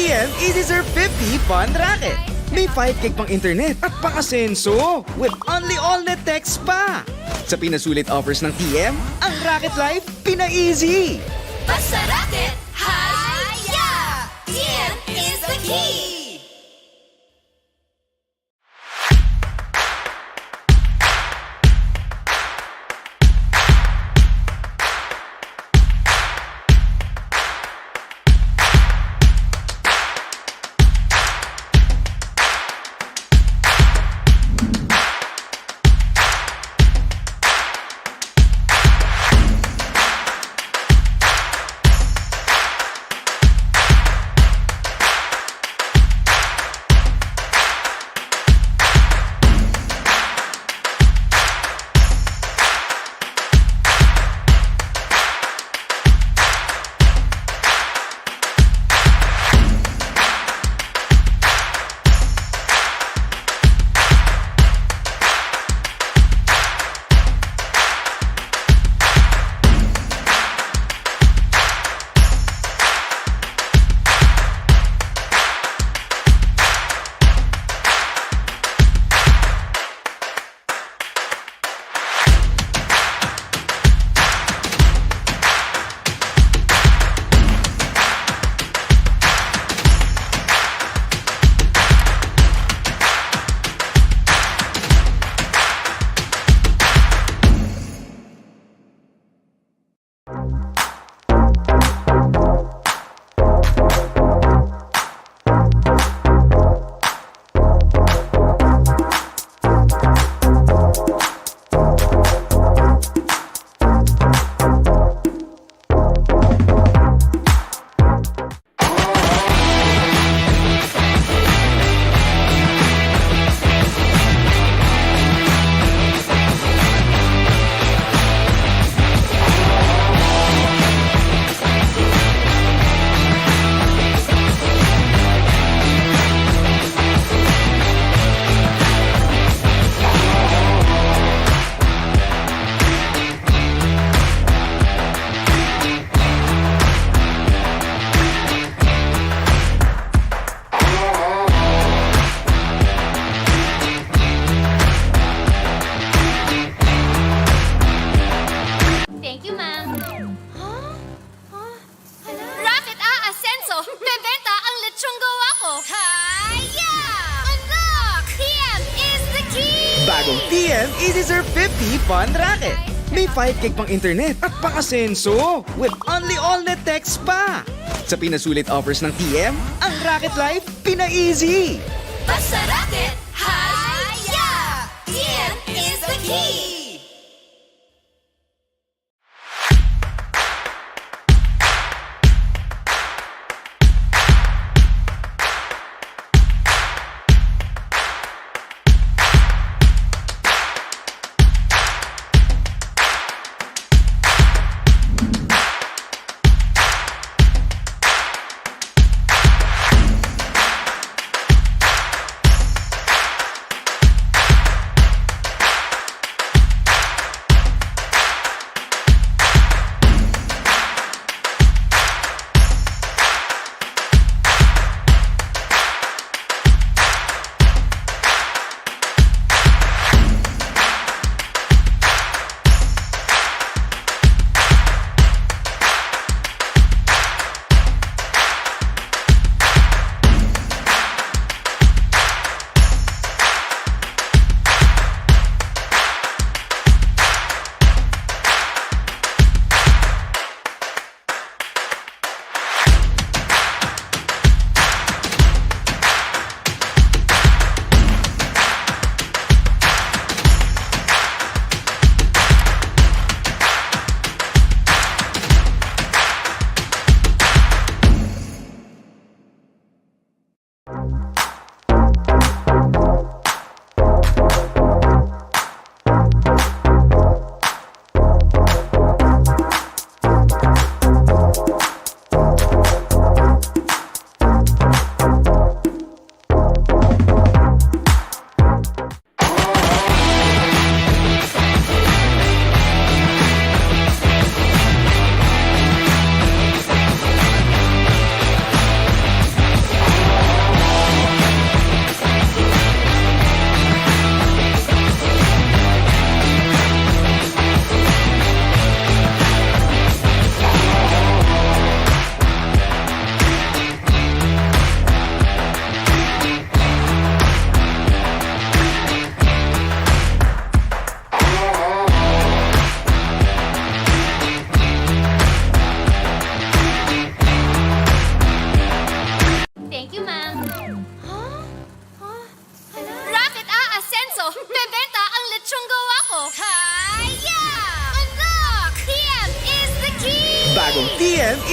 TM Easy Surf 50 Fun Racket. May 5 gig pang internet at pang-asenso with only all-net text pa. Sa pinasulit offers ng TM, ang Racket Life pina-easy. Basta racket, hi-ya! TM is the key! Bagong TM Easy Surf 50 Fun Racket. May 5 gig pang internet at pang-asenso with only all-net text pa. Sa pinasulit offers ng TM, ang Racket Life pina-easy. Basta racket, hi-ya! TM is the key!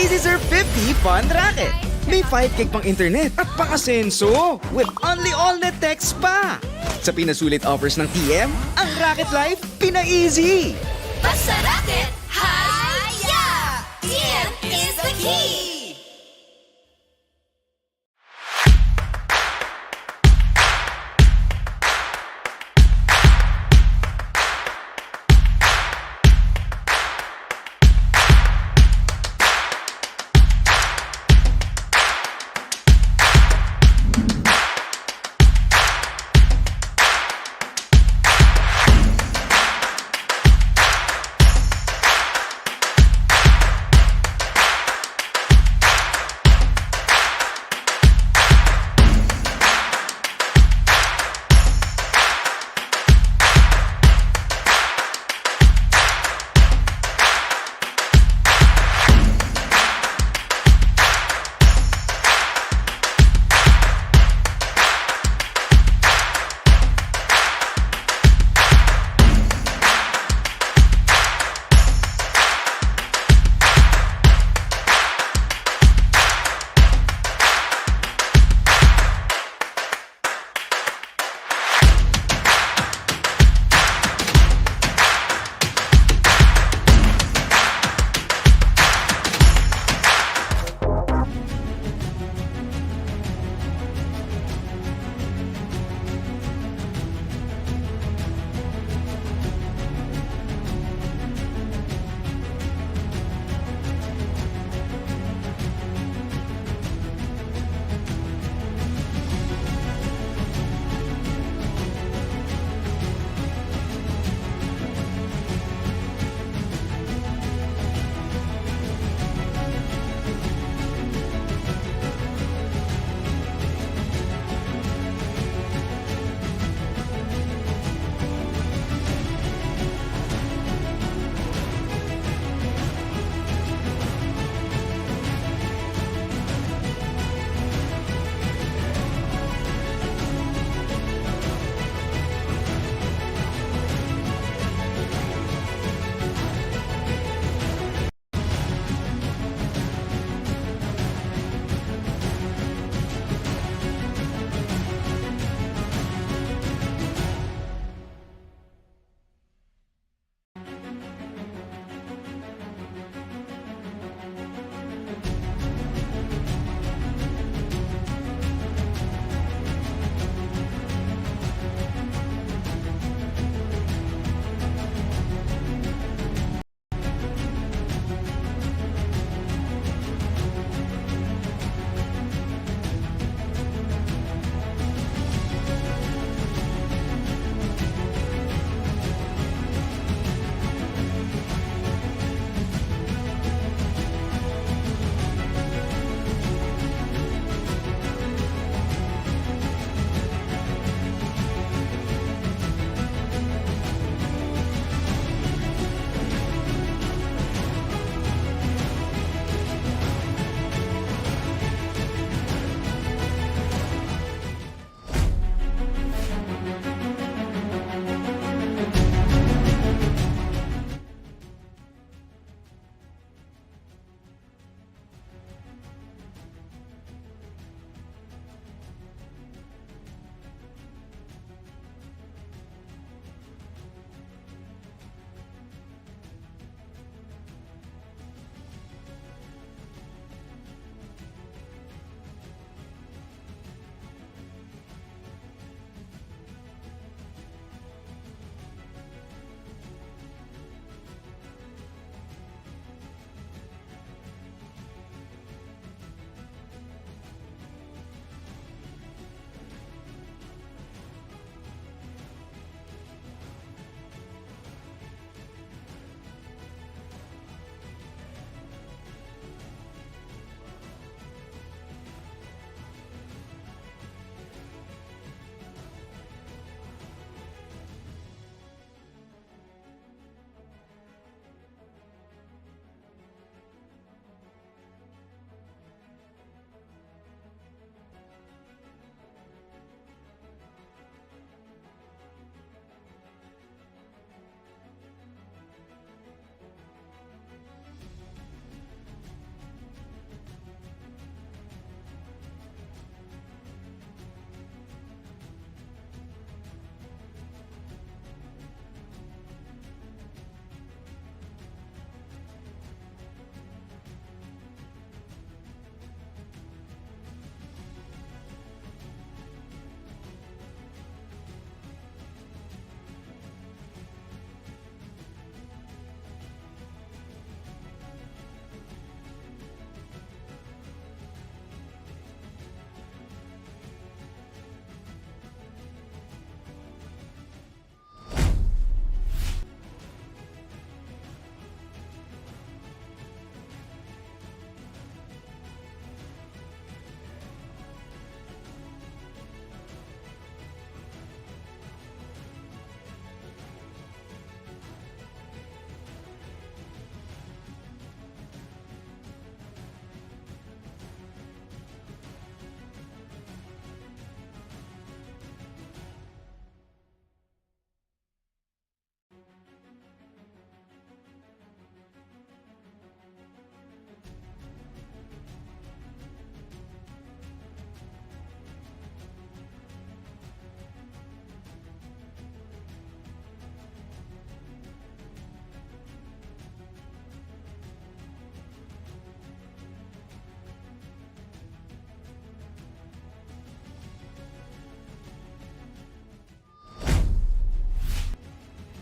Easyzer 50 Fun Racket. May 5 gig pang internet at pang-asenso with only all-net text pa. Sa pinasulit offers ng TM, ang Racket Life pina-easy. Basta racket, hi-ya! TM is the key!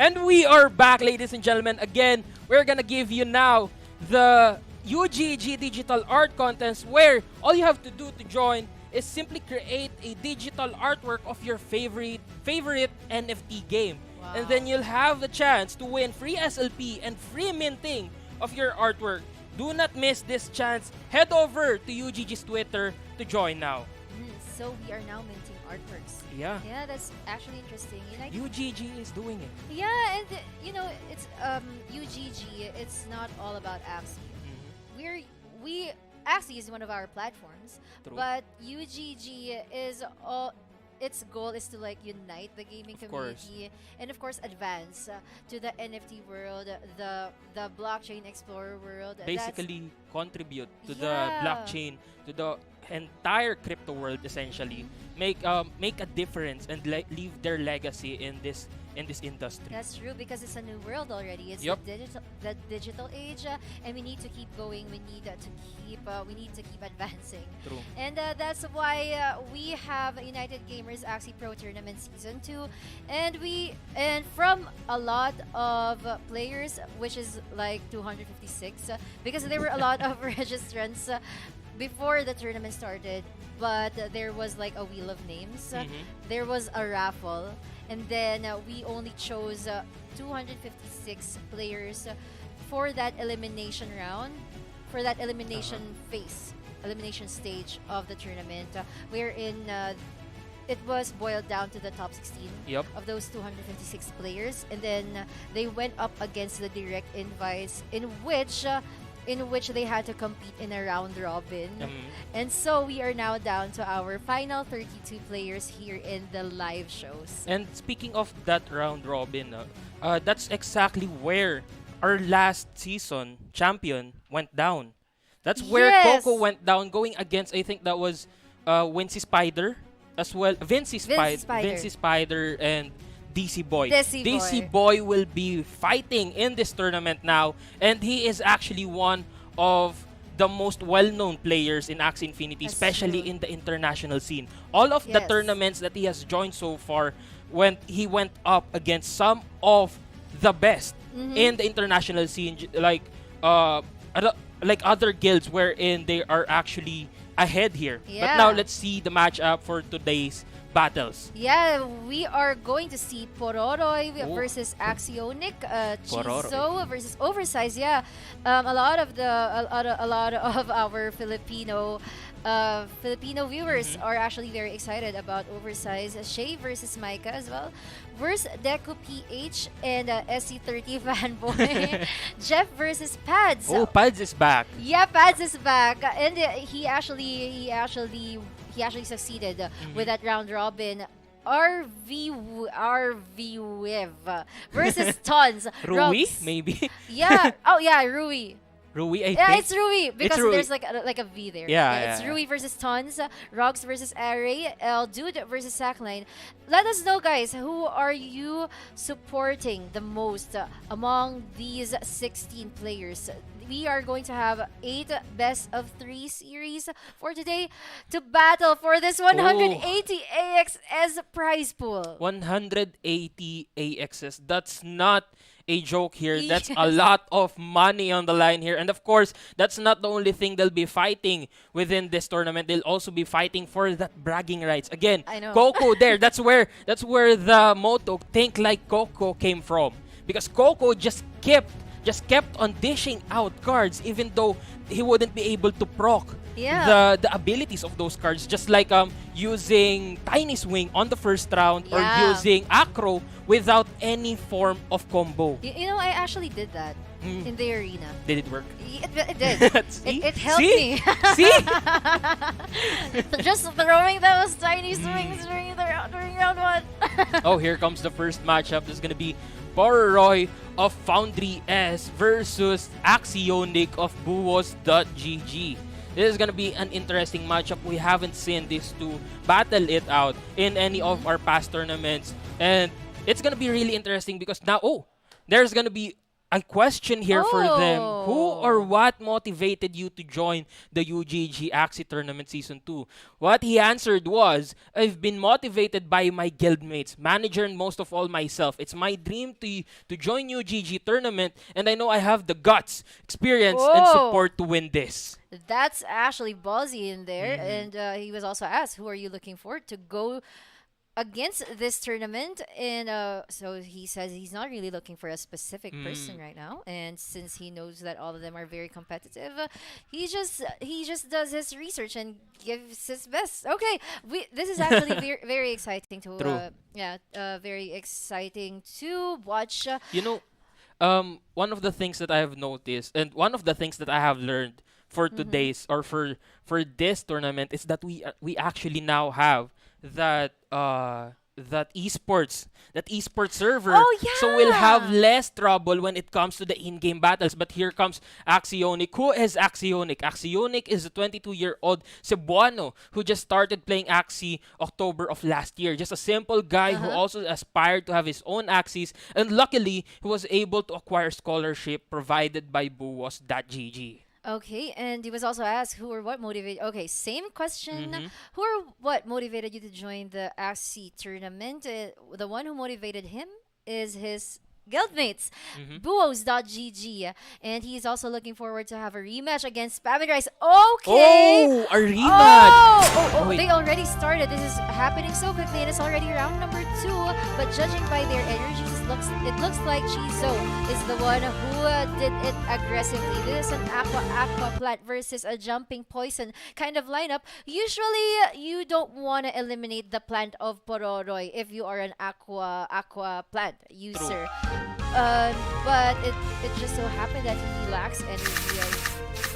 And we are back, ladies and gentlemen. Again, we're gonna give you now the UGG Digital Art Contest, where all you have to do to join is simply create a digital artwork of your favorite NFT game. Wow. And then you'll have the chance to win free SLP and free minting of your artwork. Do not miss this chance. Head over to UGG's Twitter to join now. So we are now minting artworks. Yeah. Yeah, that's actually interesting. You like? UGG is doing it. Yeah, and you know, it's UGG. It's not all about Axie. We Axie is one of our platforms, True. but UGG is all. Its goal is to like unite the gaming community and of course advance to the NFT world, the blockchain explorer world. Basically contribute to the Yeah. blockchain, to the entire crypto world, essentially. Make a difference and leave their legacy in this industry. That's true, because it's a new world already. It's Yup. the digital age, and we need to keep going. We need to keep advancing. True. And that's why we have United Gamers Axie Pro Tournament Season 2, and from a lot of players, which is like 256, because there were a lot of registrants before the tournament started, but there was like a wheel of names. There was a raffle, and then we only chose 256 players for that elimination round, for that elimination elimination stage of the tournament, wherein it was boiled down to the top 16 Yep. of those 256 players, and then they went up against the direct invites, in which they had to compete in a round robin. And so we are now down to our final 32 players here in the live shows. And speaking of that round robin, that's exactly where our last season champion went down. That's where Yes! Coco went down, going against, I think that was Wincy Spider as well. Vinci Spider and DC Boy. DC Boy will be fighting in this tournament now, and he is actually one of the most well-known players in Axie Infinity, That's especially true. in the international scene. All of the Yes. tournaments that he has joined so far, when he went up against some of the best in the international scene, like other guilds wherein they are actually ahead here. But Yeah. now let's see the matchup for today's battles. Yeah, we are going to see Pororoi Oh. versus Axionic, Pororoi. Chizo versus Oversized. Yeah, a lot of our Filipino viewers are actually very excited about Oversized. Shay versus Micah as well. Versus Deku PH and SC30 Fanboy. Jeff versus Pads. Oh, Pads is back. Yeah, Pads is back, and he actually succeeded with that round robin. RV Wev versus Tons. Rui, Rox. maybe? Yeah. Oh yeah, Rui. Rui, I Yeah, think. it's Rui because Rui. there's like a V there. Yeah, It's yeah. Rui versus Tons, Rox versus Array, El Dude versus Sackline. Let us know, guys, who are you supporting the most among these 16 players? We are going to have 8 best of 3 series for today to battle for this 180 AXS prize pool. 180 AXS. That's not a joke here. That's a Yes. lot of money on the line here. And of course, that's not the only thing they'll be fighting within this tournament. They'll also be fighting for that bragging rights. Again, I know. Coco there. That's where the motto "Think Like Coco" came from. Because Coco just kept on dishing out cards even though he wouldn't be able to proc Yeah. the abilities of those cards, just like using Tiny Swing on the first round or Yeah. using Acro without any form of combo. You know, I actually did that in the arena. Did it work? It did. See? It helped See? me. See? Just throwing those tiny swings during round 1. Oh, here comes the first matchup. This is gonna be Pororoi of Foundry S versus Axionic of Buos.gg. This is gonna be an interesting matchup. We haven't seen these two battle it out in any of our past tournaments, and it's gonna be really interesting because now, there's gonna be a question here for them. Who Oh. or what motivated you to join the UGG Axie Tournament Season 2? What he answered was, I've been motivated by my guildmates, manager, and most of all myself. It's my dream to join UGG Tournament, and I know I have the guts, experience, and Whoa. support to win this. That's actually ballsy in there. Mm-hmm. And he was also asked, who are you looking for to go against this tournament? And so he says he's not really looking for a specific person right now. And since he knows that all of them are very competitive, he just does his research and gives his best. Okay, this is actually very exciting to True. very exciting to watch. You know, one of the things that I have noticed, and one of the things that I have learned for today's or for this tournament is that we actually now have that esports server. Oh, So we'll have yeah. less trouble when it comes to the in-game battles. But here comes Axionic. Who is Axionic? Axionic is a 22-year-old Cebuano who just started playing Axie October of last year. Just a simple guy who also aspired to have his own Axies, and luckily he was able to acquire scholarship provided by buwos.gg. Okay, and he was also asked who or what motivated. Okay, same question. Who or what motivated you to join the Axie tournament? The one who motivated him is his guildmates, buwos.gg, and he's also looking forward to have a rematch against Spam and Rice. Okay. Oh, a rematch! Wait. They already started. This is happening so quickly, and it's already round number 2. But judging by their energies, it looks like Chizo is the one who did it aggressively. This is an aqua plant versus a jumping poison kind of lineup. Usually, you don't want to eliminate the plant of Pororoi if you are an aqua plant user. But it just so happened that he lacks energy,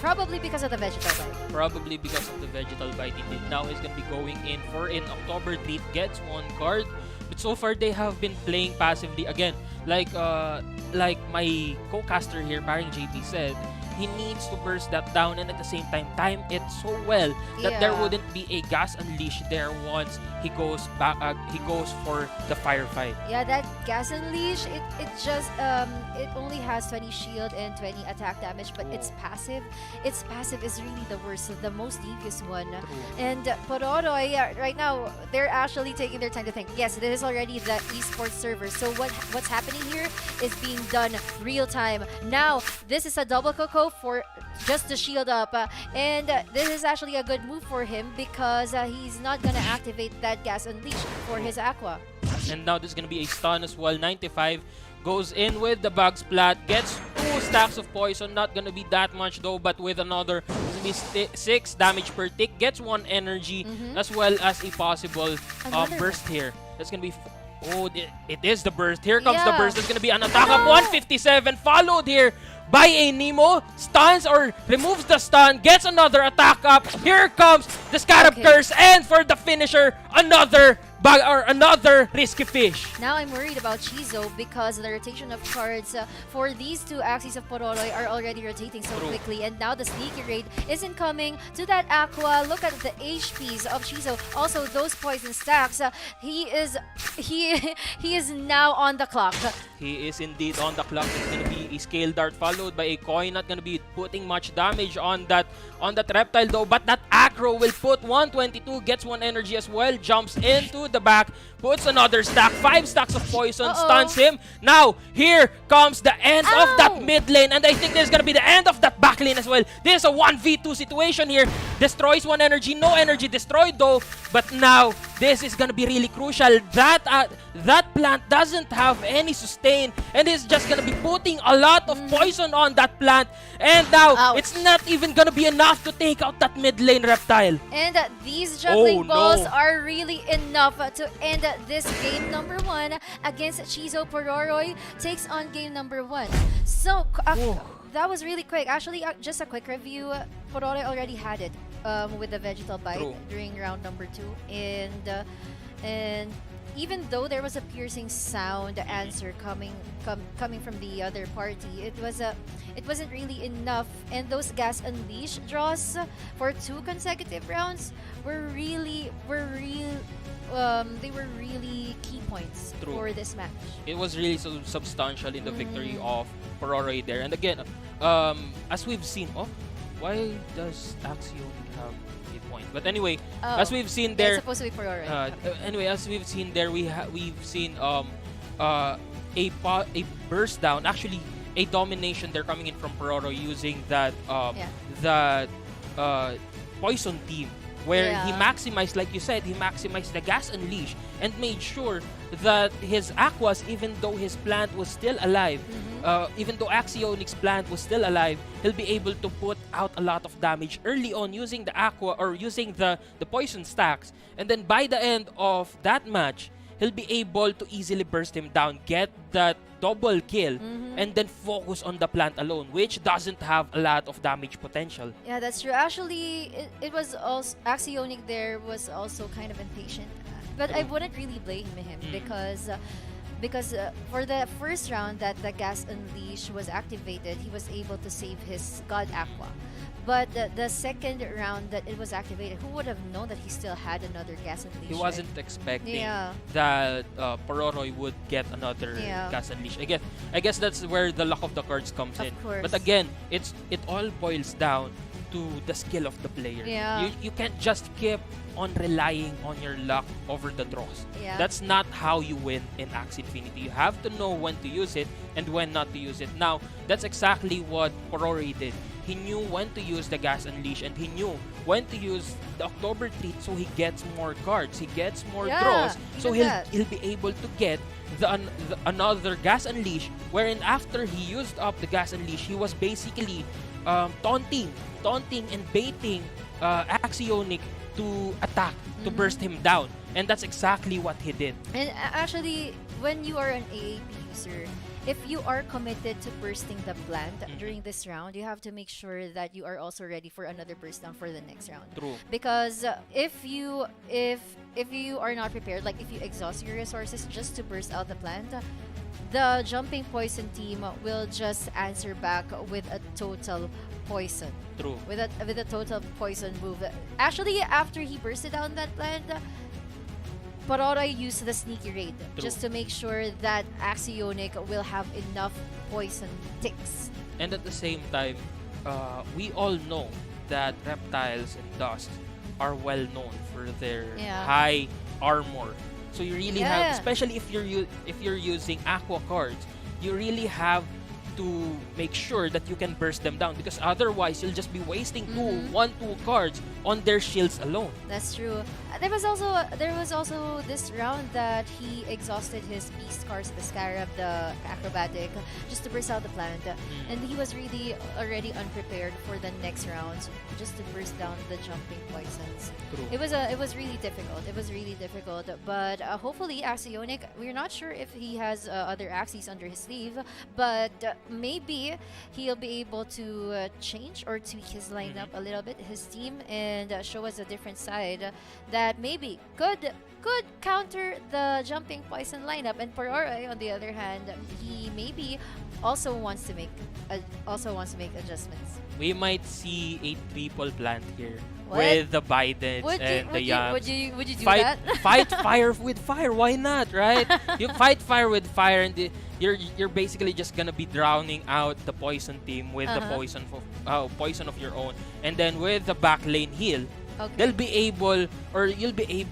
probably because of the vegetal bite. Probably because of the vegetal bite indeed. Now he's gonna be going in for an October treat, gets 1 card. But so far they have been playing passively. Again, like my co-caster here, Paring JP said, he needs to burst that down and at the same time it so well that there Yeah. wouldn't be a gas unleash there once he goes back. He goes for the firefight. Yeah, that gas unleash, it just it only has 20 shield and 20 attack damage, but it's passive. Its passive is really the worst, the most devious one. And Pororoi, right now they're actually taking their time to think. Yes, this is already the esports server. So what's happening here is being done real time. Now this is a double cocoa for just to shield up, and this is actually a good move for him because he's not gonna activate that gas unleash for his aqua. And now there's gonna be a stun as well. 95 goes in with the bug splat, gets 2 stacks of poison, not gonna be that much though, but with another 6 damage per tick, gets 1 energy as well as a possible Another burst here. That's gonna be it is the burst. Here comes the Yeah. burst. There's gonna be an attack of 157 followed here by a Nemo, stuns or removes the stun, gets another attack up. Here comes the Scarab Okay. Curse, and for the finisher, another bug or another risky fish. Now I'm worried about Chizo because the rotation of cards for these two Axies of Pororoi are already rotating so True. quickly, and now the sneaky raid isn't coming to that aqua. Look at the HPs of Chizo. Also those poison stacks. He is now on the clock. He is indeed on the clock. It's gonna be a scale dart followed by a coin. Not gonna be putting much damage on that reptile though. But that acro will put 122, gets 1 energy as well, jumps into the back, puts another stack, 5 stacks of poison, stuns him. Now here comes the end of that mid lane, and I think this is gonna be the end of that back lane as well. This is a 1v2 situation here. Destroys 1 energy, no energy destroyed though. But now this is gonna be really crucial. That plant doesn't have any sustain, and is just gonna be putting a lot of poison on that plant. And now Ouch. it's not even gonna be enough to take out that mid lane reptile. And these juggling Oh, balls no. are really enough to end this game number 1 against Chizo. Pororoi takes on game number 1. So that was really quick. Actually, just a quick review. Pororoi already had it with the vegetal bite True. during round number 2, and even though there was a piercing sound answer coming from the other party, it wasn't really enough. And those gas unleash draws for 2 consecutive rounds were they were really key points True. for this match. It was really so substantial in the victory of Pororoi there. And again, as we've seen, why does Axionic have a point? But anyway, as we've seen It's there, supposed to be Pororoi. Okay. anyway, as we've seen there, we've seen a burst down, actually a domination. They're coming in from Pororoi using that that poison team, where he maximized, like you said, he maximized the gas unleash and made sure that his aquas, even though his plant was still alive, even though Axionic's plant was still alive, he'll be able to put out a lot of damage early on using the aqua or using the poison stacks. And then by the end of that match, he'll be able to easily burst him down, get that double kill, and then focus on the plant alone, which doesn't have a lot of damage potential. Yeah, that's true. Actually, it was also Axionic there was also kind of impatient, but I wouldn't really blame him because for the first round that the gas unleash was activated, he was able to save his god aqua. But the second round that it was activated, who would have known that he still had another gas unleash? He wasn't expecting Yeah. that Pororoi would get another gas unleash. I guess that's where the luck of the cards comes in. Of course. But again, it all boils down to the skill of the player. Yeah. You can't just keep on relying on your luck over the draws. Yeah. That's not how you win in Axie Infinity. You have to know when to use it and when not to use it. Now, that's exactly what Pororoi did. He knew when to use the gas unleash, and he knew when to use the October treat, so he gets more cards, he gets more draws, so he'll be able to get the another gas unleash. Wherein after he used up the gas unleash, he was basically taunting and baiting Axionic to attack, to burst him down, and that's exactly what he did. And actually, when you are an AAP user, if you are committed to bursting the plant during this round, you have to make sure that you are also ready for another burst down for the next round. True. Because if you are not prepared, like if you exhaust your resources just to burst out the plant, the jumping poison team will just answer back with a total poison. True. With a total poison move. Actually, after he bursted down that plant, Pororoi used the sneaky raid just to make sure that Axionic will have enough poison ticks. And at the same time, we all know that reptiles and dust are well known for their high armor. So you really have, especially if you're using aqua cards, you really have to make sure that you can burst them down, because otherwise you'll just be wasting two cards on their shields alone. That's true. There was also this round that he exhausted his beast cards, the scarab, the acrobatic, just to burst out the plant, and he was really already unprepared for the next rounds, just to burst down the jumping poisons. True. It was really difficult. It was really difficult, but hopefully Axionic, we're not sure if he has other Axies under his sleeve, but maybe he'll be able to change or tweak his lineup a little bit, his team, and show us a different side that maybe could counter the jumping poison lineup. And Pororoi, on the other hand, he maybe also wants to make adjustments. We might see a triple plant here What? with the Bidens and the Yams. Would you do fight, that? fight fire with fire. Why not, right? You fight fire with fire, and you're basically just gonna be drowning out the poison team with the poison of your own, and then with the back lane heal, you'll be able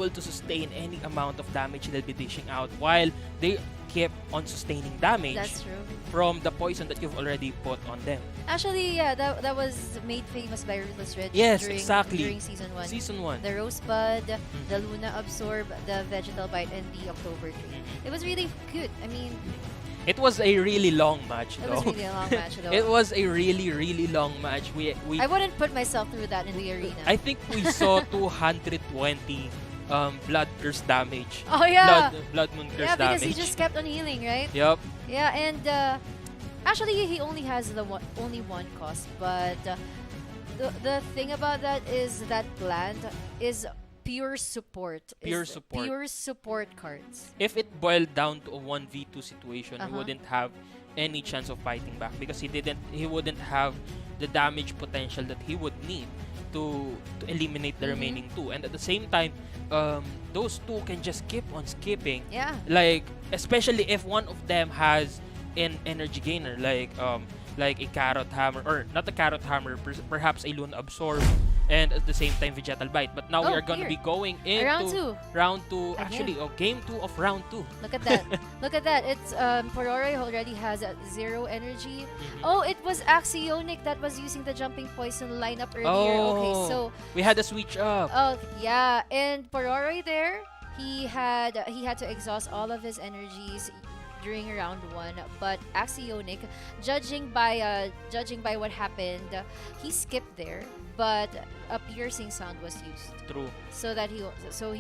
to sustain any amount of damage they'll be dishing out, while they keep on sustaining damage. That's true. From the poison that you've already put on them. Actually, yeah, that was made famous by Ruthless Ridge. Yes, during exactly. season 1. Season 1. The Rosebud, the Luna Absorb, the Vegetal Bite, and the October Tree. It was really good. I mean, it was a really long match, though. It was really a long match, though. It was a really, really long match. I wouldn't put myself through that in the arena. I think we saw 220 blood curse damage. Oh yeah, blood moon curse yeah, because damage. he just kept on healing, right? Yep. Yeah, and actually he only has only one cost, but the thing about that is that plant is pure support. Pure support. Pure support cards. If it boiled down to a 1v2 situation, he wouldn't have any chance of fighting back, because he wouldn't have the damage potential that he would need to eliminate the remaining two, and at the same time, those two can just keep on skipping. Yeah. Like, especially if one of them has an energy gainer, like a carrot hammer, or not a carrot hammer, perhaps a Luna Absorb, and at the same time Vegetal Bite. But now we Oh, are gonna here. be going into Round round 2. two. Actually, game 2 of round 2. Look at that. Look at that. It's Pororoi already has 0 energy. Oh, it was Axionic that was using the jumping poison lineup earlier. Okay, so we had a switch up. oh yeah, and Pororoi there, he had to exhaust all of his energies during round 1, but Axionic, judging by what happened, he skipped there, but a piercing sound was used. True. So that he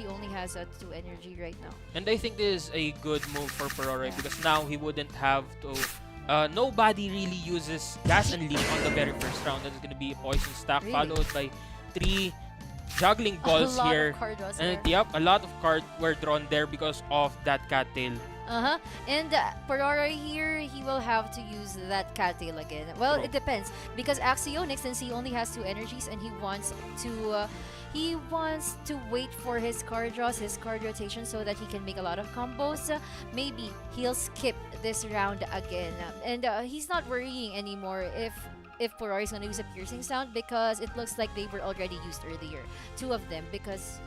only has 2 energy right now. And I think this is a good move for Pororoi, Yeah. because now he wouldn't have to. Nobody really uses Gas Unleash on the very first round. That's gonna be a poison stack, Really? followed by 3 juggling balls a lot here. of card draws And there. yep, a lot of cards were drawn there because of that cattail. And Pororoi here, he will have to use that cattail again. Well, True. it depends, because Axionic, since he only has 2 energies and he wants to wait for his card draws, his card rotation, so that he can make a lot of combos. Maybe he'll skip this round again, and he's not worrying anymore if Pororoi is going to use a piercing sound, because it looks like they were already used earlier, 2 of them, because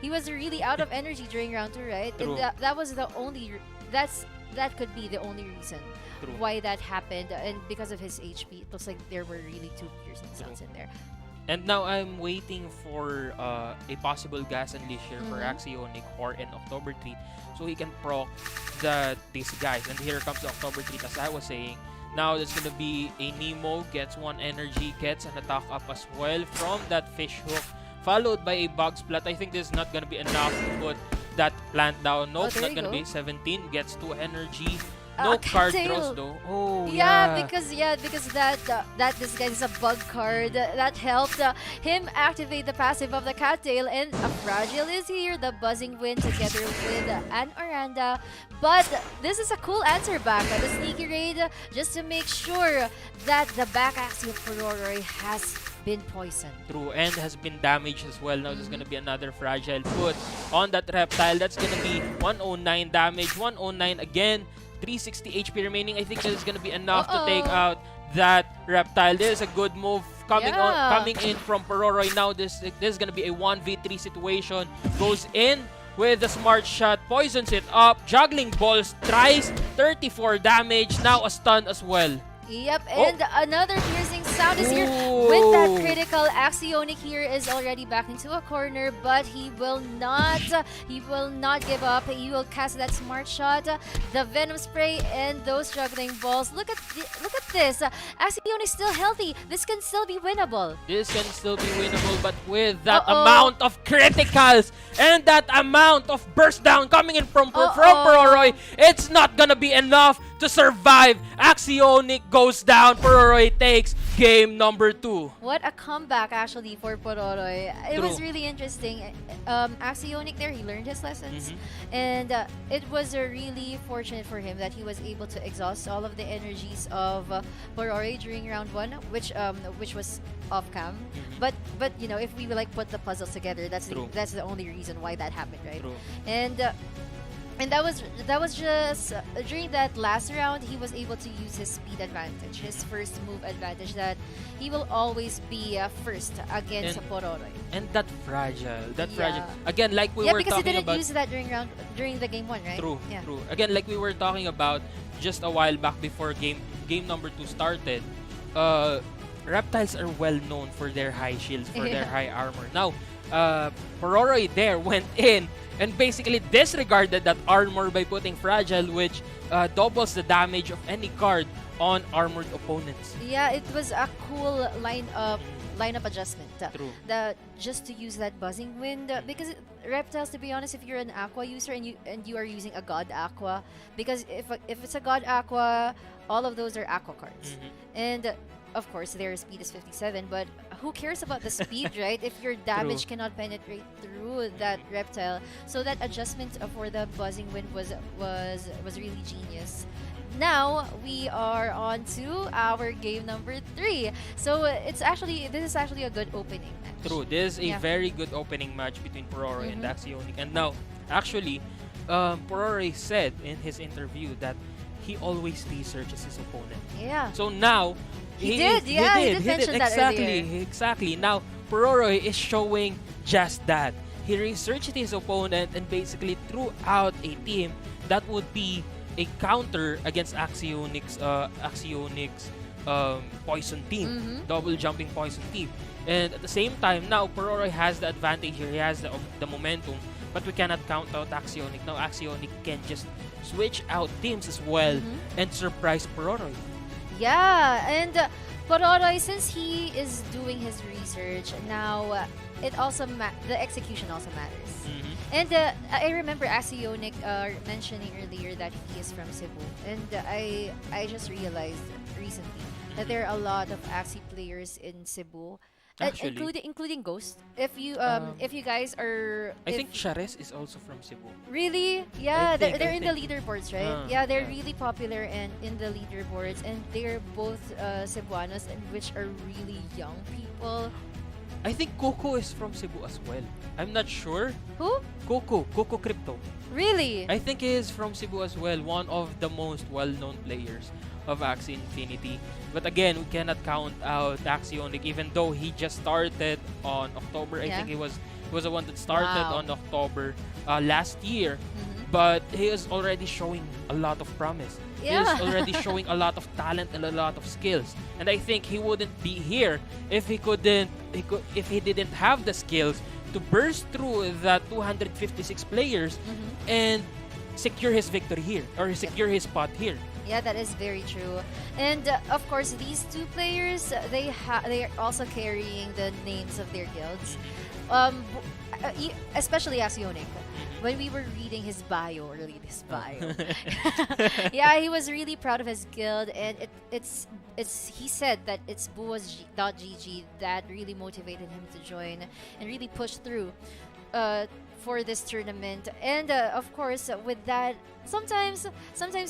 he was really out of energy during round 2, right? True. And that was the only that could be the only reason True. why that happened, and because of his HP, it looks like there were really 2 piercing sounds in there. And now I'm waiting for a possible Gas Unleash here for Axionic or an October treat, so he can proc these guys. And here comes the October treat, as I was saying. Now there's gonna be a Nemo, gets 1 energy, gets an attack up as well from that fish hook, followed by a bug splat. I think this is not gonna be enough to put that plant down. Nope, there not you gonna go. be. 17 gets 2 energy. No card cattail. draws though. Oh Because that this guy is a bug card that helped him activate the passive of the cattail, and a fragile is here, the buzzing wind together with an Oranda. But this is a cool answer back, the sneaky raid, just to make sure that the back axis of Pororoi has been poisoned. True, and has been damaged as well. Now there's gonna be another fragile foot on that reptile. That's gonna be 109 damage, 109 again, 360 HP remaining. I think that is gonna be enough to take out that reptile. This is a good move coming in from Pororoi. Now this is gonna be a 1v3 situation. Goes in with the smart shot, poisons it up, juggling balls, tries 34 damage. Now a stun as well. Yep, and another piercing sound is here with that critical. Axionic here is already back into a corner, but he will not give up. He will cast that smart shot, the venom spray, and those juggling balls. Look at this. Axionic still healthy. This can still be winnable. This can still be winnable, but with that amount of criticals and that amount of burst down coming in from Pororoi, it's not gonna be enough to survive. Axionic goes down. Pororoi takes game number 2. What a comeback, actually, for Pororoi. It True. was really interesting. Axionic there, he learned his lessons. And it was really fortunate for him that he was able to exhaust all of the energies of Pororoi during round 1, which was off cam. But you know, if we put the puzzles together, that's the only reason why that happened, right? True. And that was just during that last round, he was able to use his speed advantage, his first move advantage, that he will always be first against Pororoi. And that fragile. Again, like we were because he talking didn't about. use that during the game 1, right? True, Yeah. true. Again, like we were talking about just a while back before game number 2 started. Reptiles are well known for their high shields, for their high armor. Now, Pororoi there went in and basically disregarded that armor by putting fragile, which doubles the damage of any card on armored opponents. Yeah, it was a cool lineup adjustment. True. Just to use that buzzing wind, because reptiles, to be honest, if you're an aqua user and you are using a god aqua, because if it's a god aqua, all of those are aqua cards, and of course their speed is 57, but who cares about the speed, right? If your damage cannot penetrate through that reptile, so that adjustment for the buzzing wind was really genius. Now we are on to our game number 3. So this is actually a good opening match. True. This is a Yeah. very good opening match between Pororoi and Axionic. And now, actually, Pororoi said in his interview that he always researches his opponent. Yeah. So now, He did mention that earlier. Exactly. Now, Pororoi is showing just that. He researched his opponent and basically threw out a team that would be a counter against Axionic's poison team, double jumping poison team. And at the same time, now Pororoi has the advantage here. He has the momentum, but we cannot count out Axionic. Now Axionic can just switch out teams as well and surprise Pororoi. Yeah, and Pororoi, since he is doing his research now, it also the execution also matters. And I remember Axionic mentioning earlier that he is from Cebu, and I just realized recently that there are a lot of Axie players in Cebu, Actually. including Ghost. If you guys are, I think Chares is also from Cebu. really, yeah, I they're think. in the leaderboards, right? Yeah, They're yeah. really popular and in the leaderboards, and they're both Cebuanos, and which are really young people. I think Coco is from Cebu as well. I'm not sure. Who? Coco Crypto. Really? I think he is from Cebu as well, one of the most well-known players of Axie Infinity. But again, we cannot count out Axionic, even though he just started on October. I Yeah. think he was the one that started Wow. on October last year. But he is already showing a lot of promise. He Yeah. is already showing a lot of talent and a lot of skills. And I think he wouldn't be here if he didn't have the skills to burst through the 256 players and secure his victory here, or secure his spot here. Yeah, that is very true. And of course, these two players, they are also carrying the names of their guilds. Especially Axionic. When we were reading his bio, yeah, he was really proud of his guild, and he said that it's buwas.gg that really motivated him to join and really push through for this tournament. And of course, with that, sometimes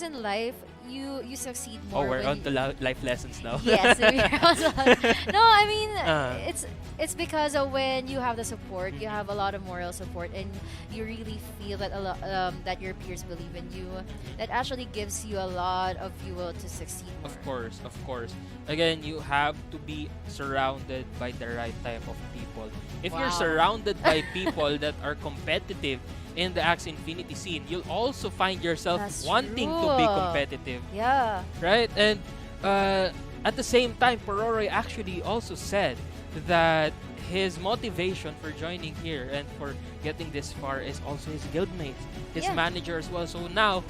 in life you succeed more. Oh, we're when on you- to life lessons now. Yes, no, I mean Uh. it's because when you have the support, you have a lot of moral support, and you really feel that that your peers believe in you. That actually gives you a lot of fuel to succeed more. Of course. Again, you have to be surrounded by the right type of people. If you're Wow. surrounded by people that are competitive in the Axie Infinity scene, you'll also find yourself That's wanting to be true. competitive, Yeah. right? And at the same time, Pororoi actually also said that his motivation for joining here and for getting this far is also his guildmates, his Yeah. manager as well. So now,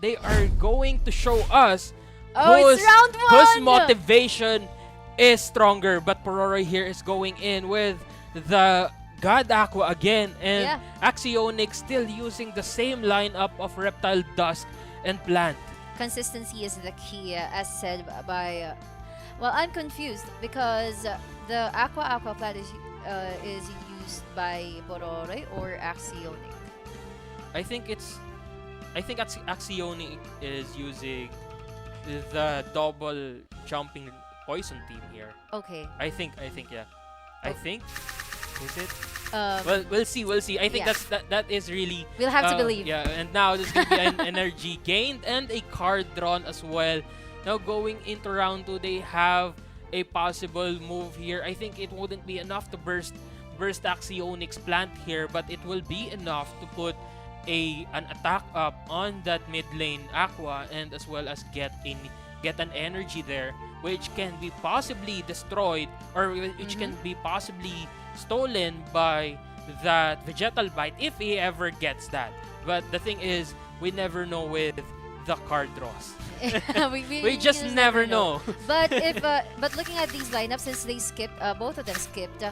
they are going to show us Oh, it's round whose one! motivation is stronger. But Pororoi here is going in with the God Aqua again, and Yeah. Axionic still using the same lineup of Reptile, Dusk, and Plant. Consistency is the key, as said by. Well, I'm confused because the Aqua Plat is used by Pororoi or Axionic. I think Axionic is using the double jumping poison team here. Okay. I think yeah. I Okay. think is it? Um, Well, we'll see. I think yeah. that is really. We'll have to believe. Yeah, and now there's gonna be an energy gained and a card drawn as well. Now going into round 2, they have a possible move here. I think it wouldn't be enough to burst Axionic's plant here, but it will be enough to put an attack up on that mid lane Aqua, and as well as get an energy there, which can be possibly destroyed, or which can be possibly stolen by that Vegetal Bite if he ever gets that. But the thing is, we never know with the card draws. We just never know. But looking at these lineups, since they skipped, both of them skipped,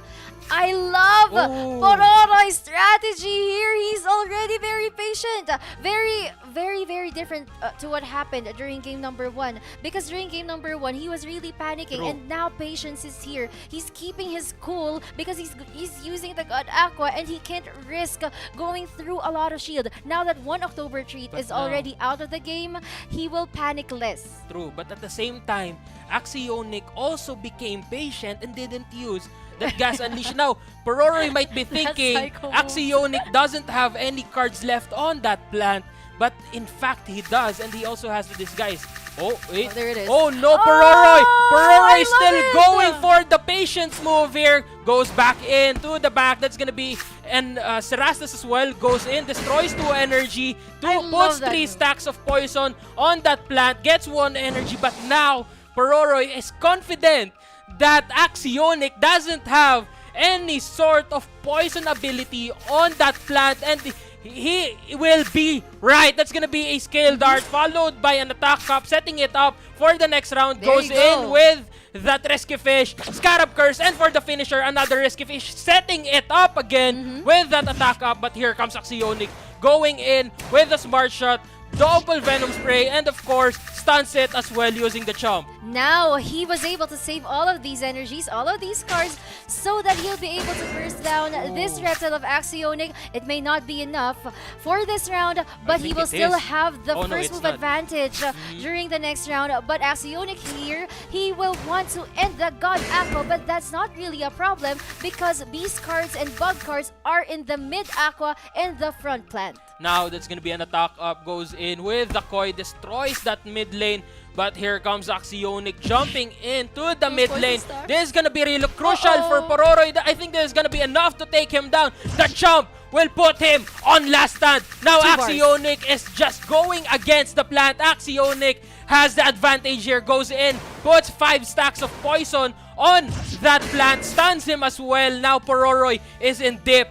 I love Ooh. Pororoi's strategy here. He's already very patient. Very different to what happened during game number 1. Because during game number 1, he was really panicking. True. And now patience is here. He's keeping his cool because he's using the God Aqua and he can't risk going through a lot of shield. Now that 1 October treat But is now- already out of the game, he will panic less. True, but at the same time, Axionic also became patient and didn't use that gas unleash. Now, Pororoi might be thinking psycho move. Axionic doesn't have any cards left on that plant, but in fact he does, and he also has the disguise. Oh, wait. Oh, there it is. Oh no, Pororoi! Pororoi I is still love it! going for the patience move here. Goes back in to the back. That's gonna be, and Cerastus as well goes in, destroys 2 energy, I puts love that 3 move. stacks of poison on that plant, gets 1 energy, but now Pororoi is confident that Axionic doesn't have any sort of poison ability on that plant, and he will be right. That's gonna be a scale dart followed by an attack cup, setting it up for the next round. There Goes you go. in with that Risky Fish, Scarab Curse, and for the finisher, another Risky Fish, setting it up again with that attack up. But here comes Axionic going in with a smart shot, double Venom Spray, and of course, stuns it as well using the Chomp. Now, he was able to save all of these energies, all of these cards, so that he'll be able to burst down this reptile of Axionic. It may not be enough for this round, but he think will it still is. have the Oh, no, first it's move not. advantage during the next round. But Axionic here, he will want to end the God Aqua, but that's not really a problem because Beast cards and Bug cards are in the mid Aqua and the front plant. Now, that's gonna be an attack up, goes in with the Koi, destroys that mid lane. But here comes Axionic jumping into the mid poison lane. star. This is gonna be really crucial for Pororoi. I think this is gonna be enough to take him down. The Chomp will put him on last stand. Now 2 bars. Axionic is just going against the plant. Axionic has the advantage here. Goes in, puts 5 stacks of poison on that plant, stuns him as well. Now Pororoi is in deep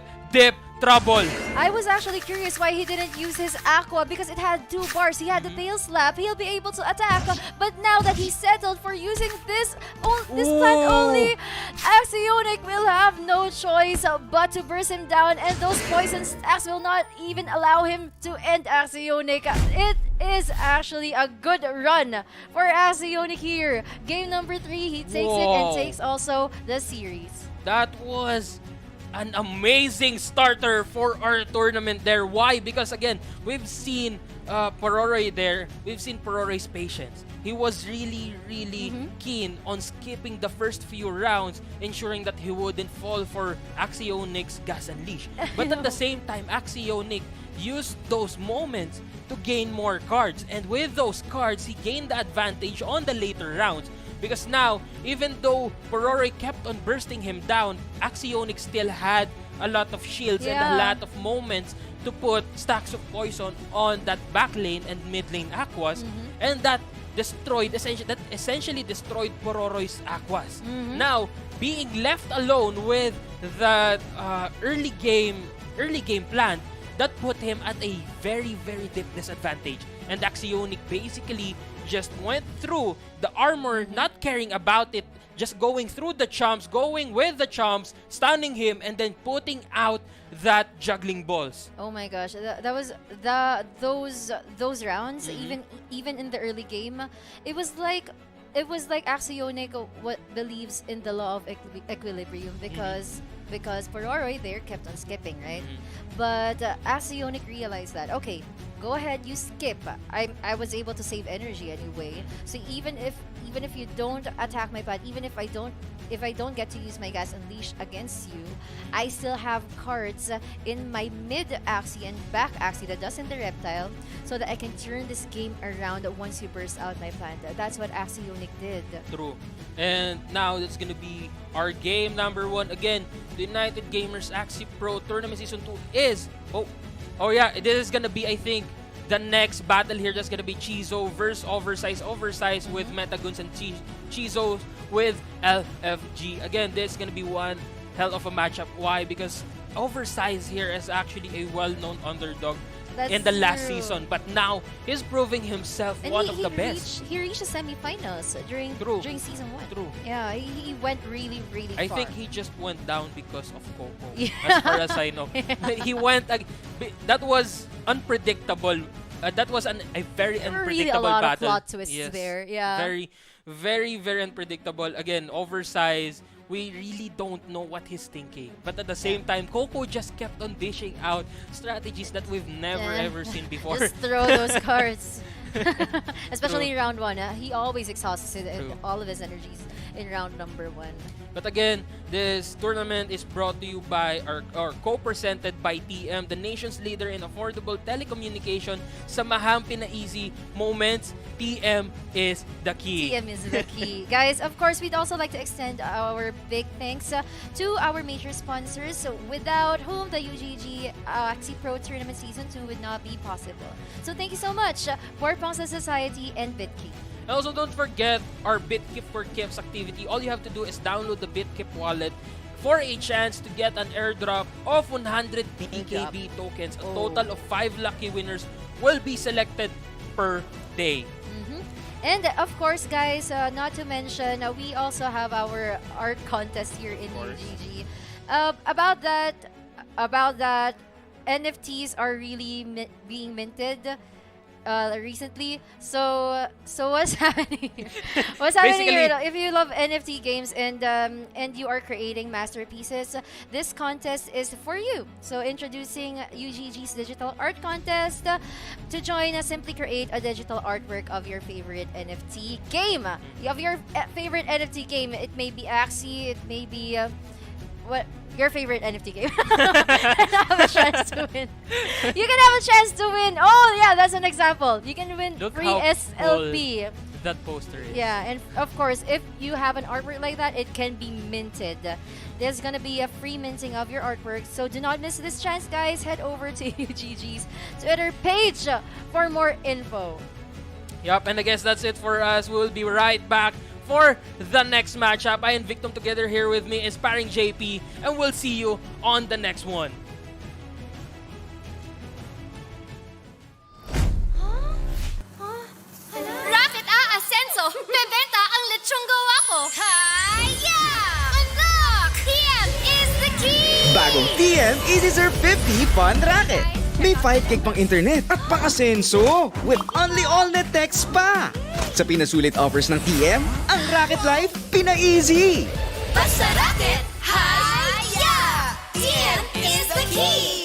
trouble. I was actually curious why he didn't use his Aqua because it had 2 bars. He had the tail slap. He'll be able to attack. But now that he settled for using this plant only, Axionic will have no choice but to burst him down. And those poison stacks will not even allow him to end Axionic. It is actually a good run for Axionic here. Game number 3, he takes it and Whoa. takes also the series. That was an amazing starter for our tournament there. Why? Because again, we've seen Pororoi there. We've seen Pororoi's patience. He was really keen on skipping the first few rounds, ensuring that he wouldn't fall for Axionic's Gas Unleash. But at the same time, Axionic used those moments to gain more cards. And with those cards, he gained the advantage on the later rounds. Because now, even though Pororoi kept on bursting him down, Axionic still had a lot of shields and a lot of moments to put stacks of poison on that back lane and mid lane aquas, and that essentially destroyed Pororoi's aquas. Now, being left alone with the early game plant, that put him at a very deep disadvantage. And Axionic basically just went through the armor, not caring about it, just going through the chomps, going with the chomps, stunning him, and then putting out that juggling balls. Oh my gosh, that was those rounds. Even in the early game, it was like Axionic what believes in the law of equilibrium because Pororoi there kept on skipping, right? But Axionic realized that okay, go ahead, you skip. I was able to save energy anyway. So even if you don't attack my pad, even if I don't get to use my Gas Unleash against you, I still have cards in my mid Axie and back Axie that does in the reptile, so that I can turn this game around once you burst out my plant. That's what Axionic did. True. And now that's gonna be our game number 1. Again, the United Gamers Axie Pro Tournament Season 2 is... Oh yeah, this is gonna be, I think, the next battle here. That's gonna be Chizo versus Oversized with Metaguns and Chizo with LFG. Again, this is gonna be one hell of a matchup. Why? Because Oversized here is actually a well-known underdog That's in the last true. season. But now, he's proving himself And one he, of the best. He reached the semifinals during True. season 1. True. Yeah, he went really, really I far. think he just went down because of Coco. Yeah. As far as I know. He went... that was unpredictable. That was a very There were unpredictable really a lot battle. of plot twists there. Yeah. Very, very, very unpredictable. Again, Oversized. We really don't know what he's thinking. But at the same time, Coco just kept on dishing out strategies that we've never Yeah. ever seen before. Just throw those cards. Especially True. in round 1. He always exhausts True. all of his energies in round number 1. But again, this tournament is brought to you by or co-presented by TM, the nation's leader in affordable telecommunication. Sa mahampi na easy moments, TM is the key. TM is the key. Guys, of course, we'd also like to extend our big thanks to our major sponsors, without whom the UGG Axie Pro Tournament Season 2 would not be possible. So thank you so much, Borpongsa Society and BitKey. And also, don't forget our BitKip for Kips activity. All you have to do is download the BitKip wallet for a chance to get an airdrop of 100 BKB tokens. A total of 5 lucky winners will be selected per day. And of course, guys, not to mention, we also have our art contest here in UGG. About that, NFTs are really being minted recently. So what's happening here? What's happening here? If you love NFT games and you are creating masterpieces, this contest is for you. So introducing UGG's digital art contest. To join, simply create a digital artwork of your favorite NFT game. Of your favorite NFT game. It may be Axie, it may be what your favorite NFT game. And have a chance to win. You can have a chance to win. Oh yeah, that's an example. You can win Look free how SLP. cool that poster is. Yeah, and of course, if you have an artwork like that, it can be minted. There's gonna be a free minting of your artwork, so do not miss this chance, guys. Head over to UGG's Twitter page for more info. Yup, and I guess that's it for us. We'll be right back for the next matchup. I and Victim together here with me, inspiring JP, and we'll see you on the next one. Rocket Ascenso! Bebenta ang lechong gawa ko! Haya! Unlock! TM is the key! Bagong TM Easy Serve 50 Fun Racket. May 5 gig pang internet at pang-asenso with only all-net text pa. Sa pinasulit offers ng TM, ang Racket Life pina-easy. Basta Rocket! Haya! TM is the key!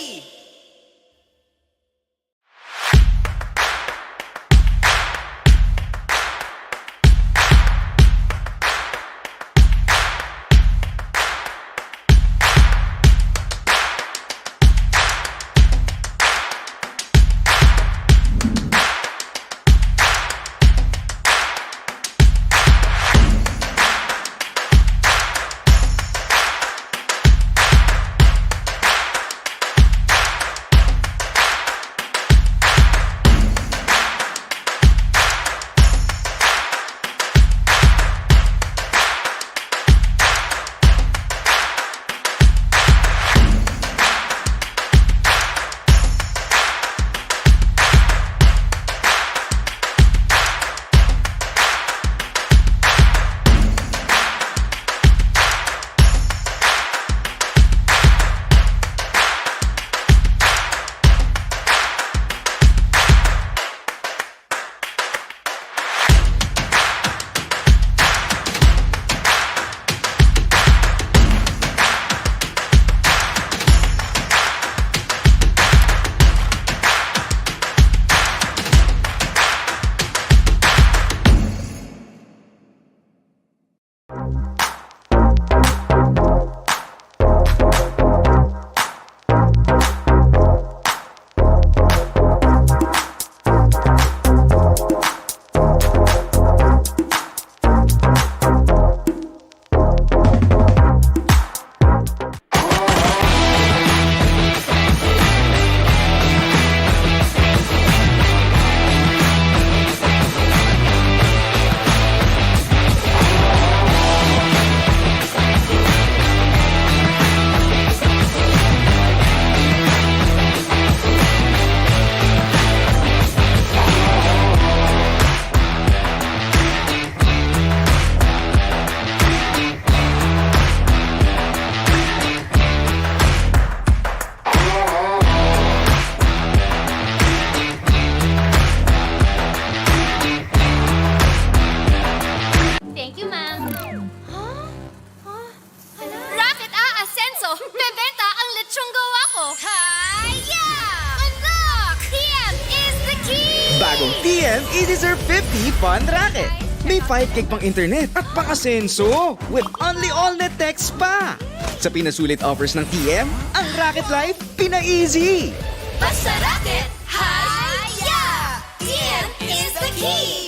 Bagong TM Easy Serve 50 Fun Racket. May 5 gig pang internet at pang-asenso with only all-net text pa. Sa pinasulit offers ng TM, ang Racket Life pina-easy. Basta racket, haya! TM is the key!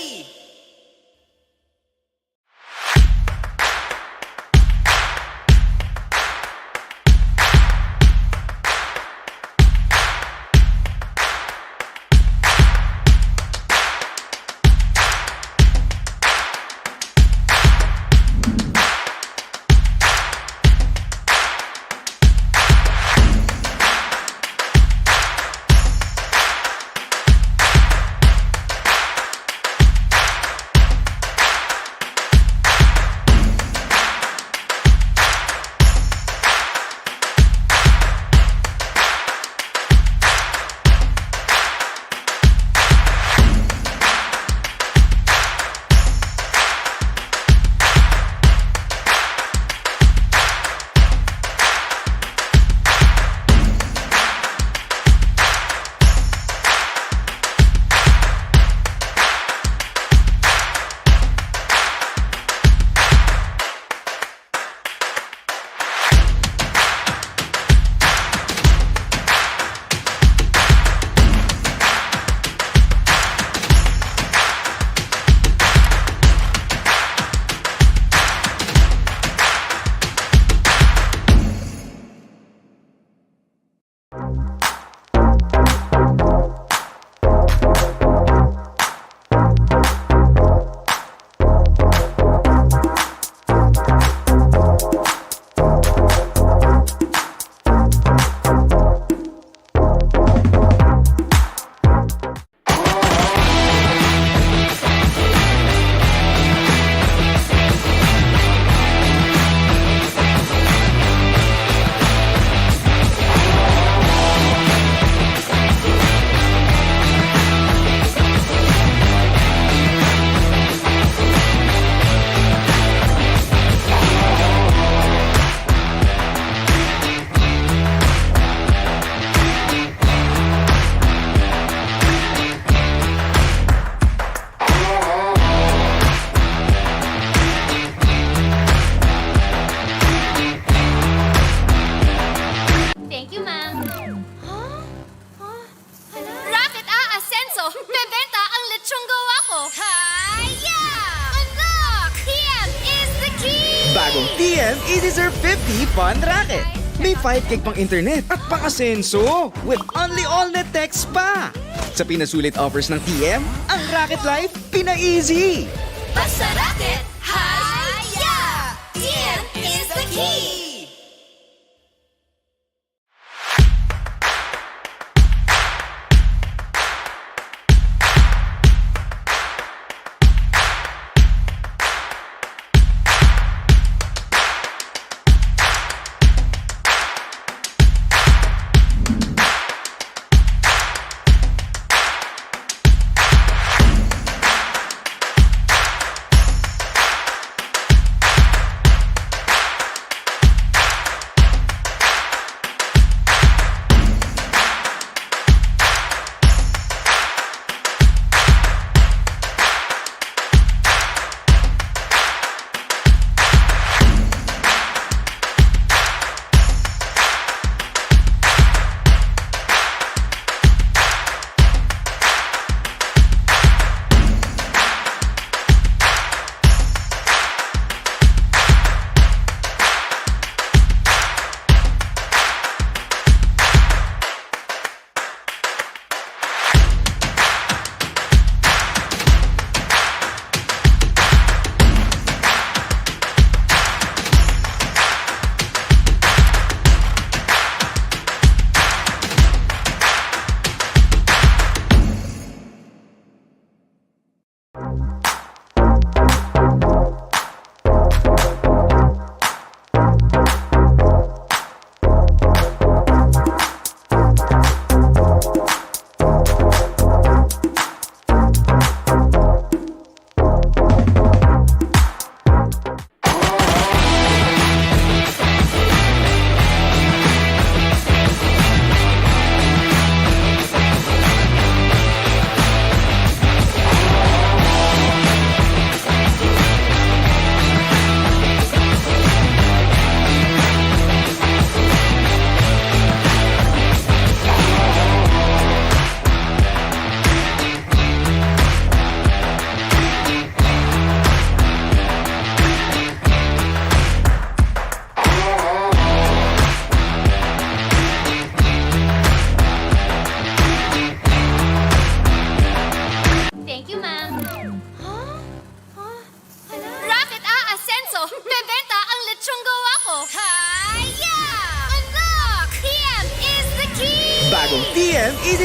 Bagong TM Easy Serve 50 Fun Racket. May 5 gig pang internet at pang-asenso with only all-net text pa. Sa pinasulit offers ng TM, ang Racket Life pina-easy. Basta racket, haya! TM is the key!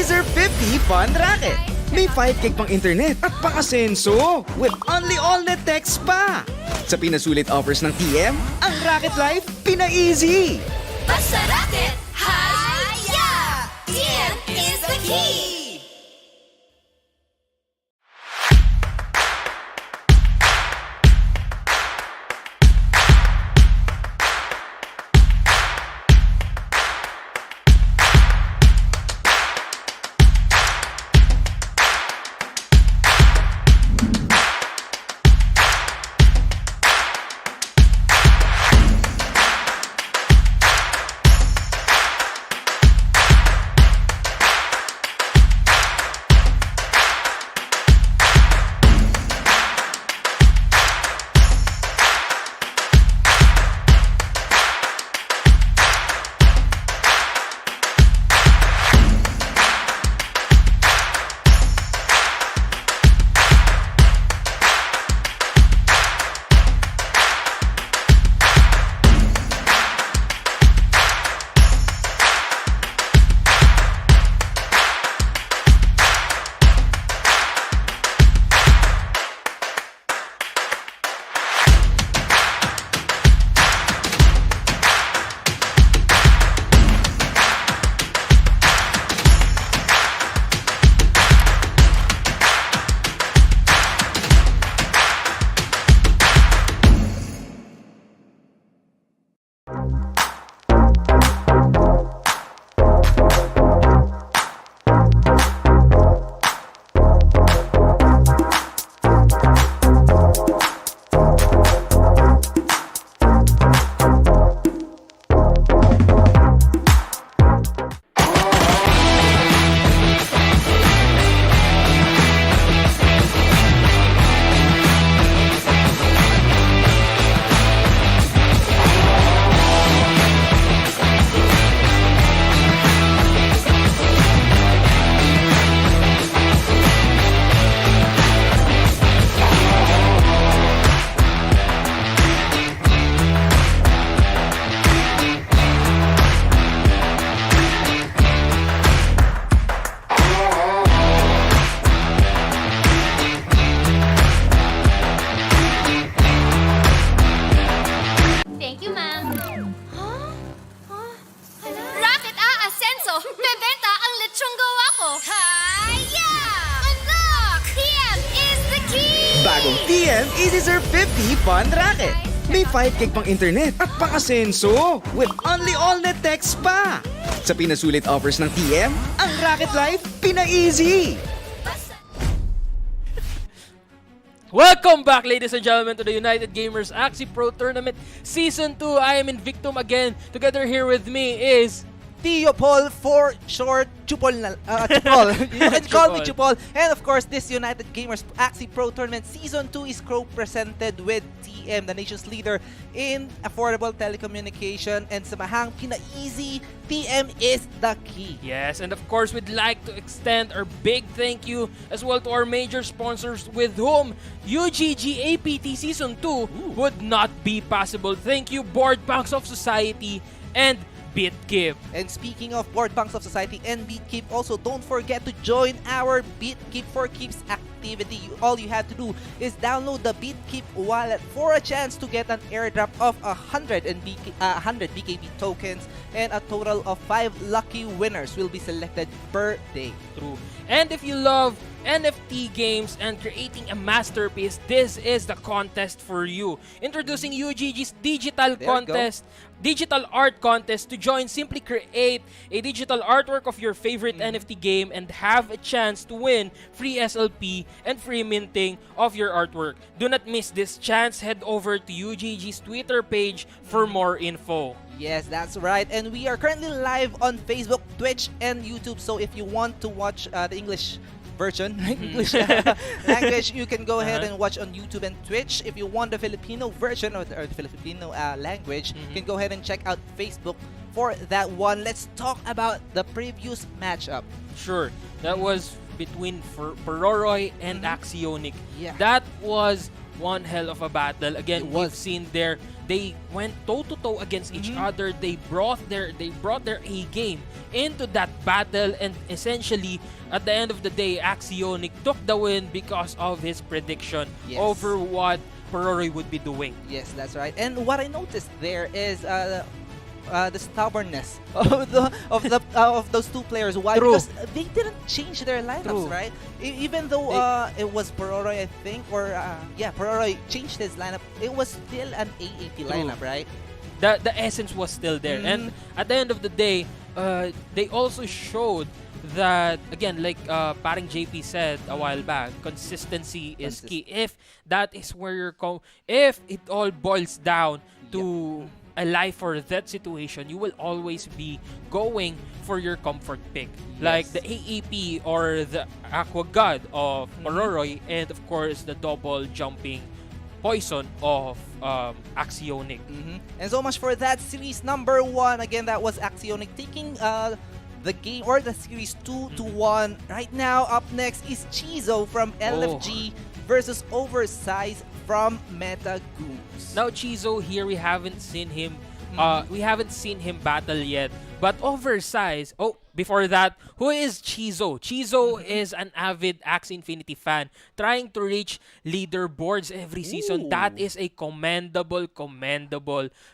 deserve 50 fun racket. May 5 gig pang internet at pang-asenso with only all-net text pa. Sa pinasulit offers ng TM, ang Racket Life pina-easy. Basta racket, hi-ya! TM is the key! Bagong TM Easyserve 50 Fun Racket. May 5 gig pang internet at pang-asenso with only all-net text pa. Sa pinasulit offers ng TM, ang Racket Life pina-easy. Welcome back, ladies and gentlemen, to the United Gamers Axie Pro Tournament Season 2. I am Invictum again. Together here with me is... Teopol for short, Chupol na, Chupol. You can call me Chupol. And of course, this United Gamers Axie Pro Tournament Season 2 is co-presented with TM, the nation's leader in affordable telecommunication. And sa mahang pina-easy, TM is the key. Yes, and of course, we'd like to extend our big thank you as well to our major sponsors with whom UGG APT Season 2 would not be possible. Thank you, Board Banks of Society and BitKeep. And speaking of Board Banks of Society and BitKeep, also don't forget to join our BitKeep for Keeps activity. All you have to do is download the BitKeep wallet for a chance to get an airdrop of 100 BKB tokens, and a total of 5 lucky winners will be selected per day. True. And if you love NFT games and creating a masterpiece, this is the contest for you. Introducing UGG's digital art contest. To join, simply create a digital artwork of your favorite NFT game and have a chance to win free SLP and free minting of your artwork. Do not miss this chance. Head over to UGG's Twitter page for more info. Yes, that's right. And we are currently live on Facebook, Twitch, and YouTube. So if you want to watch the English version, English language, you can go ahead and watch on YouTube and Twitch. If you want the Filipino version or the Filipino language, you can go ahead and check out Facebook for that one. Let's talk about the previous matchup. Sure. That was between Pororoi and Axionic. Yeah. That was one hell of a battle. Again, It was. we've seen they went toe to toe against each other. They brought their A game into that battle, and essentially at the end of the day, Axionic took the win because of his prediction Yes. over what Pororoi would be doing. Yes, that's right. And what I noticed there is the stubbornness of those two players. Why? True. Because they didn't change their lineups, True. right? Even though it was Pororoi, I think, or Pororoi changed his lineup, it was still an AAP lineup, right? The essence was still there. And at the end of the day, they also showed that, again, like Paring JP said a while back, consistency is key. If that is where you're if it all boils down to a life or death situation, you will always be going for your comfort pick. Like the AAP or the Aqua God of Pororoi, and of course the double jumping poison of Axionic. And so much for that series number 1. Again, that was Axionic taking the game or the series 2-1. Right now, up next is Chizo from LFG versus Oversized from Meta Goons. Now Chizo here, we haven't seen him battle yet. But Oversized, before that, who is Chizo? Chizo is an avid Axie Infinity fan trying to reach leaderboards every season. That is a commendable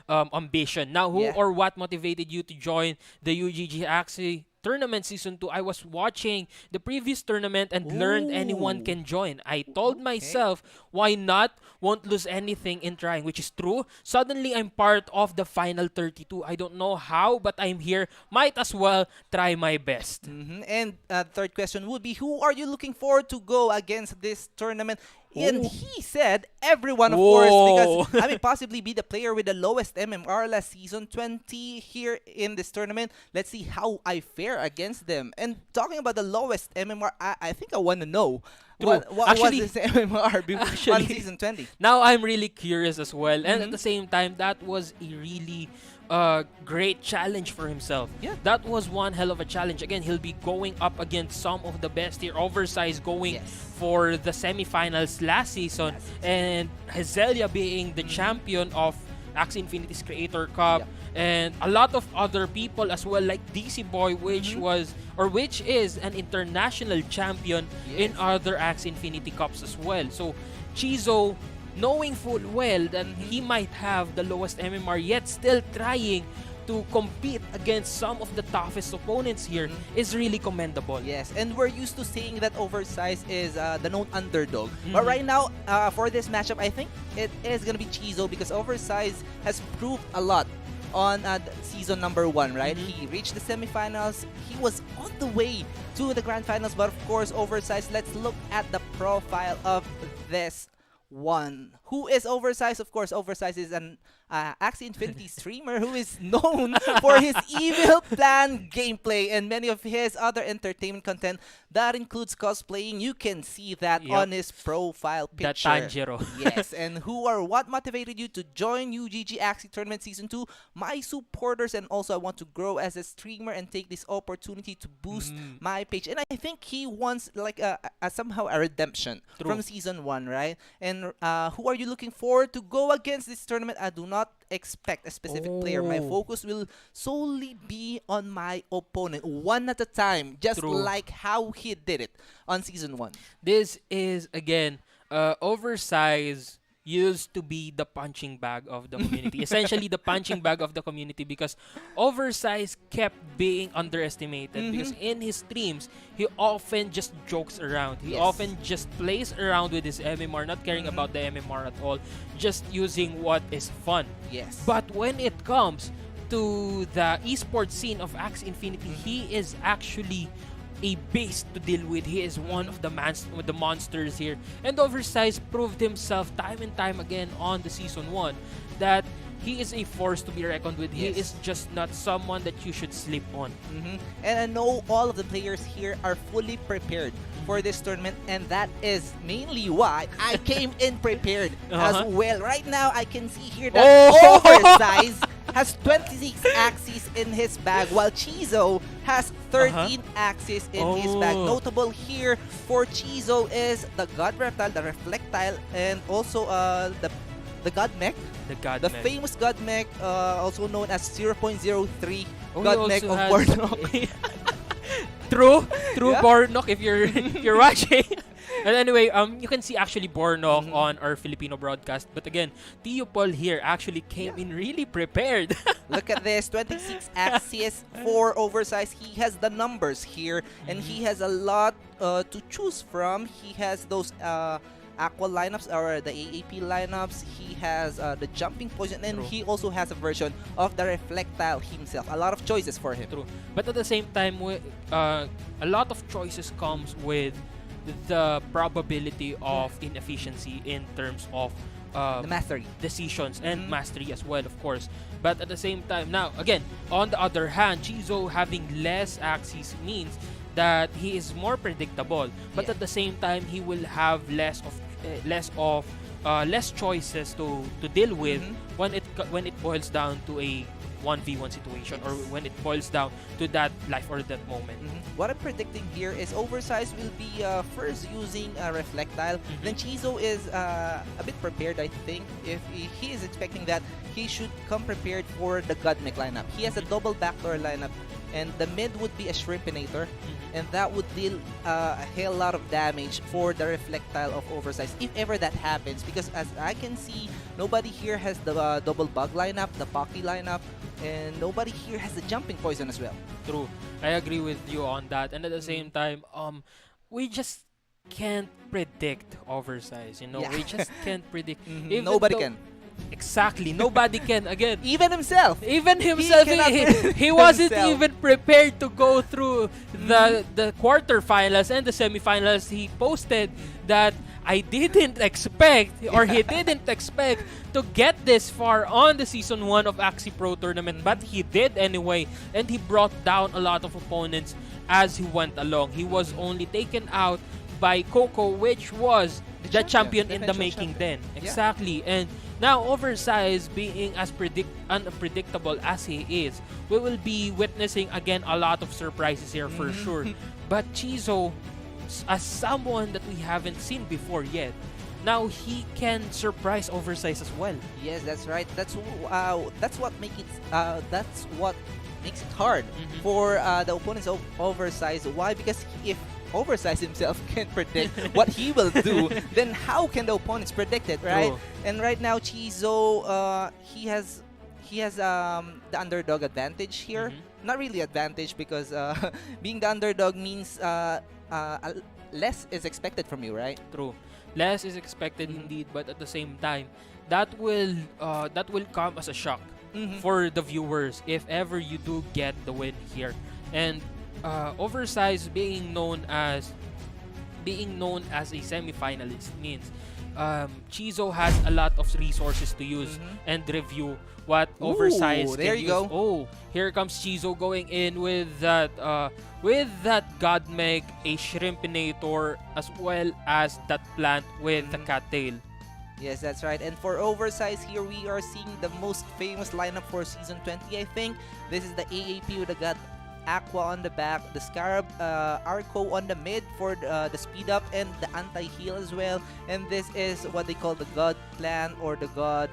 ambition. Now, who or what motivated you to join the UGG Axie Tournament Season 2? I was watching the previous tournament and learned anyone can join. I told myself, why not? Won't lose anything in trying, which is true. Suddenly, I'm part of the final 32. I don't know how, but I'm here. Might as well try my best. And third question would be, who are you looking forward to go against this tournament? And he said everyone, of course, because I may possibly be the player with the lowest MMR last season, 20 here in this tournament. Let's see how I fare against them. And talking about the lowest MMR, I think I want to know what Actually, was his MMR on season 20. Now I'm really curious as well. And at the same time, that was a really great challenge for himself. Yeah. That was one hell of a challenge. Again, he'll be going up against some of the best here. Oversized going for the semifinals last season, and Hezelia being the champion of Axie Infinity's Creator Cup, and a lot of other people as well, like DC Boy, which is an international champion in other Axie Infinity Cups as well. So Chizo, knowing full well that he might have the lowest MMR, yet still trying to compete against some of the toughest opponents here, is really commendable. Yes, and we're used to saying that Oversized is the known underdog. But right now, for this matchup, I think it is going to be Chizo, because Oversized has proved a lot on season number 1, right? He reached the semifinals. He was on the way to the grand finals. But of course, Oversized, let's look at the profile of this one. Who is Oversized? Of course, Oversized is an Axie Infinity streamer who is known for his evil plan gameplay and many of his other entertainment content. That includes cosplaying. You can see that on his profile picture. The Tanjiro. Yes, and who or what motivated you to join UGG Axie Tournament Season 2? My supporters, and also I want to grow as a streamer and take this opportunity to boost my page. And I think he wants like somehow a redemption from Season 1, right? And who are you looking forward to go against this tournament? I do not expect a specific player. My focus will solely be on my opponent, one at a time, just like how he did it on Season 1. This is, again, Oversized used to be the punching bag of the community. Essentially, the punching bag of the community, because Oversized kept being underestimated. Because in his streams, he often just jokes around. He often just plays around with his MMR, not caring about the MMR at all, just using what is fun. Yes. But when it comes to the esports scene of Axie Infinity, he is actually a beast to deal with. He is one of the monsters here. And Oversized proved himself time and time again on the Season 1 that he is a force to be reckoned with. He is just not someone that you should sleep on. And I know all of the players here are fully prepared for this tournament, and that is mainly why I came in prepared as well. Right now, I can see here that Oversized has 26 Axies in his bag, while Chizo has 13 Axies in his bag. Oh. Notable here for Chizo is the God Reptile, the Reflectile, and also the God Mech. The God The Mech. famous God Mech, also known as 0.03 Oh, he God Mech also of has- Bordeaux. True Yeah. Bornok if you're if you're watching. And anyway, you can see actually Bornok on our Filipino broadcast. But again, Tio Paul here actually came in really prepared. Look at this, 26 Axies, 4 Oversized. He has the numbers here, and he has a lot to choose from. He has those Aqua lineups or the AAP lineups. He has the Jumping Poison, and True. he also has a version of the Reflectile himself. A lot of choices for him. True. But at the same time, a lot of choices comes with the probability of inefficiency in terms of The mastery. decisions and Mhm. mastery as well, of course. But at the same time, now again, on the other hand, Chizo having less axes means that he is more predictable. But Yeah. at the same time, he will have less choices to deal with Mhm. when it boils down to a 1v1 situation, or when it boils down to that life or death moment. What I'm predicting here is Oversized will be first using a Reflectile. Mhm. Then Chizo is a bit prepared, I think. If he is expecting that, he should come prepared for the Godmech lineup. He has a double backdoor lineup, and the mid would be a Shrimpinator, and that would deal a hell lot of damage for the Reflectile of Oversized, if ever that happens. Because as I can see, nobody here has the double bug lineup, the Pocky lineup, and nobody here has the Jumping Poison as well. True. I agree with you on that. And at the same time, we just can't predict Oversize. You know, Yeah. we just can't predict. Mhm. Even Nobody though- can. Exactly. Nobody can. Again, Even himself. even himself, cannot predict he wasn't himself. even prepared to go through the quarterfinals and the semifinals. He posted that I didn't expect, or he didn't expect to get this far on the season 1 of Axie Pro Tournament, but he did anyway, and he brought down a lot of opponents as he went along. He was only taken out by Coco, which was the champion in the eventual making champion. then. Yeah. Exactly. And now, Oversized being as unpredictable as he is, we will be witnessing again a lot of surprises here for sure. But Chizo, as someone that we haven't seen before yet, now he can surprise Oversized as well. Yes, that's right. That's what that's what makes it hard Mhm. for the opponents of Oversized. Why? Because if Oversized himself can predict what he will do, then how can the opponents predict it, right? True. And right now, Chizo, he has the underdog advantage here. Mhm. Not really advantage, because being the underdog means less is expected from you, right? True. Less is expected indeed, but at the same time, that will come as a shock for the viewers if ever you do get the win here. And Oversized being known as a semi-finalist means Chizo has a lot of resources to use and review what Oversized there can you use. go. Oh, here comes Chizo going in with that Godmeg, a Shrimpinator, as well as that plant with the cattail. Yes, that's right. And for Oversized here, we are seeing the most famous lineup for Season 20, I think. This is the AAP with the God Aqua on the back, the Scarab Arco on the mid for the speed up, and the anti-heal as well. And this is what they call the God Plan, or the God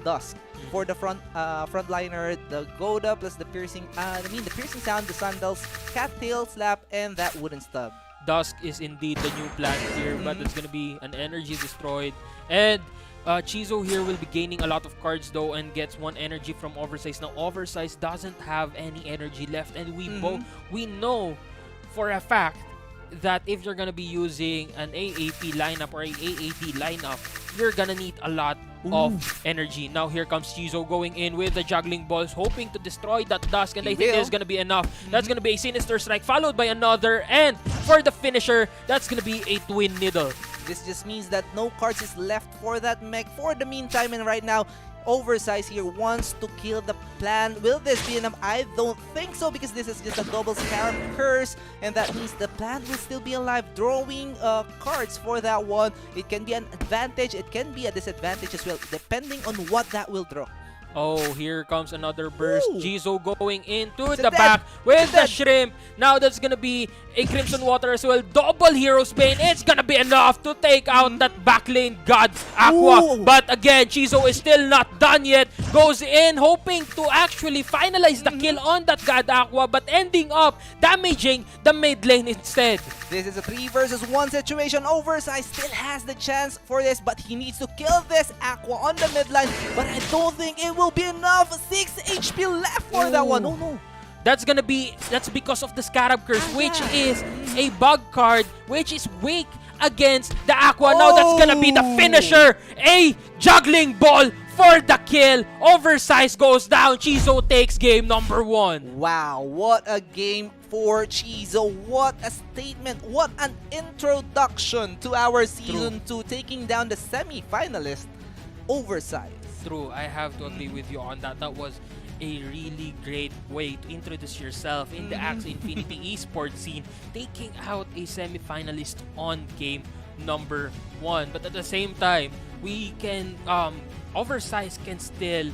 Dusk. For the frontliner, the Goda plus the piercing sound, the sandals, cattail slap, and that wooden stub. Dusk is indeed the new plant here, but it's gonna be an energy destroyed. And Chizo here will be gaining a lot of cards though, and gets 1 energy from Oversized. Now Oversized doesn't have any energy left, and we know for a fact that if you're gonna be using an AAP lineup or a AAD lineup, you're gonna need a lot of energy. Now here comes Chizo going in with the juggling balls, hoping to destroy that Dusk, and I think this is gonna be enough. That's gonna be a Sinister Strike followed by another, and for the finisher, that's gonna be a Twin Needle. This just means that no cards is left for that mech for the meantime, and right now, Oversized here wants to kill the plan. Will this be enough? I don't think so, because this is just a double Scarab Curse, and that means the plan will still be alive, drawing cards for that one. It can be an advantage, it can be a disadvantage as well, depending on what that will draw. Oh, here comes another burst. Ooh. Chizo going into It's the dead. back with It's the dead. shrimp. Now that's gonna be a Crimson Water as well. Double Hero's Bane. It's gonna be enough to take out that backlane God Aqua. Ooh. But again, Chizo is still not done yet. Goes in hoping to actually finalize the kill on that God Aqua, but ending up damaging the mid lane instead. This is a 3 versus 1 situation. Oversized still has the chance for this, but he needs to kill this Aqua on the mid line. But I don't think it will be enough. 6 HP left for that one. Oh no. That's because of the Scarab Curse, which is a bug card, which is weak against the Aqua. Now that's gonna be the finisher. A juggling ball for the kill. Oversized goes down. Chizo takes game number 1. Wow, what a game for Chizo. What a statement. What an introduction to our Season 2, taking down the semi-finalist, Oversized. True, I have to agree with you on that. That was a really great way to introduce yourself in the Axie Infinity esports scene, taking out a semi-finalist on game number 1. But at the same time, we can Oversized can still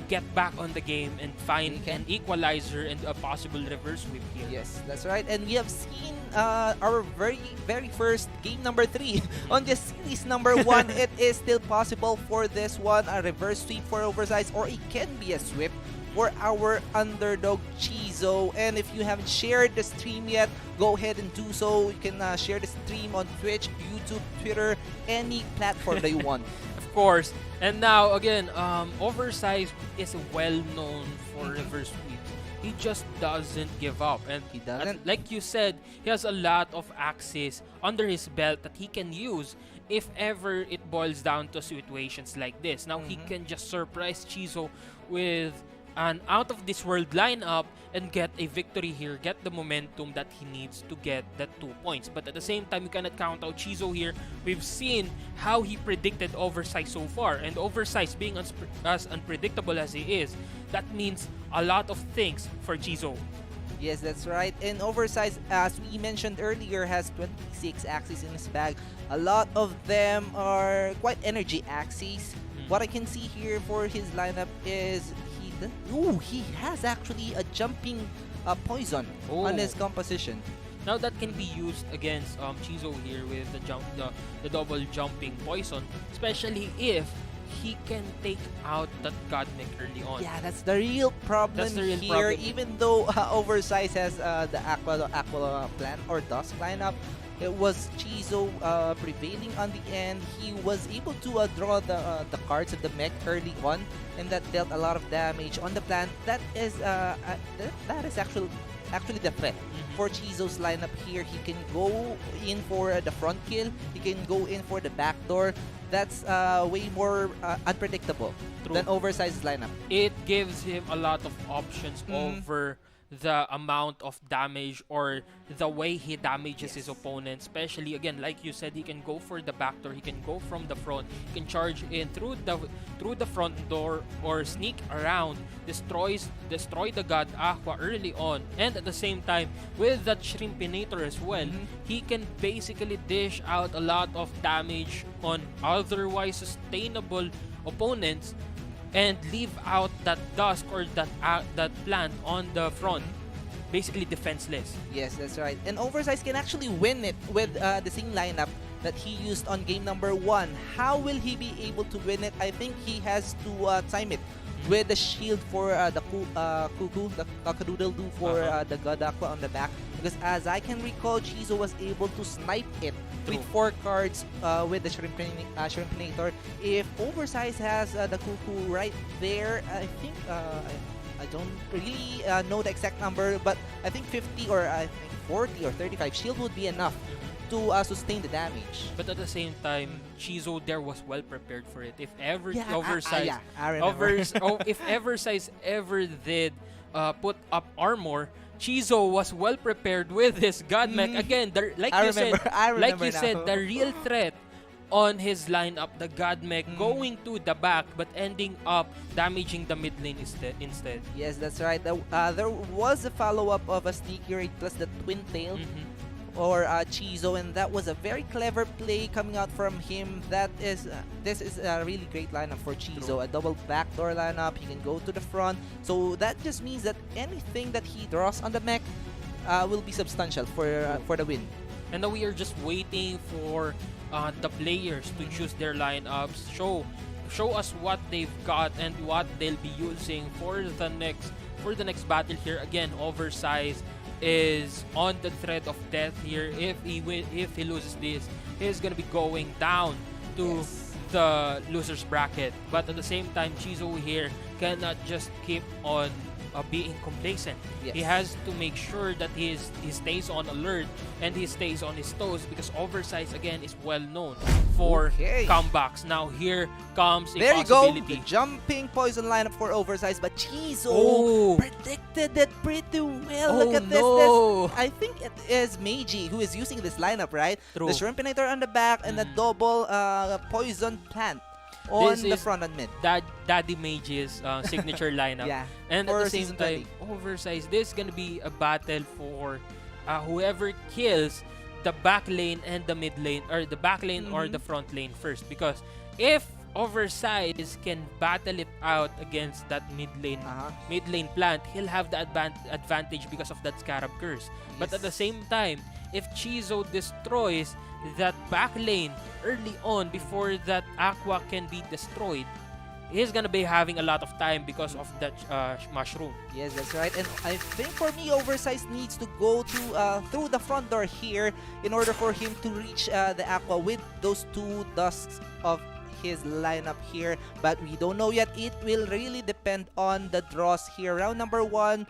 get back on the game and find an equalizer and a possible reverse sweep here. Yes, that's right. And we have seen our very first game number 3 on this series number 1. It is still possible for this one, a reverse sweep for Oversized, or it can be a sweep for our underdog Chizo. And if you haven't shared the stream yet, go ahead and do so. You can share the stream on Twitch, YouTube, Twitter, any platform that you want. Of course. And now again, Oversized is well known for reverse sweeps. He just doesn't give up, and He doesn't. like you said, he has a lot of axes under his belt that he can use if ever it boils down to situations like this. Now he can just surprise Chizo with an out of this world lineup and get a victory here, get the momentum that he needs to get that 2 points. But at the same time, you cannot count out Chizo here. We've seen how he predicted Oversized so far, and Oversized being as unpredictable as he is, that means a lot of things for Chizo. Yes, that's right. And Oversized, as we mentioned earlier, has 26 axes in his bag. A lot of them are quite energy axes. What I can see here for his lineup is he has actually a jumping poison on his composition. Now that can be used against Chizo here with the double jumping poison, especially if he can take out that Godmech early on. Yeah, that's the real problem That's the real here. problem. Even though Oversized has the Aqua plan or Dusk lineup, it was Chizo prevailing on the end. He was able to draw the cards of the mech early on, and that dealt a lot of damage on the plan. That is actually the threat for Chizo's lineup here. He can go in for the front kill. He can go in for the back door. That's way more unpredictable than Oversized's lineup. It gives him a lot of options over the amount of damage or the way he damages his opponent. Especially again, like you said, he can go for the back door, he can go from the front, he can charge in through the front door or sneak around, destroy the God Aqua early on, and at the same time with that Shrimpinator as well, he can basically dish out a lot of damage on otherwise sustainable opponents and leave out that Dusk or that plant on the front, basically defenseless. Yes, that's right. And Oversized can actually win it with the same lineup that he used on game number 1. How will he be able to win it? I think he has to time it with the shield for the Cuckoo, the Cock-a-doodle-doo for the God Aqua on the back. Because as I can recall, Chizo was able to snipe it with 4 cards with the Shrimpinator. If Oversized has the Cuckoo right there, I think I don't really know the exact number, but I think 50 or I think 40 or 35 shield would be enough to sustain the damage. But at the same time, Chizo there was well prepared for it. If ever I remember. if Oversized ever did put up armor, Chizo was well prepared with his Godmech. Again, like you said, the real threat on his lineup, the Godmech, going to the back but ending up damaging the mid lane instead. Yes, that's right. There was a follow-up of a Sneaky Raid plus the Twin Tail. or Chizo, and that was a very clever play coming out from him. This is a really great lineup for Chizo. A double backdoor lineup. He can go to the front, so that just means that anything that he draws on the mech will be substantial for the win. And now we are just waiting for the players to choose their lineups. Show us what they've got and what they'll be using for the next battle here. Again, Oversized is on the threat of death here. If he loses this, he's gonna be going down to the losers bracket. But at the same time, Chizo here cannot just keep on being complacent. He has to make sure that he stays on alert and he stays on his toes, because Oversized again is well known for comebacks. Now here comes a there you go, possibility. the jumping poison lineup for Oversized, but Chizo predicted it pretty well. Look at this. I think it is Meiji who is using this lineup, right? True. The Shrimpinator on the back and the double poison plant on the front and mid. Daddy Meiji's signature lineup. And at the same time, Oversized, this is gonna be a battle for whoever kills the back lane and the mid lane, or the back lane or the front lane first. Because if Oversized can battle it out against that mid lane plant, he'll have the advantage because of that Scarab Curse. But at the same time, if Chizo destroys that back lane early on before that Aqua can be destroyed, he's gonna be having a lot of time because of that mushroom. Yes, that's right. And I think for me, Oversized needs to go through the front door here in order for him to reach the Aqua with those two dusks of his lineup here. But we don't know yet. It will really depend on the draws here. Round number 1,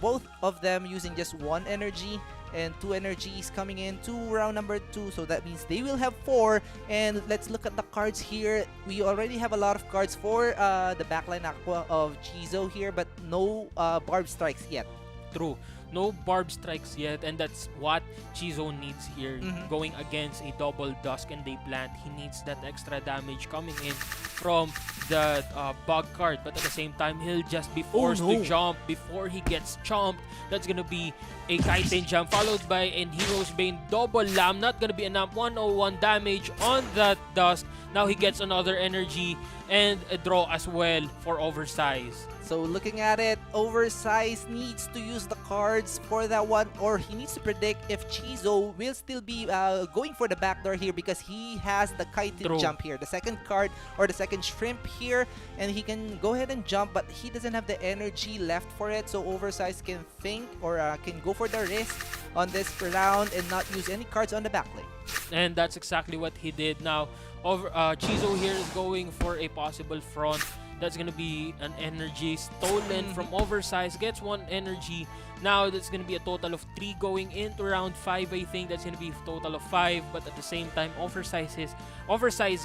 both of them using just 1 energy, and 2 energies coming in to round number 2, so that means they will have 4. And let's look at the cards here. We already have a lot of cards for the backline Aqua of Chizo here, but no Barb Strikes yet. True. No Barb Strikes yet, and that's what Chizo needs here. Going against a double Dusk and Day Plant, he needs that extra damage coming in from the bug card. But at the same time, he'll just be forced to jump before he gets chomped. That's gonna be a Titan Jump followed by a Hero's Bane double Lamb. Not gonna be enough. 101 damage on that Dusk. Now he gets another energy and a draw as well for Oversized. So looking at it, Oversized needs to use the cards for that one, or he needs to predict if Chizo will still be going for the backdoor here, because he has the Titan Jump here, the second card or the second shrimp here, and he can go ahead and jump, but he doesn't have the energy left for it. So Oversized can think or can go for the risk on this round and not use any cards on the back lane. And that's exactly what he did. Now, Chizo here is going for a possible front. That's gonna be an energy stolen from Oversized. Gets 1 energy. Now that's gonna be a total of 3 going into round 5. I think that's gonna be a total of 5. But at the same time, Oversized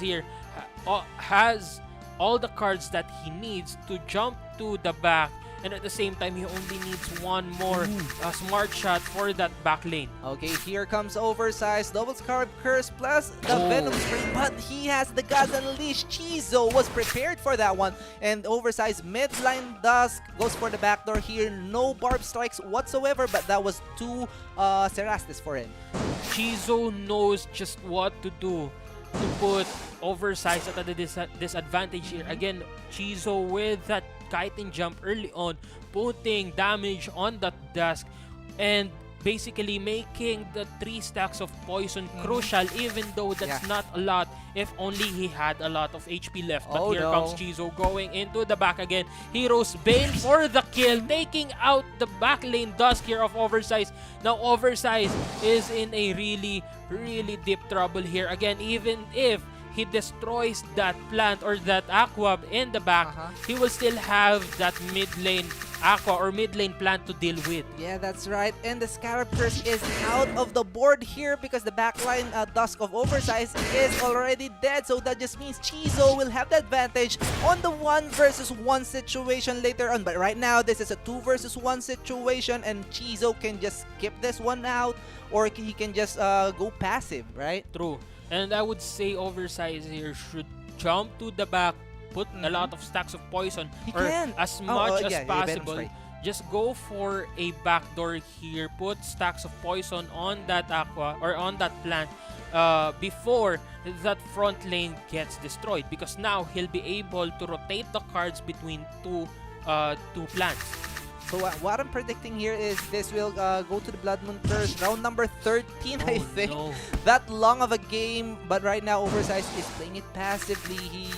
here has all the cards that he needs to jump to the back. And at the same time, he only needs 1 more smart shot for that back lane. Okay, here comes Oversized. Double Scarab Curse plus the Venom Spring. But he has the Gods Unleashed. Chizo was prepared for that one. And Oversized midline Dusk goes for the backdoor here. No Barb Strikes whatsoever, but that was 2 Cerastes for him. Chizo knows just what to do to put Oversized at a disadvantage here. Again, Chizo with that Titan Jump early on, putting damage on that Dusk and basically making the 3 stacks of poison crucial, even though that's not a lot if only he had a lot of HP left. But here comes Chizo going into the back again. Hero's Bane for the kill, taking out the back lane Dusk here of Oversized. Now Oversized is in a really deep trouble here. Again, even if he destroys that plant or that Aqua in the back, he will still have that mid lane Aqua or mid lane plant to deal with. Yeah, that's right. And the Scarab Curse is out of the board here because the backline Dusk of Oversized is already dead. So that just means Chizo will have the advantage on the 1 versus 1 situation later on. But right now, this is a 2 versus 1 situation, and Chizo can just skip this one out, or he can just go passive, right? True. And I would say Oversized here should jump to the back, put a lot of stacks of poison, or as much as possible just go for a backdoor here. Put stacks of poison on that aqua or on that plant before that front lane gets destroyed, because now he'll be able to rotate the cards between two plants. So what I'm predicting here is this will go to the Blood Moon Curse round number 13, I think. No. That long of a game, but right now Oversized is playing it passively. He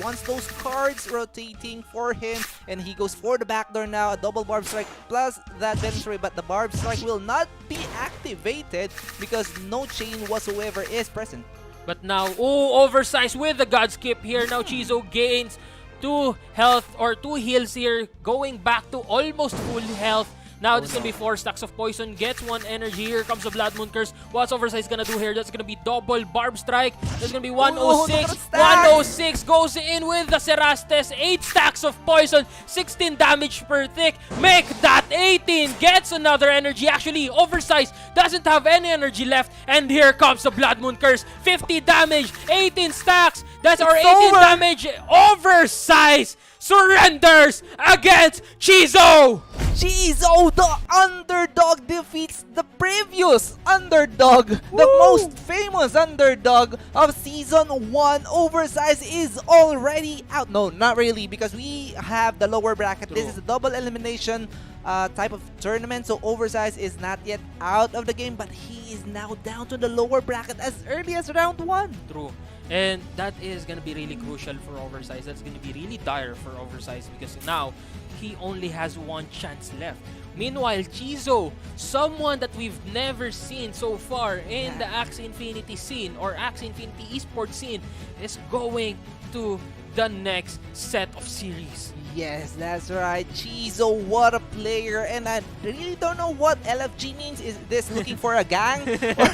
wants those cards rotating for him, and he goes for the backdoor now. A double Barb Strike plus that Venom, but the Barb Strike will not be activated because no chain whatsoever is present. But now, Oversized with the God Skip here. Now Chizo gains 2 health or 2 heals here, going back to almost full health. Now this is gonna be 4 stacks of poison, gets 1 energy. Here comes the Blood Moon Curse. What's Oversized gonna do here? That's gonna be double Barb Strike. There's gonna be 106. 106 goes in with the Cerastes. 8 stacks of poison, 16 damage per tick. Make that 18. Gets another energy. Actually, Oversized doesn't have any energy left. And here comes the Blood Moon Curse. 50 damage, 18 stacks. That's our 18 damage. Oversized surrenders against Chizo! Chizo, the underdog, defeats the previous underdog, the most famous underdog of Season 1. Oversized is already out. No, not really, because we have the lower bracket. True. This is a double elimination type of tournament, so Oversized is not yet out of the game, but he is now down to the lower bracket as early as round 1. True. And that is going to be really crucial for Oversized. That's going to be really dire for Oversized, because now he only has 1 chance left. Meanwhile, Chizo, someone that we've never seen so far in the Axie Infinity scene or Axie Infinity esports scene, is going to the next set of series. Yes, that's right. Chizo, what a player. And I really don't know what LFG means. Is this looking for a gang? Or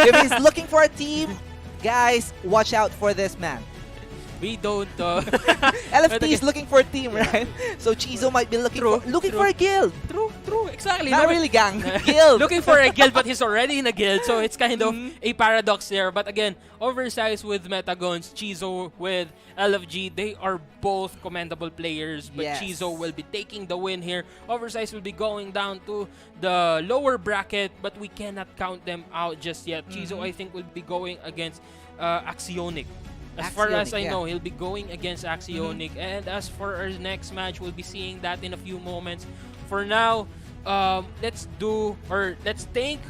if he's looking for a team, guys, watch out for this man. We don't... LFT is looking for a team, right? So Chizo might be looking for a guild. True, exactly. Not really gang, guild. Looking for a guild, but he's already in a guild, so it's kind of a paradox there. But again, Oversized with Metagons, Chizo with LFG, they are both commendable players, but Yes. Chizo will be taking the win here. Oversized will be going down to the lower bracket, but we cannot count them out just yet. Chizo, I think, will be going against Axionic. As far as I know, he'll be going against Axionic. And as for our next match, we'll be seeing that in a few moments. For now, let's thank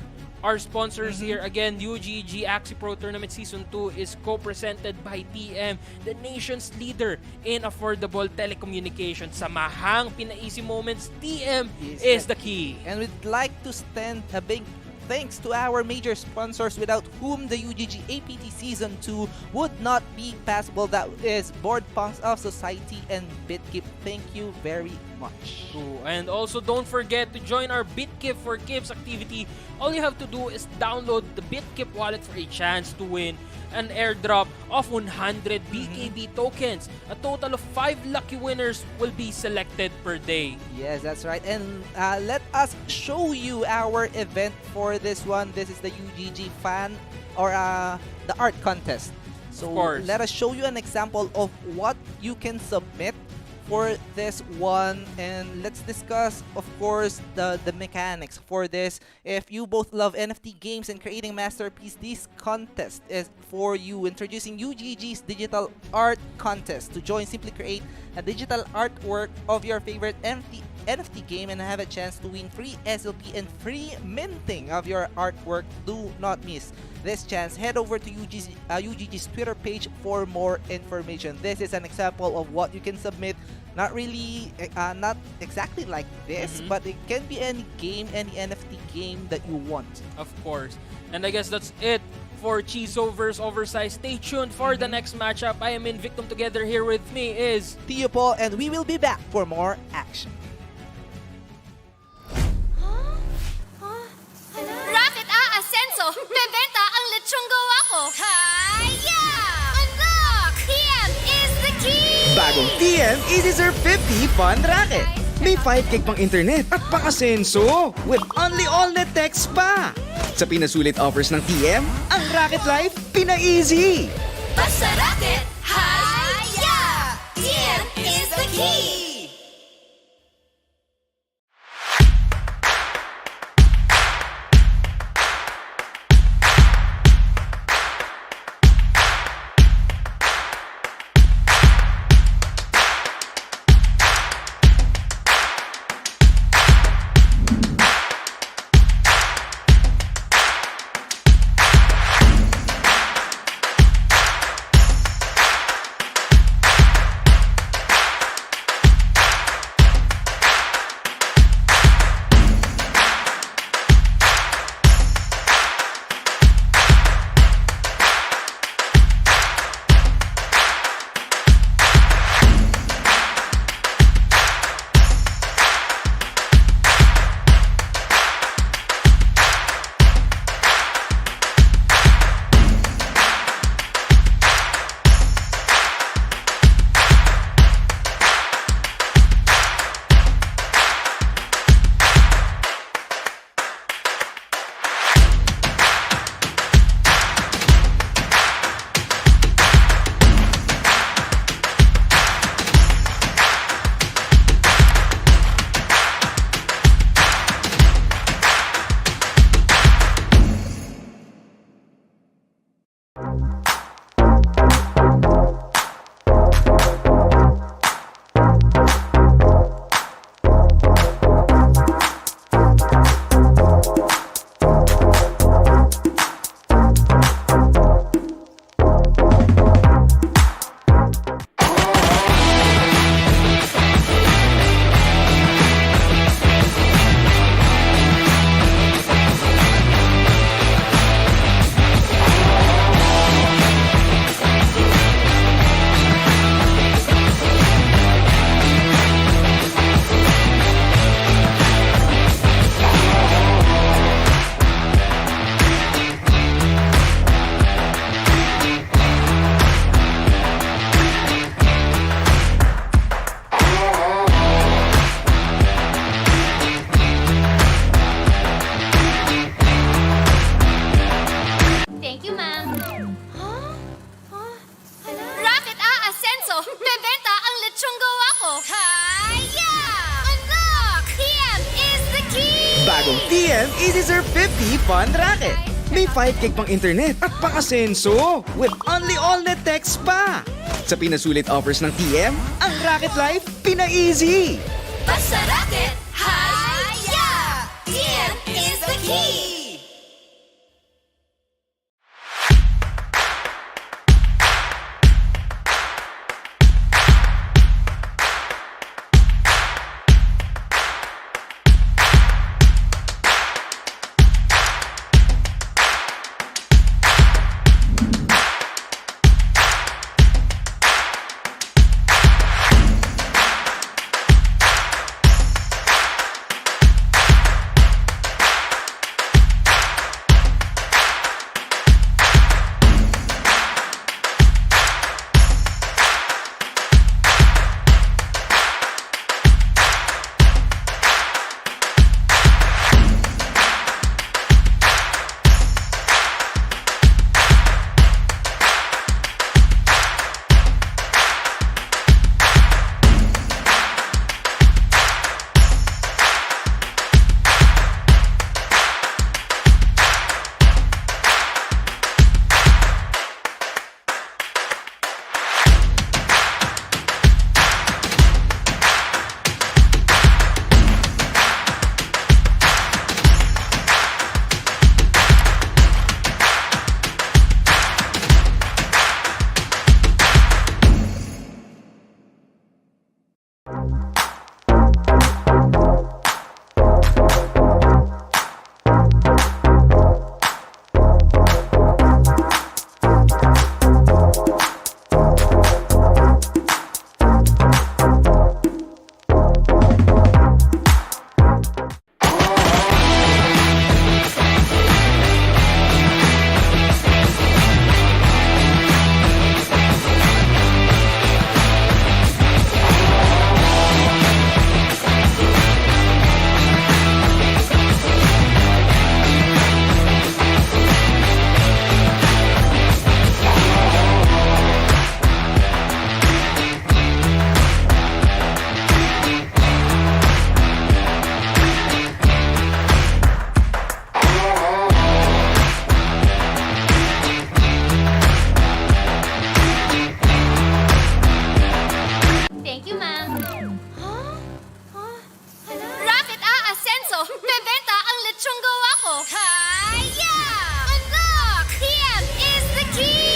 our sponsors here. Again, UGG Axie Pro Tournament Season 2 is co-presented by TM, the nation's leader in affordable telecommunications. Samahang Pinaisi Moments, TM is the key. And we'd like to send a big thanks to our major sponsors, without whom the UGG APT Season 2 would not be possible. That is Board Punks of Society and BitKeep. Thank you very much. True. And also, don't forget to join our BitKeep for Keeps activity. All you have to do is download the BitKeep wallet for a chance to win an airdrop of 100 BKB tokens. A total of 5 lucky winners will be selected per day. Yes, that's right. And let us show you our event for this one. This is the UGG fan or the art contest. So let us show you an example of what you can submit for this one, and let's discuss, of course, the mechanics for this. If you both love NFT games and creating masterpiece, this contest is for you. Introducing UGG's digital art contest. To join, simply create a digital artwork of your favorite NFT game and have a chance to win free SLP and free minting of your artwork. Do not miss this chance. Head over to UGG's Twitter page for more information. This is an example of what you can submit. Not really, not exactly like this, but it can be any game, any NFT game that you want. Of course. And I guess that's it for Chizo vs Oversized. Stay tuned for the next matchup. I am Invictum. Together here with me is Tio Paul, and we will be back for more action. Rocket Ascenso! Bebenta ang lechong gawa ko! Hiya! Unlock! TM is the key! Bagong TM Easy Serve 50 Fun Racket. May 5 gig pang internet at pang-asenso with only all-net text pa. Sa pinasulit offers ng TM, ang Racket Life pina-easy. Basta Rocket! Hiya! TM is the key! TM Easy Surf 50 Fun Racket. May 5 gig pang internet at pang-asenso with only all-net text pa. Sa pinasulit offers ng TM, ang Racket Life pina-easy. Basta racket, hi-ya! TM is the key!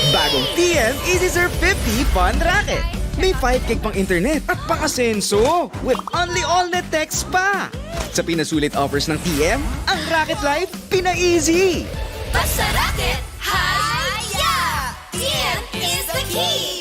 Bagong TM Easy Surf 50 Fun Racket. May 5 gig pang internet at pang-asenso with only all-net text pa. Sa pinasulit offers ng TM, ang Racket Life pina-easy. Basta racket, hi-ya! TM is the key!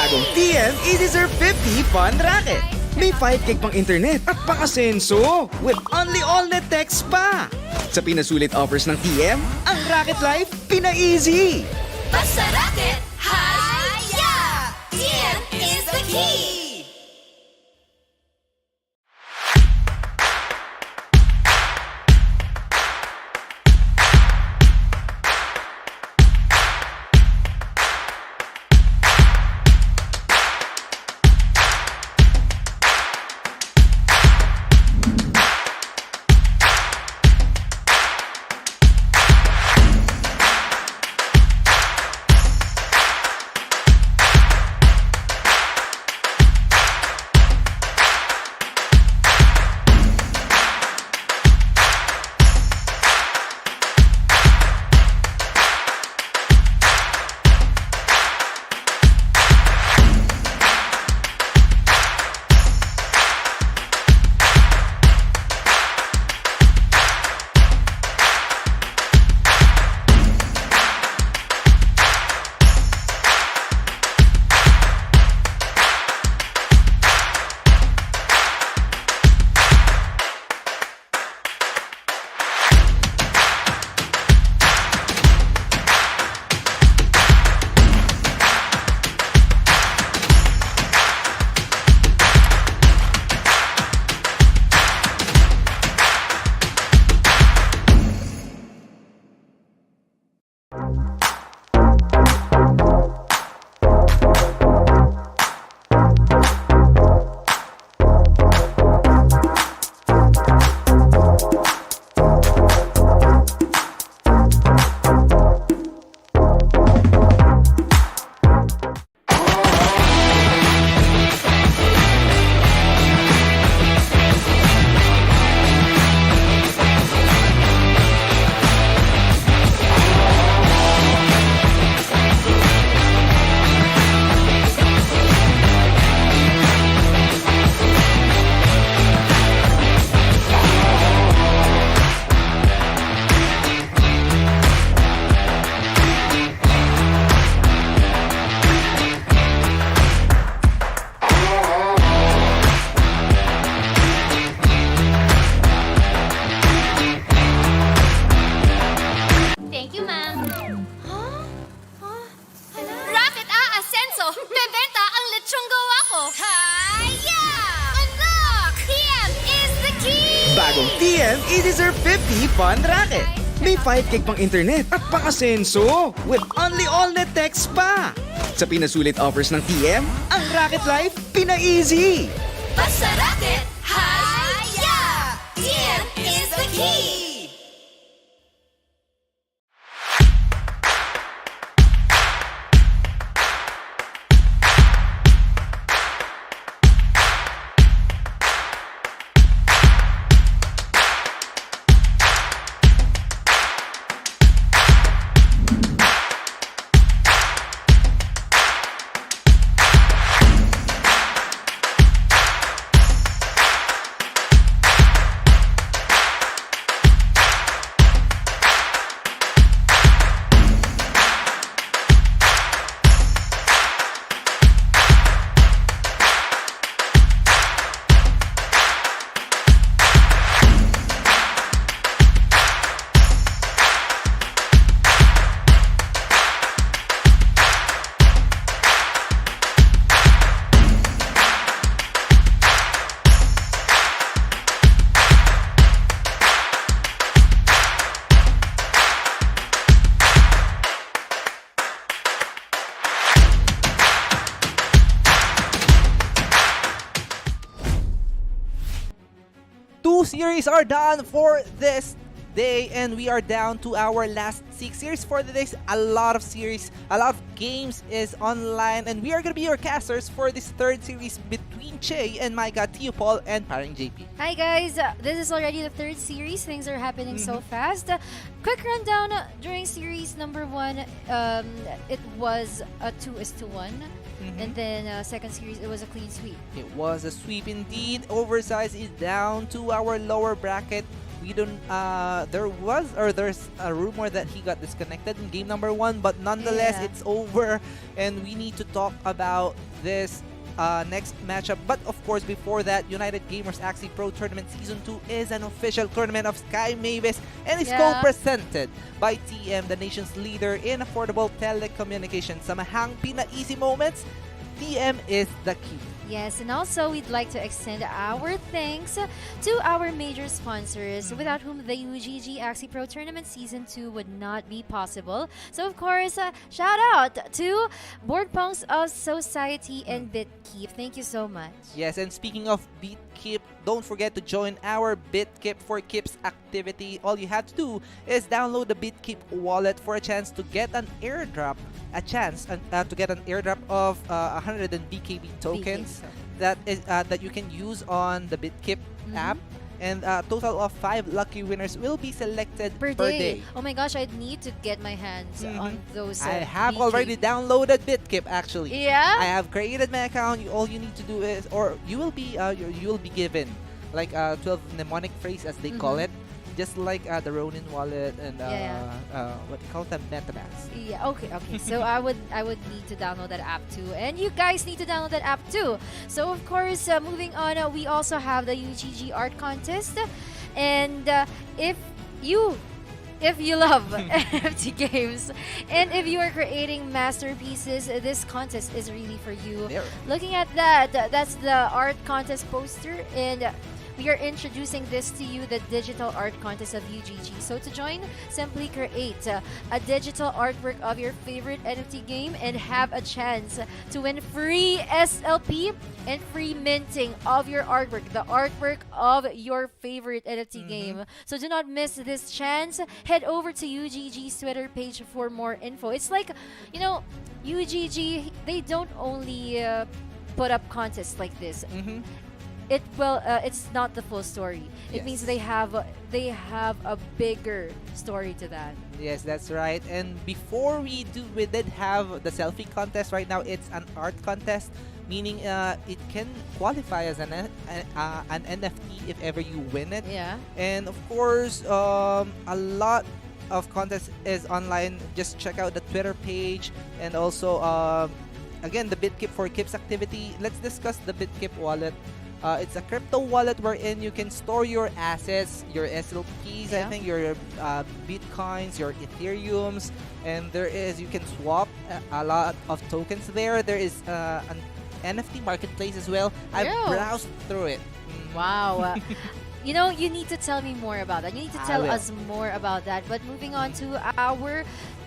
Bagong TM Easy Serve 50 Fun Racket. May 5 gig pang internet at pang-asenso with only all-net text pa. Sa pinasulit offers ng TM, ang Racket Life pina-easy. Basta racket, haya! TM is the key! Bagong TM Easy Serve 50 Fun Racket. May 5 gig pang internet at pang-asenso with only all-net text pa. Sa pinasulit offers ng TM, ang Racket Life pina-easy. Basta racket, haya! TM is the key! Series are done for this day, and we are down to our last 6 series for the day. A lot of games is online, and we are gonna be your casters for this third series between Che and Micah, Paul, and Paring JP. Hi guys, this is already the third series. Things are happening so fast. Quick rundown during series number 1. It was a 2-1. And then second series, it was a clean sweep. It was a sweep indeed. Oversized is down to our lower bracket. We don't. There's a rumor that he got disconnected in game number 1, but nonetheless, Yeah. it's over, and we need to talk about this next matchup. But of course, before that, United Gamers Axie Pro Tournament Season 2 is an official tournament of Sky Mavis and is Yeah. co-presented by TM, the nation's leader in affordable telecommunications. Sa mahang pina-easy moments, TM is the key. Yes, and also we'd like to extend our thanks to our major sponsors, without whom the UGG Axie Pro Tournament Season 2 would not be possible. So of course, shout out to Board Punks of Society and BitKeep. Thank you so much. Yes, and speaking of BitKeep, don't forget to join our BitKeep for Keeps activity. All you have to do is download the BitKeep wallet for a chance to get an airdrop, to get an airdrop of 100 BKB tokens that you can use on the BitKeep app. And a total of 5 lucky winners will be selected Per per day. day. Oh my gosh, I'd need to get my hands on those. I have BK. already downloaded BitKeep actually. Yeah? I have created my account. All you need to do is, or you will be given like 12 mnemonic phrase as they call it, just like the Ronin wallet and what do you call them, MetaMask. Yeah, okay. So I would need to download that app too, and you guys need to download that app too. So of course, moving on, we also have the UGG art contest, and if you love NFT games and if you are creating masterpieces, this contest is really for you. There. Looking at that, that's the art contest poster, and we are introducing this to you, the digital art contest of UGG. So to join, simply create a digital artwork of your favorite NFT game and have a chance to win free SLP and free minting of your artwork, the artwork of your favorite NFT game. So do not miss this chance. Head over to UGG's Twitter page for more info. It's like, UGG, they don't only put up contests like this. It's not the full story. It means they have a bigger story to that. Yes, that's right. And before we did have the selfie contest. Right now, it's an art contest, meaning it can qualify as an NFT if ever you win it. Yeah. And of course, a lot of contest is online. Just check out the Twitter page and also again the BitKeep for Keeps activity. Let's discuss the BitKeep wallet. It's a crypto wallet wherein you can store your assets, your SLPs, I think, your Bitcoins, your Ethereums, and you can swap a lot of tokens there. There is an NFT marketplace as well. I've browsed through it. Wow. You need to tell me more about that. You need to tell us more about that. But moving on to our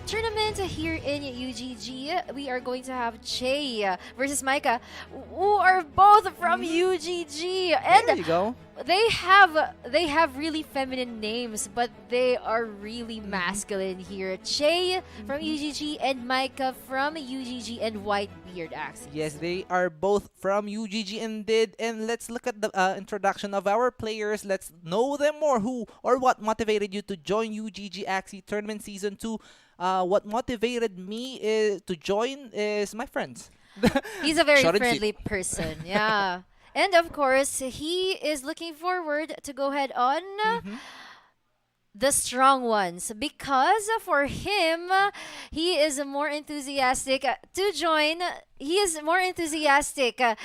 tournament here in UGG, we are going to have Che versus Micah, who are both from UGG. And There you go. they have really feminine names, but they are really masculine here. Che from UGG and Micah from UGG and Whitebeard Axie. Yes, they are both from UGG indeed. And let's look at the introduction of our players. Let's know them more. Who or what motivated you to join UGG Axie Tournament Season 2? What motivated me to join is my friends. He's a very Short and friendly person, yeah. And of course, he is looking forward to go ahead on the strong ones, because for him, he is more enthusiastic to join. He is more enthusiastic and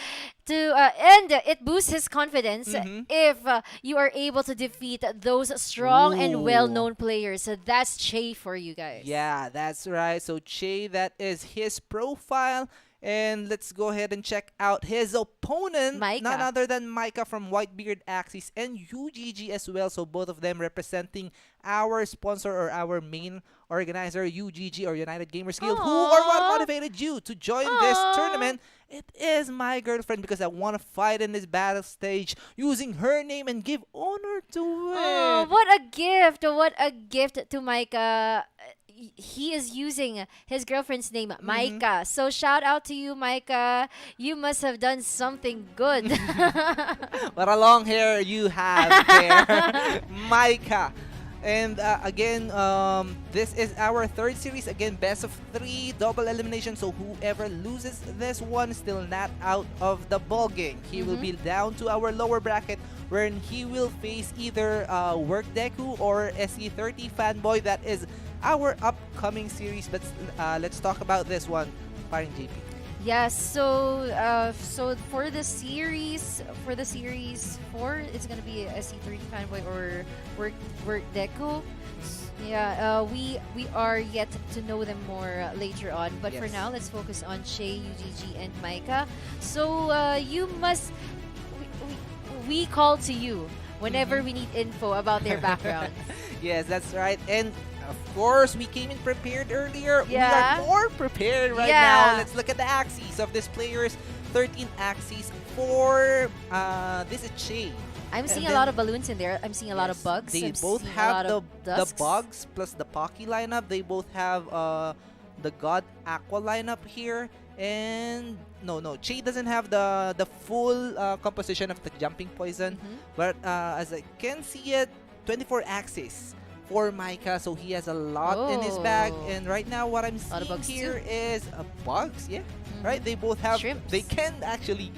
it boosts his confidence if you are able to defeat those strong and well-known players. So that's Che for you guys. Yeah, that's right. So Che, that is his profile. And let's go ahead and check out his opponent. Micah. None other than Micah from Whitebeard Axis and UGG as well. So both of them representing our sponsor or our main organizer, UGG or United Gamers Guild. Who or what motivated you to join this tournament? It is my girlfriend, because I want to fight in this battle stage using her name and give honor to it. Oh, what a gift! What a gift to Micah. He is using his girlfriend's name, Micah. So shout out to you, Micah. You must have done something good. What a long hair you have there, Micah. And again, this is our third series. Again, best of 3, double elimination. So whoever loses this one is still not out of the ball game. He will be down to our lower bracket wherein he will face either Work Deku or SE30 Fanboy. That is our upcoming series. But let's talk about this one, paring JP. Yeah, so for the series 4, it's gonna be SE30 Fanboy or Work Deku. Yeah, we are yet to know them more later on. But for Yes. now, let's focus on Shay, UGG, and Micah. So you must we call to you whenever we need info about their background. Yes, that's right. And of course, we came in prepared earlier. We Yeah. are more prepared right Yeah. now. Let's look at the Axies of these players. 13 Axies for this is Che. I'm seeing And a lot then- of balloons in there. I'm seeing a lot of bugs. They I'm both seeing a have lot the of dusks. bugs plus the Pocky lineup. They both have the God Aqua lineup here. And no, Che doesn't have the full composition of the jumping poison. Mhm. But as I can see it, 24 Axis for Micah, so he has a lot in his bag. Oh. And right now, what I'm Lot of seeing bugs here too. is bugs. Yeah, Mhm. right. They both have. Shrimps. They can actually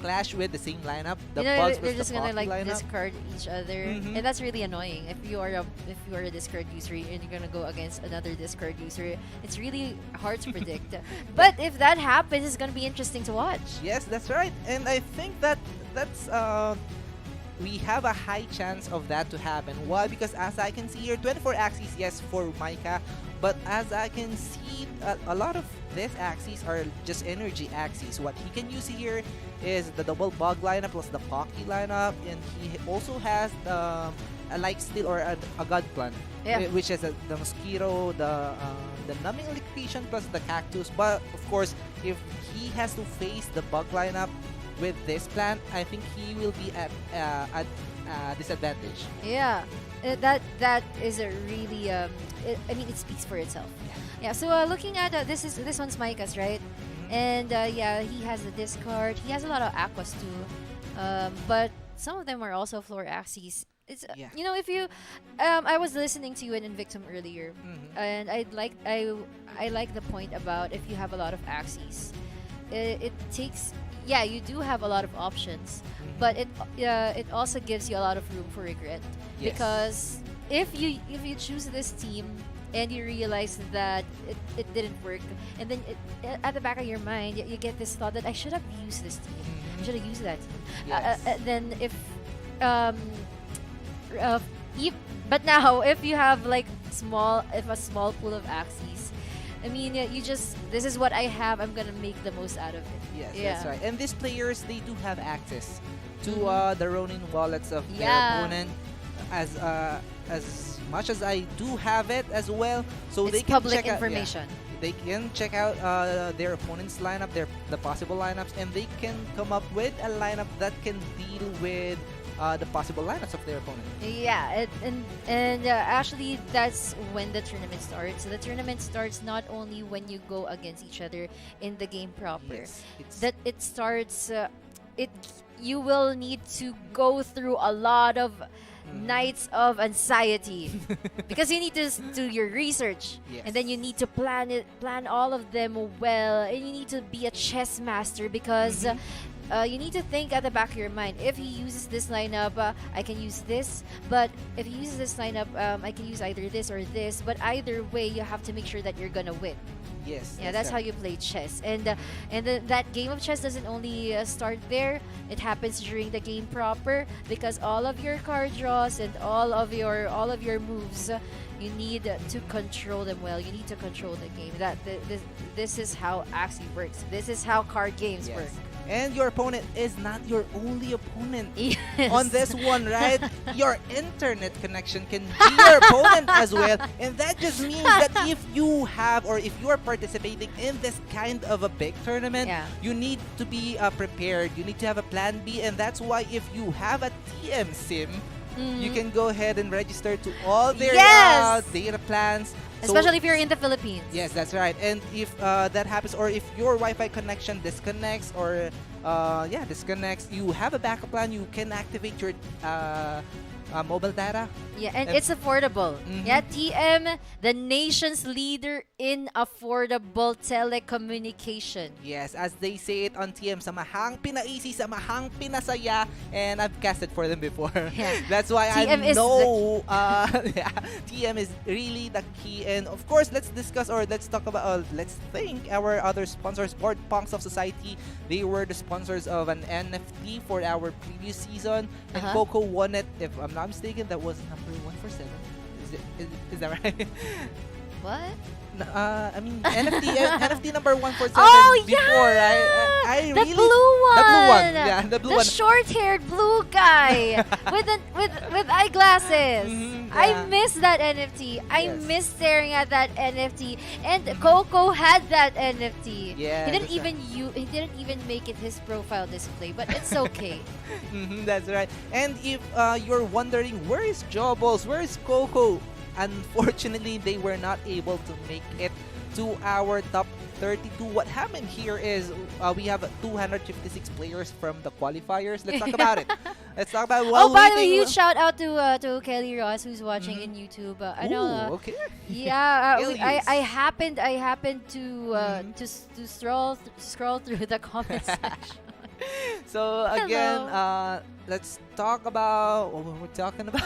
clash with the same lineup. The You know, bugs they're plus just the gonna Pocky like lineup. discard each other, Mhm. and that's really annoying. If you are a discard user and you're gonna go against another discard user, it's really hard to predict. But if that happens, it's gonna be interesting to watch. Yes, that's right. And I think that's we have a high chance of that to happen. Why? Because as I can see here, 24 Axes, yes, for Micah. But as I can see, a lot of these Axes are just energy Axes. What he can use here is the double bug lineup plus the Pocky lineup. And he also has a Light Steel or a God Plant. Yeah. Which is the Mosquito, the Numbing Electrocution plus the Cactus. But of course, if he has to face the bug lineup with this plant, I think he will be at disadvantage. Yeah, that is a really I mean, it speaks for itself. Yeah. So looking at this one's Micah's, right? And yeah, he has the discard. He has a lot of aquas too, but some of them are also floor Axies. It's Yeah. you know, if you I was listening to you in Invictum earlier, and I like the point about if you have a lot of Axies, it takes, yeah, you do have a lot of options, but it also gives you a lot of room for regret. Yes. Because if you choose this team and you realize that it didn't work, and then at the back of your mind you get this thought that I should have used this team, I should have used that team. Yes. Then but now if you have like a small pool of Axies, I mean, this is what I have, I'm gonna make the most out of it. Yes, Yeah. that's right. And these players, they do have access to Mhm. the Ronin wallets of their Yeah. opponent, as much as I do have it as well. So It's they can public check out, information. they can check out their opponent's lineup, the possible lineups, and they can come up with a lineup that can deal with the possible lineups of their opponent. Yeah, and actually that's when the tournament starts. So the tournament starts not only when you go against each other in the game proper. Yes, it's That it starts. You will need to go through a lot of nights of anxiety because you need to do your research, Yes. and then you need to plan all of them well, and you need to be a chess master because you need to think at the back of your mind, if he uses this lineup, I can use this, but if he uses this lineup, I can use either this or this, but either way you have to make sure that you're gonna win. yes, Yeah, that's how you play chess. And that game of chess doesn't only start there. It happens during the game proper, because all of your card draws and all of your moves, you need to control them well. You need to control the game. This is how Axie works. This is how card games Yes. work. And your opponent is not your only opponent. Yes. On this one, right? Your internet connection can be your opponent as well. And that just means that if you have, or if you are participating in this kind of a big tournament, Yeah. you need to be prepared. You need to have a plan B. And that's why if you have a TM SIM, you can go ahead and register to all their Yes! data plans. So- Especially if you're in the Philippines. Yes, that's right. And if that happens, or if your Wi-Fi connection disconnects, or disconnects, you have a backup plan. You can activate your mobile data. Yeah, and And- it's affordable. Mhm. Yeah, TM, the nation's leader in affordable telecommunication. Yes, as they say it on TM, samahang pinaisi, samahang pinasaya, and I've casted for them before. Yeah. That's why TM I is the know yeah, TM is really the key. And of course, let's discuss or let's talk about, let's thank our other sponsors, Board Punks of Society. They were the sponsors of an NFT for our previous season, and Coco won it. If I'm not mistaken, that was number 147. Is that right? What? I mean NFT number 147 Oh, before, yeah! right? I The really blue one! The blue one. Yeah, the blue The one. short-haired blue guy with eyeglasses. Mhm, I yeah. miss that NFT. I Yes. miss staring at that NFT. And Coco had that NFT. Yeah, he didn't that's even he didn't even make it his profile display, but it's okay. That's right. And if you're wondering, where is Jobbles? Where is Coco? Unfortunately, they were not able to make it to our top 32. What happened here is we have 256 players from the qualifiers. Let's talk about it. Let's talk about Oh, by the way, waiting- huge shout out to Kelly Ross who's watching in YouTube. I know. Ooh, okay. Yeah, Alias. I happened to scroll through the comment section. So again, Hello. let's talk about what we're talking about.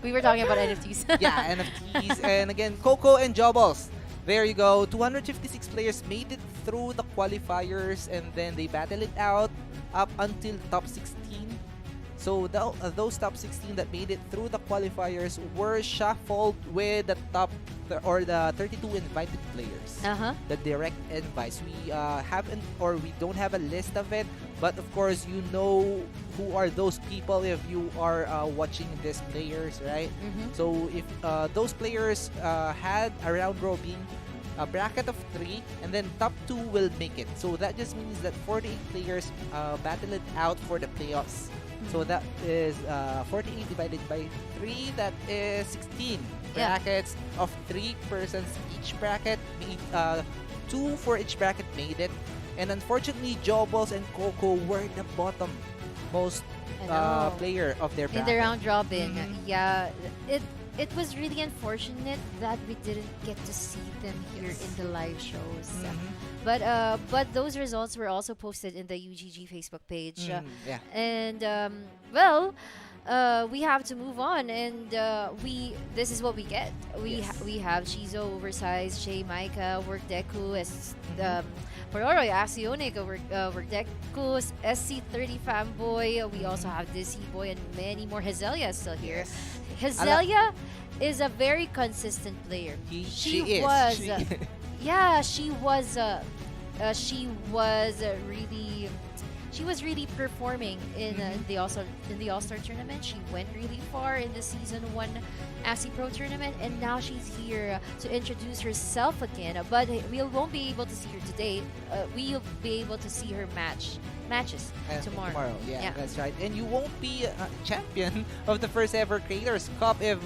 We were talking about NFTs. Yeah, NFTs. And again, Coco and Jobbles. There you go. 256 players made it through the qualifiers, and then they battled it out up until top 16. So those top 16 that made it through the qualifiers were shuffled with the or the 32 invited players. The direct invites. We haven't, or we don't have a list of it, but of course you know who are those people if you are watching these players, right? So if those players had a round robin, a bracket of 3, and then top 2 will make it. So that just means that 48 players battle it out for the playoffs. So that is 48 divided by 3, that is 16 Yeah. brackets of 3 persons each bracket. 2 for each bracket made it. And unfortunately, Jobbles and Coco were the bottom most I know. player of their In bracket. the round robin. Mhm. Yeah, it was really unfortunate that we didn't get to see them here in the live shows. Mhm. But those results were also posted in the UGG Facebook page. Yeah. And well, we have to move on, and this is what we get. Yes. We have Chizo, Oversized, Shay, Micah, Work Deku, Pororoi, Axionic, Work Deku, SC30 Fanboy. We also have Dizzy Boy and many more. Hazelia is still here. Hazelia is a very consistent player. She is. was. She- Yeah, she was really. She was really performing in the All-Star tournament. She went really far in the Season 1 Axie Pro Tournament, and now she's here to introduce herself again. But we won't be able to see her today. We'll be able to see her matches tomorrow. Yeah, that's right. And you won't be a champion of the first ever Creators Cup if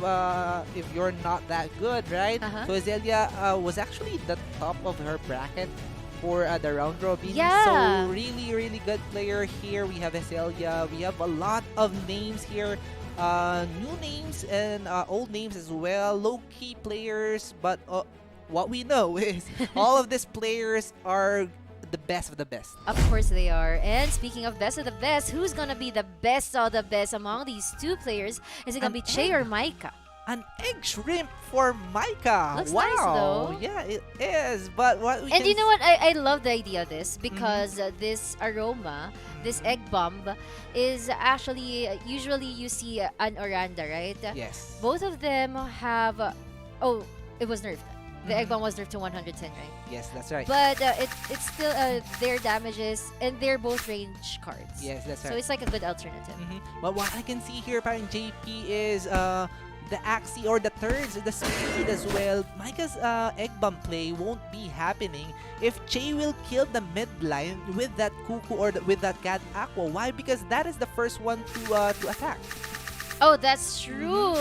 you're not that good, right? So Azalea was actually the top of her bracket for the round robin. Yeah. So really, really good player here. We have Azalea. We have a lot of names here. New names and old names as well. Low-key players, but what we know is all of these players are the best of the best. Of course they are. And speaking of best of the best, who's gonna be the best of the best among these two players? Is it gonna be Che or Micah? An egg shrimp for Micah. Looks wow. nice, though. Yeah, it is. But what we And can you know what? I love the idea of this because this aroma, this egg bomb, is actually usually you see an Oranda, right? Yes. Both of them have. It was nerfed. The egg bomb was nerfed to 110, right? Yes, that's right. But it's still their damages, and they're both range cards. Yes, that's right. So it's like a good alternative. But what I can see here, parang JP, is the Axie or the turds, the speed as well. Micah's egg bomb play won't be happening if Che will kill the mid line with that Cuckoo or with that Cat Aqua. Why? Because that is the first one to attack. Oh, that's true.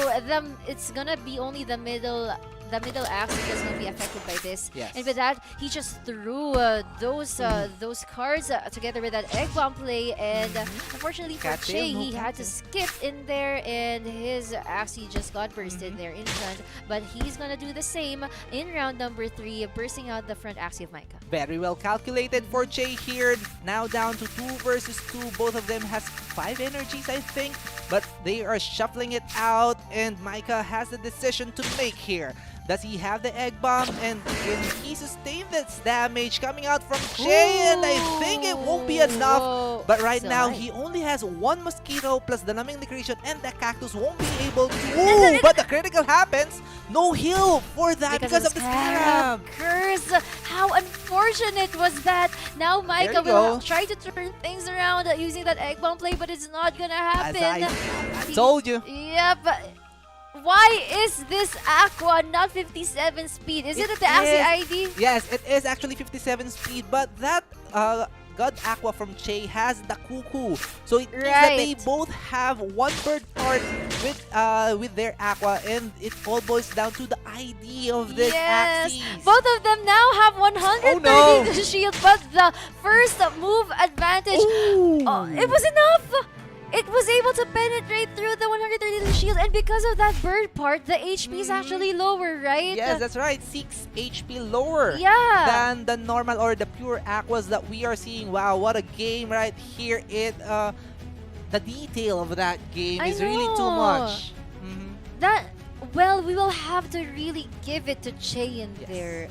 It's gonna be only the middle the middle Axie is going to be affected by this. Yes. And with that, he just threw those cards together with that egg bomb play, and unfortunately for Catch Che, him, no he had to catch skip in there, and his Axie just got bursted there in front. But he's gonna do the same in round number 3, bursting out the front Axie of Micah. Very well calculated for Che here. Now down to 2 versus 2. Both of them has 5 energies, I think. But they are shuffling it out, and Micah has a decision to make here. Does he have the egg bomb, and can he sustain this damage coming out from Che? And I think it won't be enough. Whoa. But right So now, right. he only has 1 mosquito plus the numbing liquidation, and the cactus won't be able to. Ooh, but the critical happens. No heal for that because of the scarab. Curse! How unfortunate was that? Now Micah you will go. try to turn things around using that egg bomb play, but it's not gonna As happen. I told you. Yeah, but why is this Aqua not 57 speed? Is it at the Axie ID? Yes, it is actually 57 speed, but that God Aqua from Che has the Cuckoo. So it means that they Right. both have 1 bird part with their Aqua, and it all boils down to the ID of this Yes, Axies. both of them now have 130 Oh, no. shield, but the first move advantage, it was enough. It was able to penetrate through the 130 shield, and because of that bird part, the HP is actually lower, right? Yes, that's right. 6 HP lower Yeah. than the normal or the pure Aquas that we are seeing. Wow, what a game right here. The detail of that game I is really too know. much. Mhm. Well, we will have to really give it to Che in Yes. there.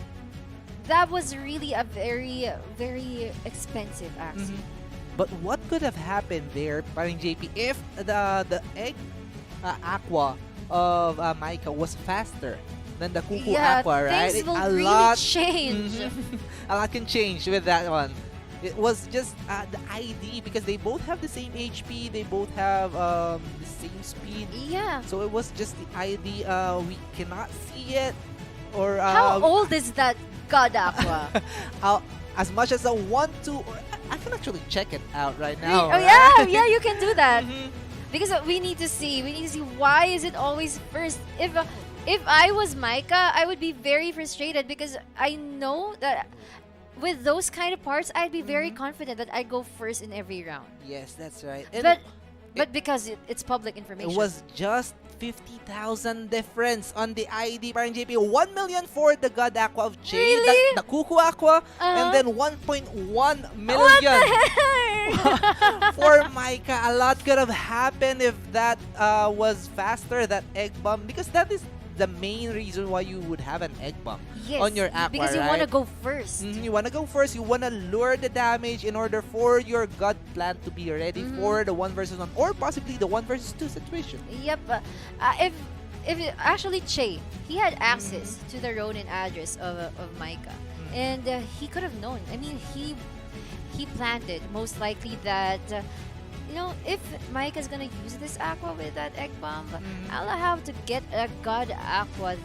That was really a very, very expensive Axie. But what could have happened there, parang JP, if the egg Aqua of Micah was faster than the Cuckoo Yeah, Aqua, right? things will a really lot, change. a lot can change with that one. It was just the ID, because they both have the same HP, they both have the same speed. Yeah. So it was just the ID. We cannot see it, or How old is that God Aqua? as much as I want to. I can actually check it out right now. Oh right? yeah, you can do that. Mhm. Because we need to see why is it always first. If I was Micah, I would be very frustrated because I know that with those kind of parts, I'd be very confident that I go first in every round. Yes, that's right. And But because it's public information. it was just 50,000 difference on the ID, parang JP. 1 million for the God Aqua of Che, Really? the Cuckoo Aqua, and then 1.1 million for Micah. A lot could have happened if that was faster, that egg bomb, because that is the main reason why you would have an egg bomb Yes, on your Aqua, because you right? want to go first. You want to go first. You want to lure the damage in order for your God plan to be ready for the 1 versus 1 or possibly the 1 versus 2 situation. Yep. Actually Che, he had access to the Ronin address of Micah, and he could have known. I mean, he planned it most likely that. If Micah's gonna use this Aqua with that egg bomb, I'll have to get a God Aqua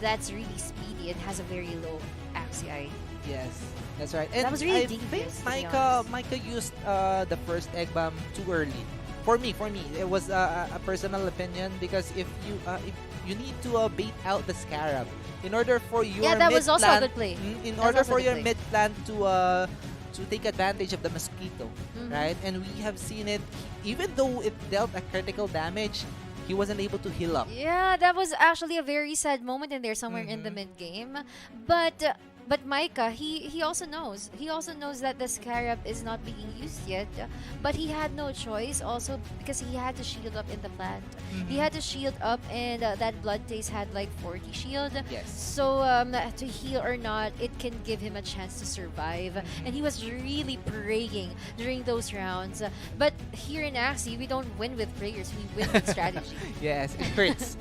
that's really speedy and has a very low Axie ID. Yes, that's right. And That was really I think devious, to be Micah honest. used the first egg bomb too early. For me, it was a personal opinion, because if you need to bait out the scarab in order for your Yeah, that was also a mid-plant- good play. In That was order also for a good your play. mid plan to take advantage of the mosquito, right? And we have seen it. Even though it dealt a critical damage, he wasn't able to heal up. Yeah, that was actually a very sad moment in there somewhere in the mid game. But Micah, he also knows. He also knows that the scarab is not being used yet. But he had no choice also because he had to shield up in the plant. He had to shield up, and that blood taste had like 40 shield. Yes. So to heal or not, it can give him a chance to survive. And he was really praying during those rounds. But here in Axie, we don't win with prayers. We win with strategy. Yes, it hurts.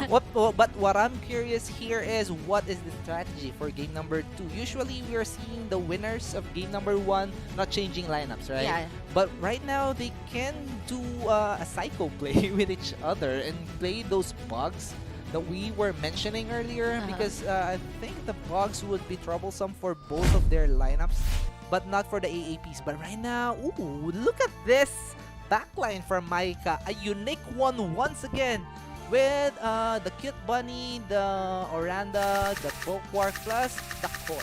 But what I'm curious here is, what is the strategy for game number 2? Usually we are seeing the winners of game number 1 not changing lineups, right? Yeah. But right now they can do a psycho play with each other and play those bugs that we were mentioning earlier, because I think the bugs would be troublesome for both of their lineups, but not for the AAPs. But right now, ooh, look at this backline from Micah, a unique one once again. with the cute bunny, the Oranda, the Bulwark plus the Koi.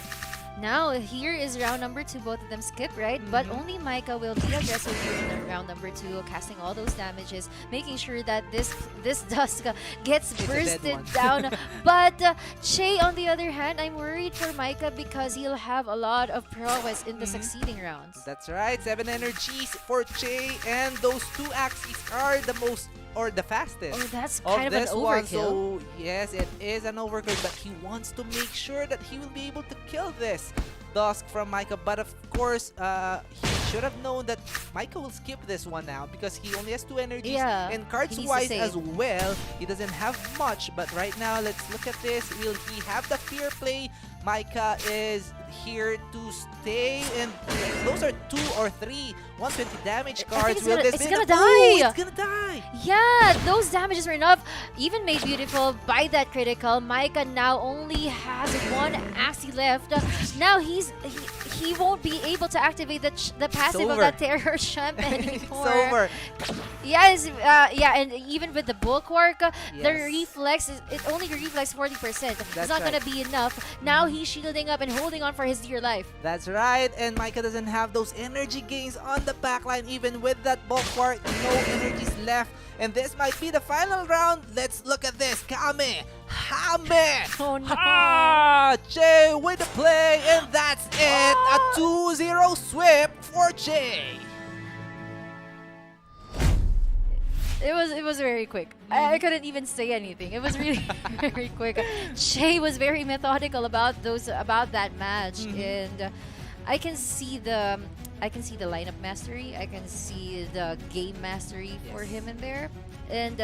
Now, here is round number 2. Both of them skip, right? But only Micah will be aggressive here in round number 2, casting all those damages, making sure that this Dusk gets It's a dead bursted one. down. But Che, on the other hand, I'm worried for Micah because he'll have a lot of prowess in the succeeding rounds. That's right, 7 energies for Che, and those 2 Axies are the most or the fastest. Oh, that's Of kind of an this one, overkill. so yes, it is an overkill, but he wants to make sure that he will be able to kill this Dusk from Micah. But of course, he should have known that Micah will skip this one now because he only has 2 energies. Yeah, And he cards needs to wise save. as well, he doesn't have much. But right now, let's look at this. Will he have the fear play? Micah is here to stay, and those are 2 or 3 120 damage I think cards. it's Will gonna- this it's be gonna enough? die. Ooh, it's gonna die. Yeah, those damages were enough. Even made beautiful by that critical. Micah now only has 1 Axie left. Now he won't be able to activate the passive of over. that Terror Champ It's anymore. over. Yes, yeah, and even with the Bulwark, the Yes. reflex it only reflex 40%. It's That's not right. gonna be enough. Now he's shielding up and holding on for his dear life. That's right, and Micah doesn't have those energy gains on the backline. Even with that Bulwark, no energies left. And this might be the final round. Let's look at this. Kame! Hame! Oh no. Che with the play, and that's it. A 2-0 sweep for Che. It was very quick. I couldn't even say anything. It was really very quick. Che was very methodical about that match, and I can see the lineup mastery. I can see the game mastery for Yes. him in there, and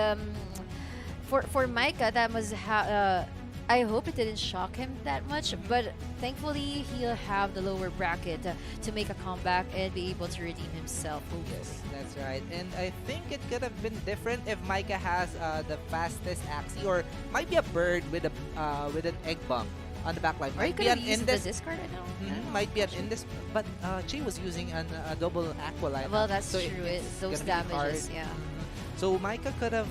for Micah, that was how. I hope it didn't shock him that much, but thankfully he'll have the lower bracket to make a comeback and be able to redeem himself. Yes, that's right. And I think it could have been different if Micah has the fastest Axie, or might be a bird with an egg bomb on the backline. Or he Might be could have an used the Indus. discard right now. I don't know. Might be an Indus, but Che was using a double aqua line. Well, that's so true. it's Those gonna be damages, hard. yeah. So Micah could have,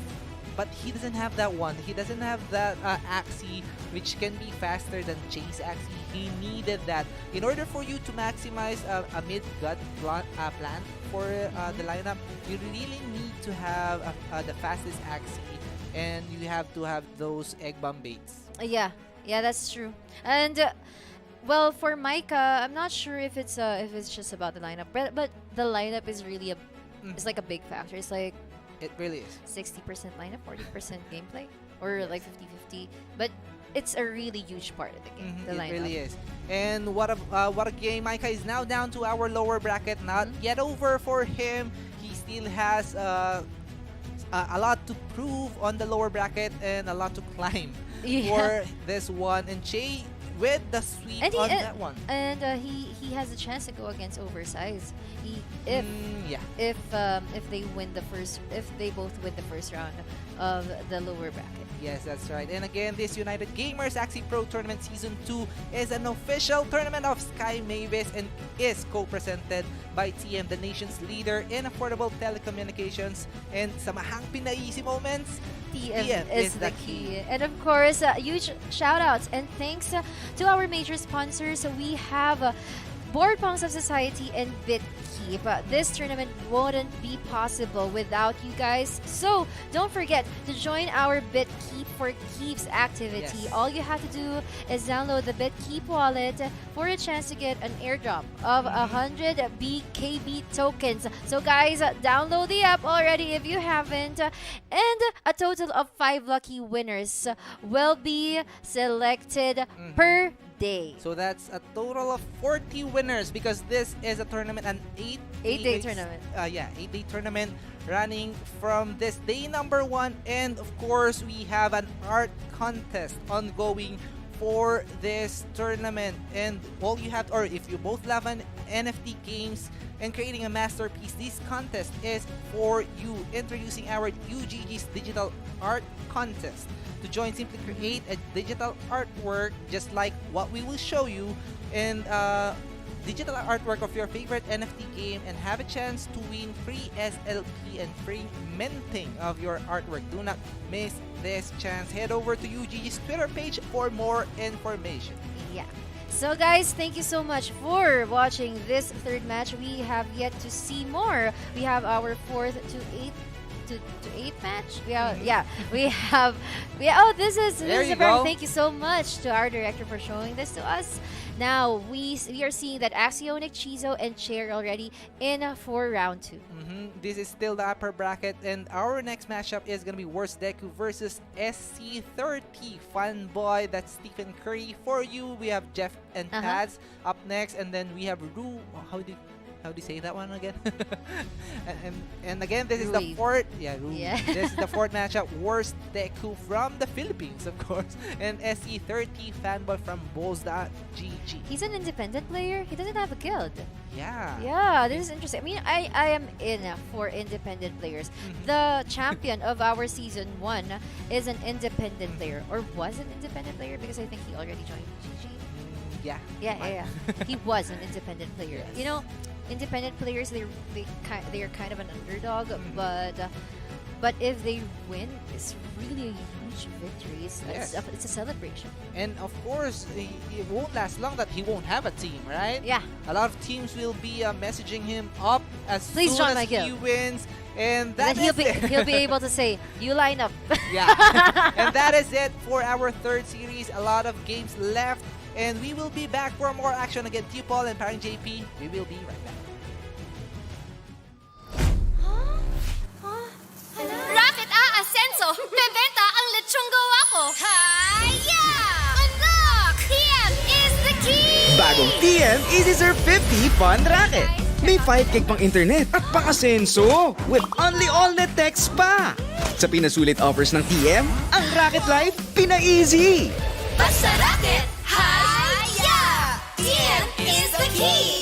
but he doesn't have that one. He doesn't have that Axie, which can be faster than Che's Axie. He needed that in order for you to maximize a mid-gut plan for the lineup. You really need to have the fastest Axie, and you have to have those egg bomb baits. Yeah, that's true. And well, for Micah, I'm not sure if it's just about the lineup, but the lineup is really it's like a big factor. It's like It really is. 60% lineup, 40% gameplay, or like 50-50. But it's a really huge part of the game. The It lineup. really is. And what a game. Micah is now down to our lower bracket. Not yet over for him. He still has a lot to prove on the lower bracket and a lot to climb Yeah. for this one. And Che with the sweep And he- on that one. And he has a chance to go against Oversized. If Yeah. if they win if they both win the first round of the lower bracket. Yes, that's right. And again, this United Gamers Axie Pro Tournament Season 2 is an official tournament of Sky Mavis and is co-presented by TM, the nation's leader in affordable telecommunications. And sa mahang Pinaisi moments, TM is the key. And of course, huge shout outs and thanks to our major sponsors. We have Board Punks of Society and BitKeep. This tournament wouldn't be possible without you guys. So don't forget to join our BitKeep for Keeps activity. Yes. All you have to do is download the BitKeep wallet for a chance to get an airdrop of 100 BKB tokens. So guys, download the app already if you haven't. And a total of 5 lucky winners will be selected per day. so that's a total of 40 winners because this is a tournament, an 8-day tournament. 8-day tournament running from this day number 1. And of course, we have an art contest ongoing for this tournament. And all you have, or if you both love an NFT games and creating a masterpiece, this contest is for you. Introducing our UGG's digital art contest. To join, simply create a digital artwork just like what we will show you, and digital artwork of your favorite NFT game and have a chance to win free SLP and free minting of your artwork. Do not miss this chance. Head over to UGG's Twitter page for more information. Yeah. So guys, thank you so much for watching this third match. We have yet to see more. We have our 4th to 8th match. This is a very thank you so much to our director for showing this to us. Now we are seeing that Axionic, Chizo, and Chair already in for round 2. This is still the upper bracket, and our next matchup is gonna be Worst Deku versus SC30 Fanboy. That's Stephen Curry. For you, we have Jeff and Taz up next, and then we have Ru. How do you say that one again? and again, this is the fourth. Yeah, Ru. Yeah. This is the fourth matchup. Worst Deku from the Philippines, of course, and SC30 Fanboy from Bulls.gg. He's an independent player. He doesn't have a guild. Yeah. Yeah, this is interesting. I mean, I am in for independent players. The champion of our season 1 is an independent player, or was an independent player because I think he already joined GG. Yeah. Yeah. He was an independent player. Yes. You know, independent players they are kind of an underdog, but if they win, it's really a huge victory. It's a celebration. And of course, it won't last long that he won't have a team, right? Yeah. A lot of teams will be messaging him up as Please soon join as my he guild. wins. And that Then is he'll be able to say, "You line up." Yeah. And that is it for our third series. A lot of games left. And we will be back for more action again. T Paul and Parang JP. We will be right back. Rocket Ascenso! Bebenta ang lechong gawa ko! Hiya! Unlock! TM is the key! Bagong TM Easy Surf 50 Fun Racket. May 5 gig pang internet at pang-asenso with only all-net text pa. Sa pinasulit offers ng TM, ang Racket Life pina-easy. Basta Rocket! Hiya! TM is the key!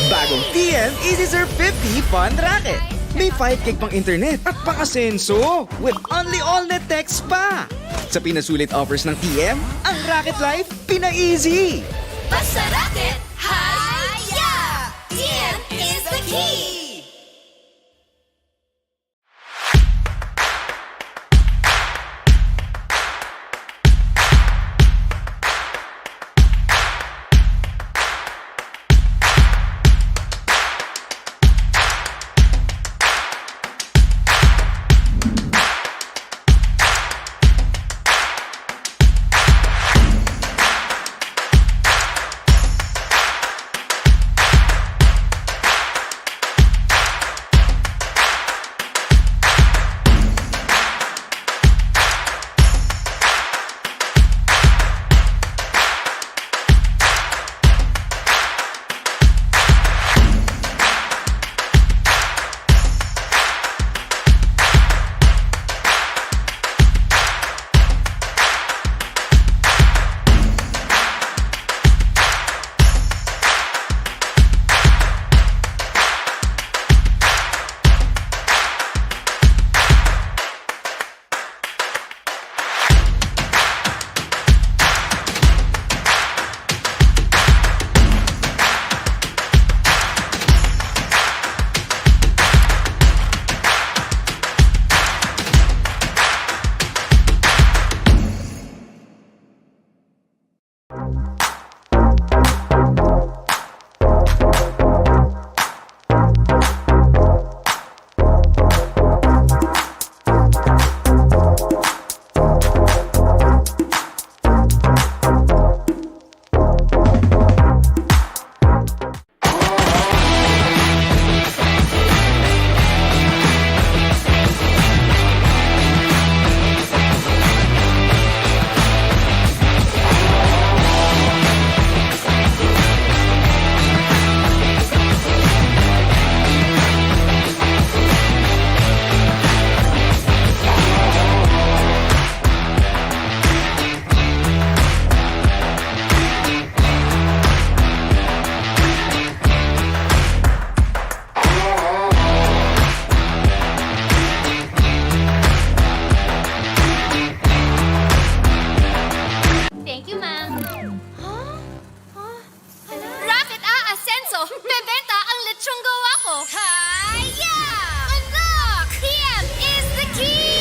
Bagong TM Easy Surf 50 Fun Racket. May 5 gig pang internet at pang-asenso with only all-net text pa. Sa pinasulit offers ng TM, ang Rocket Life pina-easy. Basta Rocket, hi-ya! TM is the key!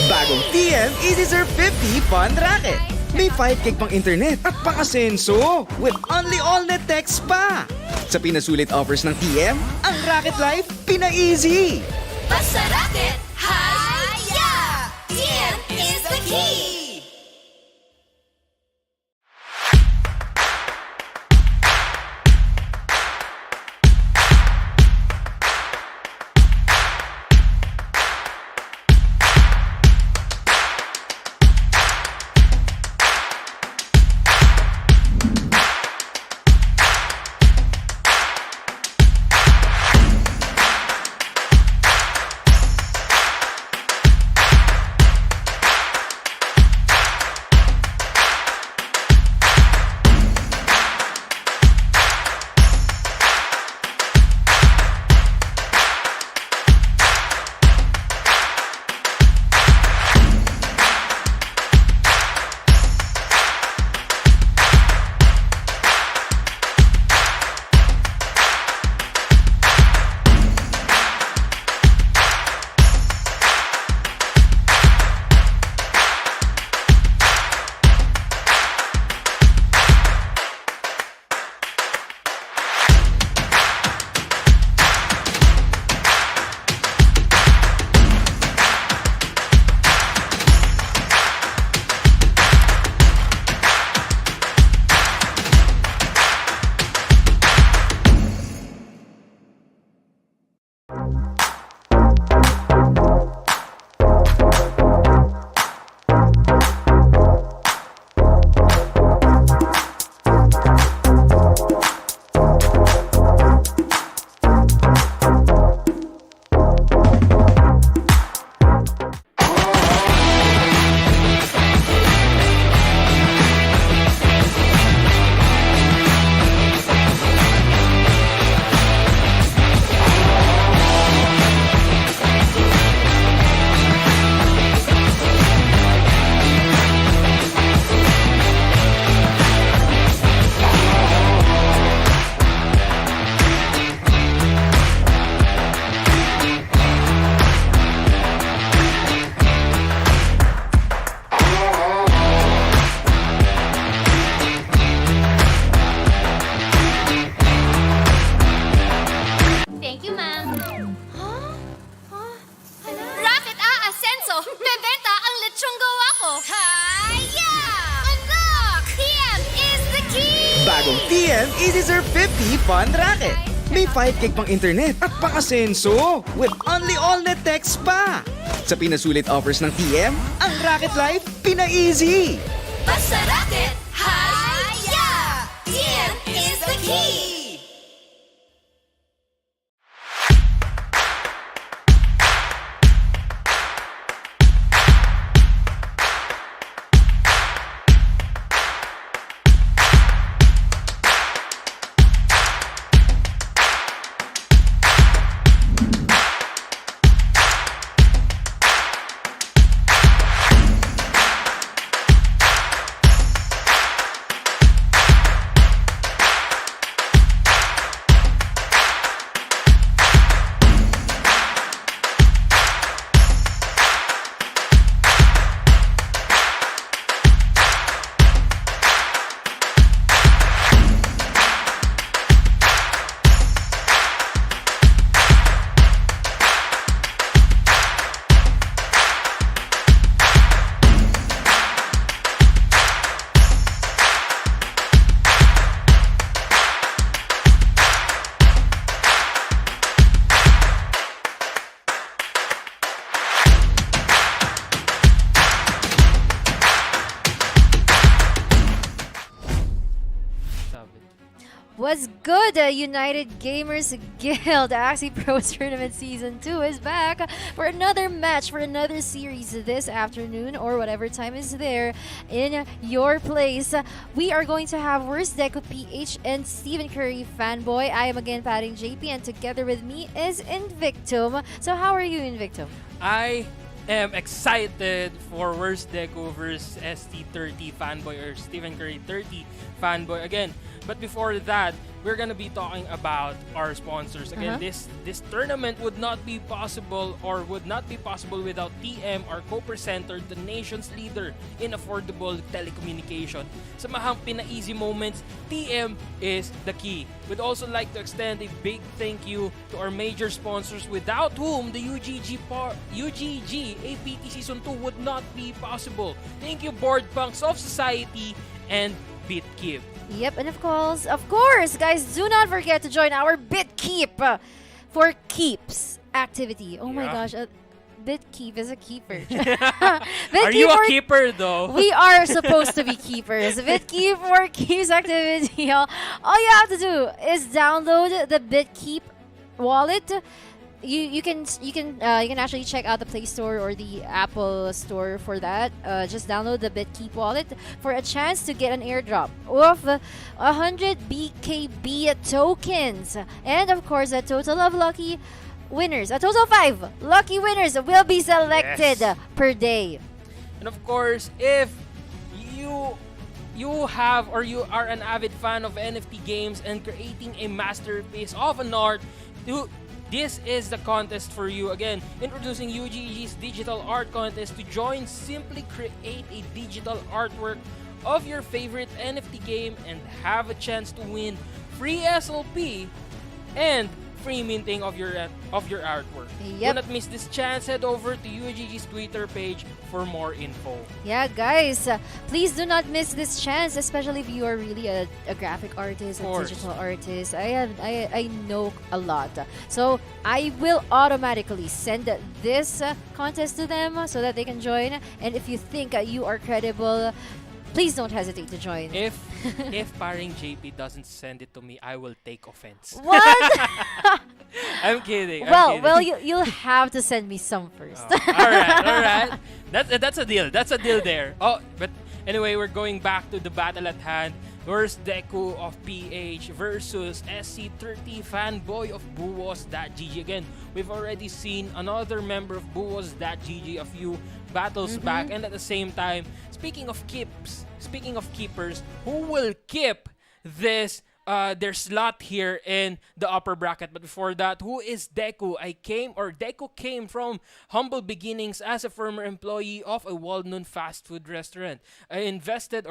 Bagong TM Easy Surf 50 Fun Racket. May 5 gig pang internet at pang-asenso with only all-net text pa. Sa pinasulit offers ng TM, ang Rocket Life pina-easy. Basta Rocket, hi-ya! TM is the key! Hiya! Unlock! TM is the key! Bagong TM Easy Serve 50 Fun Racket. May 5 gig pang internet at pang-asenso with only all-net text pa. Sa pinasulit offers ng TM, ang Racket Life pina-easy. Basta racket! Hiya! TM is the key! What's good, United Gamers Guild? Axie Pro Tournament Season 2 is back for another match, for another series this afternoon or whatever time is there in your place. We are going to have Worst Deku PH and Stephen Curry Fanboy. I am again Padding JP, and together with me is Invictum. So how are you, Invictum? I am excited for Worst Deku versus ST30 Fanboy or Stephen Curry 30 Fanboy again. But before that, we're gonna be talking about our sponsors. Again, this tournament would not be possible without TM, our co-presenter, the nation's leader in affordable telecommunication. Sa mahang pina-easy moments, TM is the key. We'd also like to extend a big thank you to our major sponsors, without whom the UGG APT Season 2 would not be possible. Thank you, Board Punks of Society and BitKeep. Yep, and of course, guys, do not forget to join our BitKeep for Keeps activity. Oh my gosh, BitKeep is a keeper. Are you a keeper though? We are supposed to be keepers. BitKeep for Keeps activity. All you have to do is download the BitKeep wallet. You can actually check out the Play Store or the Apple Store for that. Just download the BitKeep wallet for a chance to get an airdrop of 100 BKB tokens, and of course a total of lucky winners. A total of 5 lucky winners will be selected per day. And of course, if you have or you are an avid fan of NFT games and creating a masterpiece of an art, this is the contest for you. Again, introducing UGG's digital art contest. To join, simply create a digital artwork of your favorite NFT game and have a chance to win free SLP and free minting of your artwork. Yep. Do not miss this chance. Head over to UGG's Twitter page for more info. Yeah, guys, please do not miss this chance, especially if you are really a graphic artist, a digital artist. I know a lot, so I will automatically send this contest to them so that they can join. And if you think you are credible, please don't hesitate to join. If Paring JP doesn't send it to me, I will take offense. What? I'm kidding. Well, you'll have to send me some first. All right. That's a deal. That's a deal there. Oh, but anyway, we're going back to the battle at hand. Worst Deku of PH versus SC30 Fanboy of Buwos.gg. Again, we've already seen another member of Buwos.gg a few battles back, and at the same time, speaking of keepers, who will keep this their slot here in the upper bracket. But before that, who is Deku? Deku came from humble beginnings as a former employee of a well-known fast food restaurant. He invested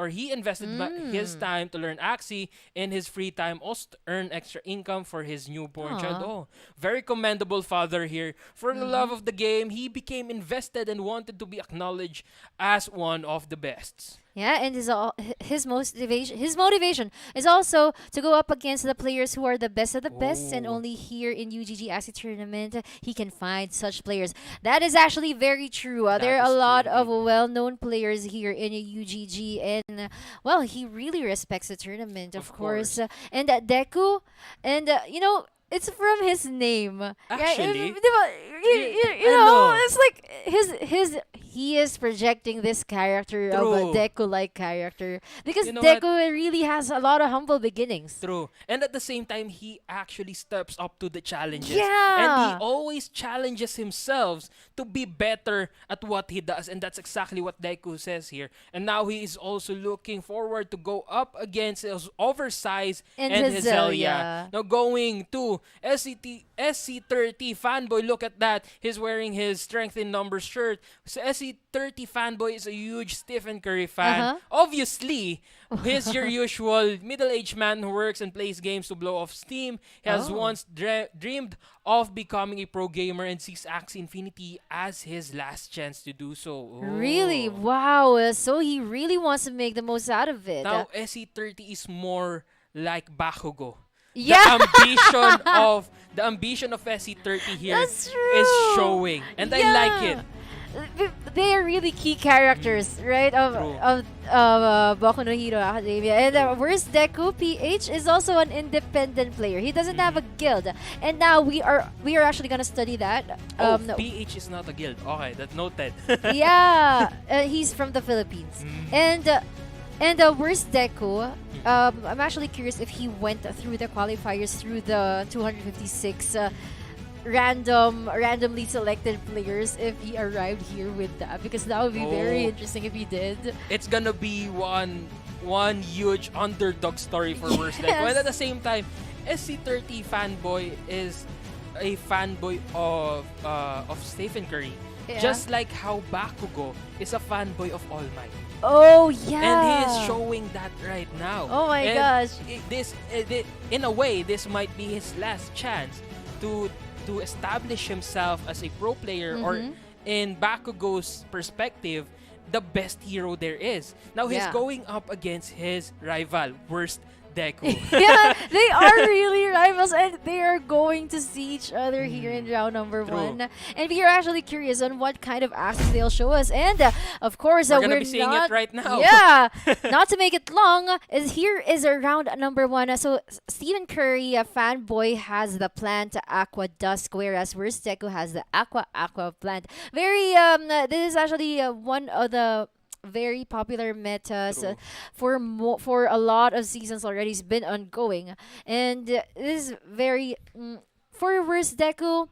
his time to learn Axie in his free time, also to earn extra income for his newborn child. Oh, very commendable father here. For the love of the game, he became invested and wanted to be acknowledged as one of the best. Yeah, and his motivation is also to go up against the players who are the best of the best, and only here in UGG Axie Tournament he can find such players. That is actually very true. There are a lot of well-known players here in UGG, and well, he really respects the tournament, of course. And Deku, and it's from his name. Actually, You know, it's like he is projecting this character of a Deku-like character because Deku really has a lot of humble beginnings. True. And at the same time, he actually steps up to the challenges. Yeah. And he always challenges himself to be better at what he does. And that's exactly what Deku says here. And now he is also looking forward to go up against his Oversized and Hezelia. Now going to SC30 Fanboy. Look at that. He's wearing his Strength in Numbers shirt. So SC30 Fanboy is a huge Stephen Curry fan. Obviously, he's your usual middle-aged man who works and plays games to blow off steam. He has once dreamed of becoming a pro gamer and sees Axie Infinity as his last chance to do so. Oh. Really? Wow. So he really wants to make the most out of it. Now, SC30 is more like Bakugo. Yeah. The ambition of SC30 here That's is true. showing, and I like it. They are really key characters, right? Of Boku no Hero Academia. And where's Deku? PH is also an independent player. He doesn't have a guild, and now we are actually gonna study that. PH is not a guild. Okay, that's noted. Yeah, he's from the Philippines, and where's Deku? I'm actually curious if he went through the qualifiers through the 256 randomly selected players, if he arrived here with that, because that would be very interesting if he did. It's gonna be one huge underdog story for worst Deku. And at the same time, SC30 Fanboy is a fanboy of Stephen Curry. Yeah. Just like how Bakugo is a fanboy of All Might. Oh yeah. And he is showing that right now. Oh my gosh. In a way, this might be his last chance to establish himself as a pro player, or in Bakugo's perspective, the best hero there is. Now he's going up against his rival, worst Deku. Yeah, they are really rivals, and they are going to see each other here in round number 1. And we are actually curious on what kind of axes they'll show us. And of course, we're gonna be seeing it right now. Yeah, not to make it long, here is a round number 1. So Stephen Curry, a fanboy, has the plant Aqua Dusk, whereas Worst Deku has the Aqua plant. Very this is actually one of the very popular metas for a lot of seasons already. It's been ongoing, and this is very for Worst Deku.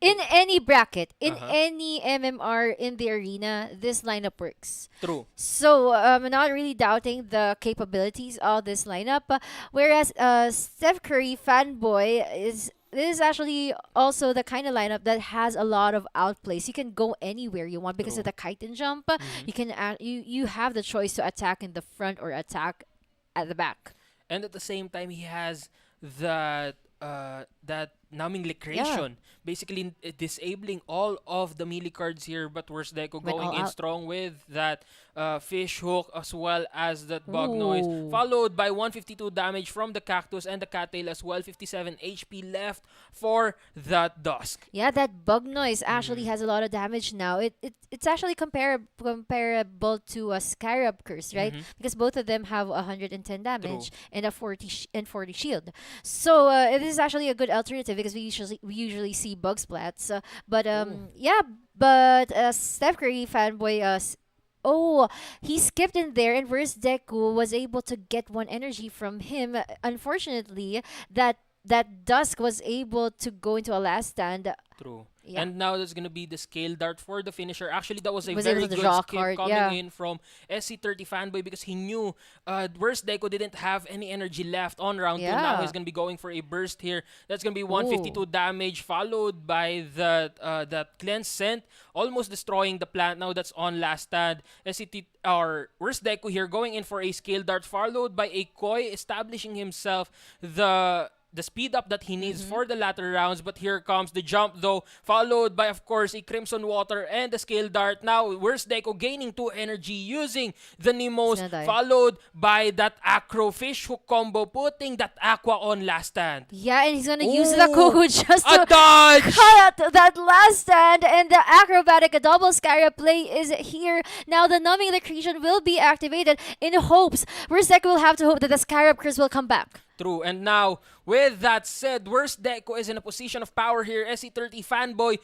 In any bracket, in any MMR in the arena, this lineup works. True. So I'm not really doubting the capabilities of this lineup. Whereas Steph Curry Fanboy this is actually also the kind of lineup that has a lot of outplays. You can go anywhere you want because of the kite and jump. You can you have the choice to attack in the front or attack at the back. And at the same time, he has that numbing liquidation, basically disabling all of the melee cards here. But Worst Deku going in strong with that fish hook as well as that bug noise, followed by 152 damage from the cactus and the cattail as well. 57 HP left for that dusk. Yeah, that bug noise actually has a lot of damage now. It's actually comparable to a Scarab Curse, right? Because both of them have 110 damage and a 40 shield. So it is actually a good alternative because we usually see bug splats. But Steph Curry Fanboy he skipped in there, and Worst Deku was able to get 1 energy from him. Unfortunately, that Dusk was able to go into a last stand. True. Yeah. And now that's gonna be the scale dart for the finisher. Actually, that was a Was very able to good draw a skip card, coming yeah. in from SC30 Fanboy because he knew Worst Deku didn't have any energy left on round 2. Now Yeah. he's gonna be going for a burst here. That's gonna be 152 damage, followed by that cleanse scent, almost destroying the plant. Now that's on last stand. SCT or Worst Deku here going in for a scale dart, followed by a Koi, establishing himself the speed up that he needs for the latter rounds. But here comes the jump though, followed by of course a Crimson Water and the scale dart. Now Worst Deku gaining 2 energy using the Nemos, He's gonna die. followed by that Acro Fish Hook combo, putting that Aqua on last stand. Yeah, and he's gonna use the Ooh, code just a to dodge! cut that last stand, and the acrobatic double Scarab play is here. Now the numbing electrocution will be activated in hopes. Worst Deku will have to hope that the Scarab curse will come back. True. And now, with that said, Worst Deku is in a position of power here. SC30 Fanboy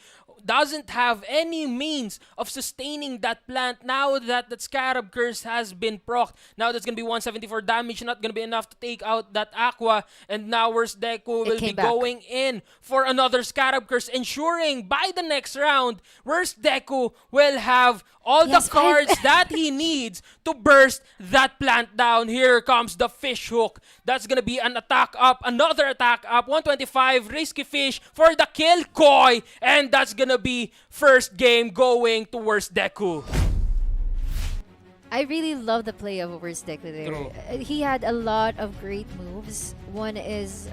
doesn't have any means of sustaining that plant now that that Scarab Curse has been procced. Now that's going to be 174 damage, not going to be enough to take out that Aqua. And now Worst Deku will be came back. going in for another Scarab Curse, ensuring by the next round, Worst Deku will have all the Yes, cards that he needs to burst that plant down. Here comes the Fish Hook. That's going to be an attack up, another attack up, 125, Risky Fish for the kill, Koi, and that's going to be first game going to Worst Deku. I really love the play of Worst Deku there. True. He had a lot of great moves. One is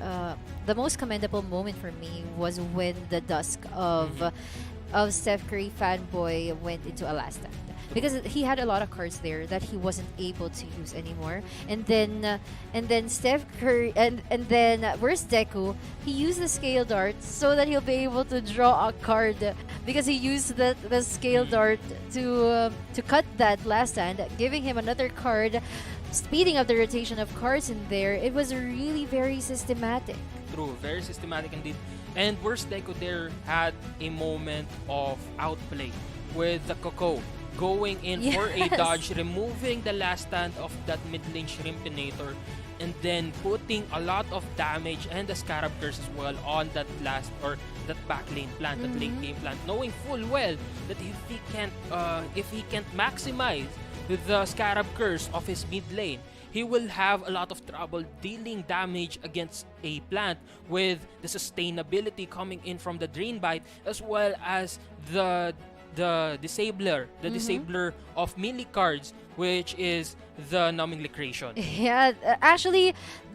the most commendable moment for me was when the Dusk of Steph Curry Fanboy went into a last stand, because he had a lot of cards there that he wasn't able to use anymore. And then Steph Curry and then Worst Deku, he used the scale dart so that he'll be able to draw a card, because he used the scale dart to cut that last stand, giving him another card, speeding up the rotation of cards in there. It was really very systematic. True, very systematic indeed. And Worst Deku there had a moment of outplay with the Coco going in for a Yes. dodge, removing the last stand of that mid-lane Shrimpinator, and then putting a lot of damage and the Scarab Curse as well on that last or that back lane plant, that late game plant, knowing full well that if he can't maximize the Scarab Curse of his mid lane, he will have a lot of trouble dealing damage against a plant with the sustainability coming in from the Drain Bite, as well as the disabler, disabler of melee cards, which is the Numbing Liquration. Yeah, actually,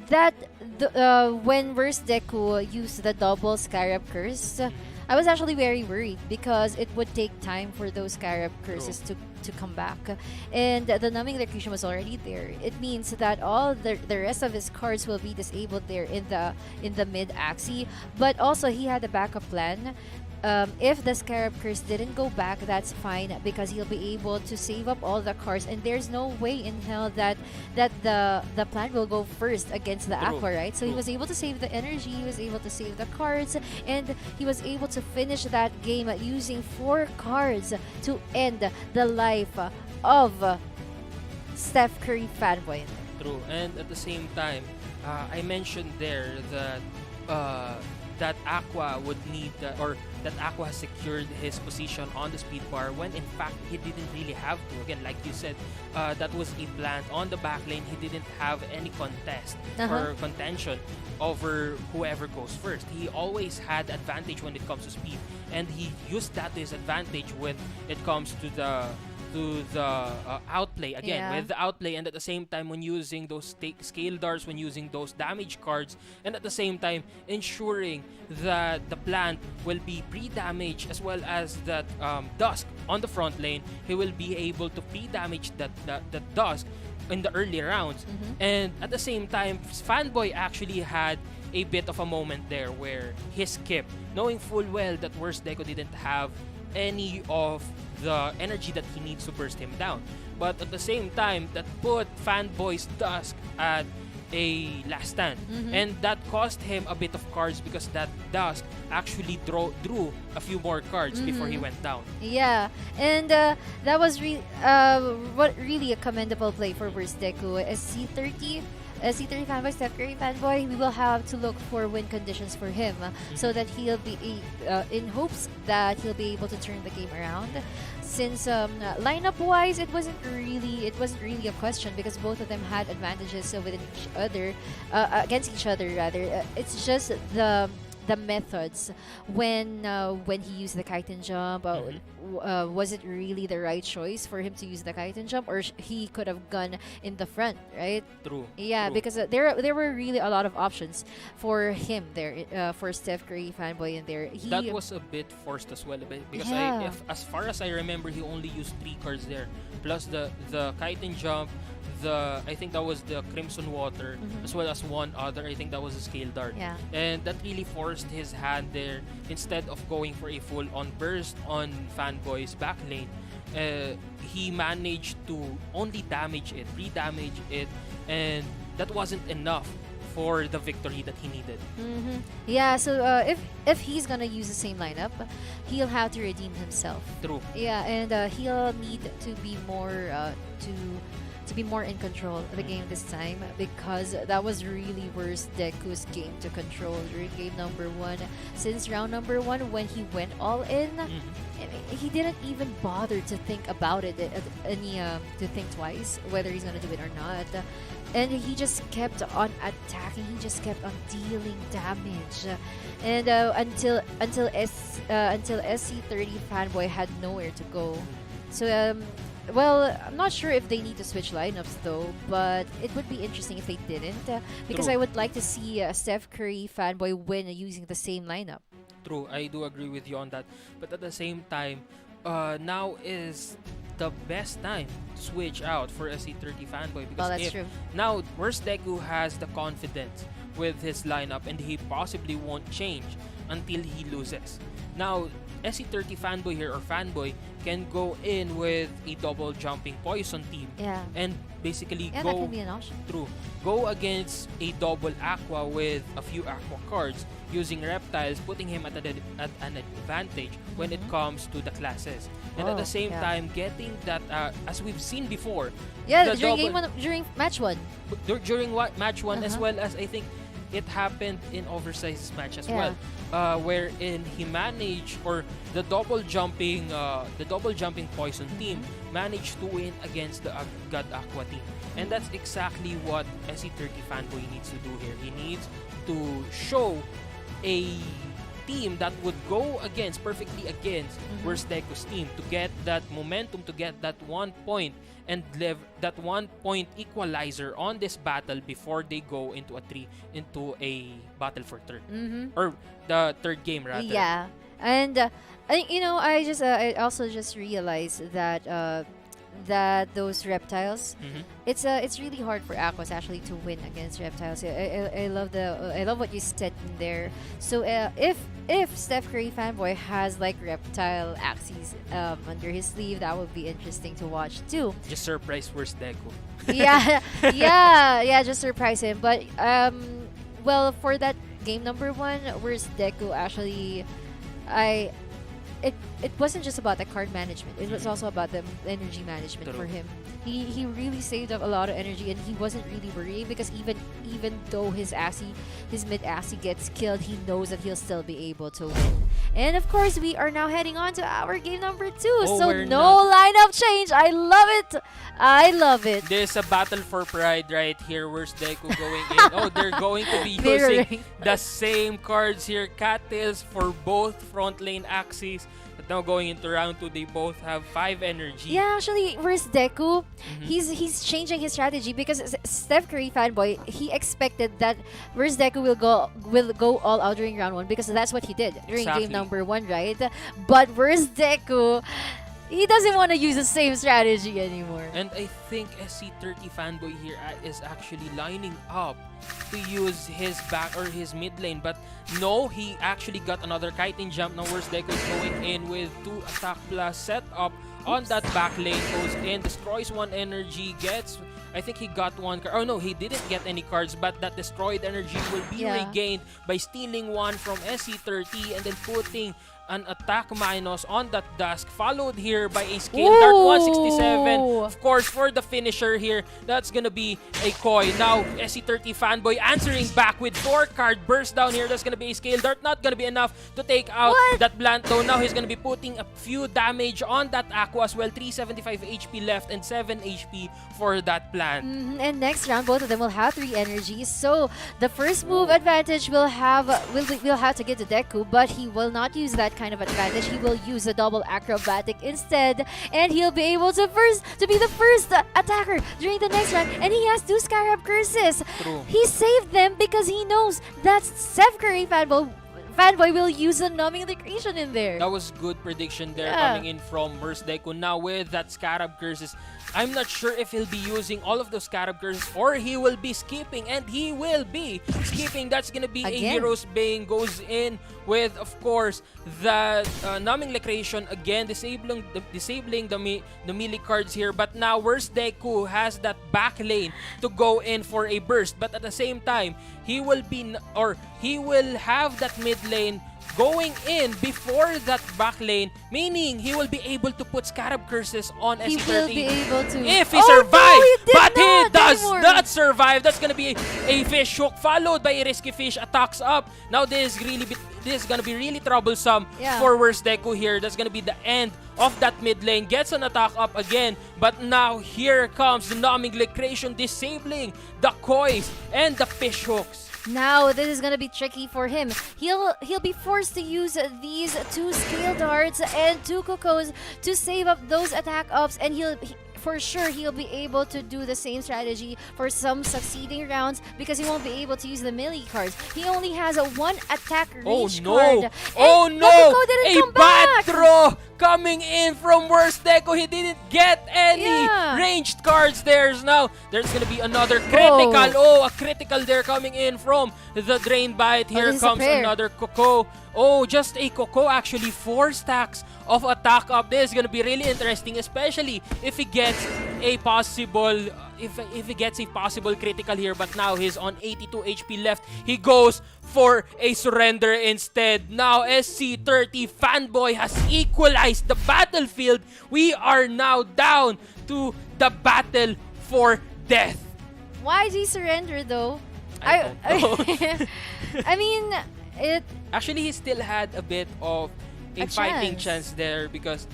when Worst Deku used the double Scarab Curse, I was actually very worried because it would take time for those Scarab Curses to come back. And the Numbing Electrocution was already there. It means that all the rest of his cards will be disabled there in the mid Axie. But also he had a backup plan. If the Scarab Curse didn't go back, that's fine, because he'll be able to save up all the cards, and there's no way in hell that the plan will go first against the True. Aqua, right? So he True. was able to save the energy, he was able to save the cards, and he was able to finish that game using 4 cards to end the life of Steph Curry Fanboy. True. And at the same time, I mentioned there that that Aqua would need or that Aqua has secured his position on the speed bar, when in fact he didn't really have to. Again, like you said, that was a plant on the back lane. He didn't have any contest or contention over whoever goes first. He always had advantage when it comes to speed, and he used that to his advantage when it comes to the outplay again. Yeah. With the outplay, and at the same time when using those scale darts, when using those damage cards, and at the same time ensuring that the plant will be pre-damage, as well as that Dusk on the front lane. He will be able to pre-damage that Dusk in the early rounds. And at the same time, Fanboy actually had a bit of a moment there where he skipped, knowing full well that Worst Deku didn't have any of the energy that he needs to burst him down. But at the same time, that put Fanboy's Dusk at a last stand, and that cost him a bit of cards, because that Dusk actually drew a few more cards before he went down. Yeah, and that was what really a commendable play for Worst Deku. SC30 SC30 fanboy, Steph Curry fanboy, we will have to look for win conditions for him so that he'll be in hopes that he'll be able to turn the game around. Since lineup wise, it wasn't really a question because both of them had advantages within each other, against each other rather. It's just the methods when he used the kite and jump. Was it really the right choice for him to use the kite and jump, or he could have gone in the front, right? True. Yeah, true. because there were really a lot of options for him there, for Steph Curry fanboy in there. That was a bit forced as well, because Yeah. as far as I remember, he only used 3 cards there, plus the kite and jump, I think that was the Crimson Water, as well as one other. I think that was a Scale Dart. Yeah. And that really forced his hand there. Instead of going for a full-on burst on Fanboy's back lane, he managed to only re-damage it, and that wasn't enough for the victory that he needed. Yeah, so if he's gonna use the same lineup, he'll have to redeem himself. True. Yeah, and he'll need to be more to be more in control of the game this time, because that was really worse Deku's game to control during game number 1. Since round number 1, when he went all in, he didn't even bother to think about it, to think twice whether he's gonna do it or not. And he just kept on attacking. He just kept on dealing damage, and until SC30 fanboy had nowhere to go. So well, I'm not sure if they need to switch lineups though, but it would be interesting if they didn't, because True. I would like to see Steph Curry fanboy win using the same lineup. True, I do agree with you on that. But at the same time, now is the best time to switch out for SC30 fanboy, because Well, that's true. now Worst Deku has the confidence with his lineup, and he possibly won't change until he loses. Now, SC30 fanboy here, or fanboy, can go in with a double jumping poison team, Yeah. and basically Yeah, that go can be an option. go against a double aqua with a few aqua cards, using reptiles, putting him at an advantage when it comes to the classes, and at the same yeah. time getting that, as we've seen before, Yeah, the during match 1. during match 1, as Uh-huh. well as I think it happened in Oversized match as Yeah. well, wherein he managed, or the double jumping poison team managed to win against the God Aqua team, and that's exactly what SC30 fanboy needs to do here. He needs to show a team that would go perfectly against Worst Deku's team, to get that momentum, to get that 1 point, and live that 1 point equalizer on this battle before they go into a battle for third, or the third game rather. Yeah, and I also just realized that those reptiles, it's really hard for Aquas actually to win against reptiles. I love what you said in there. So if Steph Curry fanboy has like reptile Axies under his sleeve, that would be interesting to watch too. Just surprise Worst Deku. yeah, just surprise him. But well, for that game number 1, where's Deku actually, it wasn't just about the card management. It was also about the energy management for him. He really saved up a lot of energy, and he wasn't really worrying, because even though his mid Axie gets killed, he knows that he'll still be able to win. And of course, we are now heading on to our game number 2. So no lineup change. I love it. There's a battle for pride right here. Where's Deku going in? Oh, they're going to be using the same cards here. Cattails for both front lane Axies. But now going into round 2, they both have 5 energy. Yeah, actually, where's Deku? He's changing his strategy, because Steph Curry fanboy, he expected that where's Deku will go all out during round 1, because that's what he did during game number 1, right? But where's Deku? He doesn't want to use the same strategy anymore. And I think SC30 fanboy here is actually lining up to use his back or his mid lane, but no, he actually got another kiting jump. Now where's Deku going in with 2 attack plus setup on that back lane, goes in, destroys 1 energy, gets, I think he got 1 card. Oh no, he didn't get any cards, but that destroyed energy will be regained by stealing 1 from SC30 and then putting an attack minus on that Dusk, followed here by a Scale Dart 167. Ooh. Of course, for the finisher here, that's gonna be a Koi. Now, SC30 Fanboy answering back with 4-card burst down here. That's gonna be a Scale Dart. Not gonna be enough to take out that Blunt though. Now he's gonna be putting a few damage on that Aqua as well. 375 HP left and 7 HP for that Plant. And next round, both of them will have 3 energies. So the first move advantage will have to give to Deku, but he will not use that kind of advantage. He will use a double acrobatic instead, and he'll be able to be the first attacker during the next round. And he has 2 Scarab Curses. True. He saved them because he knows that Steph Curry Fanboy will use a numbing liquidation in there. That was good prediction there coming in from Worst Deku. Now with that Scarab Curses, I'm not sure if he'll be using all of those Scarab Curses or he will be skipping, and he will be skipping. That's gonna be a Hero's Bane. Goes in with, of course, the numbing liquidation again, disabling the melee cards here. But now Worst Deku has that back lane to go in for a burst, but at the same time he will have that mid lane going in before that back lane, meaning he will be able to put Scarab Curses on SC30. He will be able to. If he survives, but he does anymore. not survive. That's gonna be a fish hook followed by a risky fish attacks up. Now this is gonna be really troublesome for Worst Deku here. That's gonna be the end of that mid lane. Gets an attack up again, but now here comes the numbing liquidation, disabling the Kois and the fish hooks. Now this is gonna be tricky for him. He'll be forced to use these 2 Scale Darts and 2 Cocos to save up those attack ups, and for sure he'll be able to do the same strategy for some succeeding rounds because he won't be able to use the melee cards. He only has a 1 attack range card. Oh And no! Deku didn't A come bad back. throw coming in from Worst Deku. He didn't get any ranged cards there. Now there's gonna be another critical. Oh, a critical there coming in from the Drain Bite. Here comes another Coco. Oh, just a Coco actually. 4 stacks of attack up. This is gonna be really interesting, especially if he gets a possible if he gets a possible critical here. But now he's on 82 HP left. He goes for a surrender instead. Now SC30 Fanboy has equalized the battlefield. We are now down to the battle for death. Why did he surrender though? I don't know. I mean, Actually, he still had a bit of a fighting chance there because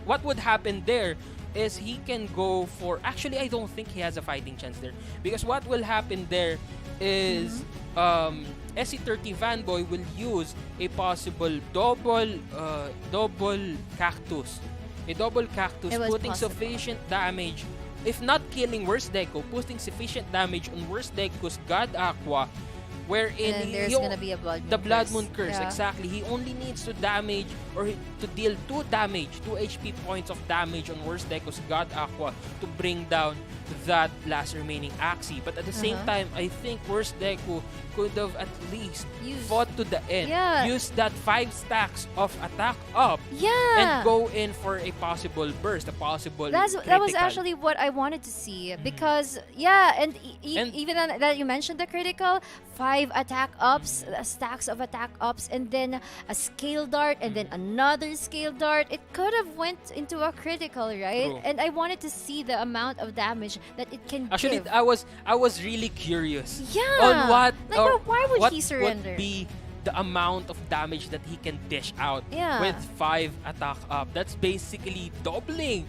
what would happen there is he can go for... Actually, I don't think he has a fighting chance there because what will happen there is SC30 Fanboy will use a possible double cactus. A double cactus putting sufficient damage, if not killing Worst Deku, putting sufficient damage on Worst Deku's God Aqua, wherein there's gonna be a Blood Moon Curse. Exactly. He only needs to damage or to deal 2 HP points of damage on Worst Deku's God Aqua to bring down that last remaining Axie. But at the same time, I think Worst Deku could have at least fought to the end. Use that 5 stacks of attack up and go in for a possible burst, a possible that was actually what I wanted to see because and even that you mentioned the critical 5 attack ups, stacks of attack ups, and then a Scale Dart and then another Scale Dart. It could have went into a critical, right? True. And I wanted to see the amount of damage that it can actually give. I was really curious on what why would he would surrender? be the amount of damage that he can dish out with 5 attack up. That's basically doubling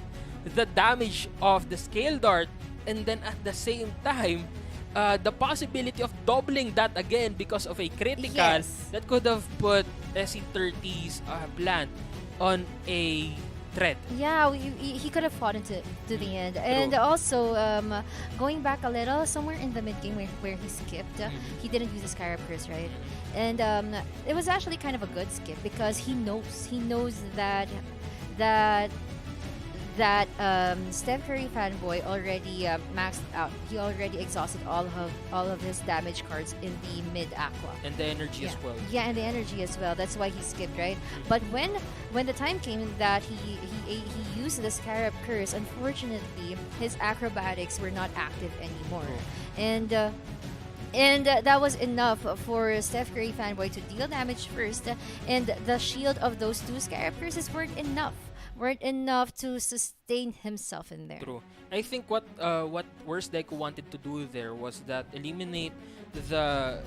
the damage of the Scale Dart, and then at the same time the possibility of doubling that again because of a critical that could have put SC30's Plant on a threat. Yeah, he could have fought into the end. And also, going back a little, somewhere in the mid game where he skipped, he didn't use a Scarab Curse, right? And it was actually kind of a good skip because he knows that Steph Curry Fanboy already maxed out. He already exhausted all of his damage cards in the mid Aqua. And the energy as well. Yeah, and the energy as well. That's why he skipped, right? But when the time came that he used the Scarab Curse, unfortunately, his acrobatics were not active anymore. And that was enough for Steph Curry Fanboy to deal damage first, and the shield of those two Scarab Curses weren't enough to sustain himself in there. True. I think what Worst Deku wanted to do there was that eliminate the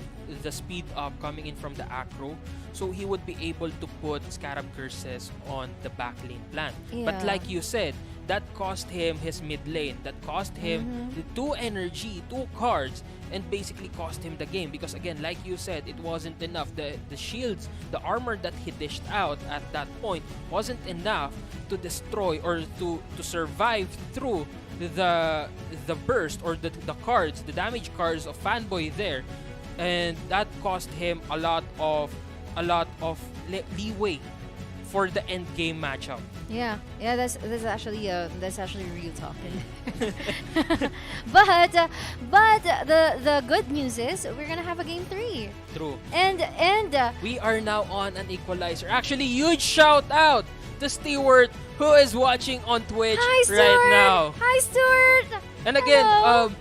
speed up coming in from the acro, so he would be able to put Scarab Curses on the back lane plan. But Yeah. like you said, that cost him his mid lane. That cost him the 2 energy, 2 cards, and basically cost him the game. Because again, like you said, it wasn't enough. The shields, the armor that he dished out at that point wasn't enough to destroy or to survive through the burst or the cards, the damage cards of Fanboy there, and that cost him a lot of leeway for the end game matchup. Yeah, that's actually real talk. but the good news is we're gonna have a game 3. True. And We are now on an equalizer. Actually, huge shout out to Stewart who is watching on Twitch hi Stuart! right now. Hi Stuart! And again, Hello.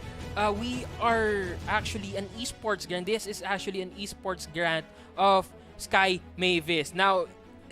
we are actually an esports grant. This is actually an esports grant of Sky Mavis. Now,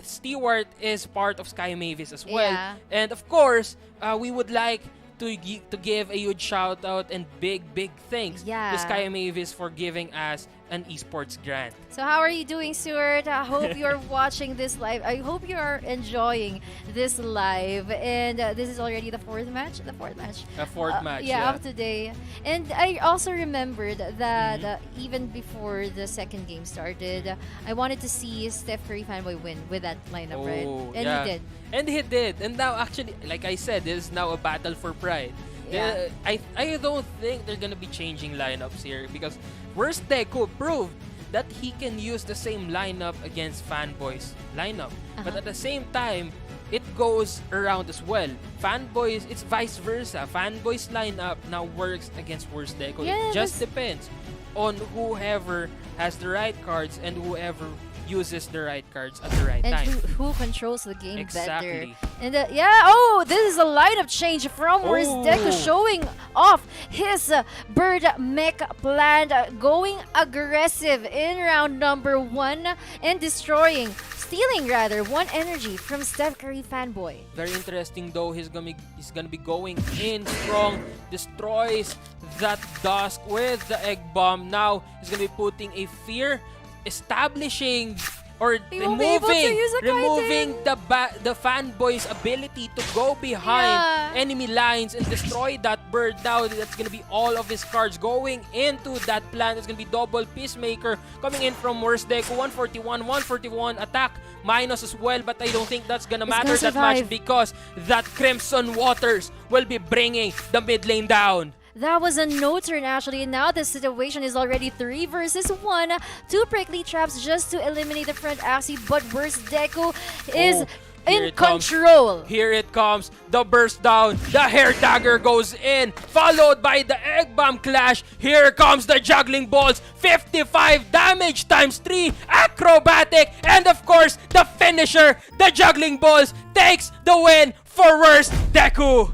Stewart is part of Sky Mavis as well. Yeah. And of course, we would like to give a huge shout out and big thanks Yeah. to Sky Mavis for giving us an esports grant. So how are you doing, Stuart? I hope you're watching this live. I hope you're enjoying this live. And this is already the fourth match. A fourth match. Yeah, of today. And I also remembered that even before the second game started, I wanted to see Steph Curry Fanboy win with that lineup, right? And yeah. he did. And he did. And now, actually, like I said, this is now a battle for pride. Yeah. I don't think they're gonna be changing lineups here because Worst Deku proved that he can use the same lineup against Fanboy's lineup. But at the same time, it goes around as well. Fanboys, it's vice versa. Fanboy's lineup now works against Worst Deku. Yeah, It just depends on whoever has the right cards and whoever uses the right cards at the right And time. who controls the game Exactly. better. And this is a lineup change from Worst Deku showing off his bird mech plan, going aggressive in round number 1 and stealing 1 energy from Steph Curry Fanboy. Very interesting though. He's gonna be going in strong, destroys that Dusk with the egg bomb. Now he's gonna be putting a fear, establishing or He won't be able to use a removing the Fanboy's ability to go behind enemy lines and destroy that bird. Now that's gonna be all of his cards going into that plan. It's gonna be double Peacemaker coming in from Worst Deku. 141 attack minus as well, but I don't think that's gonna matter that much because that Crimson Waters will be bringing the mid lane down. That was a no turn actually, and now the situation is already 3 versus 1. 2 prickly traps just to eliminate the front Axie, but Worst Deku is in control. Here it comes, the burst down, the hair dagger goes in, followed by the egg bomb clash. Here comes the juggling balls, 55 damage times 3, acrobatic, and of course the finisher, the juggling balls takes the win for Worst Deku.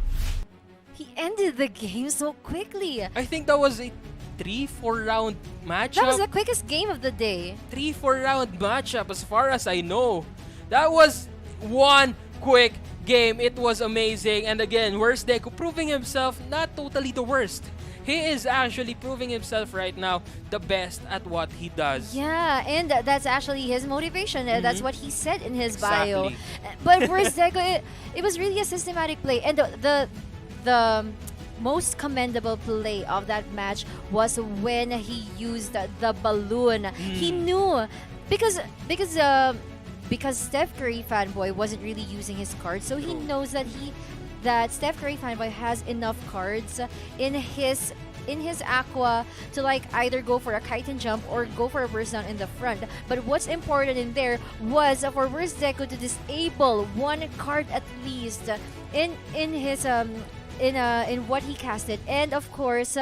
He ended the game so quickly. I think that was a 3-4 round matchup. That was the quickest game of the day. 3-4 round matchup as far as I know. That was one quick game. It was amazing. And again, Worst Deku proving himself not totally the worst. He is actually proving himself right now the best at what he does. Yeah, and that's actually his motivation. That's what he said in his bio. Exactly. But Worst Deku, it was really a systematic play. And the most commendable play of that match was when he used the balloon. He knew because Steph Curry Fanboy wasn't really using his cards, so he knows that Steph Curry Fanboy has enough cards in his aqua to like either go for a kite and jump or go for a burst down in the front. But what's important in there was for Worst Deku to disable 1 card at least in his in what he casted. And of course,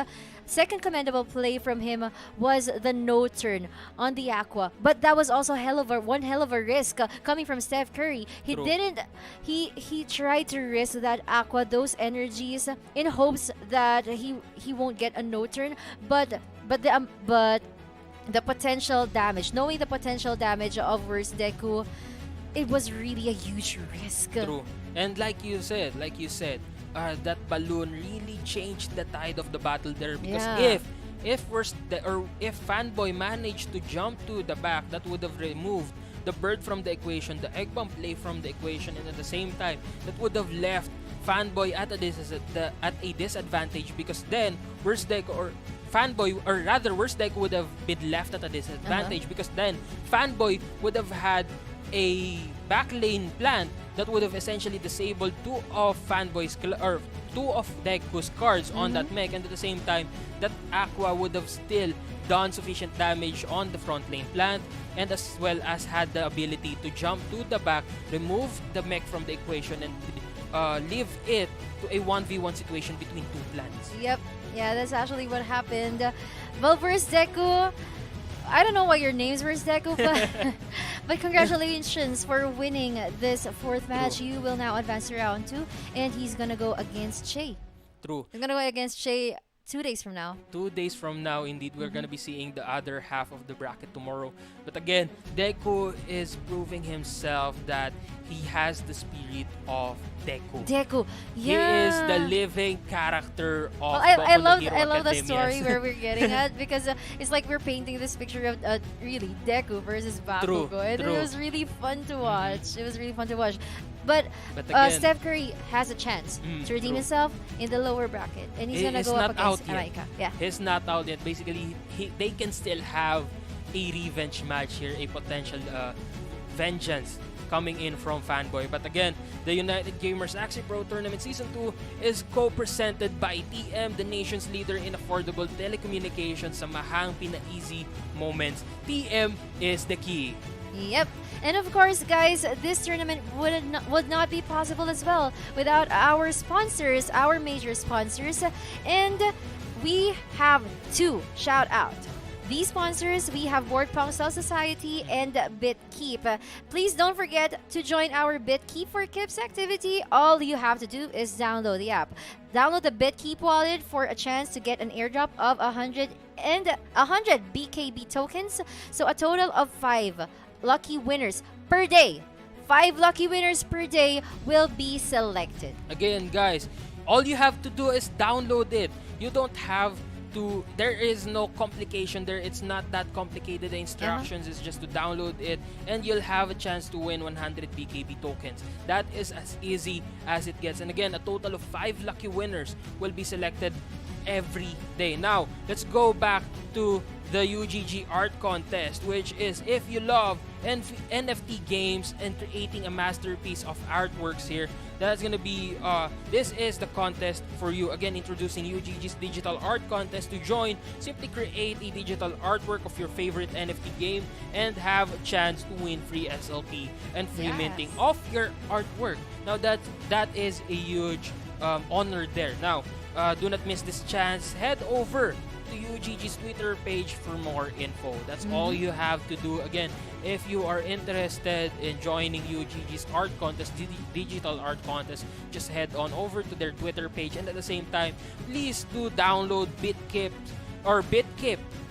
second commendable play from him was the no turn on the aqua, but that was also one hell of a risk coming from Steph Curry. He True. didn't. He tried to risk that aqua, those energies, in hopes that he won't get a no turn, but but the potential damage, knowing the potential damage of worst Deku, it was really a huge risk. True. And like you said, that balloon really changed the tide of the battle there, because Yeah. if Fanboy managed to jump to the back, that would have removed the bird from the equation, the egg bomb play from the equation, and at the same time that would have left Fanboy at a disadvantage, because then worst Deku or Fanboy, or rather worst Deku, would have been left at a disadvantage, because then Fanboy would have had a backlane plant that would have essentially disabled two of Deku's cards on that mech, and at the same time that Aqua would have still done sufficient damage on the front lane plant, and as well as had the ability to jump to the back, remove the mech from the equation, and leave it to a 1v1 situation between two plants. Yep. Yeah, that's actually what happened. Well, versus Deku, I don't know why your name's versus Deku, but but congratulations for winning this fourth match. True. You will now advance to round 2, and he's gonna go against Shay. True. He's gonna go against Shay 2 days from now. 2 days from now, indeed, we're gonna be seeing the other half of the bracket tomorrow. But again, Deku is proving himself that he has the spirit of Deku. Deku, He yeah. is the living character of Well, I Boku no love Hero I love the Academia. story where we're getting at, because it's like we're painting this picture of really Deku versus True, Bakugo, and true. it was really fun to watch. It was really fun to watch. But again, Steph Curry has a chance to redeem true. himself in the lower bracket, and he's gonna He's go up not out against yet. Micah. Yeah. He's not out yet. Basically, they can still have a revenge match here, a potential vengeance coming in from Fanboy. But again, the United Gamers Axie Pro Tournament Season 2 is co-presented by TM, the nation's leader in affordable telecommunications. Samahang pina-easy moments. TM is the key. Yep. And of course, guys, this tournament would not be possible as well without our sponsors, our major sponsors. And we have two shout out. These sponsors, we have Board Pong Cell Society and BitKeep. Please don't forget to join our BitKeep for Keeps activity. All you have to do is download the app. Download the BitKeep wallet for a chance to get an airdrop of 100 BKB tokens. So a total of 5 lucky winners per day. 5 lucky winners per day will be selected. Again, guys, all you have to do is download it. You don't have to, there is no complication there. It's not that complicated. The instructions is just to download it, and you'll have a chance to win 100 BKB tokens. That is as easy as it gets. And again, a total of 5 lucky winners will be selected every day. Now, let's go back to the UGG art contest, which is if you love NFT games and creating a masterpiece of artworks here, that's gonna be this is the contest for you. Again, introducing UGG's digital art contest. To join, simply create a digital artwork of your favorite NFT game and have a chance to win free SLP and free Yes. minting of your artwork. Now that is a huge honor there. Now, do not miss this chance. Head over to UGG's Twitter page for more info. That's all you have to do. Again, if you are interested in joining UGG's art contest, digital art contest, just head on over to their Twitter page, and at the same time, please do download BitKeep,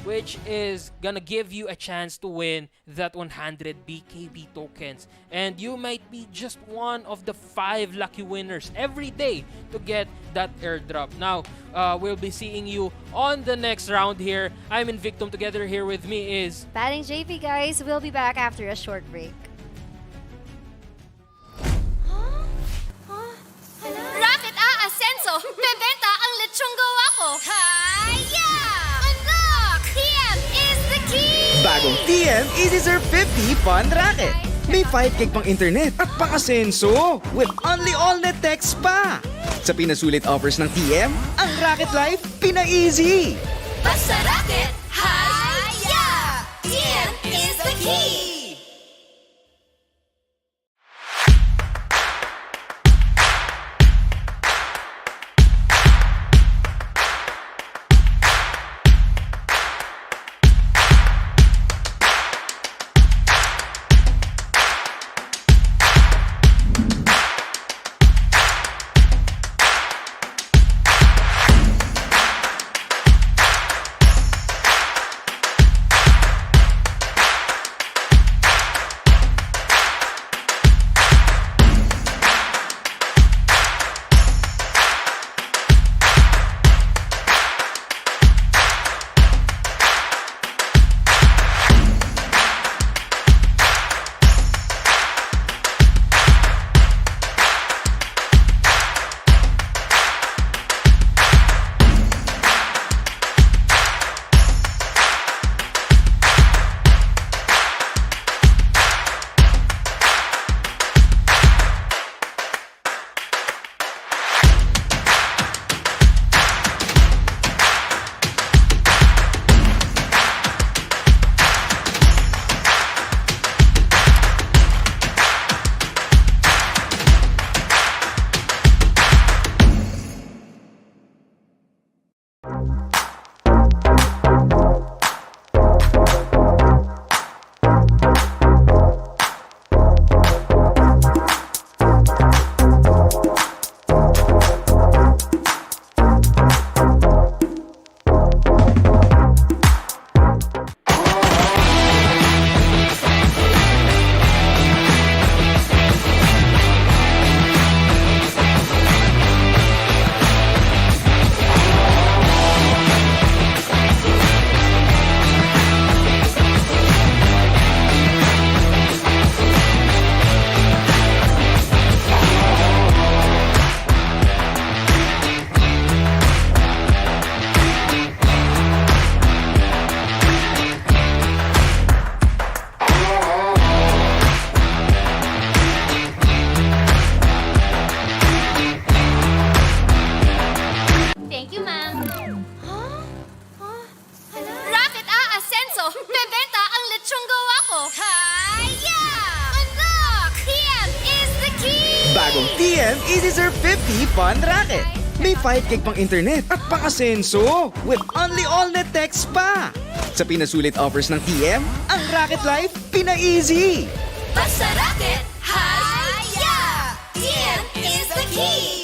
which is gonna give you a chance to win that 100 BKB tokens. And you might be just one of the 5 lucky winners every day to get that airdrop. Now, we'll be seeing you on the next round here. I'm Invictum. Together here with me is... Batting JP, guys. We'll be back after a short break. Rocket Ascenso! Bebenta ang lechong gawa ko! Hiya! Unlock! TM is the key! Bagong TM Easy Serve 50 Fun Racket. May 5 gig pang internet at pang-asenso with only all-net text pa. Sa pinasulit offers ng TM, ang Racket Life pina-easy. Basta rocket! Hiya! TM is the key! Easy Serve 50 Fun Racket. May 5 gig pang internet at pang-asenso with only all-net text pa. Sa pinasulit offers ng TM, ang Racket Life pina-easy. Basta racket, haya! TM is the key!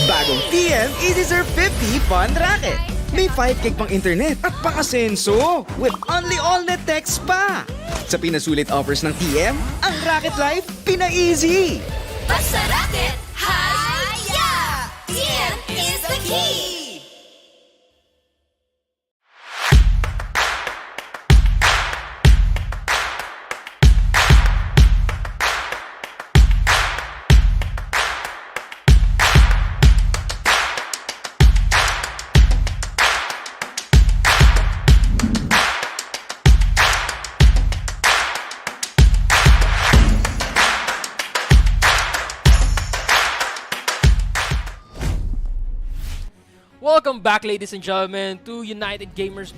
Bagong TM Easy Serve 50 Fun Racket. May 5 gig pang internet at pang-asenso with only all-net text pa. Sa pinasulit offers ng TM, ang Racket Life pina-easy. Basta racket, haya! TM is the key! Welcome back, ladies and gentlemen, to United Gamers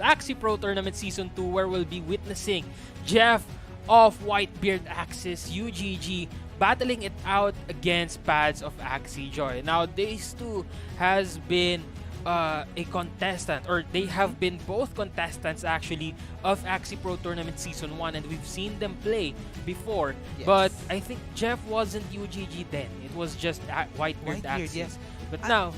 Axie Pro Tournament Season 2, where we'll be witnessing Jeff of Whitebeard Axis UGG battling it out against Pads of Axie Joy. Now, these two has been a contestant, or they have been both contestants actually of Axie Pro Tournament Season 1, and we've seen them play before. Yes. But I think Jeff wasn't UGG then. It was just Whitebeard Axis. Yes. But now,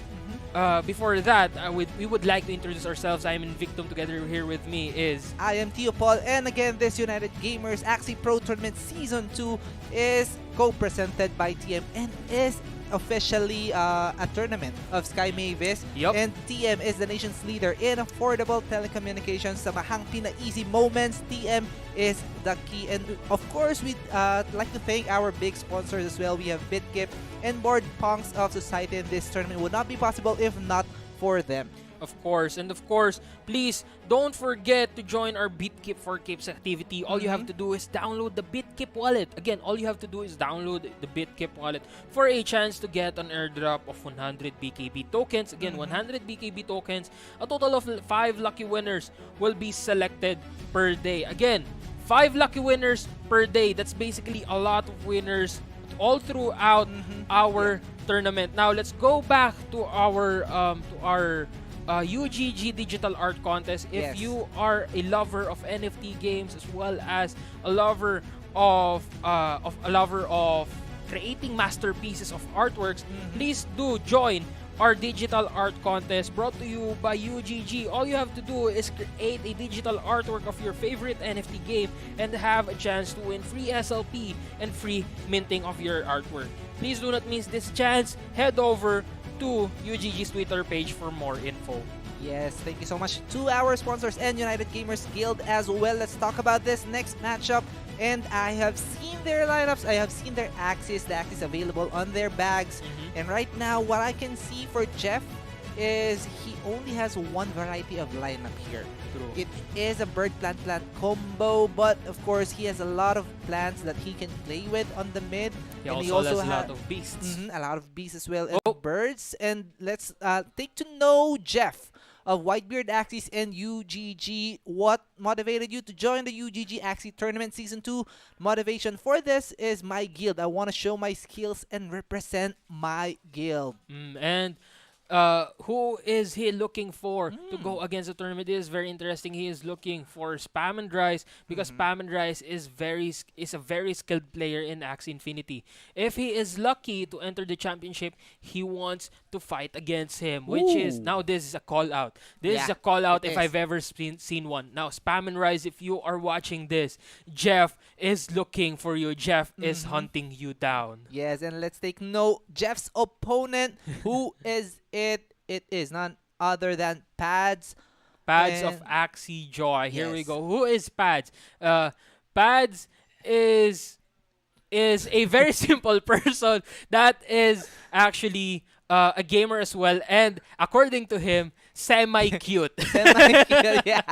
before that, we would like to introduce ourselves. I am Invictum. Together here with me is... I am Tio Paul, and again, this United Gamers Axie Pro Tournament Season 2 is co-presented by TM and is officially a tournament of Sky Mavis. Yup. And TM is the nation's leader in affordable telecommunications. Sa mahang pina-easy moments, TM is the key. And of course, we'd like to thank our big sponsors as well. We have BitKip and Board Punks of Society, and this tournament would not be possible if not for them. Of course. And of course, please don't forget to join our BitKip for Capes activity. All you have to do is download the BitKip wallet. Again, all you have to do is download the BitKip wallet for a chance to get an airdrop of 100 BKB tokens. Again, 100 BKB tokens. A total of 5 lucky winners will be selected per day. Again, 5 lucky winners per day. That's basically a lot of winners all throughout our tournament. Now let's go back to our UGG digital art contest. If Yes. you are a lover of NFT games as well as a lover of creating masterpieces of artworks, please do join our digital art contest brought to you by UGG. All you have to do is create a digital artwork of your favorite NFT game and have a chance to win free SLP and free minting of your artwork. Please do not miss this chance. Head over to UGG's Twitter page for more info. Yes, thank you so much to our sponsors and United Gamers Guild as well. Let's talk about this next matchup. And I have seen their lineups. I have seen their Axies. The Axies available on their bags. And right now, what I can see for Jeff is he only has one variety of lineup here. True. It is a bird plant combo, but of course he has a lot of plants that he can play with on the mid. He and also has a lot of beasts. a lot of beasts as well and Oh. birds. And let's take to know Jeff of Whitebeard Axies and UGG. What motivated you to join the UGG Axie Tournament Season 2? Motivation for this is my guild. I want to show my skills and represent my guild. And who is he looking for to go against the tournament? It is very interesting. He is looking for Spam and Rise because Spam and Rise is a very skilled player in Axie Infinity. If he is lucky to enter the championship, he wants to fight against him, which is now this is a call out. This is Yeah, a call out it if is. I've ever seen one. Now Spam and Rise, if you are watching this, Jeff is looking for you. Jeff is hunting you down. Yes, and let's take note. Jeff's opponent, who is it? It is none other than Pads. Pads of And- Axie Joy. Here we Yes. go. Who is Pads? Pads is a very simple person that is actually a gamer as well, and according to him, semi-cute. Yeah.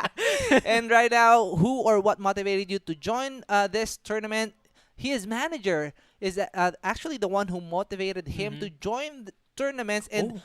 And right now, who or what motivated you to join this tournament? His manager is actually the one who motivated him to join the tournaments, and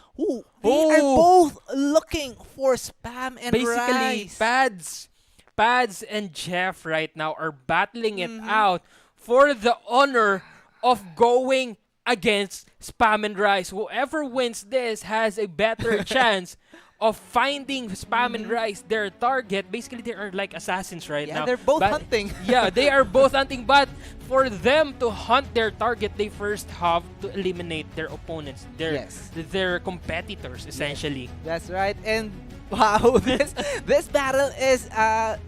they are both looking for Spam and Basically, Rise. Pads and Jeff right now are battling it out for the honor of going against Spam and Rise. Whoever wins this has a better chance of finding Spam and Rise, their target. Basically, they are like assassins right Yeah, now. they're both But- hunting. Yeah, they are both hunting, but for them to hunt their target, they first have to eliminate their opponents, their competitors, essentially. That's right. And wow, this battle is the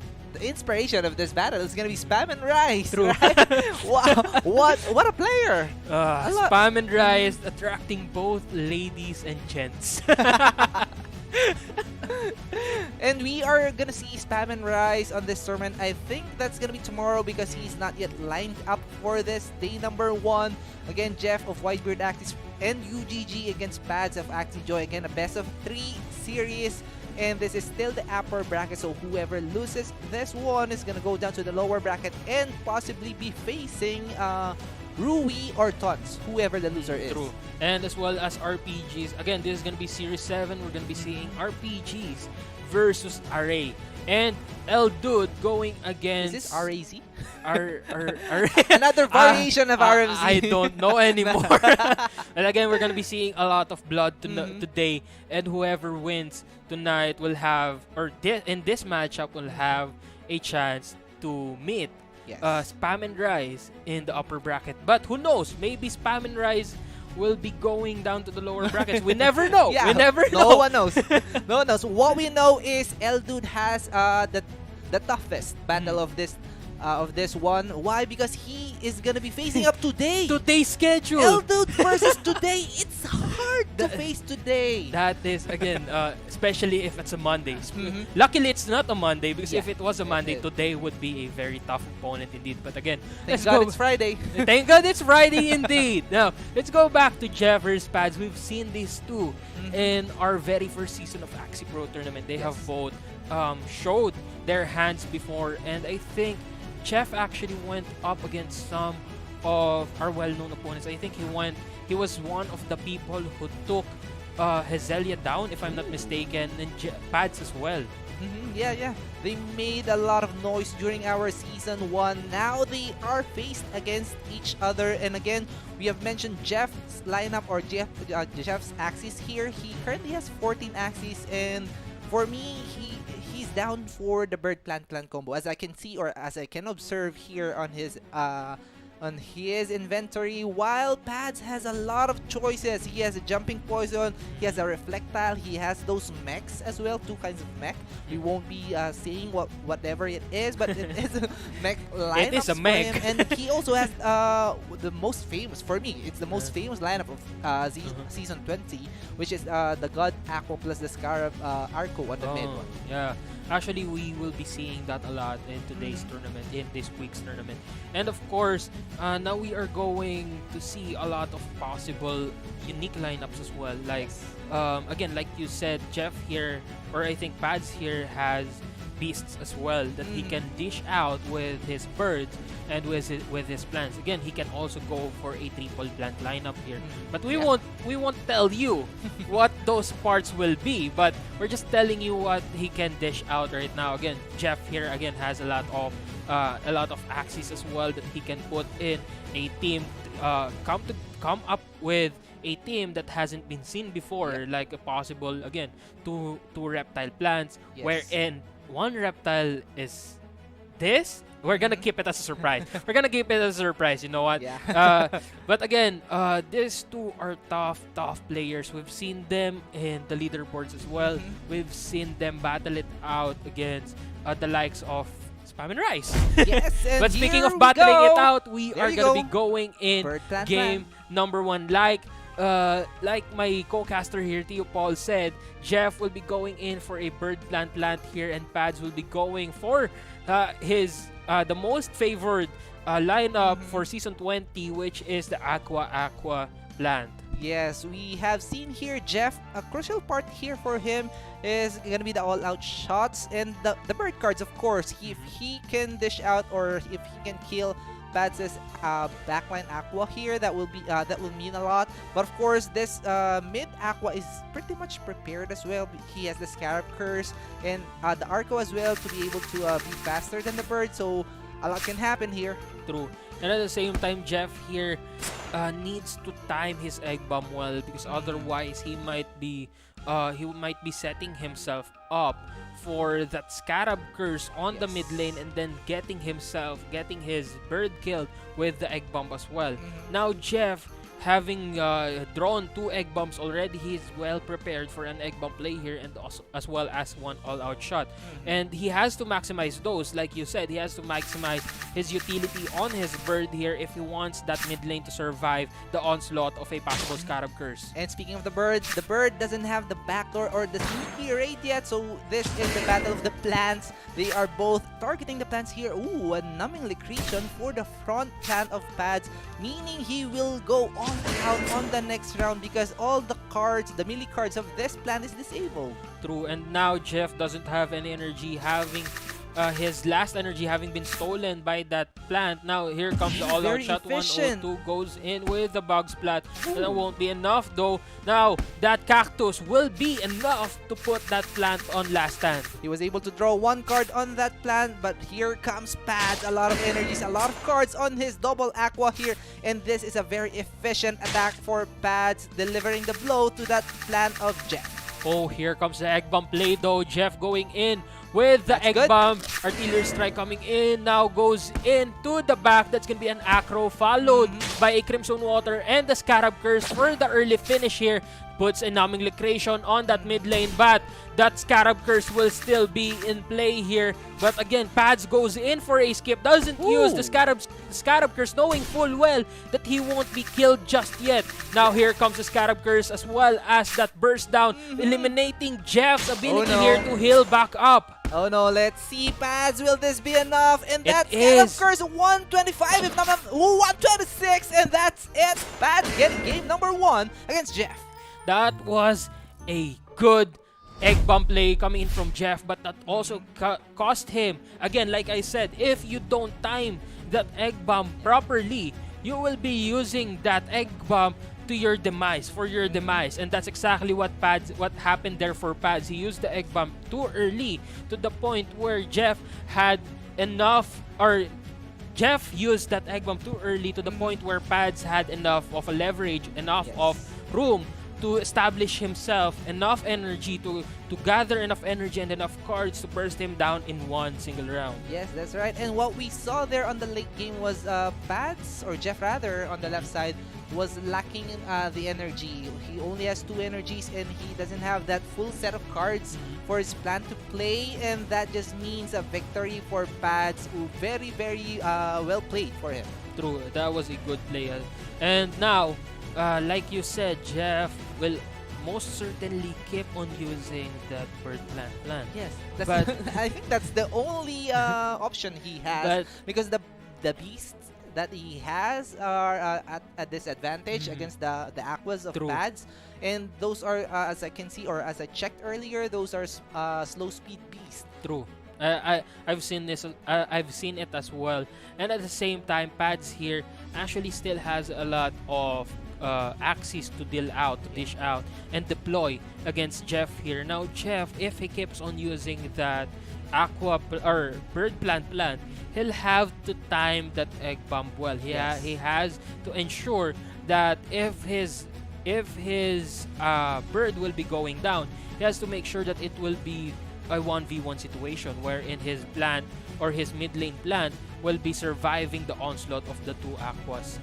inspiration of this battle is gonna be Spam and Rise. True. Right? Wow, what a player! lot. Spam and Rise attracting both ladies and gents. And we are gonna see Spam and Rise on this tournament. I think that's gonna be tomorrow because he's not yet lined up for this day number 1. Again, Jeff of Whitebeard Axies and UGG against Pads of Axie Joy. Again, a best of 3 series. And this is still the upper bracket, so whoever loses this one is gonna go down to the lower bracket and possibly be facing Rui or Tots, whoever the loser is. True. And as well as RPGs. Again, this is going to be Series 7. We're going to be seeing RPGs versus Array. And El Dude going Is against... this RAZ? Another Another variation of RMZ. I don't know anymore. And again, we're going to be seeing a lot of blood today. And whoever wins tonight will have, in this matchup, will have a chance to meet Spam and Rise in the upper bracket. But who knows? Maybe Spam and Rise will be going down to the lower brackets. We never know. Yeah, We never know. No one knows. No one knows. What we know is El Dude has the toughest battle of this one. Why? Because he is gonna be facing up today. Today's schedule. El Dude versus today. It's hard to face today. That is, again, especially if it's a Monday. Luckily, it's not a Monday because if it was a Monday, today would be a very tough opponent indeed. But again, Thank God it's Friday. Thank God it's Friday indeed. Now, let's go back to Jeff versus Pads. We've seen these two in our very first season of Axie Pro Tournament. They have both showed their hands before, and I think Jeff actually went up against some of our well-known opponents. I think he was one of the people who took Hezelia down, if I'm not mistaken, and Pads as well. Yeah. They made a lot of noise during our Season 1. Now they are faced against each other. And again, we have mentioned Jeff's lineup, or Jeff's Axies here. He currently has 14 Axies, and for me, he's down for the Bird Plant combo. As I can see, or as I can observe here on his inventory, while Pads has a lot of choices. He has a Jumping Poison, he has a Reflectile, he has those mechs as well, 2 kinds of mech. We won't be saying whatever it is, but it is a mech lineup. It is a mech. And he also has the most famous, for me, it's the most famous lineup of Season 20, which is the God Aqua plus the Scarab Arco on the mid one. Yeah. Actually, we will be seeing that a lot in today's tournament, in this week's tournament. And of course, now we are going to see a lot of possible unique lineups as well. Like, again, like you said, Jeff here, or I think Pads here, has beasts as well that he can dish out with his birds and with his plants. Again, he can also go for a triple plant lineup here. But we won't tell you what those parts will be, but we're just telling you what he can dish out right now. Again, Jeff here again has a lot of Axies as well that he can put in a team, come up with a team that hasn't been seen before, like a possible, again, two reptile plants, wherein one reptile is this. We're gonna keep it as a surprise. We're gonna keep it as a surprise, you know what? Yeah. But again, these two are tough players. We've seen them in the leaderboards as well. We've seen them battle it out against the likes of Spam and Rice. Yes, and but speaking here of battling we go. it out, we There are you gonna go. be going in Bird plant game number 1. Like my co-caster here, Tio Paul, said, Jeff will be going in for a bird plant here, and Pads will be going for his the most favored lineup for Season 20, which is the Aqua plant. Yes, we have seen here Jeff. A crucial part here for him is gonna be the all-out shots and the bird cards, of course. If he can dish out, or if he can kill Pads' backline Aqua here, that will mean a lot. But of course, this mid Aqua is pretty much prepared as well. He has the Scarab Curse and the Arco as well to be able to be faster than the bird. So a lot can happen here. True. And at the same time, Jeff here needs to time his egg bomb well, because otherwise he might be setting himself up for that Scarab Curse on the mid lane, and then getting his bird killed with the egg bomb as well. Now Jeff, having drawn 2 egg bombs already, he is well prepared for an egg bomb play here, and also, as well as one all-out shot. And he has to maximize those. Like you said, he has to maximize his utility on his bird here if he wants that mid lane to survive the onslaught of a possible Scarab Curse. And speaking of the bird doesn't have the backdoor or the sneaky raid yet, so this is the battle of the plants. They are both targeting the plants here. Ooh, a numbing liquidation for the front plant of Pads, meaning he will go all out on the next round because all the cards, the melee cards of this plant is disabled. True, and now Jeff doesn't have any energy, having his last energy having been stolen by that plant. Now here comes the all-out Very shot. efficient. 102 goes in with the bug splat. That won't be enough though. Now that cactus will be enough to put that plant on last stand. He was able to draw 1 card on that plant, but here comes Pads. A lot of energies, a lot of cards on his double Aqua here, and this is a very efficient attack for Pads, delivering the blow to that plant of Jeff. Oh, here comes the egg bomb play though. Jeff going in with the egg bomb. Artillery strike coming in. Now goes into the back. That's going to be an acro, followed by a Crimson Water and the Scarab Curse for the early finish here. Puts a numbing liquidation on that mid lane, but that Scarab Curse will still be in play here. But again, Pads goes in for a skip. Doesn't use the Scarab Curse, knowing full well that he won't be killed just yet. Now here comes the Scarab Curse, as well as that burst down, eliminating Jeff's ability here to heal back up. Oh no, let's see, Pads, will this be enough? And that's Scarab Curse 125, if not 126, and that's it. Pads getting game number 1 against Jeff. That was a good egg bomb play coming in from Jeff, but that also cost him. Again, like I said, if you don't time that egg bomb properly, you will be using that egg bomb to your demise, for your demise. And that's exactly what happened there for Pads. He used the egg bomb too early to the point where Jeff had enough, or Jeff used that egg bomb too early to the point where Pads had enough of a leverage, enough of room to establish himself, enough energy to gather enough energy and enough cards to burst him down in one single round. Yes, that's right. And what we saw there on the late game was Pads, or Jeff rather, on the left side, was lacking the energy. He only has 2 energies and he doesn't have that full set of cards for his plan to play, and that just means a victory for Pads. Very, very well played for him. True, that was a good play. And now, like you said, Jeff will most certainly keep on using that bird plan. Yes, But- I think that's the only option he has, But- because the beasts that he has are at a disadvantage against the aquas of True. Pads, and those are as I can see, or as I checked earlier, those are slow speed beasts. True. I've seen this. I've seen it as well. And at the same time, Pads here actually still has a lot of axes to deal out, to dish out, and deploy against Jeff here. Now, Jeff, if he keeps on using that or bird plant, he'll have to time that egg bomb well. He has to ensure that if his bird will be going down, he has to make sure that it will be a 1v1 situation wherein his plant or his mid lane plant will be surviving the onslaught of the 2 aquas.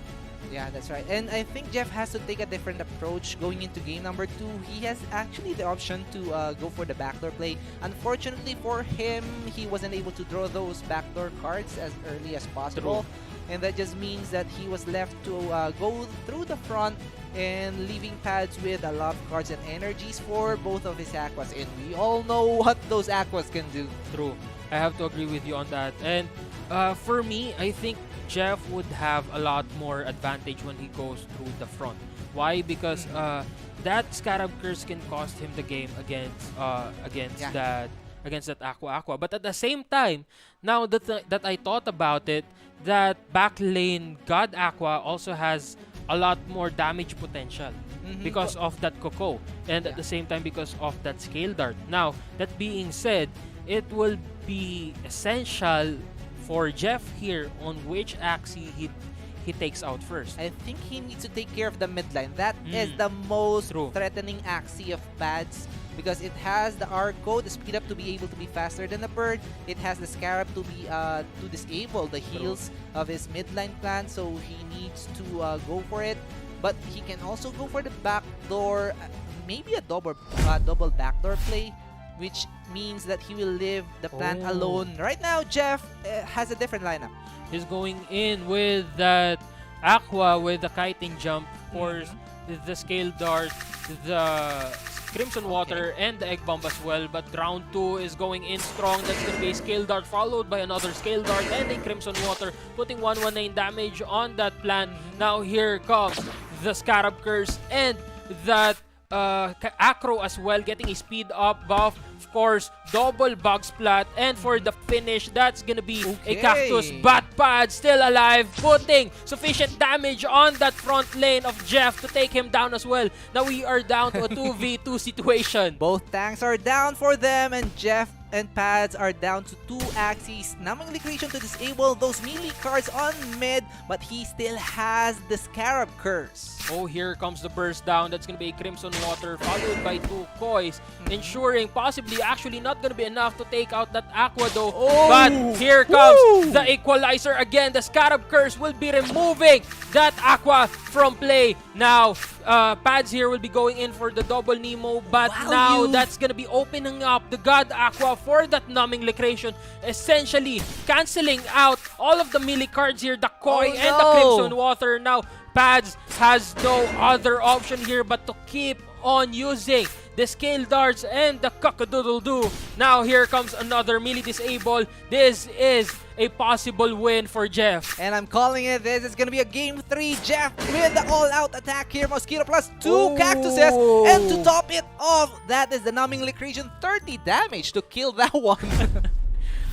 Yeah, that's right. And I think Jeff has to take a different approach going into game number 2. He has actually the option to go for the backdoor play. Unfortunately for him, he wasn't able to draw those backdoor cards as early as possible. True. And that just means that he was left to go through the front and leaving Pads with a lot of cards and energies for both of his aquas. And we all know what those aquas can do. True. I have to agree with you on that. And for me, I think Jeff would have a lot more advantage when he goes through the front. Why? Because that Scarab Curse can cost him the game against that Aqua. But at the same time, now that I thought about it, that back lane God Aqua also has a lot more damage potential because of that Coco, and at the same time because of that Scale Dart. Now, that being said, it will be essential for Jeff here on which Axie he takes out first. I think he needs to take care of the mid line. That is the most True. threatening Axie of Pads, because it has the Arco, the speed up to be able to be faster than the bird. It has the Scarab to be to disable the heals of his midline plan, so he needs to go for it. But he can also go for the backdoor, maybe a double backdoor play, which means that he will leave the plan alone. Right now, Jeff has a different lineup. He's going in with that Aqua with the kiting jump, of course, the Scale Dart, the Crimson Water, and the Egg Bomb as well. But round 2 is going in strong. That's going to be a Scale Dart followed by another Scale Dart and a Crimson Water, putting 119 damage on that plan. Now here comes the Scarab Curse and that Acro as well, getting a speed up buff. Of course, double Bug Splat, and for the finish, that's gonna be a Cactus Bat Pad still alive, putting sufficient damage on that front lane of Jeff to take him down as well. Now we are down to a 2v2 situation. Both tanks are down for them, and Jeff and Pads are down to 2 Axies. Numbing Liquidation to disable those melee cards on mid, but he still has the Scarab Curse. Oh, here comes the burst down. That's gonna be a Crimson Water followed by 2 Kois, ensuring possibly actually not gonna be enough to take out that Aqua though. But here comes the Equalizer again. The Scarab Curse will be removing that Aqua from play. Now, Pads here will be going in for the double Nemo, but now that's gonna be opening up the God Aqua for that Numbing Liquidation, essentially canceling out all of the melee cards here, the Koi and the Crimson Water. Now, Pads has no other option here but to keep on using the Scale Darts and the Cock-a-doodle-doo. Now, here comes another melee disable. This is a possible win for Jeff. And I'm calling it. This is going to be a game 3. Jeff with the all-out attack here. Mosquito plus 2 cactuses. And to top it off, that is the Numbing Liquidation. 30 damage to kill that one.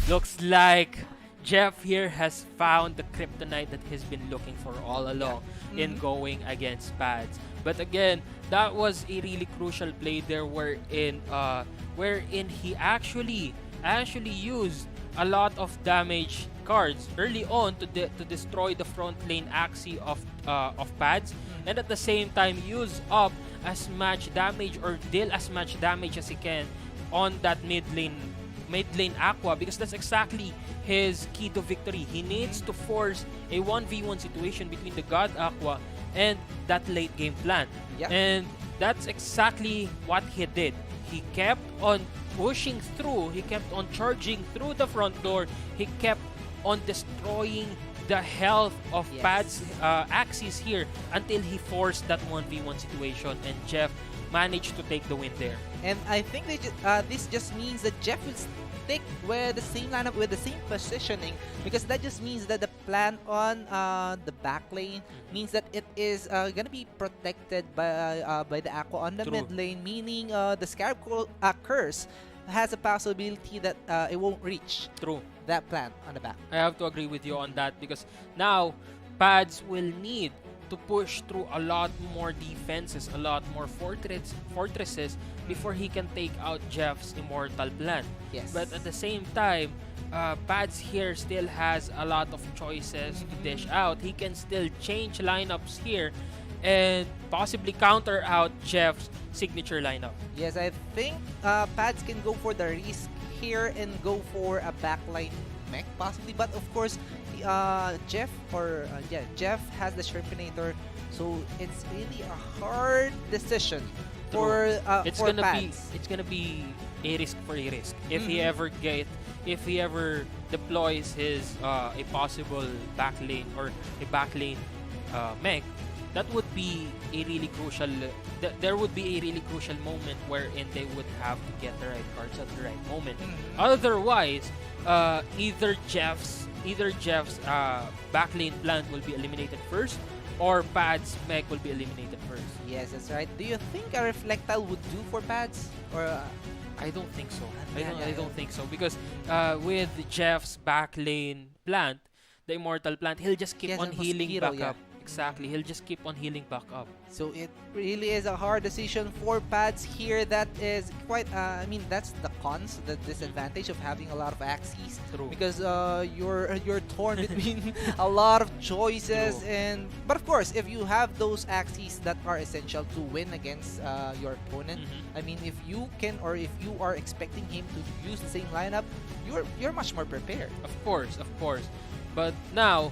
Looks like Jeff here has found the kryptonite that he's been looking for all along. in going against Pads. But again, that was a really crucial play there wherein he actually used a lot of damage cards early on to destroy the front lane Axie of Pads, and at the same time use up as much damage or deal as much damage as he can on that mid lane Aqua, because that's exactly his key to victory. He needs to force a 1v1 situation between the God Aqua and that late game plant. Yeah. And that's exactly what he did. He kept on pushing through, he kept on charging through the front door, he kept on destroying the health of Yes. Pad's Axies here until he forced that 1v1 situation, and Jeff managed to take the win there. And I think this just means that Jeff will stick with the same lineup, with the same positioning, because that just means that the plan on the back lane means that it is gonna be protected by the Aqua on the True. mid lane, meaning the Scarab Curse has a possibility that it won't reach True. that plan on the back. I have to agree with you on that, because now Pads will need to push through a lot more defenses, a lot more fortresses before he can take out Jeff's Immortal Plan. Yes. But at the same time, Pads here still has a lot of choices to dish out. He can still change lineups here and possibly counter out Jeff's signature lineup. Yes, I think Pads can go for the risk here and go for a backline mech possibly, but of course Jeff has the Shrimpinator, so it's really a hard decision for It's for gonna Pads. be a risk for a risk if he ever deploys his a possible backlane or a backlane mech. That would be a really crucial. There would be a really crucial moment wherein they would have to get the right cards at the right moment. Otherwise, either Jeff's backlane plant will be eliminated first, or Pad's mech will be eliminated first. Yes, that's right. Do you think a Reflectile would do for Pads, or I don't think so. Yeah, I don't think so, because with Jeff's backlane plant, the Immortal Plant, he'll just keep He has on a healing mosquito, back yeah. up. Exactly, he'll just keep on healing back up. so it really is a hard decision for Pads here. That is quite I mean, that's the cons, the disadvantage of having a lot of Axies, True. because you're torn between a lot of choices. True. But of course, if you have those Axies that are essential to win against your opponent, I mean, if you can, or if you are expecting him to use the same lineup, you're much more prepared. Of course. But now,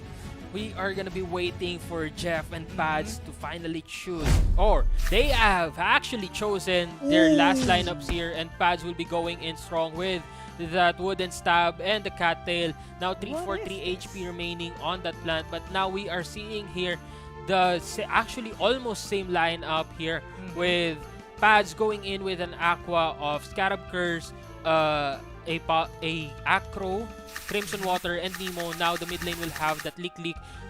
we are gonna be waiting for Jeff and Pads to finally choose, or they have actually chosen their last lineups here, and Pads will be going in strong with that Wooden Stab and the Cattail. Now 343 HP remaining on that plant, but now we are seeing here the actually almost same lineup here, with Pads going in with an Aqua of Scarab Curse, a Acro, Crimson Water, and Nemo. Now the mid lane will have that Lick,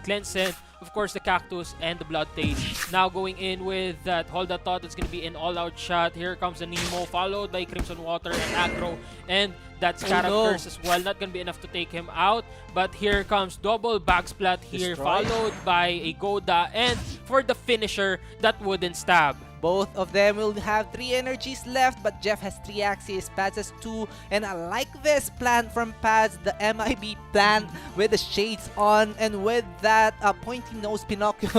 Cleansent, of course the Cactus, and the Blood Taste. Now going in with that Hold That Thought, it's going to be an all-out shot. Here comes the Nemo, followed by Crimson Water and Acro, and that Scarab Curse as well. Not going to be enough to take him out, but here comes double Bag Splat here, Destroy. followed by a Goda, and for the finisher, that Wooden Stab. Both of them will have 3 energies left, but Jeff has 3 Axies, Pads has 2, and I like this plan from Pads, the MIB plan with the shades on and with that pointy nose Pinocchio,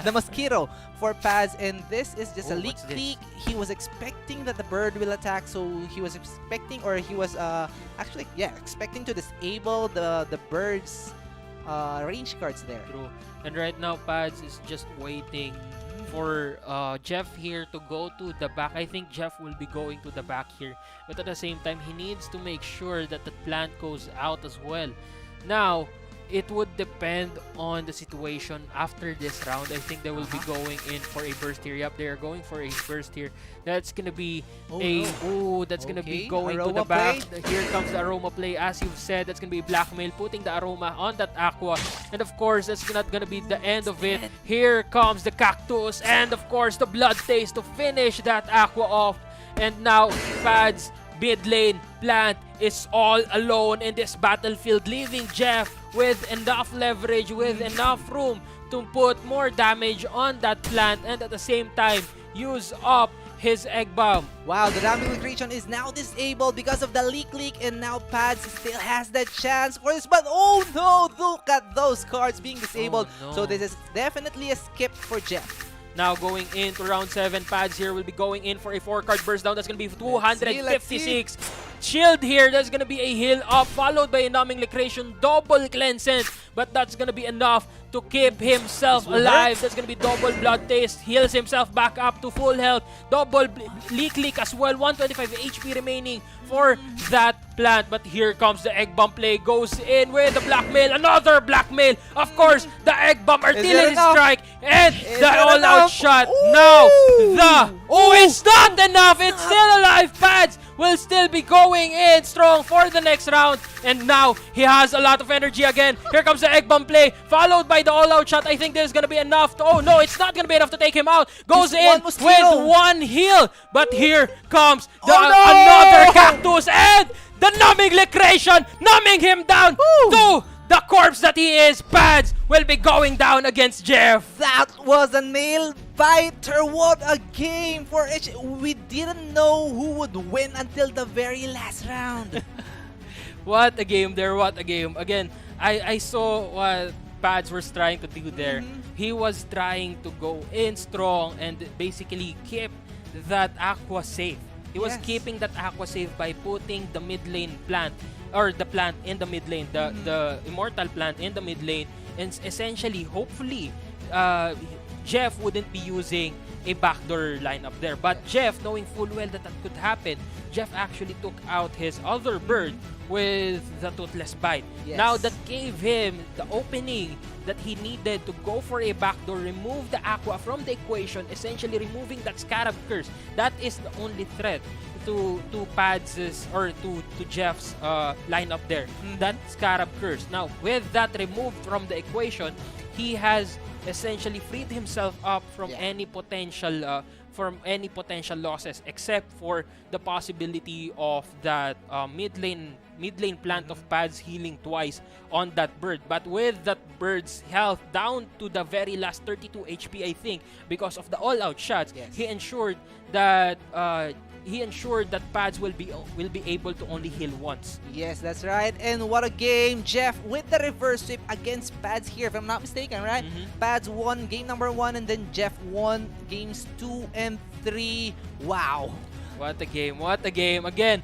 the mosquito for Pads, and this is just a leak what's this? click. He was expecting that the bird will attack, so he was expecting, or he was expecting to disable the bird's range cards there. True. And right now, Pads is just waiting for Jeff here to go to the back. I think Jeff will be going to the back here, but at the same time, he needs to make sure that the plant goes out as well. Now, it would depend on the situation after this round. I think they will be going in for a burst here. Yep, they are going for a burst here. That's gonna be that's gonna be Okay, going to the Aroma back. play. Here comes the Aroma play. As you've said, that's gonna be blackmail, putting the Aroma on that Aqua. And of course, that's not gonna be the end of it. Here comes the Cactus, and of course, the Blood Taste to finish that Aqua off. And now, Pads mid lane plant is all alone in this battlefield, leaving Jeff with enough leverage, with enough room to put more damage on that plant and at the same time use up his egg bomb. Wow, the Ramble creation is now disabled because of the leak, and now Pads still has that chance for this, but oh no, look at those cards being disabled. Oh, no. So this is definitely a skip for Jeff. Now going into round 7, Pads here will be going in for a 4-card burst down. That's going to be 256. Shield here, that's going to be a heal up, followed by a numbing liquidation, double cleansing. But that's going to be enough to keep himself alive. That's going to be double blood taste, heals himself back up to full health. Double leak as well, 125 HP remaining for that plant. But here comes the egg bomb play, goes in with the blackmail, another blackmail. Of course, the egg bomb artillery strike and the all-out shot. Ooh. Now, it's not enough. It's still alive. Pads will still be going in strong for the next round. And now, he has a lot of energy again. Here comes the egg bomb play, followed by the all-out shot. I think this is going to be enough. Oh no, it's not going to be enough to take him out. Goes in with one heal. But here comes another cactus and the numbing liquidation, numbing him down to the corpse that he is. Pads will be going down against Jeff. That was a nail biter. What a game for each. We didn't know who would win until the very last round. What a game there, what a game. Again, I saw what Pads was trying to do there. He was trying to go in strong and basically keep that aqua safe. He was keeping that aqua safe by putting the mid lane plant, or the plant in the mid lane, the immortal plant in the mid lane, and essentially, hopefully, Jeff wouldn't be using a backdoor lineup there. But Jeff, knowing full well that that could happen, Jeff actually took out his other bird with the Toothless Bite. Yes. Now that gave him the opening that he needed to go for a backdoor, remove the aqua from the equation, essentially removing that Scarab Curse. That is the only threat to Pads' or to Jeff's lineup there. That Scarab Curse. Now, with that removed from the equation, he has essentially freed himself up from any potential losses, except for the possibility of that mid lane plant of Pads healing twice on that bird. But with that bird's health down to the very last 32 HP, I think, because of the all-out shots, he ensured that Pads will be able to only heal once. Yes, that's right. And what a game. Jeff with the reverse sweep against Pads here, if I'm not mistaken, right? Pads won game number 1 and then Jeff won games 2 and 3. Wow. What a game, what a game. Again,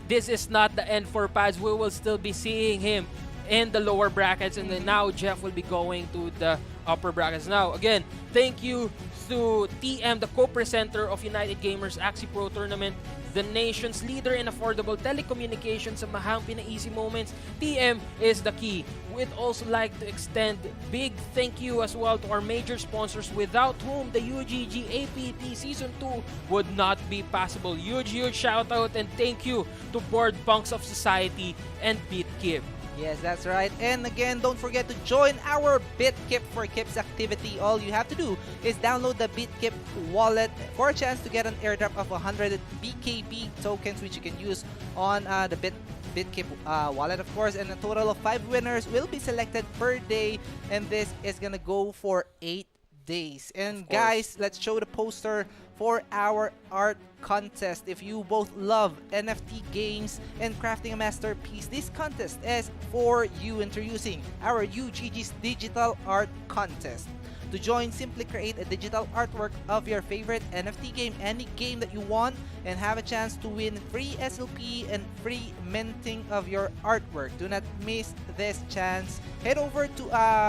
this is not the end for Pads. We will still be seeing him in the lower brackets, and then now Jeff will be going to the upper brackets. Now, again, thank you to TM, the co-presenter of United Gamers Axie Pro Tournament, the nation's leader in affordable telecommunications sa mahang pina-easy moments. TM is the key. We'd also like to extend big thank you as well to our major sponsors, without whom the UGG APT Season 2 would not be possible. Huge shout out and thank you to Board Punks of Society and BitKip. Yes, that's right. And again, don't forget to join our BitKip for Kips activity. All you have to do is download the BitKip wallet for a chance to get an airdrop of 100 BKB tokens, which you can use on the BitKip wallet, of course. And a total of 5 winners will be selected per day, and this is gonna go for 8 days. And guys, let's show the poster for our art contest. If you both love NFT games and crafting a masterpiece, this contest is for you. Introducing our UGG's digital art contest. To join, simply create a digital artwork of your favorite NFT game, any game that you want, and have a chance to win free SLP and free minting of your artwork. Do not miss this chance. Head over to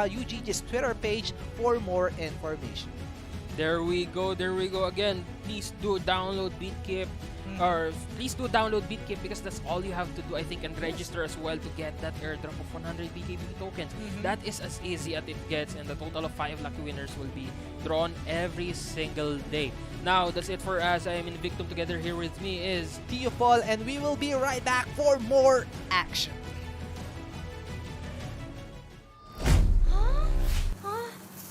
UGG's Twitter page for more information. There we go again. Please do download BitKip, or please do download BitKip, because that's all you have to do, I think, and register as well to get that airdrop of 100 BKB tokens. That is as easy as it gets, and the total of 5 lucky winners will be drawn every single day. Now, that's it for us. I am Invictum. Together here with me is Theopol, and we will be right back for more action.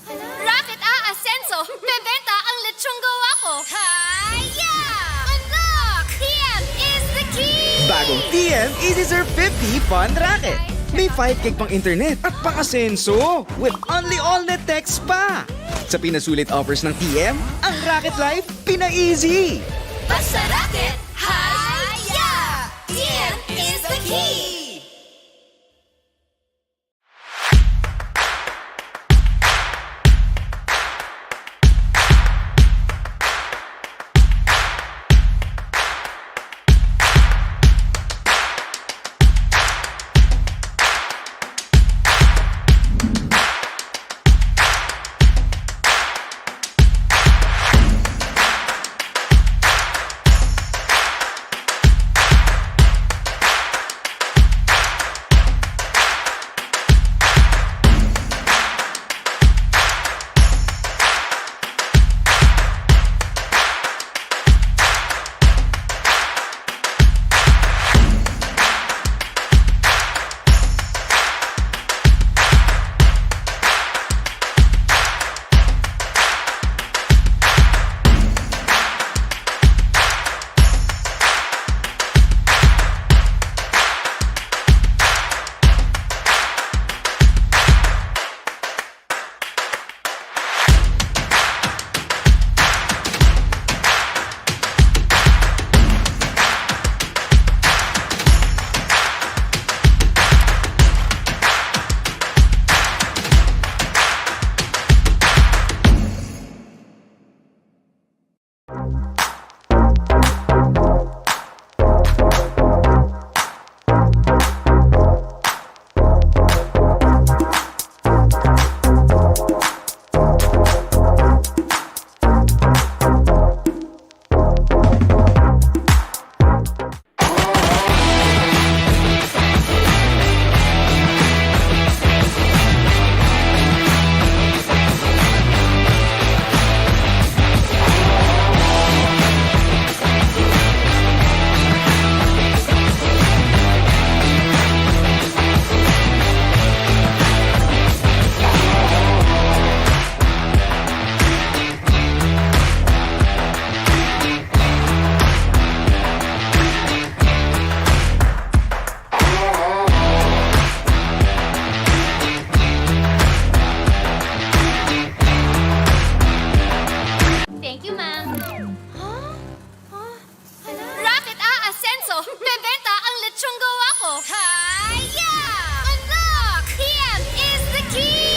Rocket Ascenso! Bebenta ang lechong gawa ko! Hiya! Unlock! TM is the key! Bagong TM Easy Serve 50 Fun Racket. May 5 gig pang internet at pang-asenso with only all-net text pa. Sa pinasulit offers ng TM, ang Rocket Life pina-easy. Basta Rocket, Hiya! TM is the key!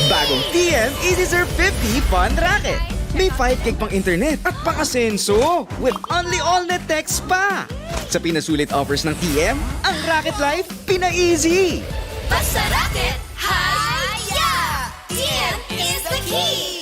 Bagong TM Easy Surf 50 Fun Racket. May 5 gig pang internet at pang-asenso with only all-net text pa. Sa pinasulit offers ng TM, ang Rocket Life pina-easy. Basta Rocket, Hiya! TM is the key!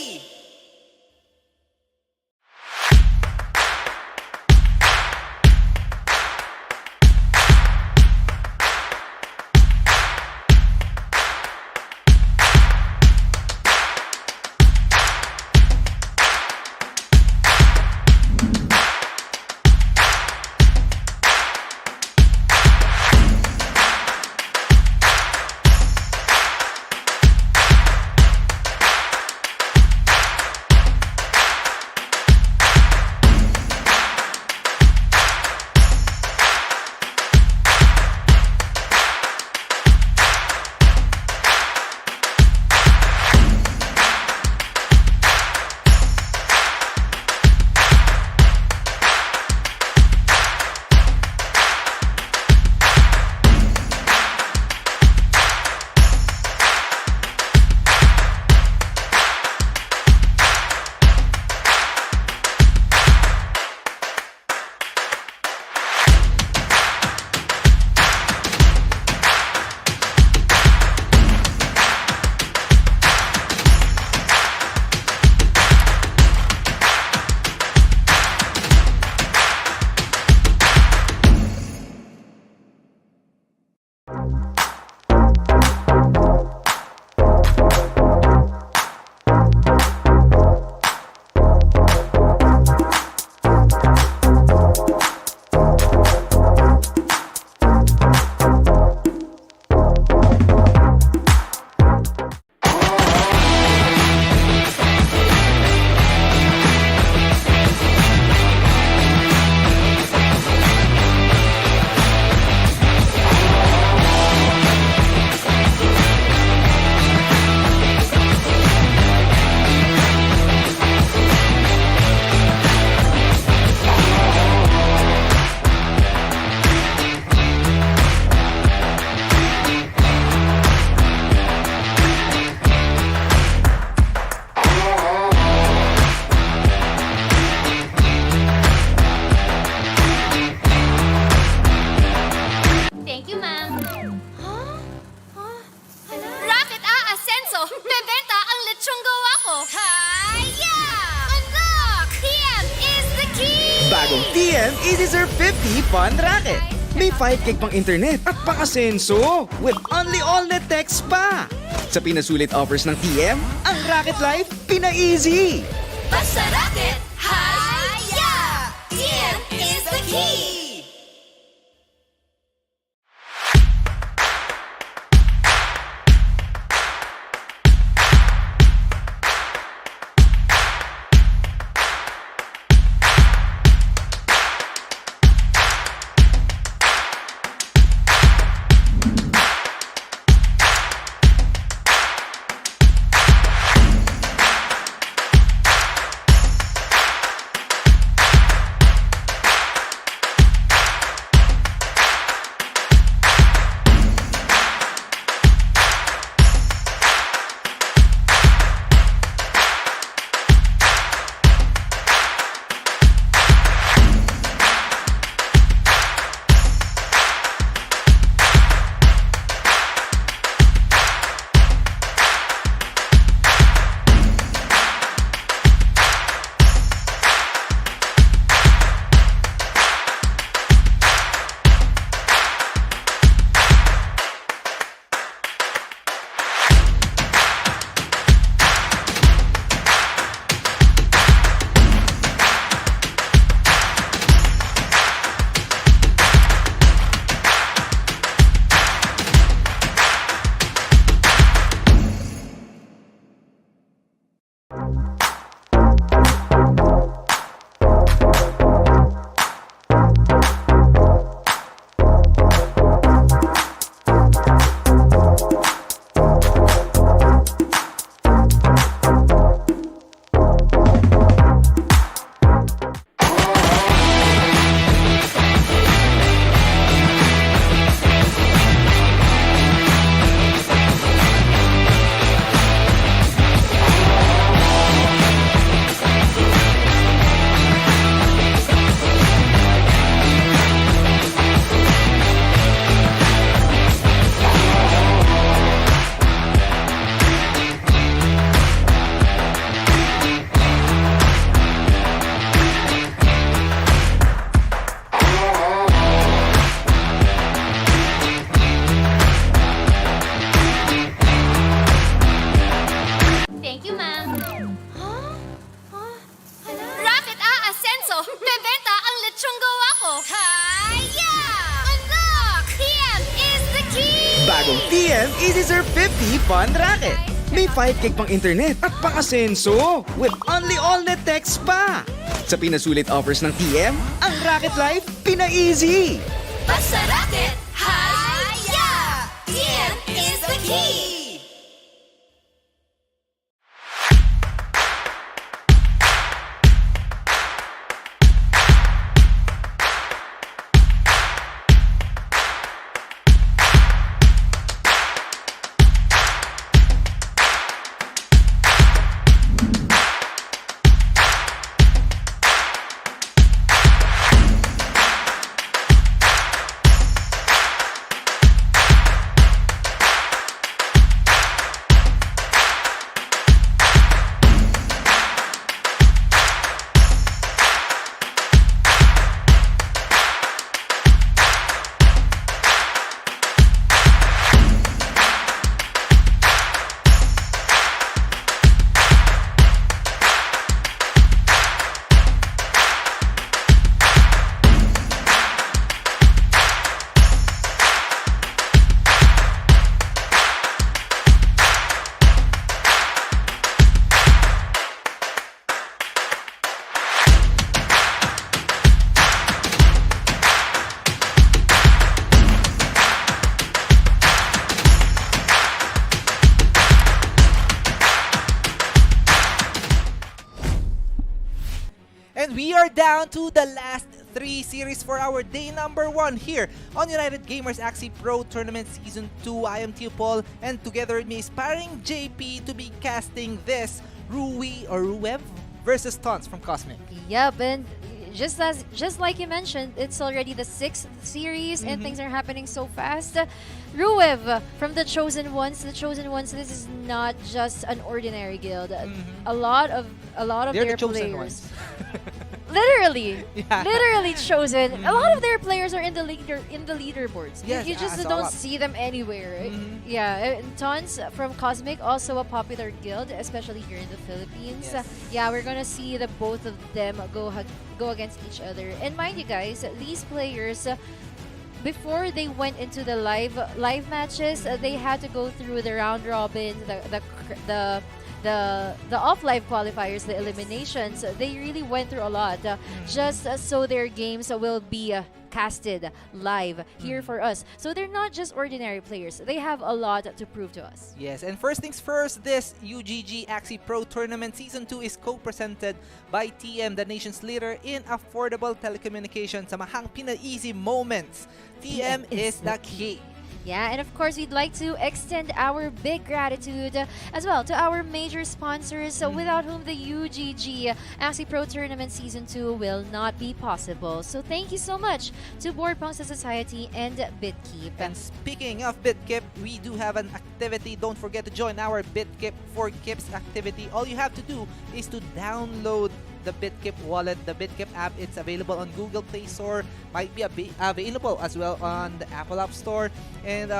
Bagong TM Easy Surf 50 Fun Racket. May 5 gig pang internet at pang-asenso with only all-net text pa. Sa pinasulit offers ng TM, ang Racket Life pina-easy. Basta racket, haya! TM is the key! Bagong TM Easy Surf 50 Fun Racket. May 5 gig pang internet at pang-asenso with only all-net text pa. Sa pinasulit offers ng TM, ang Racket Life pina-easy. Basta racket, haya! TM is the key! And we are down to the last 3 series for our day number 1 here on United Gamers Axie Pro Tournament Season 2. I am Tio Paul, and together with me is Paring JP to be casting this Rui or Ruev versus Tons from Cosmic. Yep, and just like you mentioned, it's already the 6th series and things are happening so fast. Ruev from the Chosen Ones. The Chosen Ones, this is not just an ordinary guild. A lot of They're their the chosen players. ones. literally, Yeah. literally chosen. A lot of their players are in the leaderboards. Yes, you just I saw don't that. see them anywhere. Mhm. Yeah, and tons from Cosmic, also a popular guild, especially here in the Philippines. Yes. Yeah, we're gonna see the both of them go against each other. And mind you guys, these players. Before they went into the live matches, they had to go through the round robin, the off-live qualifiers, the eliminations. They really went through a lot just so their games will be casted live here for us. So they're not just ordinary players. They have a lot to prove to us. Yes, and first things first, this UGG Axie Pro Tournament Season 2 is co-presented by TM, the nation's leader in affordable telecommunications. Samahang Pina-easy moments. TM is the key. Yeah, and of course, we'd like to extend our big gratitude as well to our major sponsors, without whom the UGG Axie Pro Tournament Season 2 will not be possible. So thank you so much to Board Pongsa Society and BitKeep. And speaking of BitKip, we do have an activity. Don't forget to join our BitKip for Kips activity. All you have to do is to download the BitKip wallet, the BitKip app. It's available on Google Play Store, might be available as well on the Apple App Store, and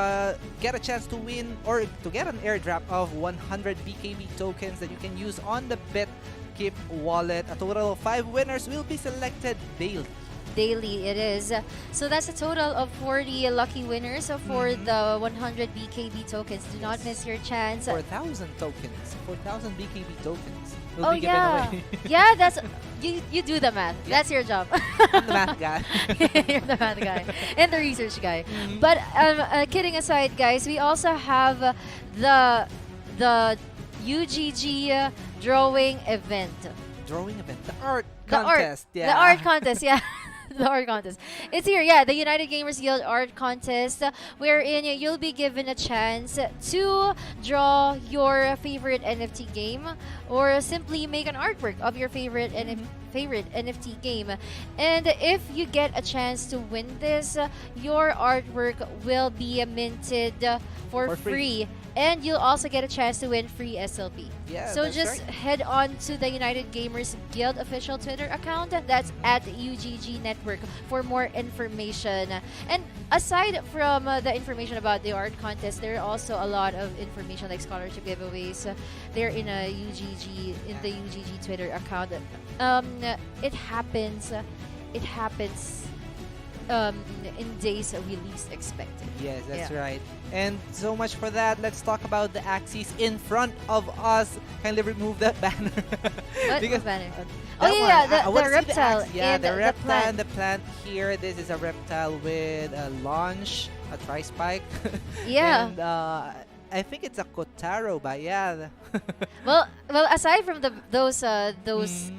get a chance to win or to get an airdrop of 100 BKB tokens that you can use on the BitKip wallet. A total of 5 winners will be selected daily. Daily it is. So that's a total of 40 lucky winners for the 100 BKB tokens. Do not miss your chance. 4,000 tokens. 4,000 BKB tokens will Oh be given yeah, away. yeah. That's you do the math. Yeah. That's your job. I'm the math guy. You're the math guy and the research guy. But kidding aside, guys, we also have the UGG drawing event. Drawing event. The art The contest. art, the art contest, yeah. The art contest. It's here, yeah, the United Gamers Guild art contest, wherein you'll be given a chance to draw your favorite NFT game or simply make an artwork of your favorite NFT game. And if you get a chance to win this, your artwork will be minted for free. And you'll also get a chance to win free SLP. Yeah, so that's just right. head on to the United Gamers Guild official Twitter account. That's at UGG Network for more information. And aside from the information about the art contest, there are also a lot of information like scholarship giveaways. They're in a in the UGG Twitter account. It happens. In days we least expected. Yes, that's Yeah. right. And so much for that. Let's talk about the Axies in front of us. Kindly remove that banner. What Because, banner? that Oh one, yeah, I the wanna see reptile. axe. Yeah, in the reptile plant. and the plant here. This is a reptile with a launch, a tri-spike. Yeah. And I think it's a Kotaro, but yeah. Well, aside from those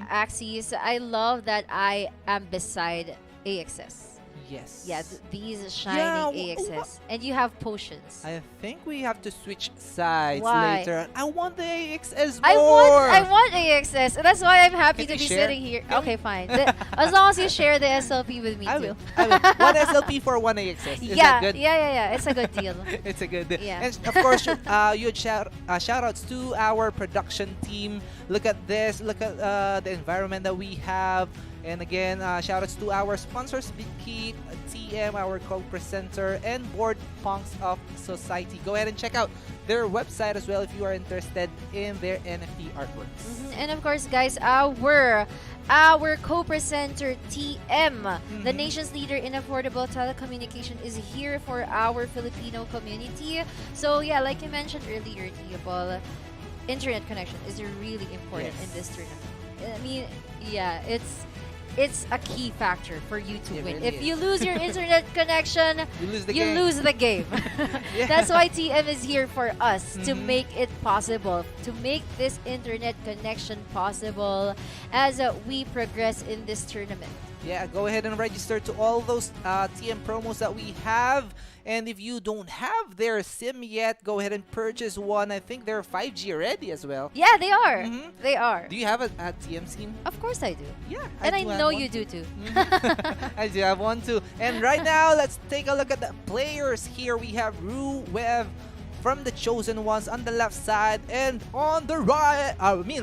axes, I love that I am beside AXS. Yes. Yeah, these Yeah, shining AXS, and you have potions. I think we have to switch sides Why? later. I want the AXS more. I want AXS. That's why I'm happy Can to we be share? sitting here. Okay, fine. As long as you share the SLP with me I too. will. I will. One SLP for one AXS. Is yeah, that good? yeah. It's a good deal. It's a good deal. Yeah. And of course, huge shout outs to our production team. Look at this. Look at the environment that we have. And again, shout outs to our sponsors, BitKeep, TM, our co-presenter, and Board Pongsa Society. Go ahead and check out their website as well if you are interested in their NFT artworks. And of course, guys, our co-presenter TM, the nation's leader in affordable telecommunication, is here for our Filipino community. So yeah, like you mentioned earlier, Theobald, internet connection is really important in this tournament. I mean, yeah, it's a key factor for you to It win. really If is. you lose your internet connection, You lose the you game. lose the game. Yeah. That's why TM is here for us, to make it possible, to make this internet connection possible as we progress in this tournament. Yeah, go ahead and register to all those TM promos that we have. And if you don't have their SIM yet, go ahead and purchase one. I think they're 5G ready as well. Yeah, they are. Mhm. They are. Do you have a TM SIM? Of course I do. Yeah, And I do have know one you too. do too. I do have one too. And right now, let's take a look at the players here. We have Ru, Wev, from the Chosen Ones on the left side, and on the right,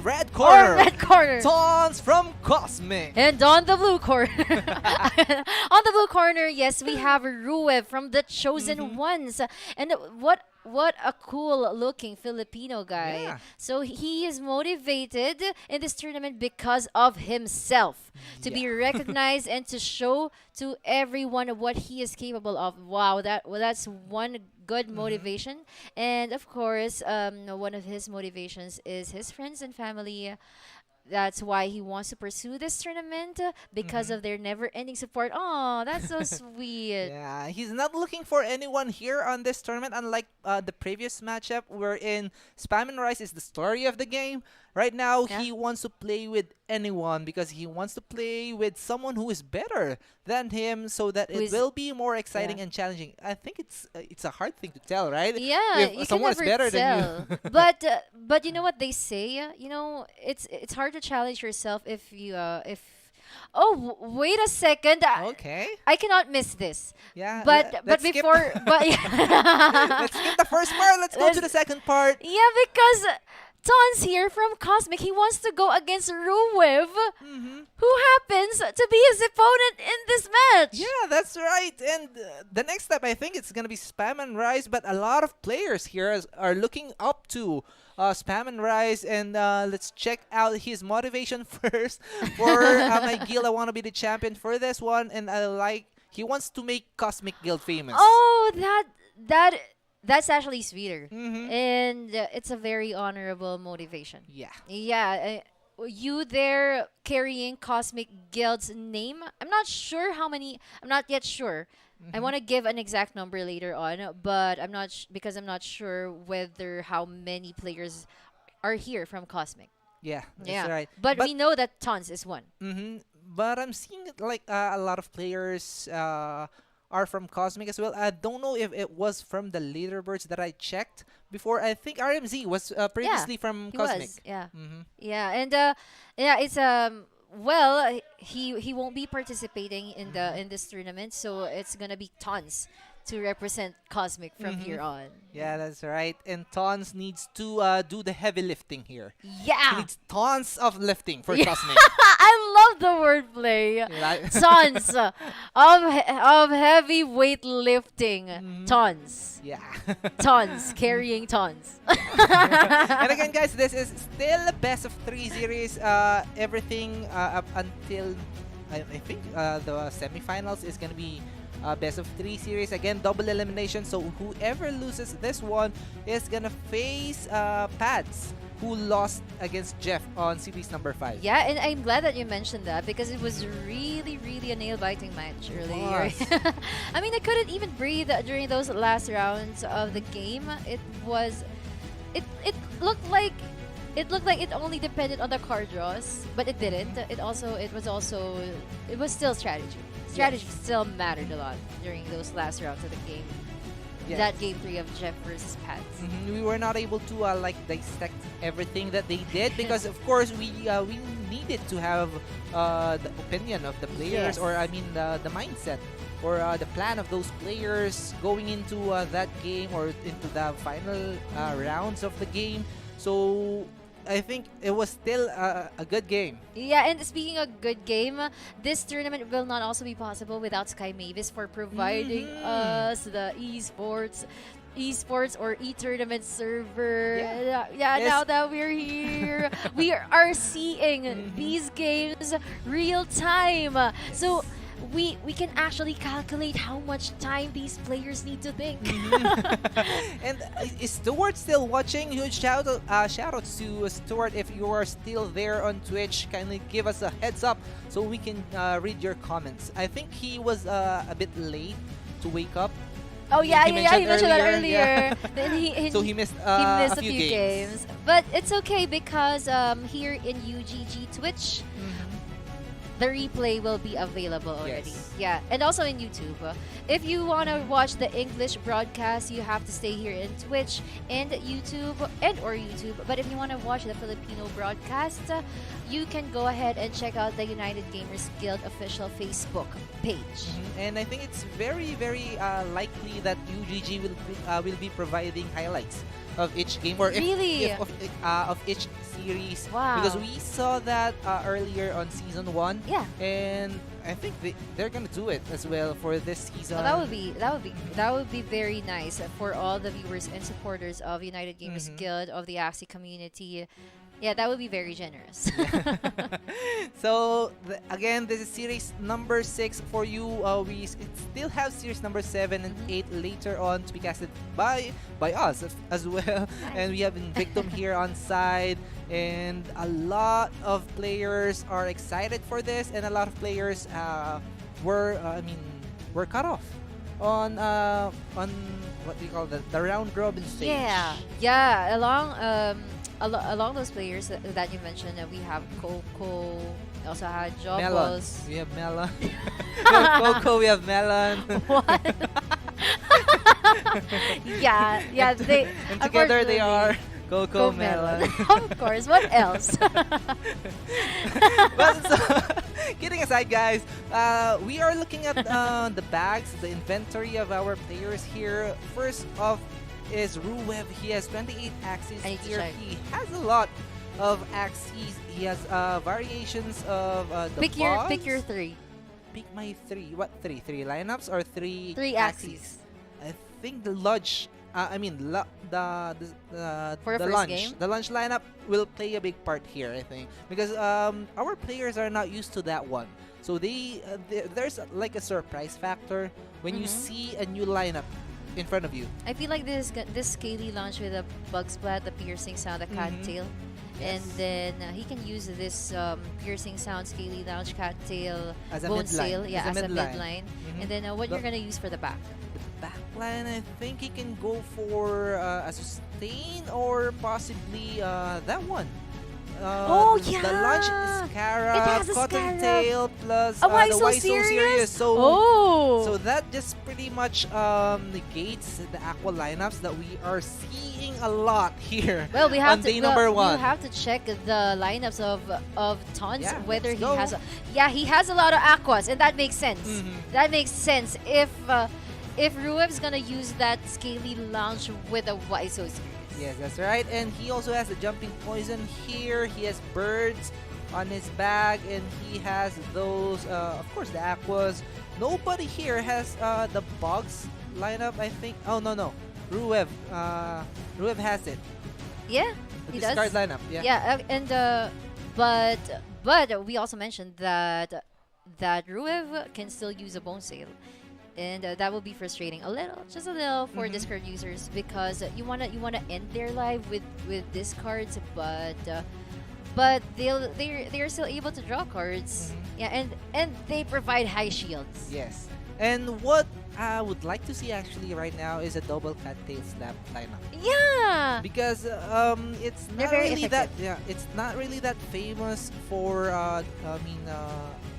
red Or corner, red corner. Tons from Cosmic. And on the blue corner, on the blue corner, yes, we have Ruev from the Chosen Ones, and what a cool looking Filipino guy. Yeah. So he is motivated in this tournament because of himself, to be recognized and to show to everyone what he is capable of. Wow, that's one good motivation. And of course, one of his motivations is his friends and family. That's why he wants to pursue this tournament, because of their never-ending support. Oh, that's so sweet. Yeah, he's not looking for anyone here on this tournament, unlike the previous matchup wherein Spam and Rise is the story of the game. Right now, he wants to play with anyone because he wants to play with someone who is better than him, so that it will be more exciting and challenging. I think it's a hard thing to tell, right? Yeah, if you someone is can never better tell. than you. But you know what they say? It's hard to challenge yourself if you if. Oh, wait a second. Okay. I cannot miss this. Yeah. But let's skip- before let's skip the first part. Let's go to the second part. yeah, because Tons here from Cosmic, he wants to go against Ruev, who happens to be his opponent in this match. Yeah, that's right. And the next step, I think it's going to be Spam and Rise, but a lot of players here are looking up to Spam and Rise. And let's check out his motivation first. For my guild, I want to be the champion for this one. And he wants to make Cosmic Guild famous. Oh, that's actually sweeter. And it's a very honorable motivation. Yeah. Yeah, you there carrying Cosmic Guild's name. I'm not sure how many. I'm not yet sure. I want to give an exact number later on, but I'm not because I'm not sure whether how many players are here from Cosmic. Yeah, that's right. But we know that Tons is one. But I'm seeing like a lot of players are from Cosmic as well. I don't know if it was from the leaderboards that I checked before. I think RMZ was previously from He Cosmic. was, yeah. Yeah, and it's well, he won't be participating in this tournament, so it's gonna be Tons to represent Cosmic from here on. Yeah, that's right. And Tons needs to do the heavy lifting here. He Yeah, needs tons of lifting for Yeah. Cosmic. I love the wordplay. Right? Tons of heavyweight lifting. Tons. Yeah. Tons. Carrying tons. And again, guys, this is still a best of 3 series. Everything up until I think the semifinals is gonna be best of 3 series. Again, double elimination. So whoever loses this one is gonna face Pads, who lost against Jeff on series number 5. Yeah, and I'm glad that you mentioned that because it was really, really a nail-biting match earlier. I mean, I couldn't even breathe during those last rounds of the game. It looked like it only depended on the card draws, but it didn't. It was still strategy. Strategy still mattered a lot during those last rounds of the game. Yes. That game 3 of Jeff versus Pats. We were not able to like dissect everything that they did because of course we needed to have the opinion of the players, Yes. or I mean the mindset or the plan of those players going into that game or into the final rounds of the game. So I think it was still a good game. Yeah, and speaking of good game, this tournament will not also be possible without Sky Mavis for providing us the esports or e-tournament server. Yeah. Yeah, Yes. now that we're here, we are seeing these games real time. So we can actually calculate how much time these players need to think. And is Stuart still watching? Huge shout out to Stuart. If you are still there on Twitch, kindly give us a heads up so we can read your comments. I think he was a bit late to wake up. Oh yeah, He he mentioned mentioned that earlier, earlier. yeah. Then So he missed he missed a few games. But it's okay because here in UGG Twitch, the replay will be available already. Yes. Yeah, and also in YouTube. If you want to watch the English broadcast, you have to stay here in Twitch and YouTube or YouTube. But if you want to watch the Filipino broadcast, you can go ahead and check out the United Gamers Guild official Facebook page. And I think it's very, very likely that UGG will be providing highlights of each game, or Really? of each series. Wow. Because we saw that earlier on season 1. Yeah. And I think they're gonna do it as well for this season. Well, that would be very nice for all the viewers and supporters of United Gamers Guild, of the Axie community. Yeah, that would be very generous. So again, this is series number 6 for you. We still have series number 7 and 8 later on to be casted by us as well. And we have Invictum here on side, and a lot of players are excited for this, and a lot of players were cut off on what do you call the round robin stage. Yeah. Along those players that you mentioned, we have Coco. We also had Melon. Jobos. We have Melon. We have Coco. We have Melon. What? yeah. They And together they unfortunately, are Coco, Melon. Melon. Of course. What else? Well, so, kidding aside, guys, we are looking at the bags, the inventory of our players here. First off is Ruev. He has 28 Axies I need to here. check. He has a lot of Axies. He has variations of the Pick your 3. Pick my 3. What 3? 3 lineups or 3 3 Axies. I think the lunch. The For the first lunch. game? The lunch lineup will play a big part here, I think, because our players are not used to that one. So there's like a surprise factor when you see a new lineup in front of you. I feel like this scaly launch with a bug splat, the piercing sound, the cat tail. Yes. And then he can use this piercing sound, scaly launch, cat tail, As a bone midline. sail, yeah, as a midline. Mhm. And then what The- you're gonna use for the back? The backline, I think he can go for a sustain or possibly that one. Oh, The lunch yeah! Scarab, It has a Cottontail plus Oh, why the so Why So serious? So So that just pretty much negates the aqua lineups that we are seeing a lot here. well, we on have to. day number 1. You have to check the lineups of Tons, Yeah, whether let's he go. has. He has a lot of aquas, and that makes sense. That makes sense if Ruev's gonna use that scaly launch with a Why So Serious. Yes, that's right. And he also has the jumping poison here. He has birds on his bag, and he has those, of course, the aquas. Nobody here has the bugs lineup, I think. Oh, no. Ruev has it. Yeah, The he does. discard lineup, yeah. Yeah, and but we also mentioned that Ruev can still use a bone sail, and that will be frustrating just a little for discard users, because you wanna end their life with discards, but they're still able to draw cards. Yeah, and they provide high shields. Yes. And what I would like to see actually right now is a double cattail slap lineup. Yeah. Because it's They're not very really that effective. it's not really that famous for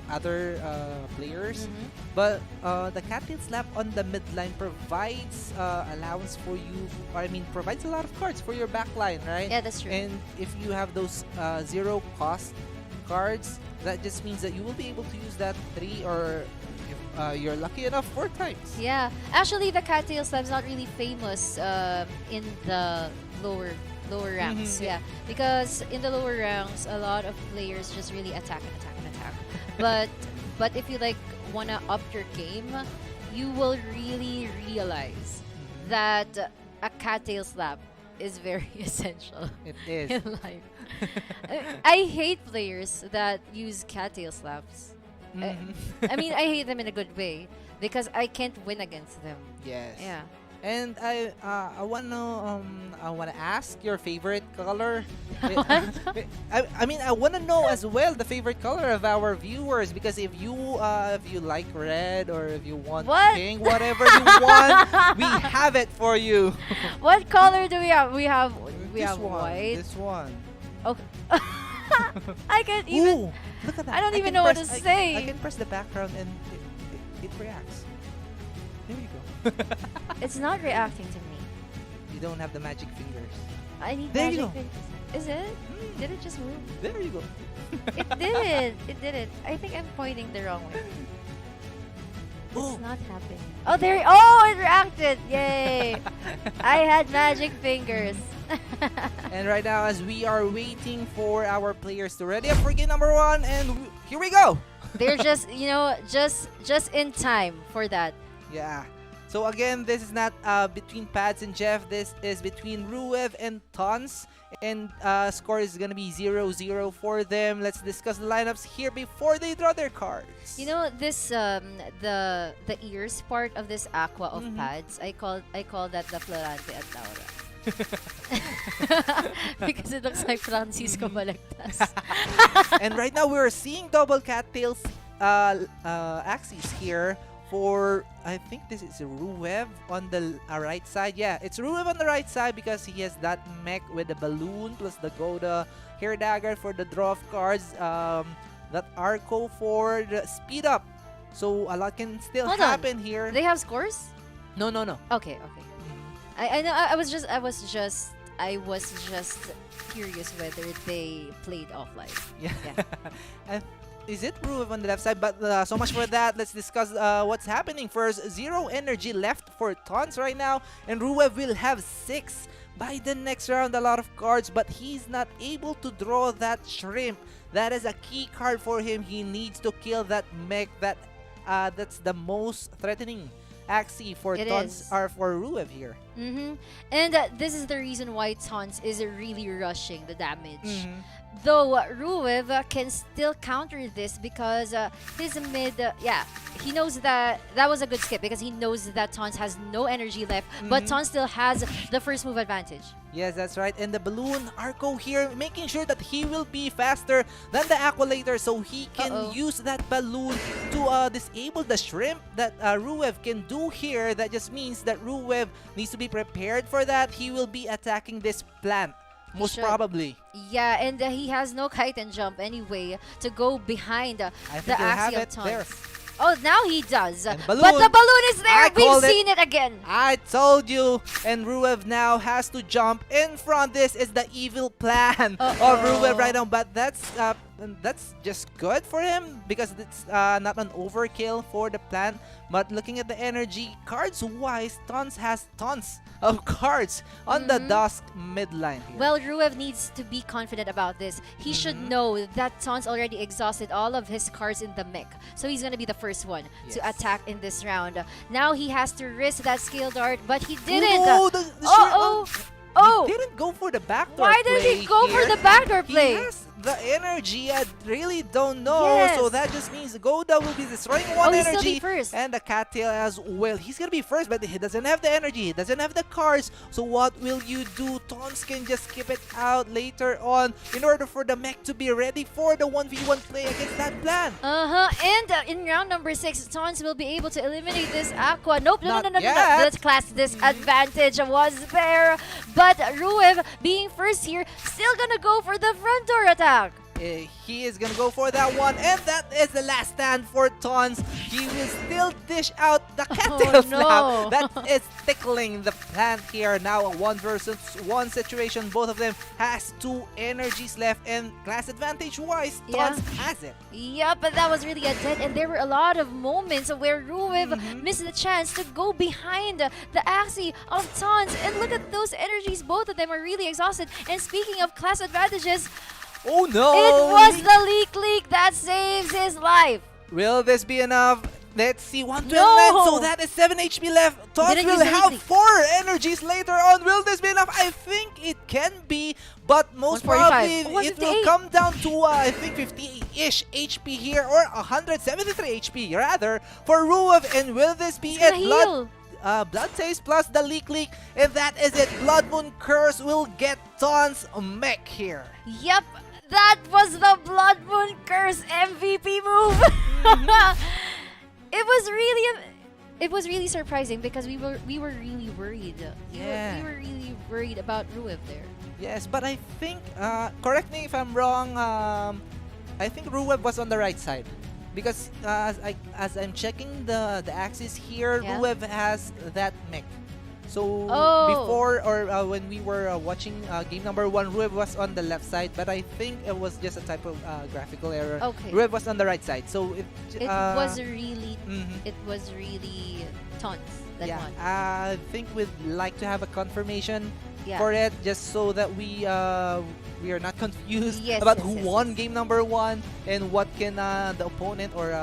other players, but the cattail slap on the midline provides allowance for you, or provides a lot of cards for your backline, right? Yeah, that's true. And if you have those 0 cost cards, that just means that you will be able to use that 3, or if you're lucky enough, 4 times. Yeah, actually, the cattail slap's not really famous in the lower ranks. Yeah, because in the lower ranks, a lot of players just really attack and attack and attack. but if you wanna up your game, you will really realize that a cattail slap is very essential It is. in life. I hate players that use cattail slaps. I hate them in a good way because I can't win against them. Yes. Yeah. And I wanna ask your favorite color. I wanna know as well the favorite color of our viewers, because if you like red, or if you want What? pink, whatever you want, we have it for you. What color do we have? We have This one, white. This one. Okay. I can't even. Ooh, look at that. I don't even can know what press- to say. I can press the background and it reacts. There you go. It's not reacting to me. You don't have the magic fingers. I need There you magic go. fingers. Is it? Did it just move? There you go. It didn't. It didn't. I think I'm pointing the wrong way. Oh. It's not happening. Oh, there. Oh, it reacted. Yay! I had magic fingers. And right now, as we are waiting for our players to ready up for game number 1, and here we go. They're just, just in time for that. Yeah. So again, this is not between Pads and Jeff. This is between Ruev and Tons. And score is gonna be 0-0 for them. Let's discuss the lineups here before they draw their cards. You know this the ears part of this aqua of pads. I call that the Florante at Laura. Because it looks like Francisco Balagtas. And right now we're seeing double cattails Axies here for, I think this is Ruev on the right side. Yeah, it's Ruev on the right side because he has that mech with the balloon plus the Goda hair dagger for the draw of cards. That Arco for the speed up. So a lot can still Hold on. happen here. They have scores? No. Okay. I know. I was just curious whether they played offline. Yeah. Yeah. And is it Ruev on the left side? But so much for that. Let's discuss what's happening first. 0 energy left for Tons right now. And Ruev will have 6 by the next round. A lot of cards. But he's not able to draw that shrimp. That is a key card for him. He needs to kill that mech. That's the most threatening Axie for It Tons is. are for Ruev here. And this is the reason why Tons is really rushing the damage. Mm-hmm. Though Ruev can still counter this because his mid, he knows that was a good skip because he knows that Tons has no energy left, but Tons still has the first move advantage. Yes, that's right. And the balloon Arco here, making sure that he will be faster than the Aqualator so he can use that balloon to disable the shrimp that Ruev can do here. That just means that Ruev needs to be prepared for that. He will be attacking this plant, most should. probably. Yeah, and he has no kite and jump anyway to go behind I the think he'll have Axie of it Tons. there. Oh, now he does. And But balloon. the balloon is there. I We've called it. seen it again. I told you. And Ruev now has to jump in front. This is the evil plan of Ruev right now. But that's just good for him because it's not an overkill for the plan. But looking at the energy, cards-wise, Tons has tons of cards on the Dusk midline here. Well, Ruev needs to be confident about this. He should know that Tons already exhausted all of his cards in the mech. So he's going to be the first one to Yes. attack in this round. Now he has to risk that scale dart, but he didn't. Oh, the Oh! He didn't go for the backdoor Why did play he go here. for the backdoor He play? has the energy. I really don't know. Yes. So that just means Goda will be destroying one he'll still energy. be first. And the cattail as well. He's gonna be first, but he doesn't have the energy. He doesn't have the cards. So what will you do? Tons can just skip it out later on in order for the mech to be ready for the 1v1 play against that plan. And in round number 6, Tons will be able to eliminate this Aqua. Nope, no. Not yet. The class disadvantage was there. But Ruev, being first here, still gonna go for the front door attack. He is gonna go for that one, and that is the last stand for Tons. He will still dish out the cattail no. snap. That is tickling the plant here. Now a 1 versus 1 situation. Both of them has 2 energies left, and class advantage wise, Tons has it. Yep, but that was really a dead, and there were a lot of moments where Ruev missed the chance to go behind the Axie of Tons. And look at those energies. Both of them are really exhausted. And speaking of class advantages, Oh no! it was the leak that saves his life. Will this be enough? Let's see, 112 No. land, so that is 7 HP left. Tons Didn't will use the have leak. 4 energies later on. Will this be enough? I think it can be, but most 145. probably it will 158. come down to, I think, 50-ish HP here, or 173 HP rather, for Ruev. And will this be He's gonna it? heal. Blood Taste plus the leak, and that is it. Blood Moon Curse will get Tons mech here. Yep, that was the Blood Moon Curse MVP move. It was really it was really surprising because we were really worried. Yeah. We were really worried about Ruev there. Yes, but I think, correct me if I'm wrong, I think Ruev was on the right side. Because as I'm checking the axis here, Yeah. Ruev has that mech. So Oh. before or when we were watching game number 1, Ruev was on the left side, but I think it was just a type of graphical error. Okay. Ruev was on the right side, so It was really mhm. tons that Yeah, one. I think we'd like to have a confirmation Yeah. for it, just so that we are not confused Yes, about yes, who yes, won yes. game number 1 and what can the opponent or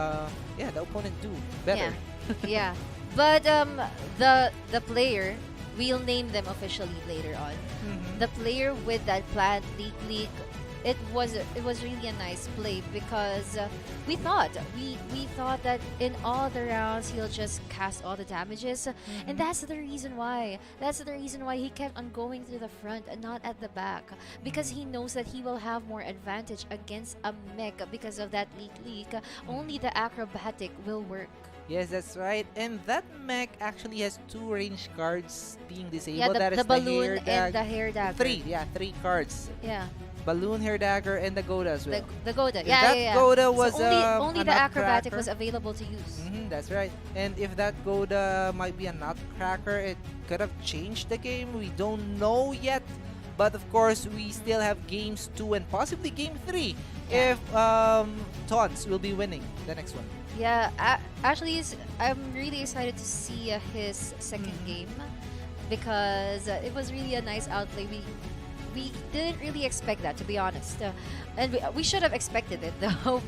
the opponent do better. Yeah. But the player, we'll name them officially later on. Mhm. The player with that plant leak, it was really a nice play because we thought that in all the rounds he'll just cast all the damages, and that's the reason why. That's the reason why he kept on going to the front and not at the back, because he knows that he will have more advantage against a mech because of that leak. Only the acrobatic will work. Yes, that's right. And that mech actually has 2 range cards being disabled. Yeah, That the is balloon hair and the hair dagger. 3 cards. Yeah, Balloon, hair dagger, and the Goda as well. the Goda. If Yeah, that yeah, yeah. Goda So was only a the acrobatic nutcracker. was available to use. That's right. And if that Goda might be a nutcracker, it could have changed the game. We don't know yet. But of course, we still have games 2 and possibly game 3 Yeah. if Tons will be winning the next one. Yeah, actually, I'm really excited to see his second game because it was really a nice outplay. We didn't really expect that, to be honest, and we should have expected it though.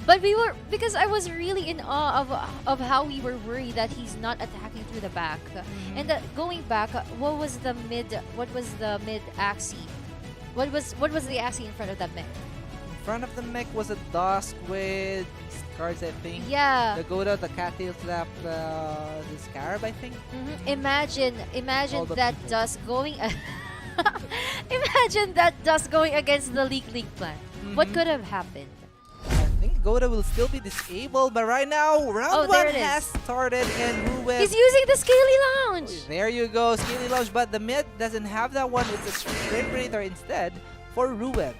But we were, because I was really in awe of how we were worried that he's not attacking through the back. And going back, what was the mid Axie? What was the Axie in front of that mech? In front of the mech was a Dusk with these cards, I think. Yeah. The Goda, the Cattail Slap, the Scarab, I think. Imagine All the that people. dust going. Imagine that dust going against the leak plant. What Mhm. could have happened? I think Goda will still be disabled, but right now, round there 1 it is. has started and Ruev. He's using the Scaly Lounge. There you go, Scaly Launch, but the mid doesn't have that one. It's a Sprint Predator instead for Ruev.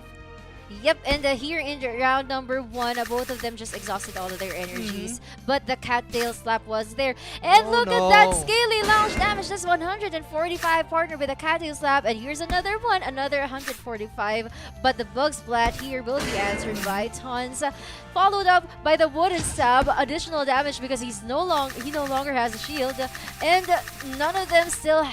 Yep, and here in the round number 1, both of them just exhausted all of their energies. But the cattail slap was there. And Oh, look at that no. Scaly Lounge damage. That's 145 partner with a cattail slap. And here's another one, another 145. But the bug splat here will be answered by Tons. Followed up by the wooden stab, additional damage because he no longer has a shield. And none of them still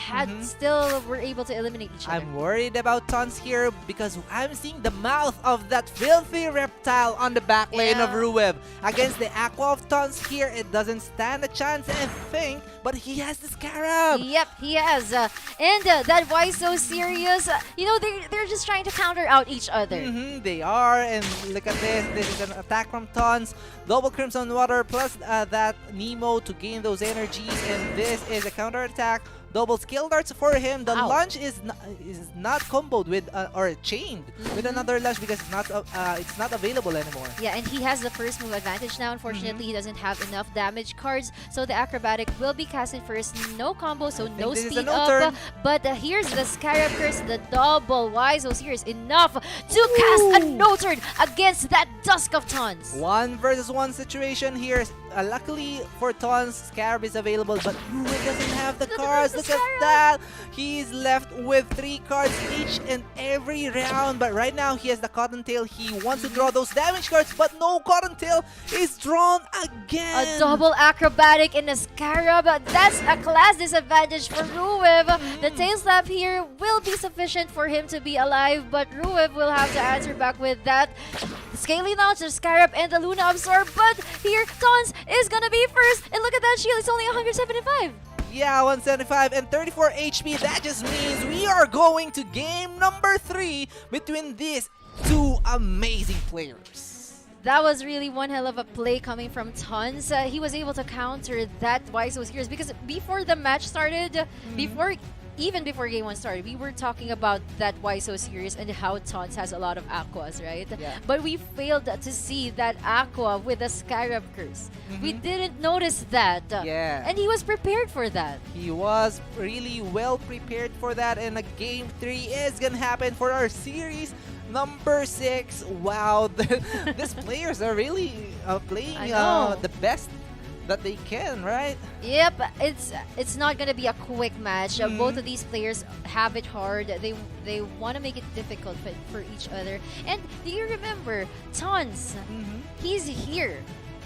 were able to eliminate each other. I'm worried about Tons here because I'm seeing the mouth of that filthy reptile on the back lane of Yeah. Ruev. Against the Aqua of Tons here, it doesn't stand a chance, I think, but he has the Scarab. Yep, he has. And that why so serious? They're just trying to counter out each other. They are, and look at this. This is an attack from Tons. Double Crimson Water plus that Nemo to gain those energies, and this is a counter attack. Double skill darts for him. The Ow. launch is not comboed with or chained with another launch because it's not available anymore. Yeah, and he has the first move advantage now. Unfortunately, he doesn't have enough damage cards, so the acrobatic will be casted first. No combo, so no this is a speed no up. turn. But here's the Scarab Curse, the double Wiseos here is enough to cast a no turn against that Dusk of Tons. 1 versus 1 situation here. Luckily for Tons, Scarab is available, but Ruev doesn't have the cards. Look at that. He's left with 3 cards each and every round, but right now he has the Cottontail. He wants to draw those damage cards, but no Cottontail is drawn again. A double acrobatic in a Scarab. That's a class disadvantage for Ruev. The tail slap here will be sufficient for him to be alive, but Ruev will have to answer back with that Scaly Launch, the Scarab, and the Luna Absorb. But here, Tons is gonna be first. And look at that shield, it's only 175. Yeah, 175 and 34 HP. That just means we are going to game number 3 between these 2 amazing players. That was really one hell of a play coming from Tons. He was able to counter that Wiseau's Heroes because before the match started, before even before game 1 started, we were talking about that Why So series and how Tons has a lot of aquas, right? Yeah. But we failed to see that aqua with a Scarab curse. We didn't notice that. Yeah. And he was prepared for that. He was really well prepared for that, and a game 3 is gonna happen for our series number 6. Wow, these players are really playing I know. the best that they can, right? Yep, it's not gonna be a quick match. Both of these players have it hard. They want to make it difficult for each other. And do you remember, Tons? He's here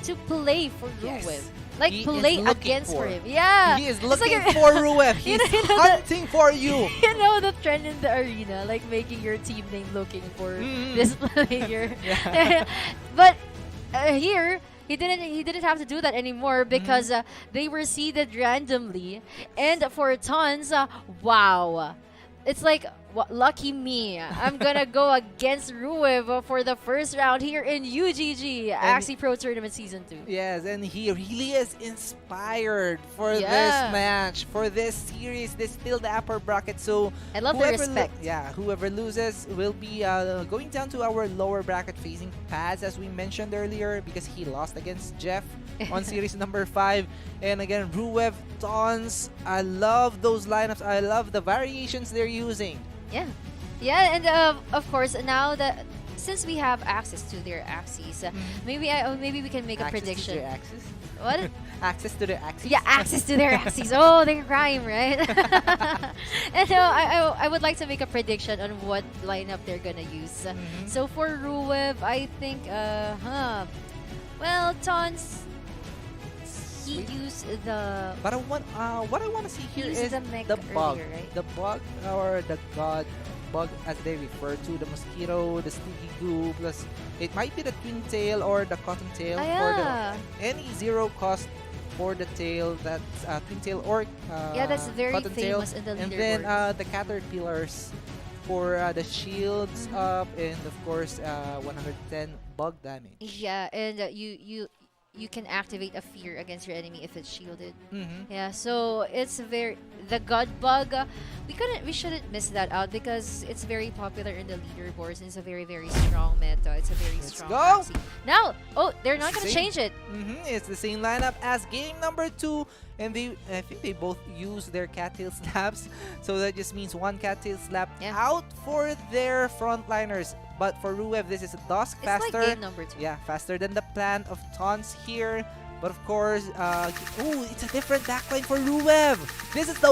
to play for Yes. Ruev. Like He play is looking against for- for him. Yeah. He is It's looking like a- for Ruev. You He's know that- hunting for you. You know the trend in the arena, like making your team name looking for this player. Yeah. But here, he didn't have to do that anymore because they were seeded randomly. And for Tons, wow, it's like lucky me. I'm gonna go against Ruev for the first round here in UGG Axie Pro Tournament Season 2. Yes, and he really is inspired for this Yeah. match, for this series. This still the upper bracket, so I love the whoever respect. whoever loses will be going down to our lower bracket facing Paz, as we mentioned earlier, because he lost against Jeff on series number 5. And again, Ruev, Tons, I love those lineups. I love the variations they're using. Yeah, yeah, and of course now that since we have access to their Axies, maybe we can make a Access prediction. to their axis? What? Access to their axis? Yeah, access to their Axies. Oh, they rhyme, right? And I would like to make a prediction on what lineup they're gonna use. So for Ruev, I think, well, Tons, he used the. But what I want to see here Use is the mech the bug, earlier, right? the bug or the god bug, as they refer to the mosquito, the sticky goo. Plus, it might be the twin tail or the cotton tail for yeah. any 0 cost for the tail. That's twin tail or Yeah, that's very cotton tail. famous in the And leaderboard. then the caterpillars for the shields up, and of course 110 bug damage. Yeah, and you can activate a fear against your enemy if it's shielded. Yeah, so it's the god bug. We shouldn't miss that out because it's very popular in the leaderboards and it's a very strong meta. It's a very Let's strong. go! Axie. Now, they're not gonna Same. change it. It's the same lineup as game number 2, and I think they both use their cattail slaps, so that just means one cattail slap Yeah. out for their frontliners. But for Ruev, this is a Dusk It's faster. like game number 2. Yeah, faster than the plan of Tons here. But of course, it's a different backline for Ruev. This is the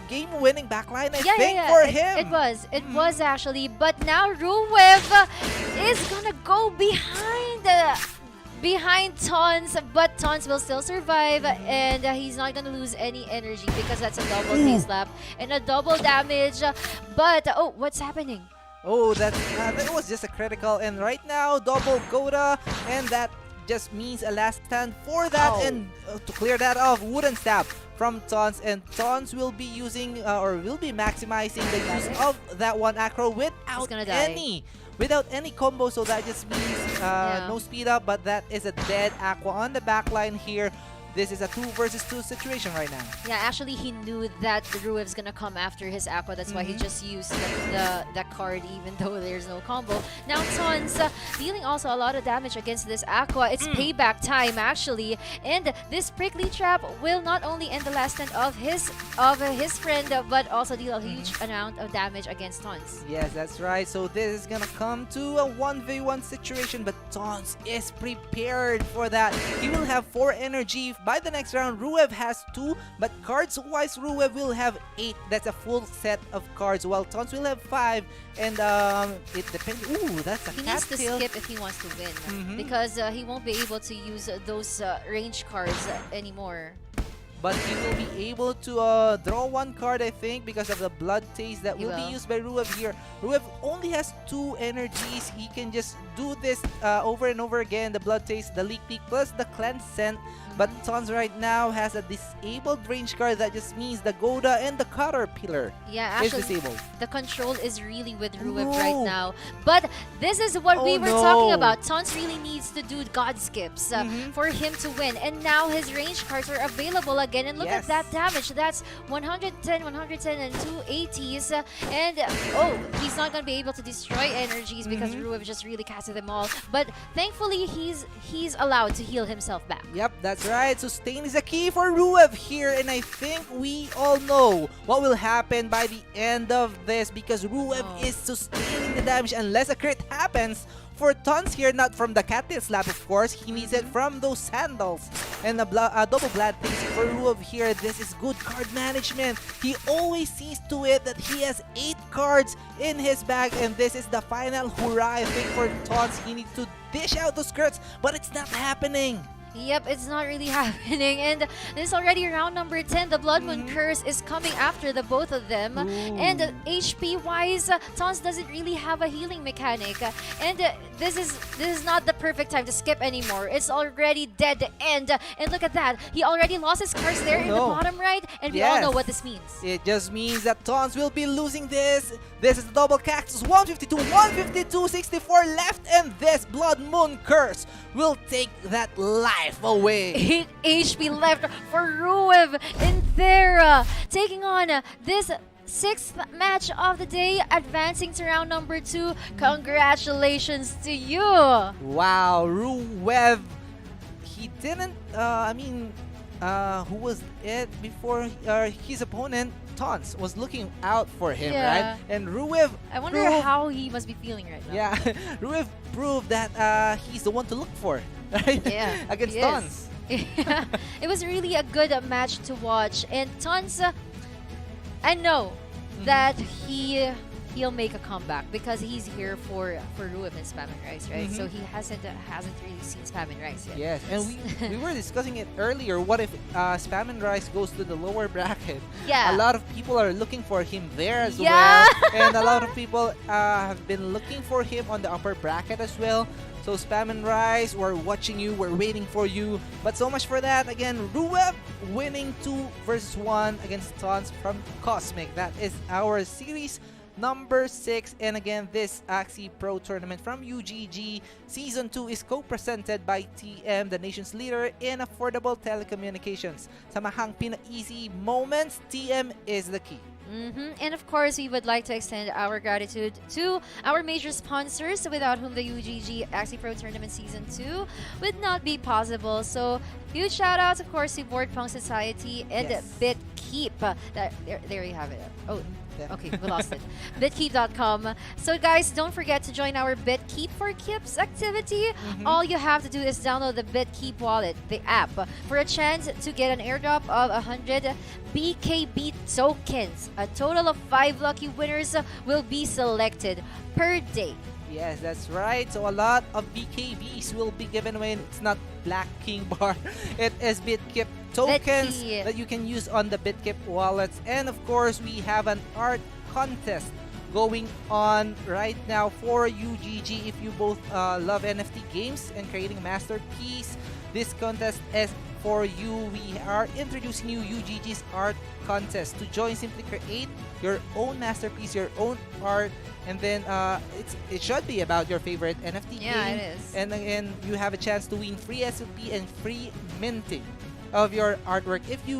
game-winning backline, I think, for him. It was actually, but now Ruev is gonna go behind Tons, but Tons will still survive, and he's not gonna lose any energy because that's a double face slap and a double damage. But what's happening? Oh, that was just a critical, and right now double Goda, and that just means a last stand for that, and to clear that off, wooden stab from Tons, and Tons will be using or will be maximizing the use of that one acro without any combo, so that just means no speed up, but that is a dead aqua on the backline here. This is a 2 versus 2 situation right now. Yeah, actually he knew that the Ruev's gonna come after his aqua. That's why he just used the card even though there's no combo. Now Tons dealing also a lot of damage against this aqua. It's payback time actually. And this prickly trap will not only end the last stand of his friend, but also deal a huge amount of damage against Tons. Yes, that's right. So this is gonna come to a 1v1 situation, but Tons is prepared for that. He will have 4 energy. By the next round, Ruev has 2, but cards-wise, Ruev will have 8. That's a full set of cards, while Tons will have 5. And it depends. Ooh, that's a He needs to cattail. skip if he wants to win because he won't be able to use those range cards anymore. But he will be able to draw 1 card, I think, because of the blood taste that He will be will. used by Ruev here. Ruev only has 2 energies. He can just do this over and over again. The blood taste, the leak peak, plus the cleanse scent. But Tons right now has a disabled range card. That just means the Goda and the Caterpillar Yeah, is actually, disabled. the control is really with Ruev No. right now. But this is what we Oh, were talking no. about. Tons really needs to do god skips for him to win. And now his range cards are available again. And look at Yes. that damage. That's 110, 110, and 280s. And oh, he's not going to be able to destroy energies because Ruev just really casted them all. But thankfully, he's allowed to heal himself back. Yep, that's right. Sustain is a key for Ruev here, and I think we all know what will happen by the end of this because Ruev is sustaining the damage unless a crit happens. For Tons here, not from the Cattail Slap, of course. He needs it from those sandals. And the double glad things for Ruev here. This is good card management. He always sees to it that he has 8 cards in his bag. And this is the final hurrah, I think, for Tons. He needs to dish out those crits, but it's not happening. Yep, it's not really happening. And this is already round number 10. The Blood Moon Curse is coming after the both of them. And HP-wise, Tons doesn't really have a healing mechanic. And this is not the perfect time to skip anymore. It's already dead end. And look at that. He already lost his cards there in the bottom right. And we all know what this means. It just means that Tons will be losing this. This is the double cactus. 152, 152, 64 left. And this Blood Moon Curse will take that life away. 8 HP left for Ruev in there. Taking on this 6th match of the day, advancing to round number 2. Congratulations to you. Wow, Ruev. He didn't, who was it before his opponent? Tons was looking out for him, right? And Ruev, I wonder how he must be feeling right now. yeah, Ruev proved that he's the one to look for, right? Yeah, against he Tons. is. It was really a good match to watch. And Tons, I know that he'll make a comeback because he's here for Ruev and Spam and Rice, right? So he hasn't really seen Spam and Rice yet. Yes, and we were discussing it earlier. What if Spam and Rice goes to the lower bracket? Yeah. A lot of people are looking for him there as Yeah. well. And a lot of people have been looking for him on the upper bracket as well. So Spam and Rice, we're watching you, we're waiting for you. But so much for that. Again, Ruev winning 2 versus 1 against Tons from Cosmic. That is our series number 6. And again, this Axie Pro Tournament from UGG Season 2 is co-presented by TM, the nation's leader in affordable telecommunications. Sa mahang pina-easy moments, TM is the key. And of course, we would like to extend our gratitude to our major sponsors, without whom the UGG Axie Pro Tournament Season 2 would not be possible. So, huge shout outs, of course, to Board Pong Society and BitKeep. There you have it. Oh, okay, we lost it. Bitkeep.com. So guys, don't forget to join our BitKeep for Keeps activity. All you have to do is download the BitKeep wallet, the app, for a chance to get an airdrop of 100 BKB tokens. A total of 5 lucky winners will be selected per day. Yes, that's right. So a lot of BKBs will be given away. It's not Black King Bar. It is BitKeep tokens BitKeep. that you can use on the BitKeep wallets. And of course, we have an art contest going on right now for UGG. If you both love NFT games and creating a masterpiece, this contest is for you. We are introducing you UGG's art contest. To join, simply create your own masterpiece, your own art, and then it should be about your favorite NFT game. Yeah, it is. And again, you have a chance to win free SLP and free minting of your artwork if you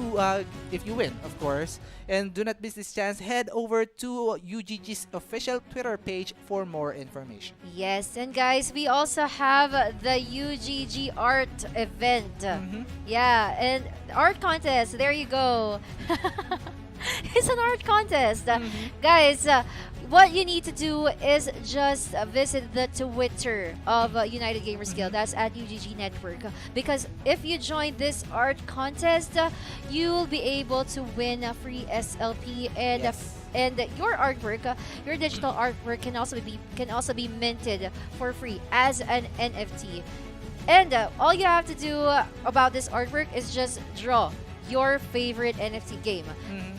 win, of course. And do not miss this chance. Head over to UGG's official Twitter page for more information. Yes, and guys, we also have the UGG art event. Yeah, and art contest. There you go. It's an art contest. Guys, what you need to do is just visit the Twitter of United Gamers Guild. That's at UGG Network. Because if you join this art contest, you'll be able to win a free SLP and and your artwork, your digital artwork can also be minted for free as an NFT. And all you have to do about this artwork is just draw your favorite NFT game.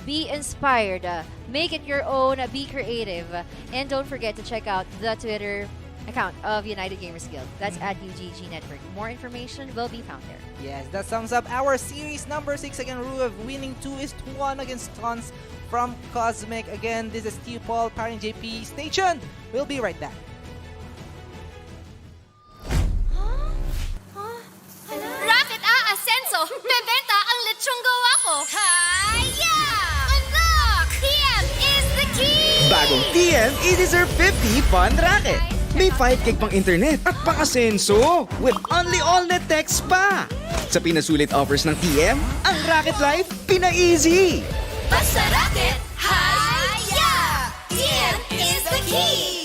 Be inspired, make it your own, be creative, and don't forget to check out the Twitter account of United Gamers Guild. That's at UGG Network. More information will be found there. Yes, that sums up our series number 6. Again, Ruev winning 2-1 against Tons from Cosmic. Again, this is Steve Paul, Parin JP. Stay tuned. We'll be right back. Rocket Ascenso! Bebenta ang lechong gawa ko! TM Easy Serve 50 Fun Racket. May 5 gig pang internet at pang-asenso with only all-net text pa. Sa pinasulit offers ng TM, ang Racket Life pina-easy. Basta racket, hi-ya! TM is the key!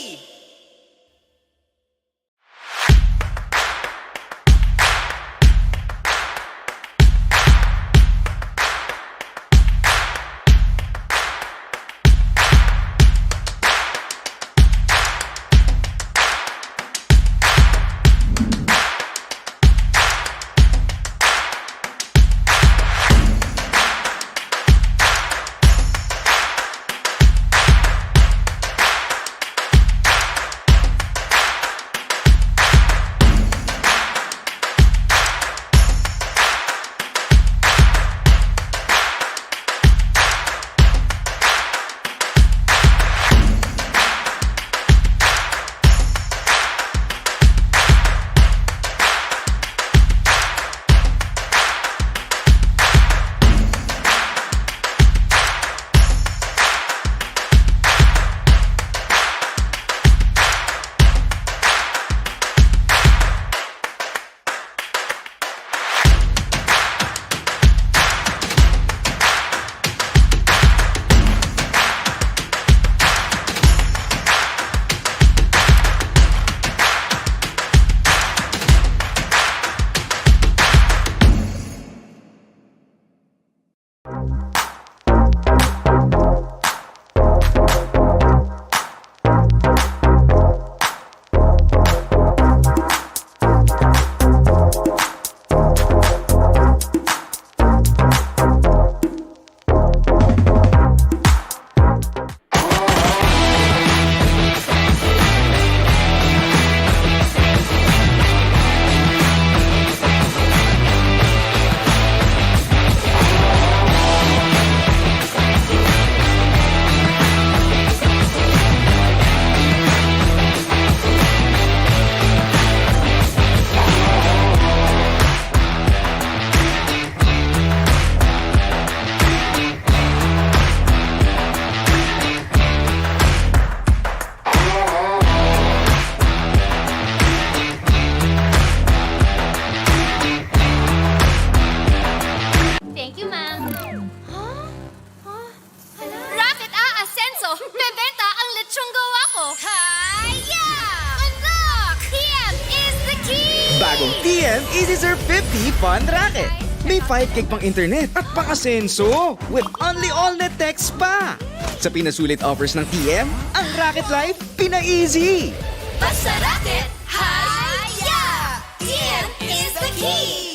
Thank you, ma'am. Racket Asenso! Bebenta ang lechong gawa ko! Hi-ya! Unlock! TM is the key! Bagong TM Easy Serve 50 Fun Racket. May 5 gig pang internet at pang-asenso with only all-net text pa. Sa pinasulit offers ng TM, ang Racket Life pina-easy. Basta racket, hi-ya! TM is the key!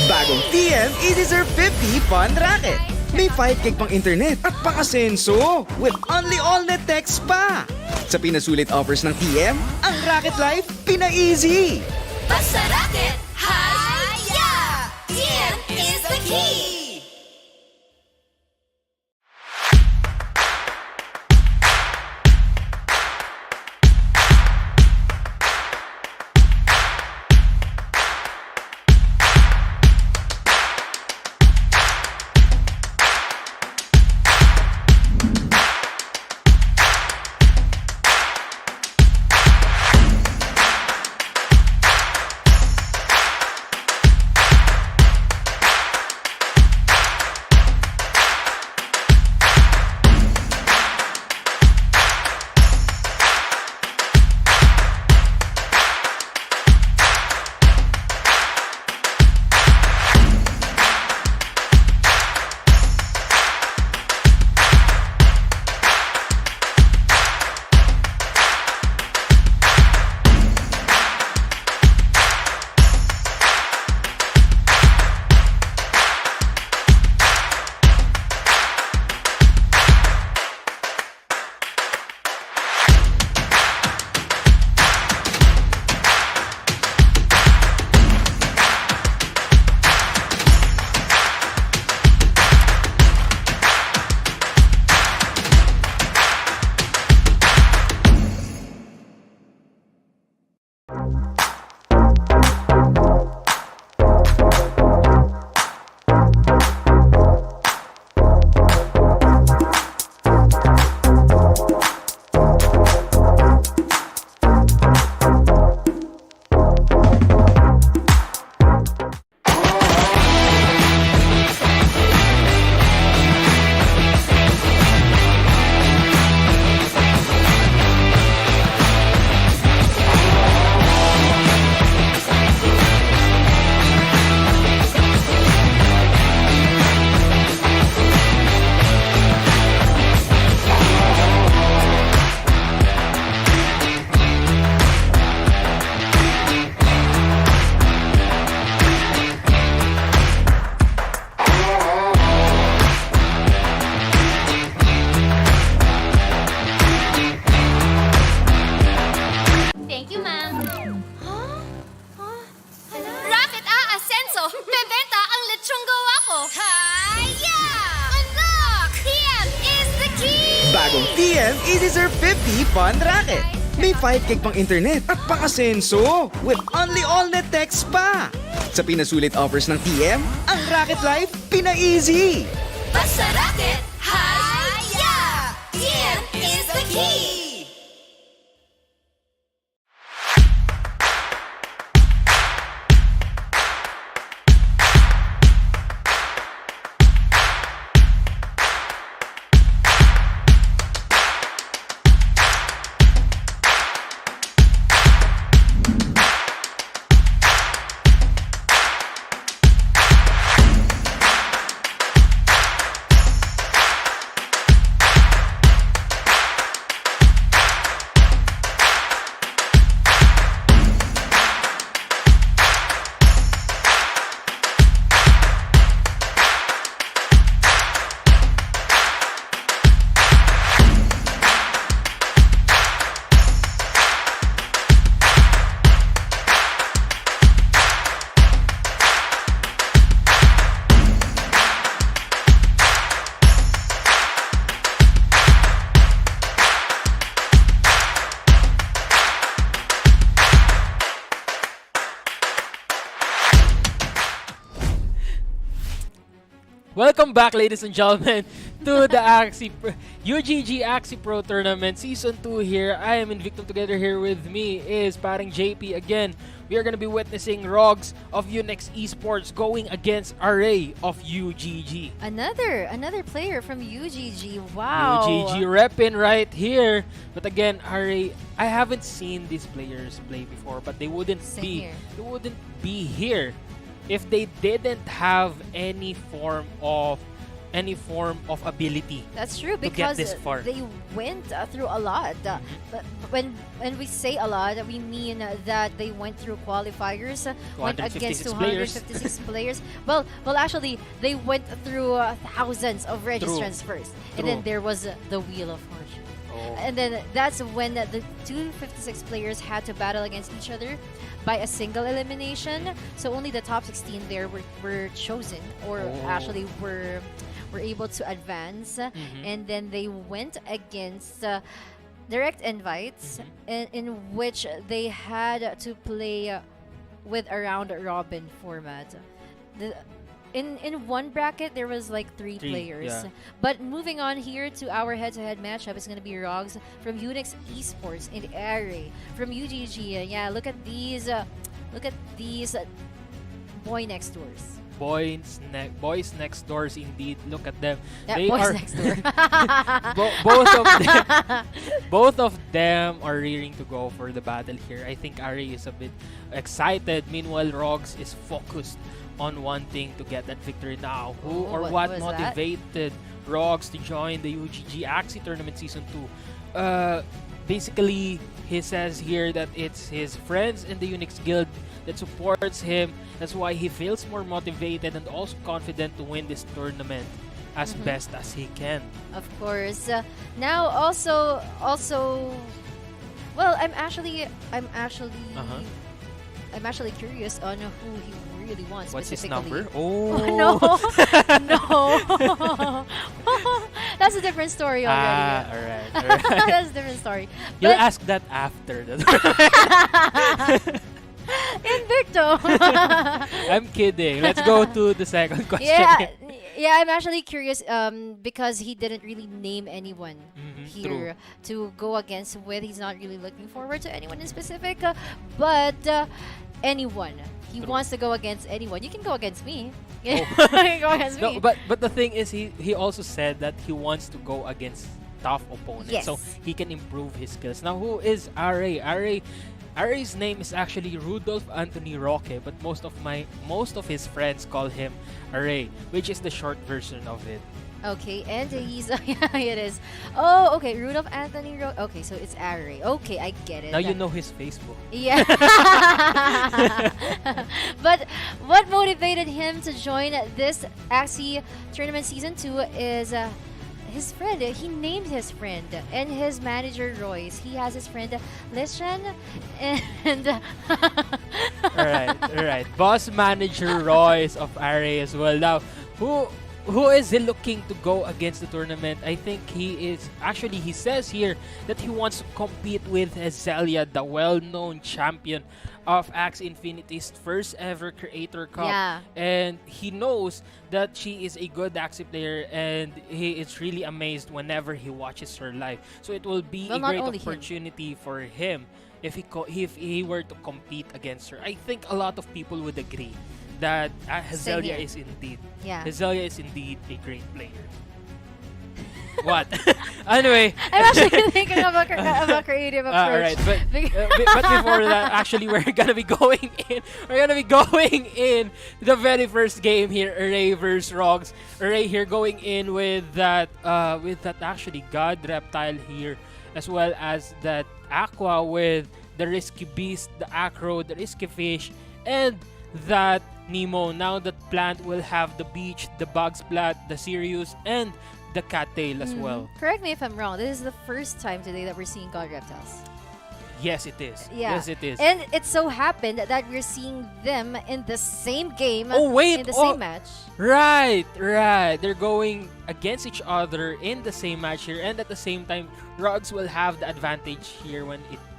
Bagong TM Easy Serve 50 Fun Racket. May 5 gig pang internet at pang-asenso with only all-net text pa. Sa pinasulit offers ng TM, ang Racket Life pina-easy. Basta racket, hi-ya! TM is the key! Bagong TM Easy Serve 50 Fun Racket. May 5 gig pang internet at pang-asenso with only all-net text pa. Sa pinasulit offers ng TM, ang Racket Life pina-easy. Basta racket, hi-ya! TM is the key! Welcome back, ladies and gentlemen, to the UGG Axie Pro Tournament Season 2 here. I am Invictum. Together here with me is paring JP again. We are going to be witnessing Rogs of Unix Esports going against Array of UGG. Another player from UGG. Wow. UGG repping right here. But again, Array, I haven't seen these players play before, but they wouldn't be here if they didn't have any form of any form of ability. That's true, get because this far. they went through a lot. But when we say a lot, we mean that they went through qualifiers, went against 256 players. Well, actually, they went through thousands of registrants first, and then there was the Wheel of Fortune. And then that's when the 256 players had to battle against each other by a single elimination. So only the top 16 there were chosen, or actually were able to advance. And then they went against direct invites, in which they had to play with a round robin format. In one bracket, there was like three players. Yeah. But moving on here to our head-to-head matchup, is going to be Rogs from Unix Esports and Array from UGG. Yeah, look at these boy next doors. Boys next doors, indeed. Look at them. Yeah, They boys are next door. both of them are rearing to go for the battle here. I think Ari is a bit excited. Meanwhile, Rogs is focused on wanting to get that victory now. What was motivated Rogs to join the UGG Axie Tournament Season 2? Basically, he says here that it's his friends in the Unix Guild that supports him. That's why he feels more motivated and also confident to win this tournament as best as he can. Of course. Now also, well, I'm actually curious on who he really wants. What's his specifically. number? No. That's a different story already. Alright. That's a different story. You'll But ask that after. Invicto. I'm kidding. Let's go to the second question. Yeah, I'm actually curious because he didn't really name anyone here to go against with. He's not really looking forward to anyone in specific, but anyone. He wants to go against anyone. You can go against me. You can go against me. No, but the thing is, he also said that he wants to go against tough opponents, so he can improve his skills. Now, who is Array? Array's name is actually Rudolph Anthony Roque, but most of his friends call him Array, which is the short version of it. Okay, and he's yeah, it is. Oh, okay, Rudolph Anthony Roque. Okay, so it's Array. Okay, I get it. Now you know his Facebook. Yeah. But what motivated him to join this Axie Tournament Season 2 is his friend. He named his friend and his manager Royce. He has his friend Lishan and Alright. Boss manager Royce of Array as well. Now, who is he looking to go against the tournament? I think he says here that he wants to compete with Zelia, the well-known champion of Axie Infinity's first ever Creator Cup. Yeah. And he knows that she is a good Axie player, and he is really amazed whenever he watches her live. So it will be a great opportunity for him if he were to compete against her. I think a lot of people would agree that Zelia is indeed a great player. What? Anyway, I'm actually thinking of a creative approach. Alright, but before that, actually, we're gonna be going in the very first game here. Array versus Rogs. Array here going in with that actually God Reptile here, as well as that Aqua with the Risky Beast, the Acro, the Risky Fish, and that Nemo. Now that Plant will have the Beach, the Bugs Plant, the Sirius, and the Cattail as well. Correct me if I'm wrong. This is the first time today that we're seeing God Reptiles. Yes, it is. Yeah. Yes, it is. And it so happened that we're seeing them in the same game. Oh, wait. In the same match. Right. They're going against each other in the same match here, and at the same time, Rogs will have the advantage here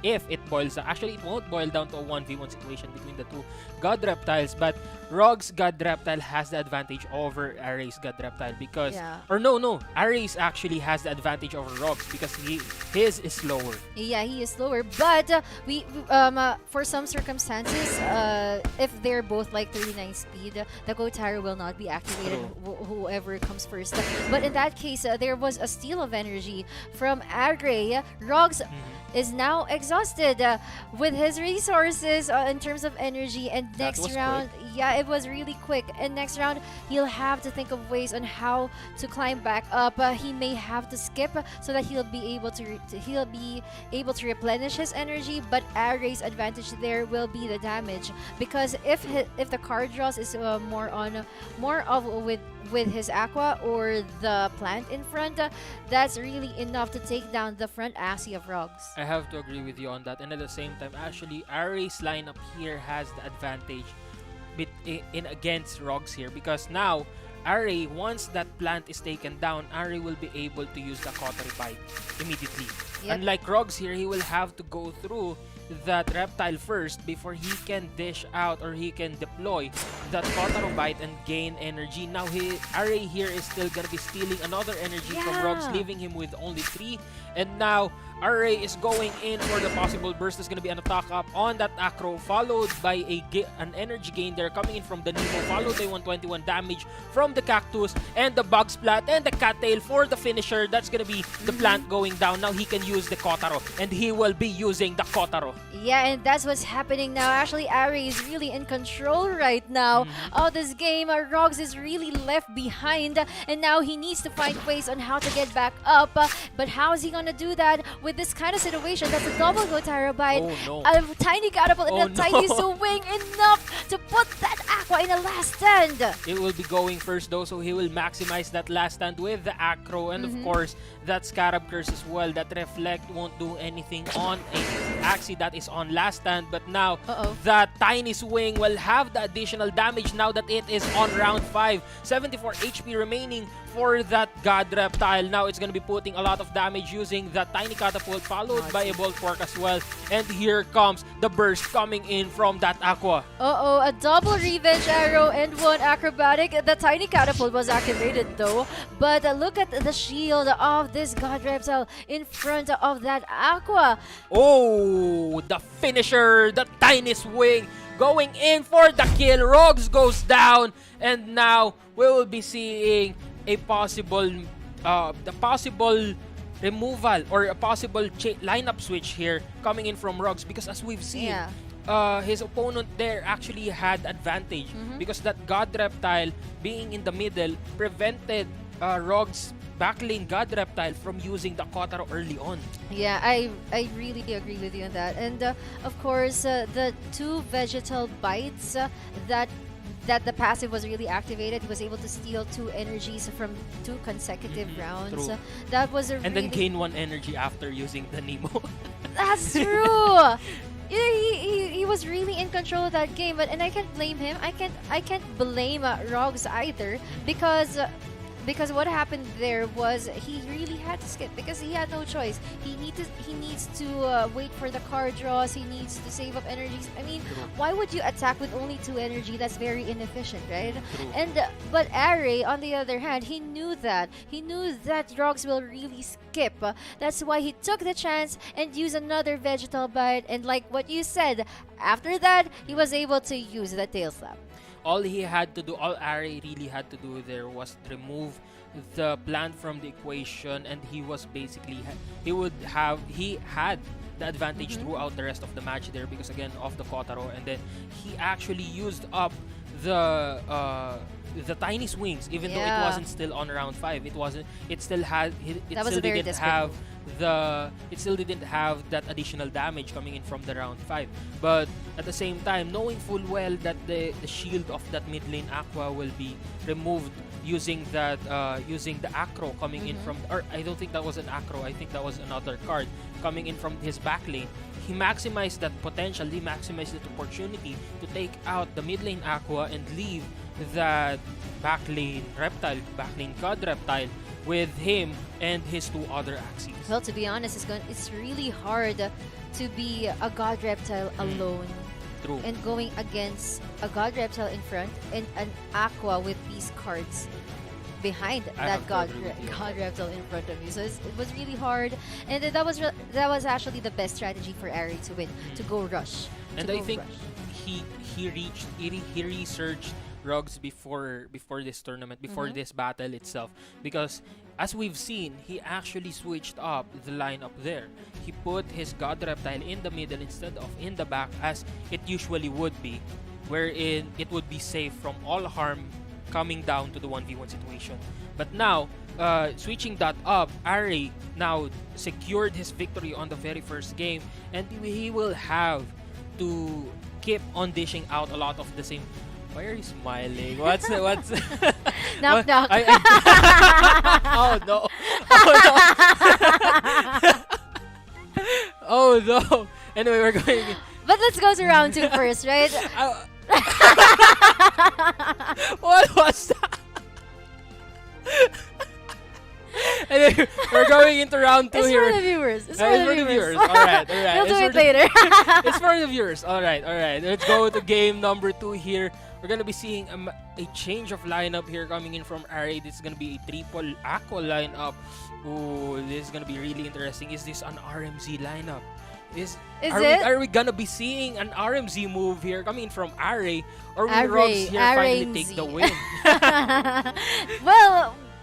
if it boils down. Actually, it won't boil down to a 1v1 situation between the two God Reptiles, but Rogs God Reptile has the advantage over Array's God Reptile because Array's actually has the advantage over Rogs because his is slower. Yeah, he is slower, but we for some circumstances, if they're both like 39 speed, the Kotaro will not be activated. Whoever comes first. But in that case, there was a steal of energy from Array. Rogs is now exhausted with his resources in terms of energy, and next round, yeah, it was really quick. And next round, he'll have to think of ways on how to climb back up. He may have to skip so that he'll be able to replenish his energy. But Array's advantage there will be the damage, because if the card draws is more of with his Aqua or the plant in front, that's really enough to take down the front Axie of Rogs. I have to agree with you on that. And at the same time, actually, Array's lineup here has the advantage in against Rogs here, because now Array, once that plant is taken down, Array will be able to use the Cautery Bite immediately. Yep. Unlike Rogs here, he will have to go through that reptile first before he can dish out or he can deploy that Cautery Bite and gain energy. Now Array here is still gonna be stealing another energy from Rogs, leaving him with only 3. And now Array is going in for the possible burst. There's gonna be an attack up on that Acro, followed by an energy gain there coming in from the Nemo, followed by 121 damage from the Cactus and the Bug Splat and the Cattail for the finisher. That's gonna be the plant going down. Now he can use the Kotaro, and he will be using the Kotaro. Yeah, and that's what's happening now. Actually, Array is really in control right now of this game. Rogs is really left behind, and now he needs to find ways on how to get back up. But how is he gonna do that with this kind of situation? That's a double go Terabyte, Oh no. a tiny catapult, and a tiny swing, enough to put that Aqua in a last stand. It will be going first though, so he will maximize that last stand with the Acro, and of course that Scarab Curse as well. That Reflect won't do anything on a Axie that is on last stand, but now that tiny swing will have the additional damage now that it is on round 5. 74 HP remaining for that God Reptile. Now it's gonna be putting a lot of damage using that tiny catapult, followed by a Bulwark as well. And here comes the burst coming in from that Aqua. A double revenge arrow and one acrobatic. The tiny catapult was activated though, but look at the shield of this God Reptile in front of that Aqua. Oh, the finisher, the tiny swing going in for the kill. Rogs goes down, and now we will be seeing a possible removal or a possible lineup switch here coming in from Rogs, because as we've seen, his opponent there actually had advantage because that God Reptile being in the middle prevented Rogs backlane God Reptile from using the Kotaro early on. Yeah, I really agree with you on that. And of course, the 2 vegetal bites that the passive was really activated. He was able to steal 2 energies from 2 consecutive rounds. True. That was a And then gain 1 energy after using the Nemo. That's true. He was really in control of that game, and I can't blame him. I can't blame Rogs either, because what happened there was he really had to skip because he had no choice. He needs to wait for the card draws. He needs to save up energies. I mean, why would you attack with only 2 energy? That's very inefficient, right? And but Array, on the other hand, he knew that Rogs will really skip. That's why he took the chance and used another vegetal bite. And like what you said, after that he was able to use the tail slap. All Array really had to do there was remove the plant from the equation, and he was basically he had the advantage throughout the rest of the match there, because again of the Kotaro, and then he actually used up the tiny swings, even though it wasn't still on round 5. It still didn't have that additional damage coming in from the round 5. But at the same time, knowing full well that the shield of that mid lane Aqua will be removed using the Acro coming in from, or I don't think that was an Acro, I think that was another card coming in from his back lane. He maximized that potential, he maximized that opportunity to take out the mid lane Aqua and leave that back lane God Reptile with him and his 2 other Axies. Well, to be honest, it's really hard to be a God Reptile alone. True. And going against a God Reptile in front and an Aqua with these cards behind that God Reptile in front of you. So it was really hard, and that was actually the best strategy for Array to win, to go rush. And I think he researched Rogs before this tournament, before this battle itself, because as we've seen, he actually switched up the lineup there. He put his God Reptile in the middle instead of in the back as it usually would be. wherein it would be safe from all harm coming down to the 1v1 situation. But now, switching that up, Ari now secured his victory on the very first game, and he will have to keep on dishing out a lot of the same. Why are you smiling? What's Knock, knock. Oh no! Oh no! Oh no! Anyway, we're going. But let's go to round 2 first, right? What was that? Anyway, we're going into round 2 It's here. for the viewers. It's It's for the viewers. Alright. We'll do It's it for the- later. It's for the viewers. Alright. Let's go to game number 2 here. We're gonna be seeing a change of lineup here coming in from Ari. This is gonna be a triple Aqua lineup. Ooh, this is gonna be really interesting. Is this an RMZ lineup? Are we gonna be seeing an RMZ move here coming in from Ari, or will Rogs here finally take the win?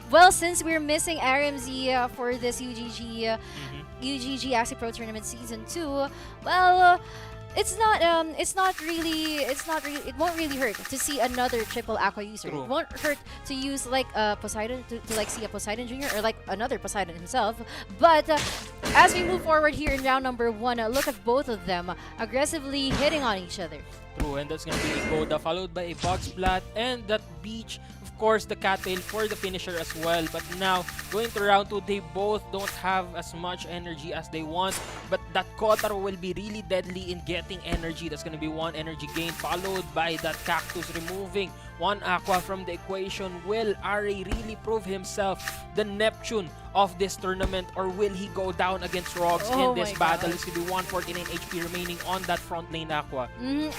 Well, since we're missing RMZ for this UGG Axie Pro Tournament Season 2, well, it won't really hurt to see another triple Aqua user. True. It won't hurt to use like Poseidon to like see a Poseidon Jr. or like another Poseidon himself. But as we move forward here in round number 1, look at both of them aggressively hitting on each other. True, and that's gonna be a Goda followed by a Bug Splat and that Beach. Of course, the Cattail for the finisher as well. But now, going to round 2, they both don't have as much energy as they want. But that Kotaro will be really deadly in getting energy. That's going to be 1 energy gain, followed by that Cactus removing 1 Aqua from the equation. Will Ari really prove himself the Neptune of this tournament, or will he go down against Rogs in this battle? It's going to be 149 HP remaining on that front lane Aqua.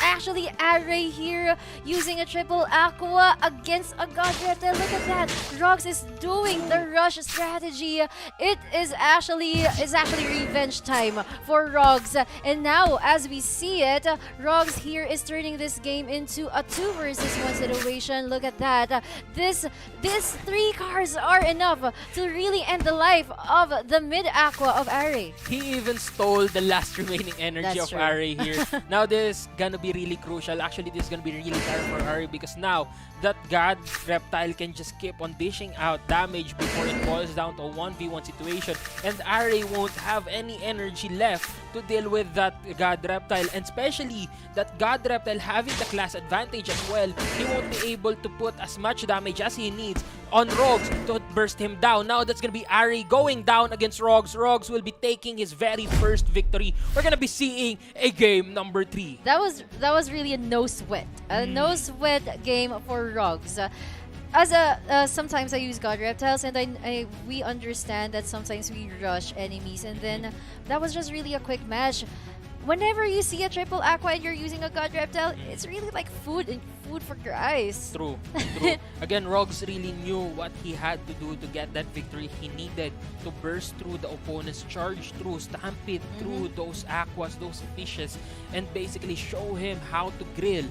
Actually, Ari here using a triple Aqua against a God Reptile. Look at that. Rogs is doing the rush strategy. It is actually revenge time for Rogs. And now, as we see it, Rogs here is turning this game into a 2 versus 1 situation. Look at that. These 3 cards are enough to really end the life of the mid Aqua of Ari. He even stole the last remaining energy That's of true. Ari here. Now this is gonna be really crucial. Actually, this is gonna be really tired for Ari, because now that God Reptile can just keep on dishing out damage before it boils down to a 1v1 situation, and Ari won't have any energy left to deal with that God Reptile, and especially that God Reptile having the class advantage as well. He won't be able to put as much damage as he needs on Rogs to burst him down. Now that's gonna be Ari going down against Rogs. Rogs will be taking his very first victory. We're gonna be seeing a game number 3. That was really a no sweat, no sweat game for Rogs. Sometimes I use God Reptiles, and we understand that sometimes we rush enemies, and then that was just really a quick match. Whenever you see a triple Aqua and you're using a God Reptile, it's really like food for your eyes. True. Again, Rogs really knew what he had to do to get that victory. He needed to burst through the opponent's charge, through Stampede, through those Aquas, those fishes, and basically show him how to grill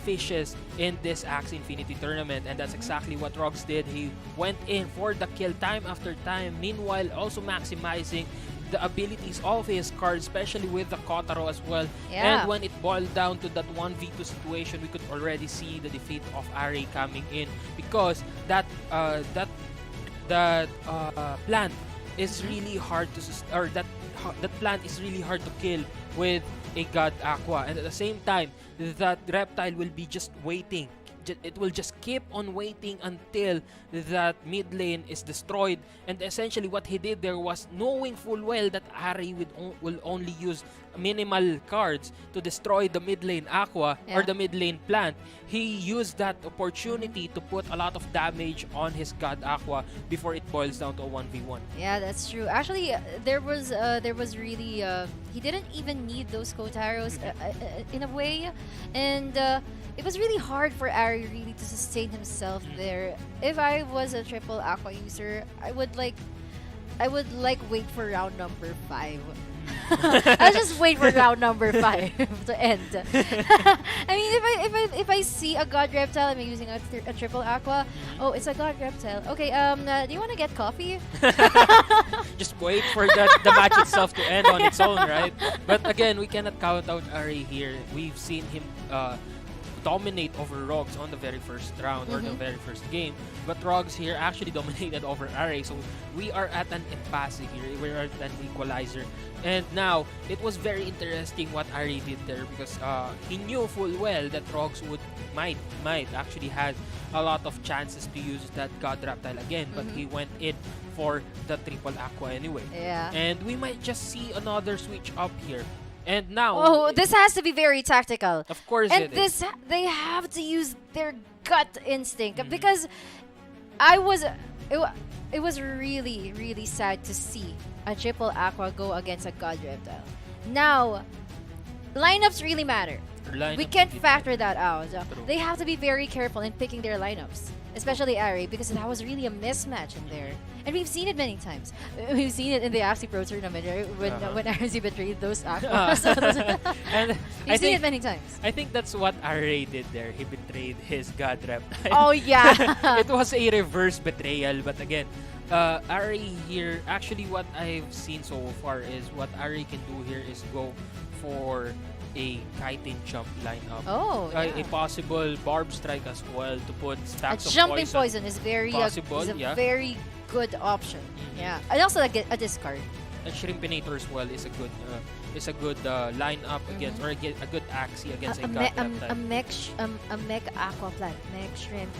fishes in this Axie Infinity tournament. And that's exactly what Rogs did. He went in for the kill time after time, meanwhile also maximizing the abilities of his card, especially with the Kotaro as well. Yeah. And when it boiled down to that 1v2 situation, we could already see the defeat of Ari coming in, because that plant is really hard to that plant is really hard to kill with a God Aqua, and at the same time that reptile will be just waiting. It will just keep on waiting until that mid lane is destroyed. And essentially what he did there was, knowing full well that Ari will only use minimal cards to destroy the mid lane Aqua or the mid lane plant, he used that opportunity to put a lot of damage on his God Aqua before it boils down to a 1v1. Yeah, that's true. Actually, there was really he didn't even need those Kotaros in a way, and it was really hard for Ari really to sustain himself there. If I was a triple Aqua user, I would like wait for round number 5. I'll just wait for round number 5 to end. I mean, if I see a God Reptile, I'm using a triple Aqua. Oh, it's a God Reptile. Okay, do you want to get coffee? Just wait for the match itself to end on its own, right? But again, we cannot count out Ari here. We've seen him dominate over Rogues on the very first round or the very first game. But Rogues here actually dominated over Array. So we are at an impasse here. We are at an equalizer. And now, it was very interesting what Array did there because he knew full well that Rogues might actually had a lot of chances to use that God Reptile again. But he went in for the triple Aqua anyway. Yeah. And we might just see another switch up here. And now... Oh, this has to be very tactical. Of course And it is. they have to use their gut instinct because it was really, really sad to see a triple Aqua go against a God Reptile. Now, lineups really matter. We can't factor that out. They have to be very careful in picking their lineups, especially Ari, because that was really a mismatch in there. And we've seen it many times. We've seen it in the Axie Pro Tournament, right? When RC betrayed those Aquas. And We've seen it many times. I think that's what Array did there. He betrayed his God Reptile. Oh, yeah. It was a reverse betrayal. But again, Array here, actually what I've seen so far is what Array can do here is go for a kiting jump lineup. Oh, yeah. A possible barb strike as well to put A stacks of jumping poison. poison is very Possible, is a yeah. very good option. Yeah, and also a discard. And Shrimpinator as well is a good lineup against or a good Axie against a God Reptile. A mech aqua plant, mech shrimp,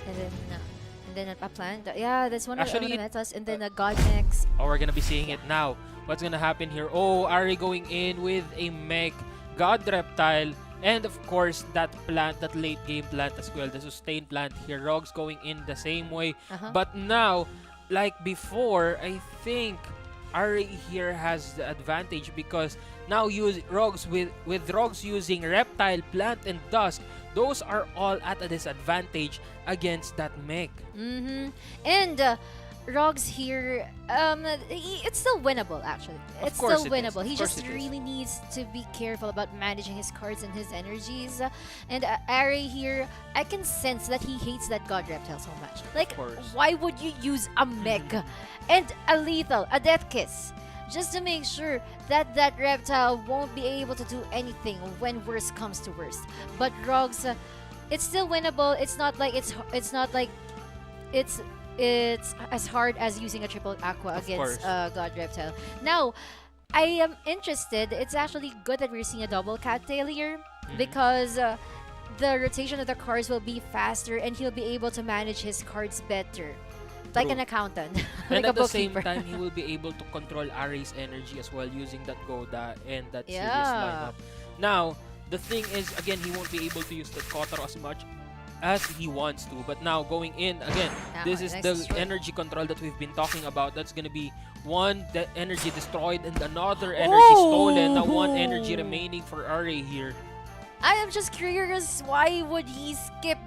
and then a plant. Yeah, that's one of the metas. And then a god mechs. Oh, we're gonna be seeing it now. What's gonna happen here? Oh, Ari going in with a mech God Reptile. And of course, that plant, that late game plant as well, the sustain plant here. Rogues going in the same way. But now, like before, I think Ari here has the advantage because now Rogues with Rogues using Reptile, Plant, and Dusk, those are all at a disadvantage against that mech. And Rogues here, it's still winnable actually. It's still winnable. He just really needs to be careful about managing his cards and his energies. And Ari here, I can sense that he hates that God Reptile so much. Like, why would you use a mech and a lethal, a Death Kiss, just to make sure that that reptile won't be able to do anything when worst comes to worst? But Rogues, it's still winnable. It's not like it's as hard as using a triple Aqua against God Reptile. Now, I am interested. It's actually good that we're seeing a double cattail here because the rotation of the cards will be faster and he'll be able to manage his cards better. Like an accountant. And like at a the same bookkeeper. time, he will be able to control Ari's energy as well using that Goda and that serious lineup. Now, the thing is, again, he won't be able to use the Kotaro as much as he wants to. But now, going in, again, this is the energy control that we've been talking about. That's going to be one energy destroyed and another energy stolen. Now, one energy remaining for Ari here. I am just curious, why would he skip?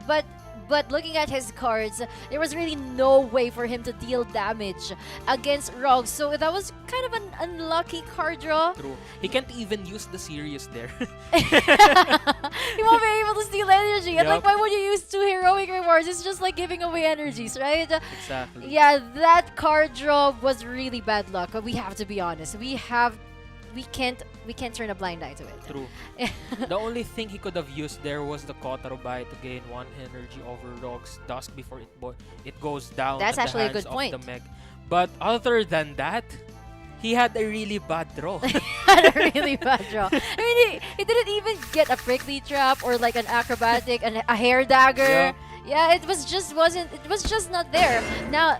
But looking at his cards, there was really no way for him to deal damage against Rogues. So that was kind of an unlucky card draw. True. He can't even use the serious there. He won't be able to steal energy. And like, why would you use 2 heroic rewards? It's just like giving away energies, right? Exactly. Yeah, that card draw was really bad luck. We have to be honest. We can't turn a blind eye to it. True. The only thing he could have used there was the Kotaro Bite to gain 1 energy over Rogue's Dusk before it goes down. That's at actually the a good hands point. of the mech. But other than that, he had a really bad draw. Had a really bad draw. I mean, he didn't even get a prickly trap or like an acrobatic and a hair dagger. Yeah, it was just not there. Now,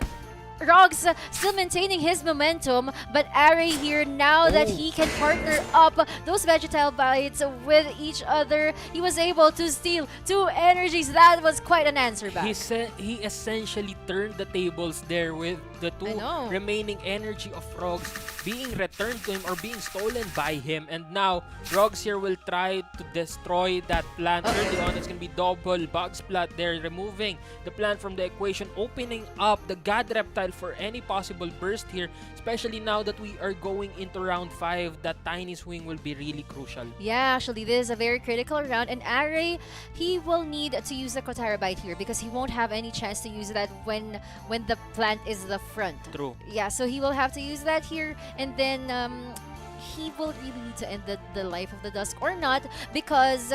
Rogues still maintaining his momentum, but Ari here, now that he can partner up those vegetal bites with each other, he was able to steal 2 energies. That was quite an answer back. He essentially turned the tables there with the 2 remaining energy of Rogues being returned to him or being stolen by him. And now, Rogues here will try to destroy that plant. Early on, it's going to be double Bug Splat there, removing the plant from the equation, opening up the God Reptile for any possible burst here, especially now that we are going into round 5. That tiny swing will be really crucial. Yeah, actually, this is a very critical round, and Ari, he will need to use the Kotaro Bite here because he won't have any chance to use that when the plant is the front. True. Yeah, so he will have to use that here, and then he will really need to end the life of the Dusk or not, because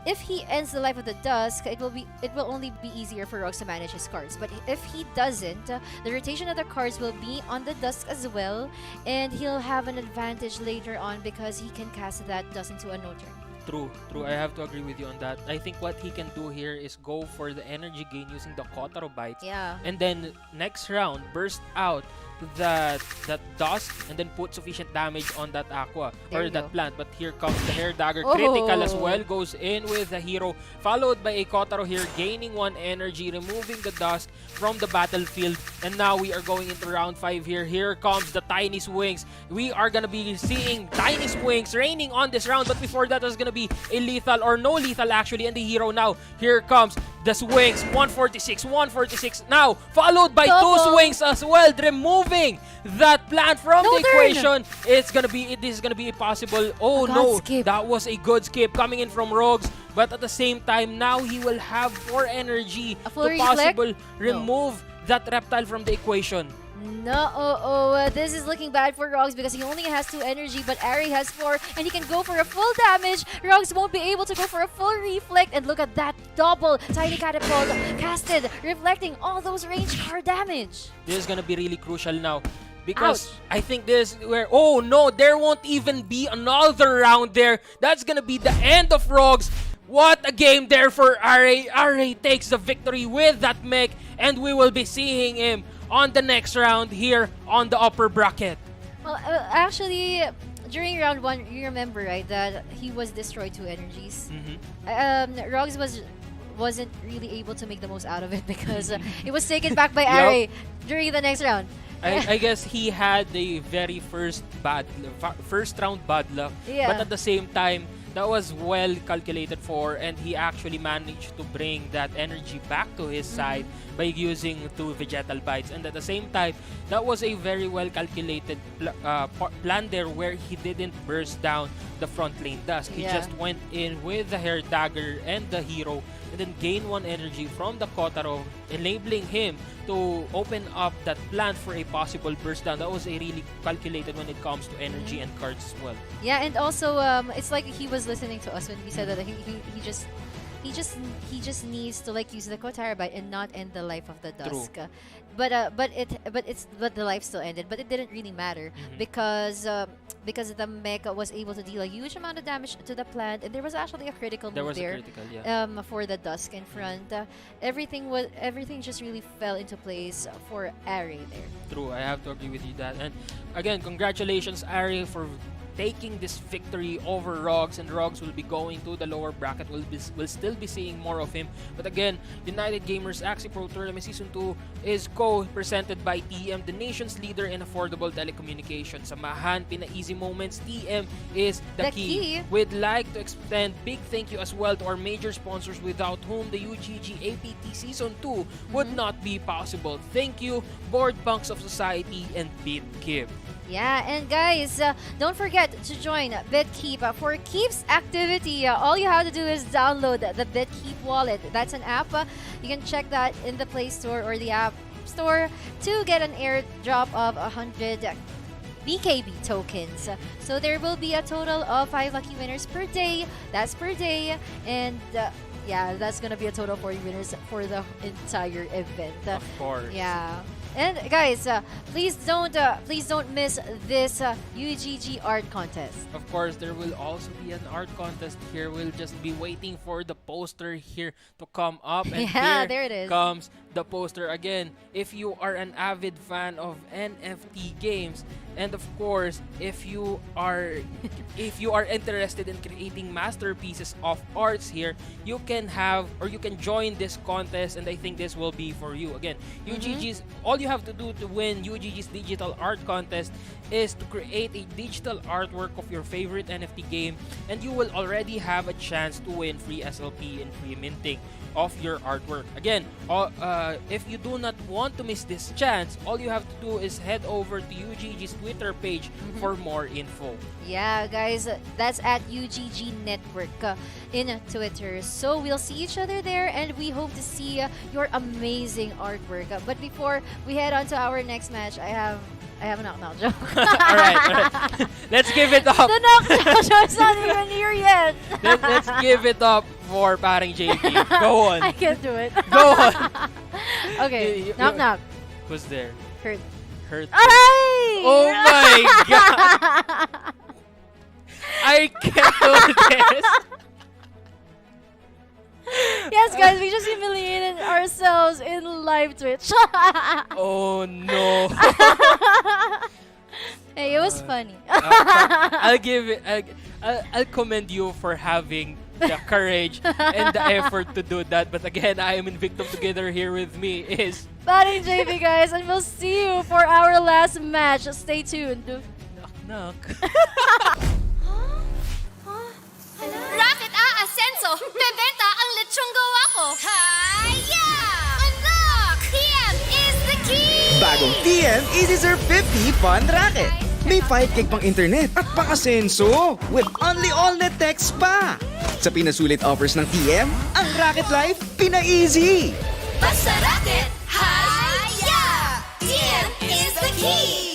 if he ends the life of the Dusk, it will only be easier for Rox to manage his cards. But if he doesn't, the rotation of the cards will be on the Dusk as well, and he'll have an advantage later on because he can cast that Dusk into a no-turn. True. I have to agree with you on that. I think what he can do here is go for the energy gain using the Kotaro Bites. Yeah. And then next round, burst out that Dusk and then put sufficient damage on that Aqua There or you that go. plant. But here comes the Hair Dagger. Oh. Critical as well. Goes in with the hero. Followed by a Kotaro here, gaining 1 energy, removing the Dusk from the battlefield. And now we are going into round 5 here. Here comes the Tiny Swings. We are gonna be seeing Tiny Swings raining on this round. But before that, there's gonna be a lethal or no lethal actually. And the hero now. Here comes the Swings. 146 now. Followed by Double. 2 Swings as well. Removing that plant from No the turn. equation. This is gonna be a possible. Oh A god no, skip. that was a good skip coming in from Rogues. But at the same time, now he will have 4 energy A full to reflect? possible No. remove that reptile from the equation. No, this is looking bad for Rox because he only has 2 energy, but Ari has 4, and he can go for a full damage. Rox won't be able to go for a full reflect, and look at that double Tiny Catapult casted, reflecting all those range card damage. This is gonna be really crucial now. Because Ouch. I think this is where, oh no, there won't even be another round there. That's gonna be the end of Rogues. What a game there for RA. RA takes the victory with that mech, and we will be seeing him on the next round here on the upper bracket. Well, actually, during round 1, you remember, right, that he was destroyed 2 energies. Rox wasn't really able to make the most out of it because it was taken back by Ari during the next round. I guess he had the very first round bad luck, Yeah. but at the same time, that was well calculated for, and he actually managed to bring that energy back to his side by using 2 Vegetal Bites. And at the same time, that was a very well calculated plan there where he didn't burst down the front lane Dusk. He Yeah. just went in with the Hair Dagger and the hero, and then gain 1 energy from the Kotaro, enabling him to open up that plan for a possible burst down. That was a really calculated when it comes to energy and cards as well. Yeah, and also it's like he was listening to us when we said that he just needs to like use the Kotarabite and not end the life of the Dusk. But the life still ended, but it didn't really matter because the mecha was able to deal a huge amount of damage to the plant, and there was actually a critical There move was a there. critical, yeah. For the Dusk in front. Everything just really fell into place for Ari there. True, I have to agree with you that. And again, congratulations, Ari, for taking this victory over Rogues, and Rogues will be going to the lower bracket. We'll still be seeing more of him. But again, United Gamers Axie Pro Tournament Season 2 is co-presented by TM, the nation's leader in affordable telecommunications. Samahan, pina-easy moments, TM is the key. We'd like to extend big thank you as well to our major sponsors without whom the UGG APT Season 2 would not be possible. Thank you, Board Banks of Society and BitKeep. Yeah, and guys, don't forget to join BitKeep for Keeps activity. All you have to do is download the BitKeep wallet. That's an app. You can check that in the Play Store or the App Store to get an airdrop of 100 BKB tokens. So there will be a total of 5 lucky winners per day. That's per day. And yeah, that's gonna be a total of 40 winners for the entire event. Of course. Yeah. And guys, please don't miss this UGG art contest. Of course, there will also be an art contest here. We'll just be waiting for the poster here to come up. And Yeah, here there it is. comes the poster again. If you are an avid fan of NFT games, and of course, if you are interested in creating masterpieces of arts here, you can join this contest, and I think this will be for you. Again, UGG's, all you have to do to win UGG's digital art contest is to create a digital artwork of your favorite NFT game, and you will already have a chance to win free SLP and free minting of your artwork. Again, if you do not want to miss this chance, all you have to do is head over to UGG's Twitter page for more info. Yeah, guys, that's at UGG Network in Twitter. So we'll see each other there, and we hope to see your amazing artwork. But before we head on to our next match, I have I have a knock-knock joke. Alright. Let's give it up. The knock-knock joke's not even here yet. Let's give it up for paring JP. Go on. I can't do it. Go on. Okay, knock-knock. Who's there? Hurt. Hurt. Aray! Oh my god! I can't do this. Yes, guys, we just humiliated ourselves in live Twitch. Oh no. Hey, it was funny. I'll give it. I'll commend you for having the courage and the effort to do that. But again, I am in victim together. Here with me is Paring JP, guys, and we'll see you for our last match. Stay tuned. knock. Rocket Ascenso! Bebenta ang lechong gawa ko! Hiya! Unlock! TM is the key! Bagong TM Easy Serve 50 Fun Racket. May 5 gig pang internet at pang-asenso with only all-net text pa. Sa pinasulit offers ng TM, ang Racket Life pina-easy. Basta rocket! Hiya! TM is the key!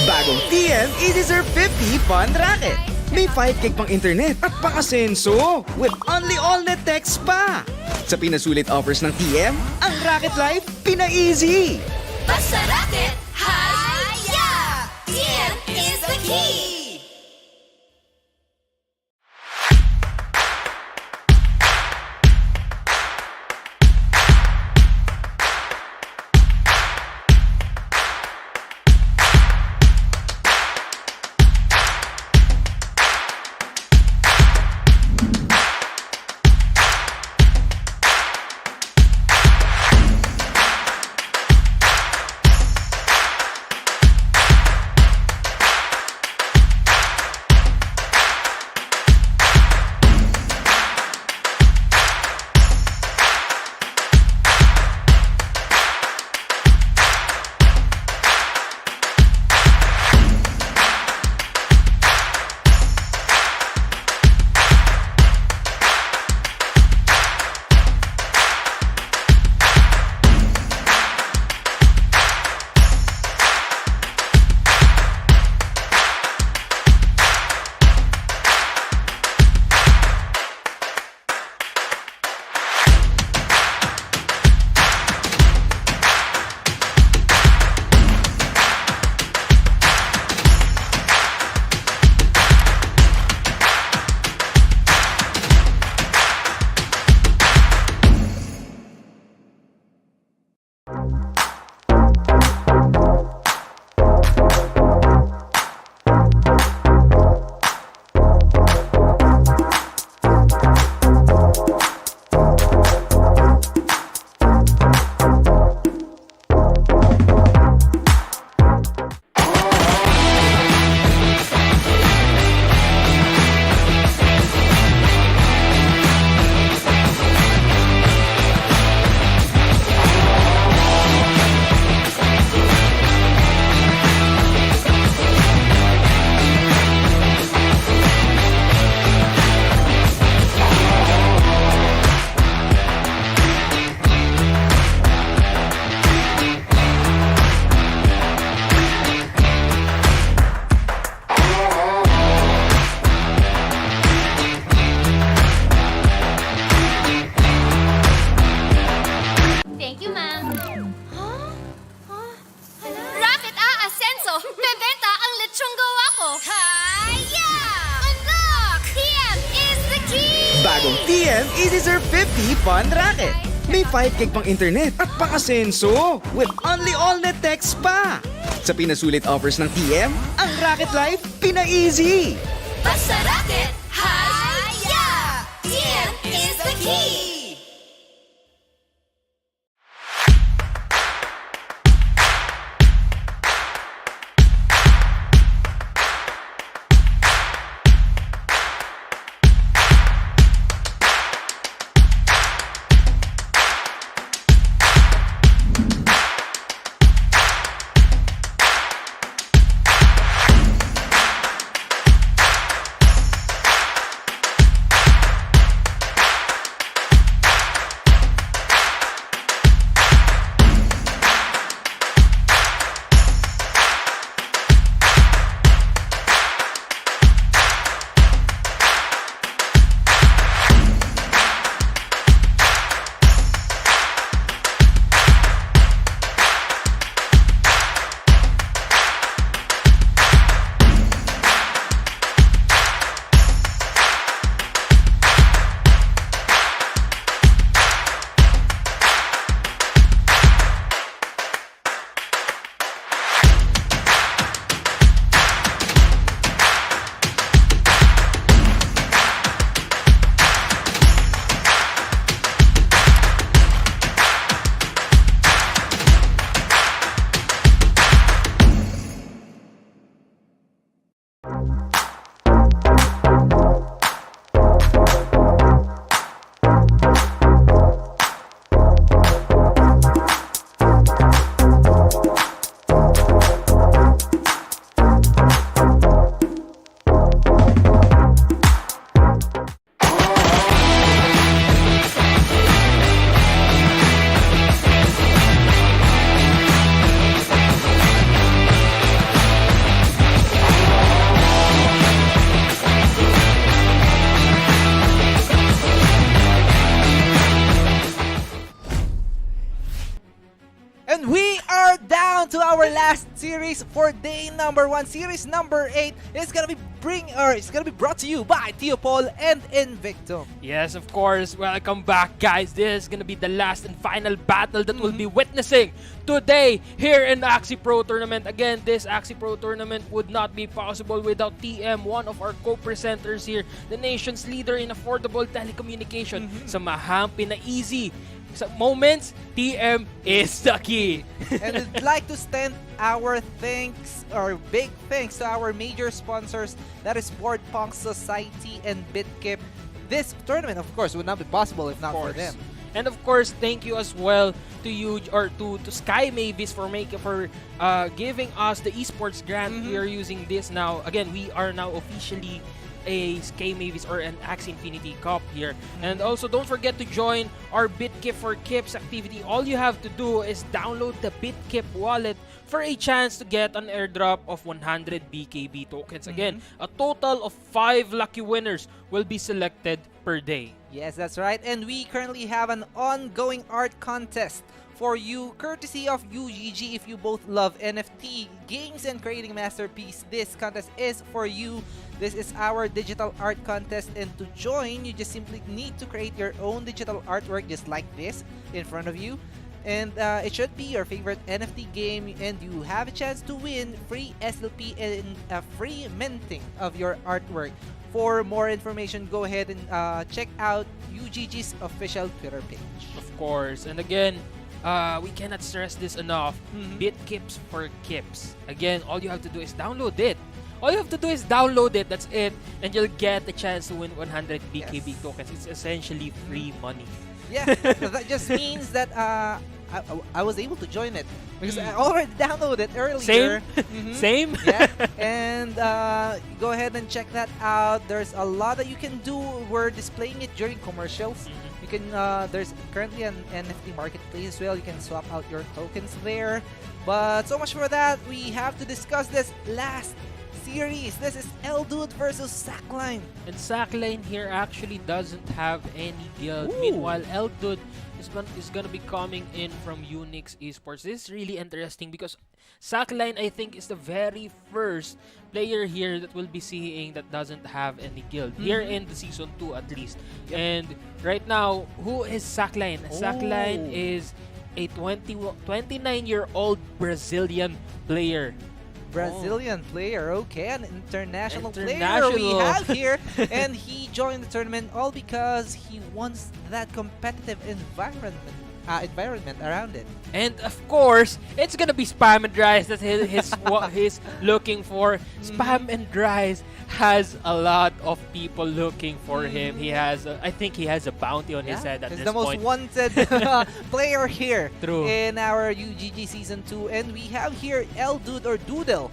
Bagong TM Easy Serve 50 Fun Racket. May 5 gig pang internet at pang-asenso with only all-net text pa. Sa pinasulit offers ng TM, ang Racket Life pina-easy. Basta rocket, hiya! TM is the key! Bagong TM Easy Serve 50 Fun Racket. May 5 gig pang internet at pang-asenso with only all-net text pa. Sa pinasulit offers ng TM, ang Racket Life pina-easy. Basta racket, hi-ya! TM is the key! And we are down to our last series for day number 1. Series number 8 is gonna be brought to you by Teopol and Invictum. Yes, of course. Welcome back, guys. This is gonna be the last and final battle that we'll be witnessing today here in the Axie Pro Tournament. Again, this Axie Pro Tournament would not be possible without TM, one of our co-presenters here, the nation's leader in affordable telecommunication. Sa mahampi na easy sa moments, TM is the key. And we'd like to extend our thanks, or big thanks, to our major sponsors, that is Board Punk Society and BitKip. This tournament, of course, would not be possible if not for them. And of course, thank you as well to you to Sky Mavis for giving us the esports grant. We are using this now. Again, we are now officially a Sky Mavis or an Axie Infinity Cup here. And also, don't forget to join our BitKip for Kips activity. All you have to do is download the BitKip wallet for a chance to get an airdrop of 100 BKB tokens. Again, a total of 5 lucky winners will be selected per day. Yes, that's right. And we currently have an ongoing art contest for you, courtesy of UGG. If you both love NFT, games, and creating masterpiece, this contest is for you. This is our digital art contest, and to join, you just simply need to create your own digital artwork just like this in front of you. And it should be your favorite NFT game, and you have a chance to win free SLP and free minting of your artwork. For more information, go ahead and check out UGG's official Twitter page. Of course. And again, we cannot stress this enough. BitKips for Kips. Again, all you have to do is download it. All you have to do is download it. That's it. And you'll get the chance to win 100 BKB tokens. It's essentially free money. Yeah, so that just means that I was able to join it because I already downloaded it earlier. Same? Yeah, and go ahead and check that out. There's a lot that you can do. We're displaying it during commercials. You can there's currently an NFT marketplace as well. You can swap out your tokens there. But so much for that. We have to discuss this last series. This is Eldude versus Sackline. And Sackline here actually doesn't have any guild. Ooh. Meanwhile, Eldude is gonna be coming in from Unix Esports. This is really interesting because Sackline, I think, is the very first player here that we'll be seeing that doesn't have any guild. Here in the Season 2 at least. Yep. And right now, who is Sackline? Sackline Oh. is a 29-year-old Brazilian player. Brazilian player, okay, an international player we International. have here. And he joined the tournament all because he wants that competitive environment around it. And of course, it's gonna be Spam and Rise. That's what he's looking for. Spam and Rise has a lot of people looking for him. He has, I think, he has a bounty on his head at he's this the most point. wanted player here True. in our UGG Season 2. And we have here Eldude or Doodle.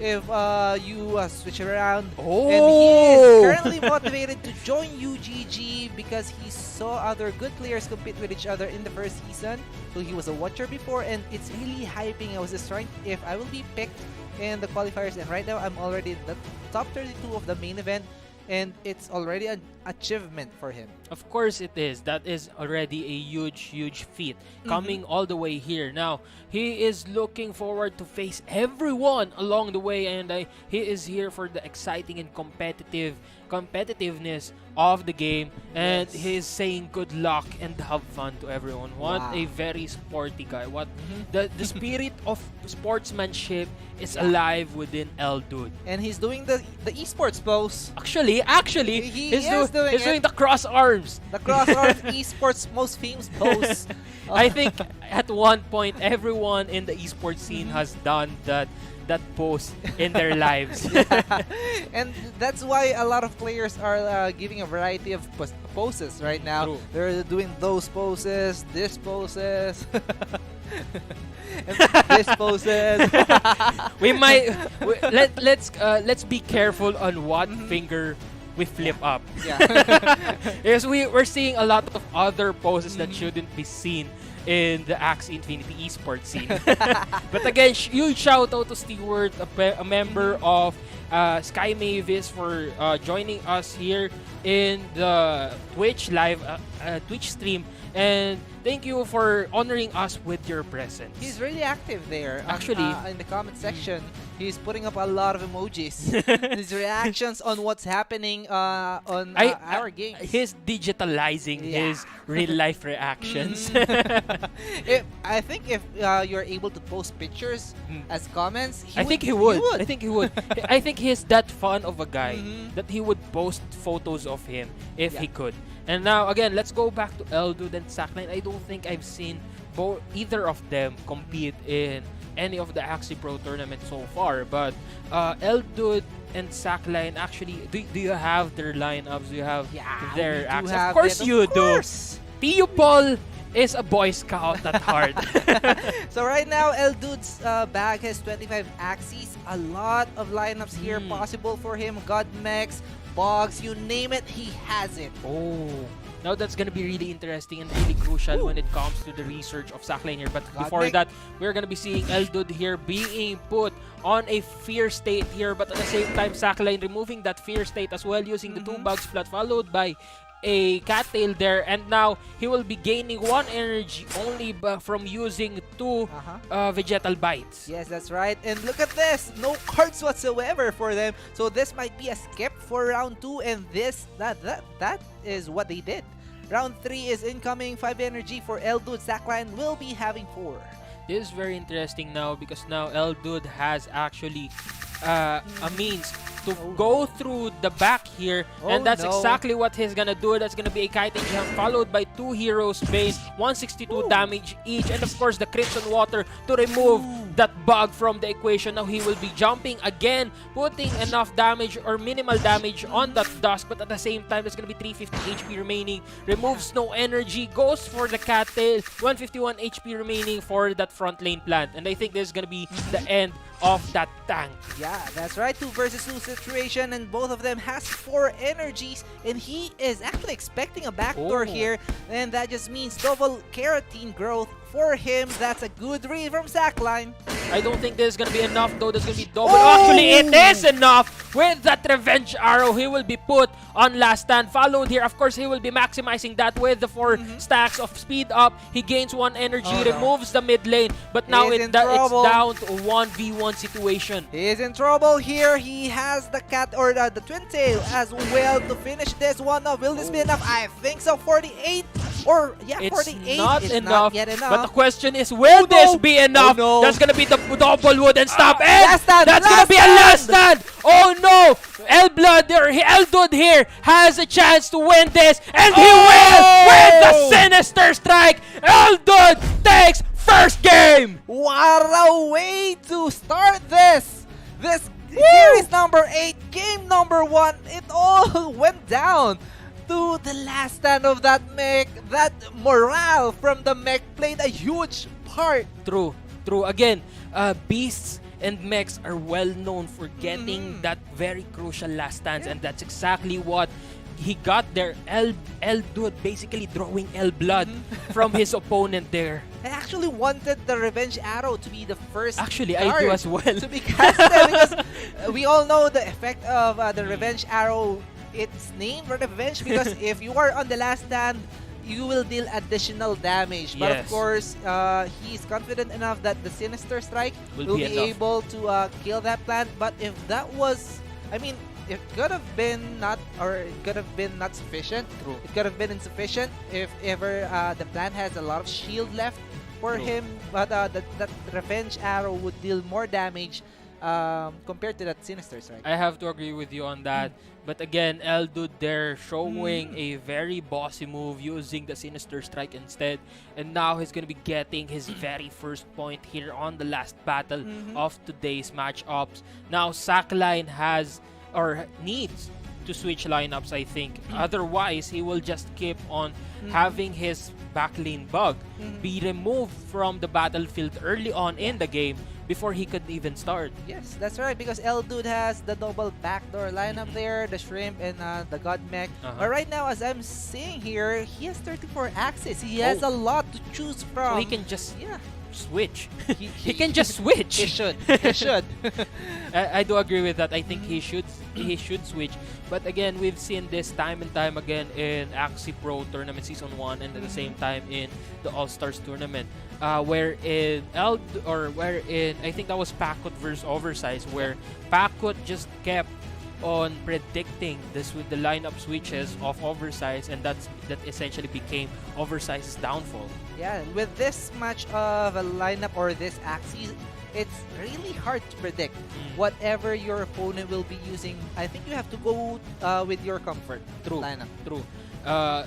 If you switch it around. Oh! And he is currently motivated to join UGG because he saw other good players compete with each other in the first season. So he was a watcher before, and it's really hyping. I was just trying if I will be picked in the qualifiers, and right now I'm already in the top 32 of the main event, and it's already an achievement for him. Of course it is. That is already a huge feat. Coming all the way here. Now, he is looking forward to face everyone along the way, and he is here for the exciting and competitiveness of the game, and Yes. he is saying good luck and have fun to everyone. What Wow. a very sporty guy. What the spirit of sportsmanship is alive within Eldude. And he's doing the esports pose. Actually, He he's is doing he's it. doing the cross arms. The cross-arm esports most famous pose. I think at one point everyone in the esports scene has done that pose in their lives. And that's why a lot of players are giving a variety of poses right now. True. They're doing those poses, this poses, and this poses. Let's be careful on what finger we flip up. Yeah. Because we're seeing a lot of other poses that shouldn't be seen in the Axie Infinity esports scene. But again, huge shout out to Stewart, a member of Sky Mavis, for joining us here in the Twitch live Twitch stream, and thank you for honoring us with your presence. He's really active there. Actually. In the comment section, he's putting up a lot of emojis. His reactions on what's happening on our games. He's digitalizing his real life reactions. I think if you're able to post pictures as comments, I think he would. I think he would. I think he's that fun of a guy that he would post photos of him if he could. And now again, let's go back to Eldude and Sackline. I don't think I've seen either of them compete in any of the Axie Pro Tournament so far. But Eldude and Sackline, actually, do you have their lineups? Do you have their Axie? Of course you do. Pio Paul is a Boy Scout at heart. So right now, Eldude's bag has 25 Axies. A lot of lineups here possible for him. God Mex, Bogs, you name it, he has it. Oh, now that's gonna be really interesting and really crucial when it comes to the research of Sackline here. But before that, we're gonna be seeing Eldude here being put on a fear state here, but at the same time, Sackline removing that fear state as well using the 2 bugs splat, followed by a cattail there, and now he will be gaining 1 energy only from using 2 vegetal bites. Yes, that's right. And look at this, no cards whatsoever for them. So this might be a skip for round 2, and that is what they did. Round 3 is incoming. 5 energy for Eldude. Sackline will be having 4. This is very interesting now because now Eldude has actually a means to go through the back here, and that's exactly what he's gonna do. That's gonna be a kiting jump followed by 2 heroes base, 162 damage each, and of course the Crimson Water to remove that bug from the equation. Now he will be jumping again, putting enough damage or minimal damage on that Dusk, but at the same time there's gonna be 350 HP remaining. Removes no energy, goes for the Cattail, 151 HP remaining for that front lane plant, and I think this is gonna be the end of that tank. Yeah, that's right. 2 versus 2 situation, and both of them has 4 energies, and he is actually expecting a backdoor here, and that just means double keratin growth for him. That's a good read from Sackline. I don't think this is gonna be enough though. There's gonna be double. Oh, actually, it is enough. With that revenge arrow, he will be put on last stand. Followed here, of course, he will be maximizing that with the 4 stacks of speed up. He gains 1 energy, removes the mid lane, but now it's down to a 1v1 situation. He is in trouble here. He has the cat or the twin tail as well to finish this one. Now, will this be enough? I think so. 48 or yeah, It's 48 not is enough, not yet enough. but the question is, will this be enough? That's gonna be the double wood and stop, and last stand, that's gonna be a last stand. Oh no, Eldud here has a chance to win this, and he will with the sinister strike. Eldud takes first game. What a way to start this! This series number 8, game number 1, it all went down to the last stand of that mech. That morale from the mech played a huge part. True. Again, beasts and mechs are well known for getting that very crucial last stands, and that's exactly what he got there. Eldud basically drawing blood from his opponent there. I actually wanted the revenge arrow to be the first Actually, I card do as well. to be casted because we all know the effect of the revenge arrow. It's named revenge because if you are on the last stand, you will deal additional damage. But of course, he's confident enough that the Sinister Strike will be able to kill that plant. But if that was, I mean, it could have been not, or it could have been not sufficient. True. It could have been insufficient if ever the plant has a lot of shield left for him. But that revenge arrow would deal more damage compared to that Sinister Strike. I have to agree with you on that. But again, Eldud there showing a very bossy move using the Sinister Strike instead. And now he's going to be getting his very first point here on the last battle of today's matchups. Now, Sackline has or needs to switch lineups, I think. Otherwise, he will just keep on having his backlane bug be removed from the battlefield early on in the game before he could even start. Yes, that's right, because Eldud has the double backdoor lineup there, the Shrimp and the God Mech. But right now, as I'm seeing here, he has 34 axes. He has a lot to choose from. So he can just switch. He can just switch. He should. He should. I do agree with that. I think he should switch. But again, we've seen this time and time again in Axie Pro Tournament Season 1 and at the same time in the All-Stars Tournament. Wherein I think that was Pakut versus Oversized, where Pakut just kept on predicting this with the lineup switches of Oversized, and that essentially became Oversized's downfall. Yeah, with this much of a lineup or this Axie, it's really hard to predict whatever your opponent will be using. I think you have to go with your comfort lineup. True.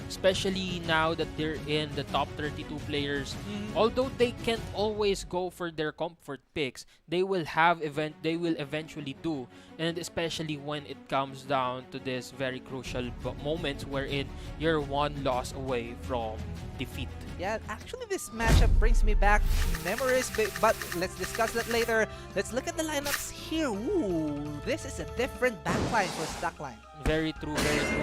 Especially now that they're in the top 32 players. Although they can't always go for their comfort picks, they will eventually do. And especially when it comes down to this very crucial moments wherein you're one loss away from defeat. Yeah, actually this matchup brings me back memories, but let's discuss that later. Let's look at the lineups here. Ooh, this is a different backline for Stackline. Very true.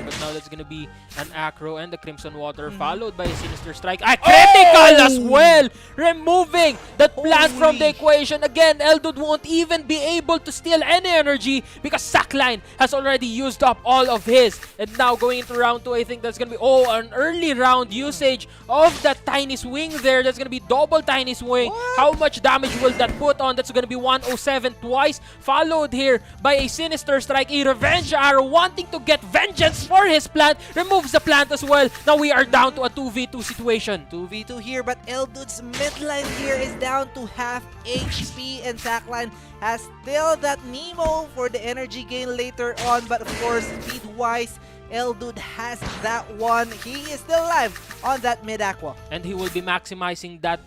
But now that's gonna be an Acro and the Crimson Water followed by a Sinister Strike. Critical as well! Removing that plant from the equation. Again, Eldud won't even be able to steal any energy because Sackline has already used up all of his. And now going into round 2, I think that's gonna be an early round usage of that Tiny Swing there. That's gonna be double Tiny Swing. How much damage will that put on? That's gonna be 107 twice. Followed here by a Sinister Strike, a Revenge Arrow wanting to get vengeance for his plant. Removes the plant as well. Now we are down to a 2v2 situation. 2v2 here, but Eldud's midline here is down to half HP, and Sackline has still that Nemo for the energy gain later on. But of course, speed-wise, Eldud has that one. He is still alive on that mid-aqua. And he will be maximizing that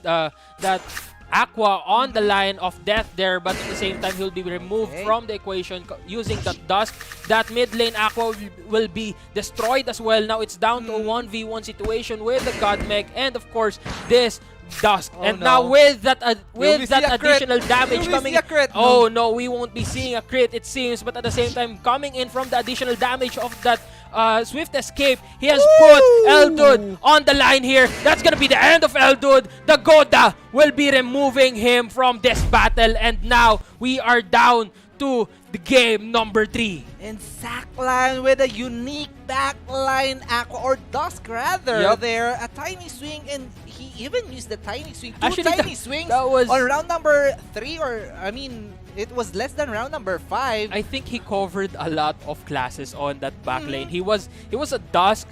Aqua on the line of death there, but at the same time he'll be removed from the equation using that dust. That mid lane Aqua will be destroyed as well. Now it's down to a 1v1 situation with the God Mech and of course this dust. Now with that additional damage coming in. Oh no, we won't be seeing a crit it seems, but at the same time coming in from the additional damage of that Swift Escape. He has put Eldud on the line here. That's gonna be the end of Eldud. The Goda will be removing him from this battle, and now we are down to the game number 3. And Sackline with a unique backline aqua or dusk rather. Yup. There, a tiny swing, and he even used the tiny swing. Two Actually, tiny swings that was- on round number 3, or I mean, it was less than round number 5. I think he covered a lot of classes on that back lane. He was a Dusk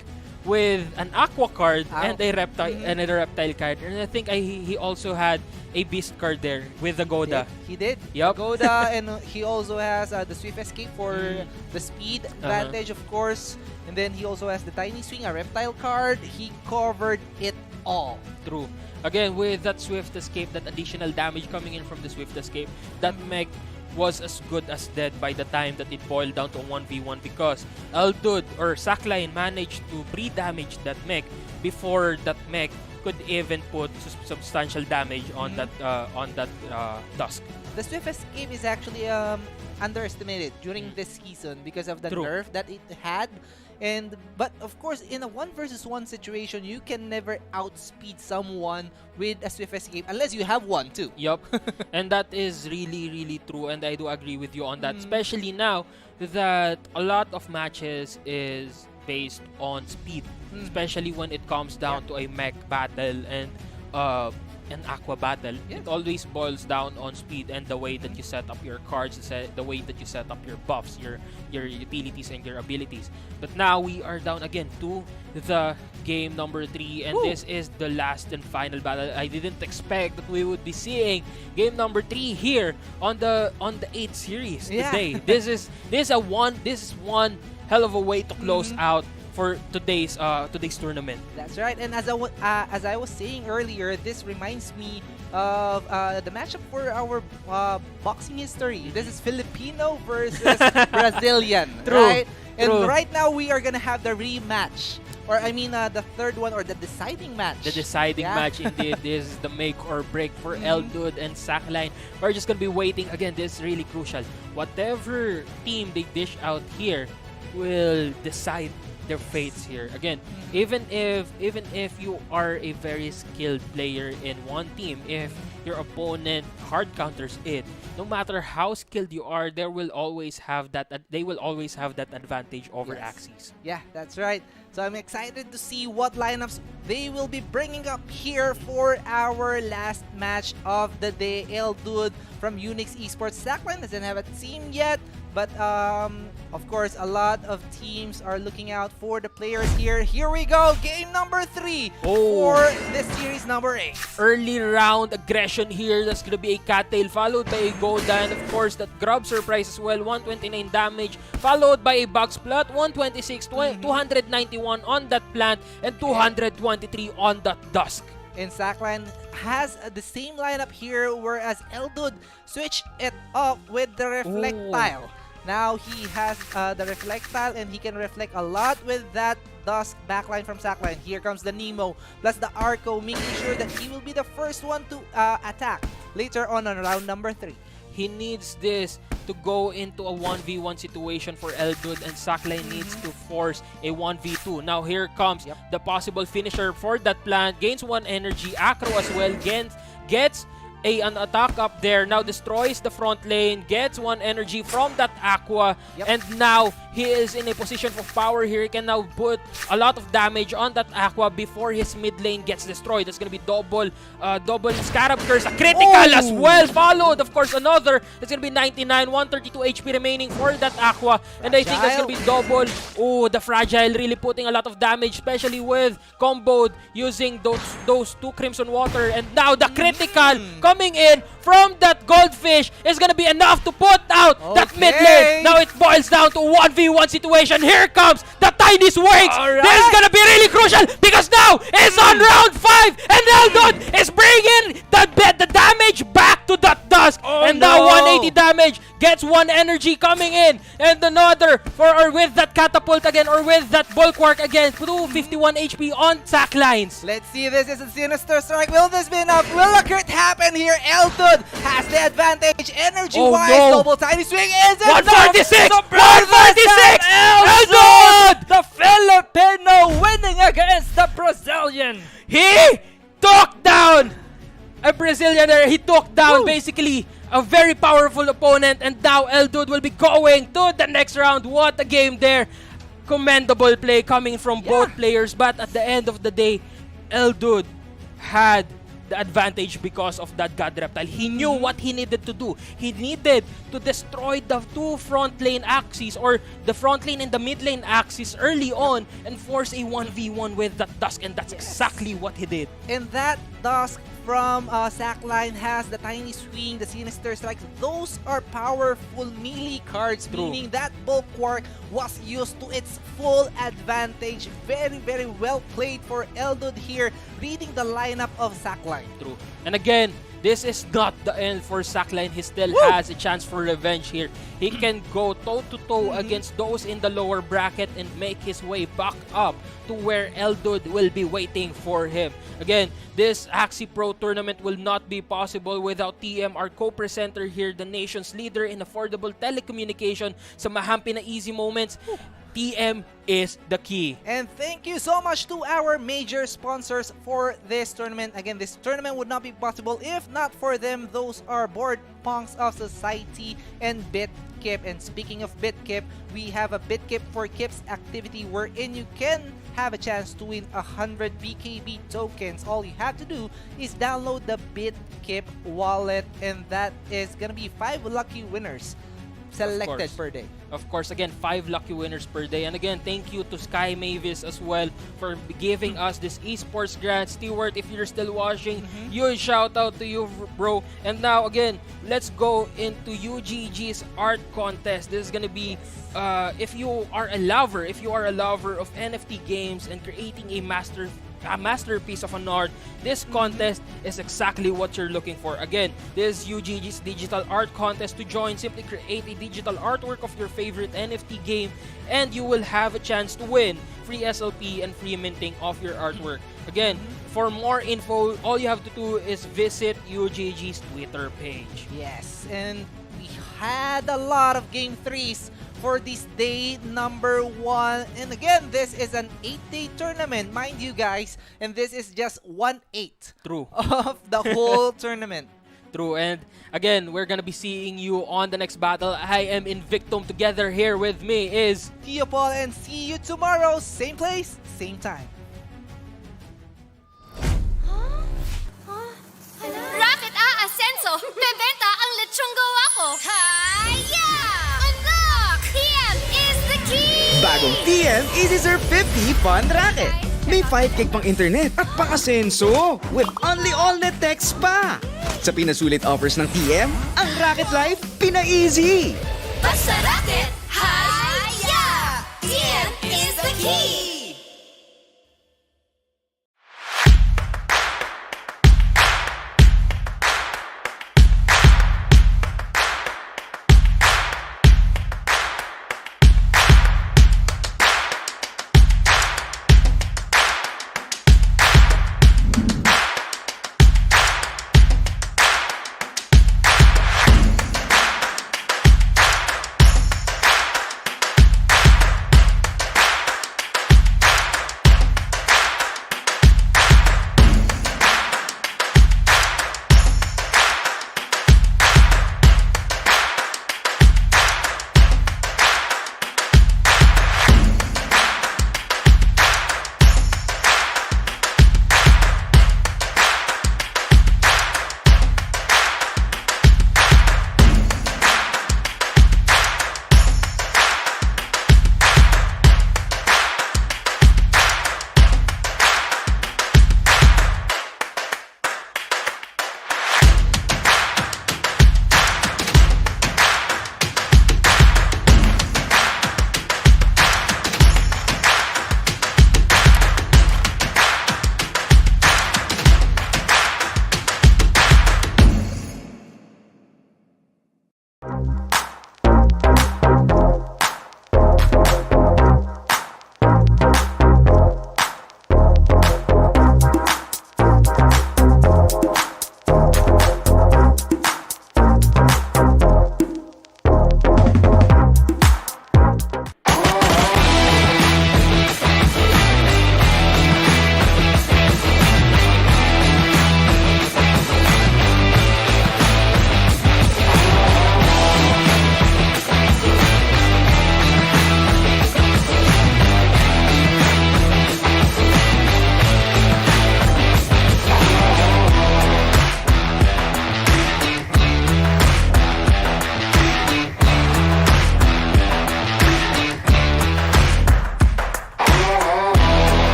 with an Aqua card and a reptile card, and I think he also had a Beast card there with the Goda. He did. Yup. Goda, and he also has the Swift Escape for the speed advantage, of course. And then he also has the Tiny Swing, a reptile card. He covered it all. True. Again, with that Swift Escape, that additional damage coming in from the Swift Escape, that mech was as good as dead by the time that it boiled down to a 1v1 because Eldud or Sackline managed to pre-damage that mech before that mech could even put substantial damage on that Dusk. The Swift Escape is actually underestimated during this season because of the True. nerf that it had. But of course, in a 1 versus 1 situation, you can never outspeed someone with a Swift Escape unless you have one too. Yup. And that is really, really true, and I do agree with you on that, especially now that a lot of matches is based on speed, especially when it comes down to a mech battle and an aqua battle. It always boils down on speed and the way that you set up your cards, the way that you set up your buffs, your utilities and your abilities. But now we are down again to the game number 3, and this is the last and final battle. I didn't expect that we would be seeing game number 3 here on the 8th series today. This is one hell of a way to close out for today's tournament. That's right. And as I was saying earlier, this reminds me of the matchup for our boxing history. This is Filipino versus Brazilian, right? And right now we are gonna have the rematch, or I mean the third one, or the deciding match. The deciding match indeed. This is the make or break for Eldud and Sackline. We're just gonna be waiting. Again, this is really crucial. Whatever team they dish out here will decide their fates here. Again, even if you are a very skilled player in one team, if your opponent hard counters it, no matter how skilled you are, they will always have that advantage over Axies. Yeah, that's right. So I'm excited to see what lineups they will be bringing up here for our last match of the day. Eldud from Unix Esports. Sackline doesn't have a team yet, but of course, a lot of teams are looking out for the players here. Here we go, game number 3 for this series number 8. Early round aggression here. That's gonna be a Cattail followed by a Golda, and of course that Grub Surprise as well. 129 damage followed by a Bug Splat. 126, 291 on that plant, and 223 on that Dusk. And Sackline has the same lineup here, whereas Eldud switched it up with the Reflectile. Now he has the Reflectile, and he can reflect a lot with that Dusk backline from Sackline. Here comes the Nemo plus the Arco, making sure that he will be the first one to attack later on round number 3. He needs this to go into a 1v1 situation for Eldud, and Sackline needs to force a 1v2. Now here comes the possible finisher for that plant. Gains 1 energy. Acro as well gets an attack up there. Now destroys the front lane, gets 1 energy from that Aqua, and now he is in a position of power here. He can now put a lot of damage on that Aqua before his mid lane gets destroyed. That's gonna be double Scarab Curse, a critical as well, followed of course another. That's gonna be 99, 132 HP remaining for that Aqua, and I think that's gonna be double. The Fragile really putting a lot of damage, especially with comboed using those 2 Crimson Water, and now the critical coming in from that Goldfish is gonna be enough to put out that mid lane. Now it boils down to 1v1 situation. Here comes the Tiny Swings. This is gonna be really crucial because now it's on round 5, and Eldud is bringing the damage back to that Dusk, and now 180 damage, gets 1 energy coming in, and another with that Catapult again, or with that Bulwark again, 251 HP on Sacklines. Let's see, this is a Sinister Strike. Will this be enough? Will a crit happen here? Eldud has the advantage energy-wise. Double Tiny Swing is enough. 146! 146! Eldud! the Filipino winning against the Brazilian. He took down a Brazilian there. He took down basically a very powerful opponent, and now Eldude will be going to the next round. What a game there. Commendable play coming from both players, but at the end of the day, Eldude had the advantage because of that God Reptile. He knew what he needed to do. He needed to destroy the two front lane Axies, or the front lane and the mid lane Axies early on, and force a 1v1 with that Dusk, and that's exactly what he did. And that Dusk from Sackline has the Tiny Swing, the Sinister Strikes. Those are powerful melee cards, meaning that Bulwark was used to its full advantage. Very, very well played for Eldude here, reading the lineup of Sackline. True. And again, this is not the end for Sackline. He still has a chance for revenge here. He can go toe-to-toe against those in the lower bracket and make his way back up to where Eldude will be waiting for him. Again, this Axie Pro Tournament will not be possible without TM, our co-presenter here, the nation's leader in affordable telecommunication sa mahampi na easy moments. TM is the key. And thank you so much to our major sponsors for this tournament. Again, this tournament would not be possible if not for them. Those are Board Punks of Society and BitKip. And speaking of BitKip, we have a BitKip for Kips activity wherein you can have a chance to win 100 BKB tokens. All you have to do is download the BitKip wallet, and that is gonna be 5 lucky winners selected per day. Of course, again, 5 lucky winners per day. And again, thank you to Sky Mavis as well for giving us this esports grant. Stewart, if you're still watching, huge shout out to you, bro. And now, again, let's go into UGG's art contest. This is gonna be, if you are a lover of NFT games and creating a masterpiece of an art, this contest is exactly what you're looking for. Again, this is UGG's digital art contest. To join, simply create a digital artwork of your favorite NFT game and you will have a chance to win free SLP and free minting of your artwork. Again, for more info, all you have to do is visit UGG's Twitter page. Yes, and we had a lot of Game 3s for this day number 1. And again, this is an 8-day tournament, mind you guys, and this is just 1/8 True. of the whole tournament. True. And again, we're gonna be seeing you on the next battle. I am Invictum. Together here with me is Tio Paul, and see you tomorrow, same place, same time. Rocket Ascenso! Bebenta ang lechong gawa ko! Hiya! Unlock! TM is the key! Bagong TM Easy Serve 50 Fun Racket. May 5 gig pang internet at pang-asenso with only all-net text pa. Sa pinasulit offers ng TM, ang Racket Life pina-easy. Basta Rocket! Hiya! TM is the key!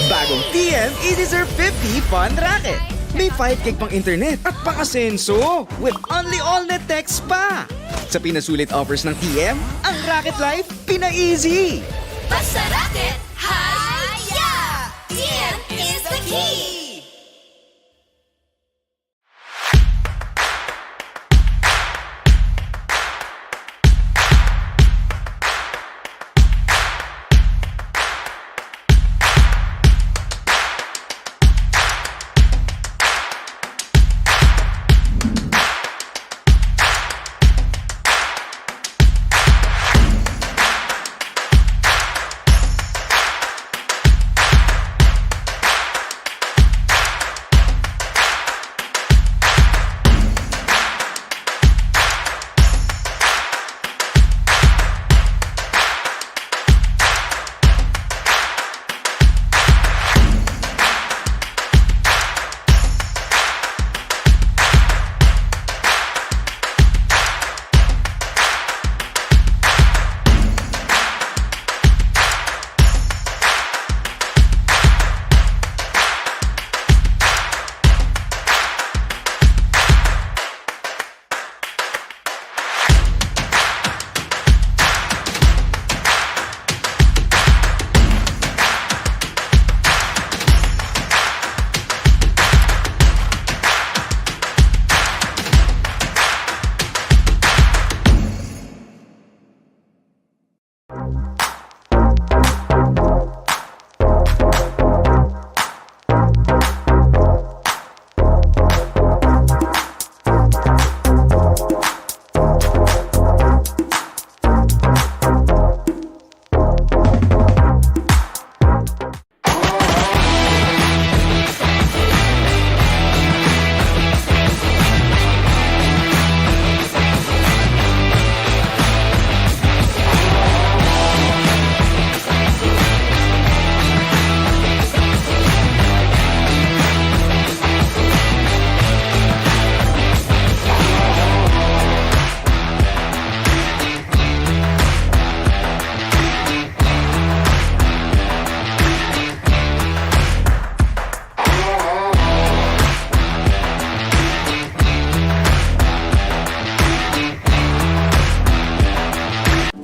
Bagong TM Easy Surf 50 Fun Racket. May 5 gig pang internet at pang-asenso with only all-net text pa. Sa pinasulit offers ng TM, ang Racket Life pina-easy. Basta racket, hi-ya! TM is the key!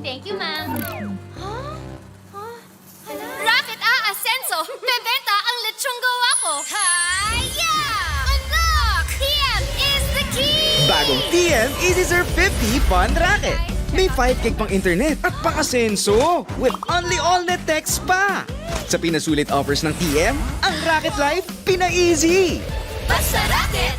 Thank you, ma'am. Racket Asenso! Bebenta ang lechong gawa ko! Hi-ya! Unlock! TM is the key! Bagong TM Easy Surf 50 Fun Racket. May 5 gig pang internet at pang-asenso with only all-net text pa. Sa pinasulit offers ng TM, ang Racket Life pina-easy. Basta racket,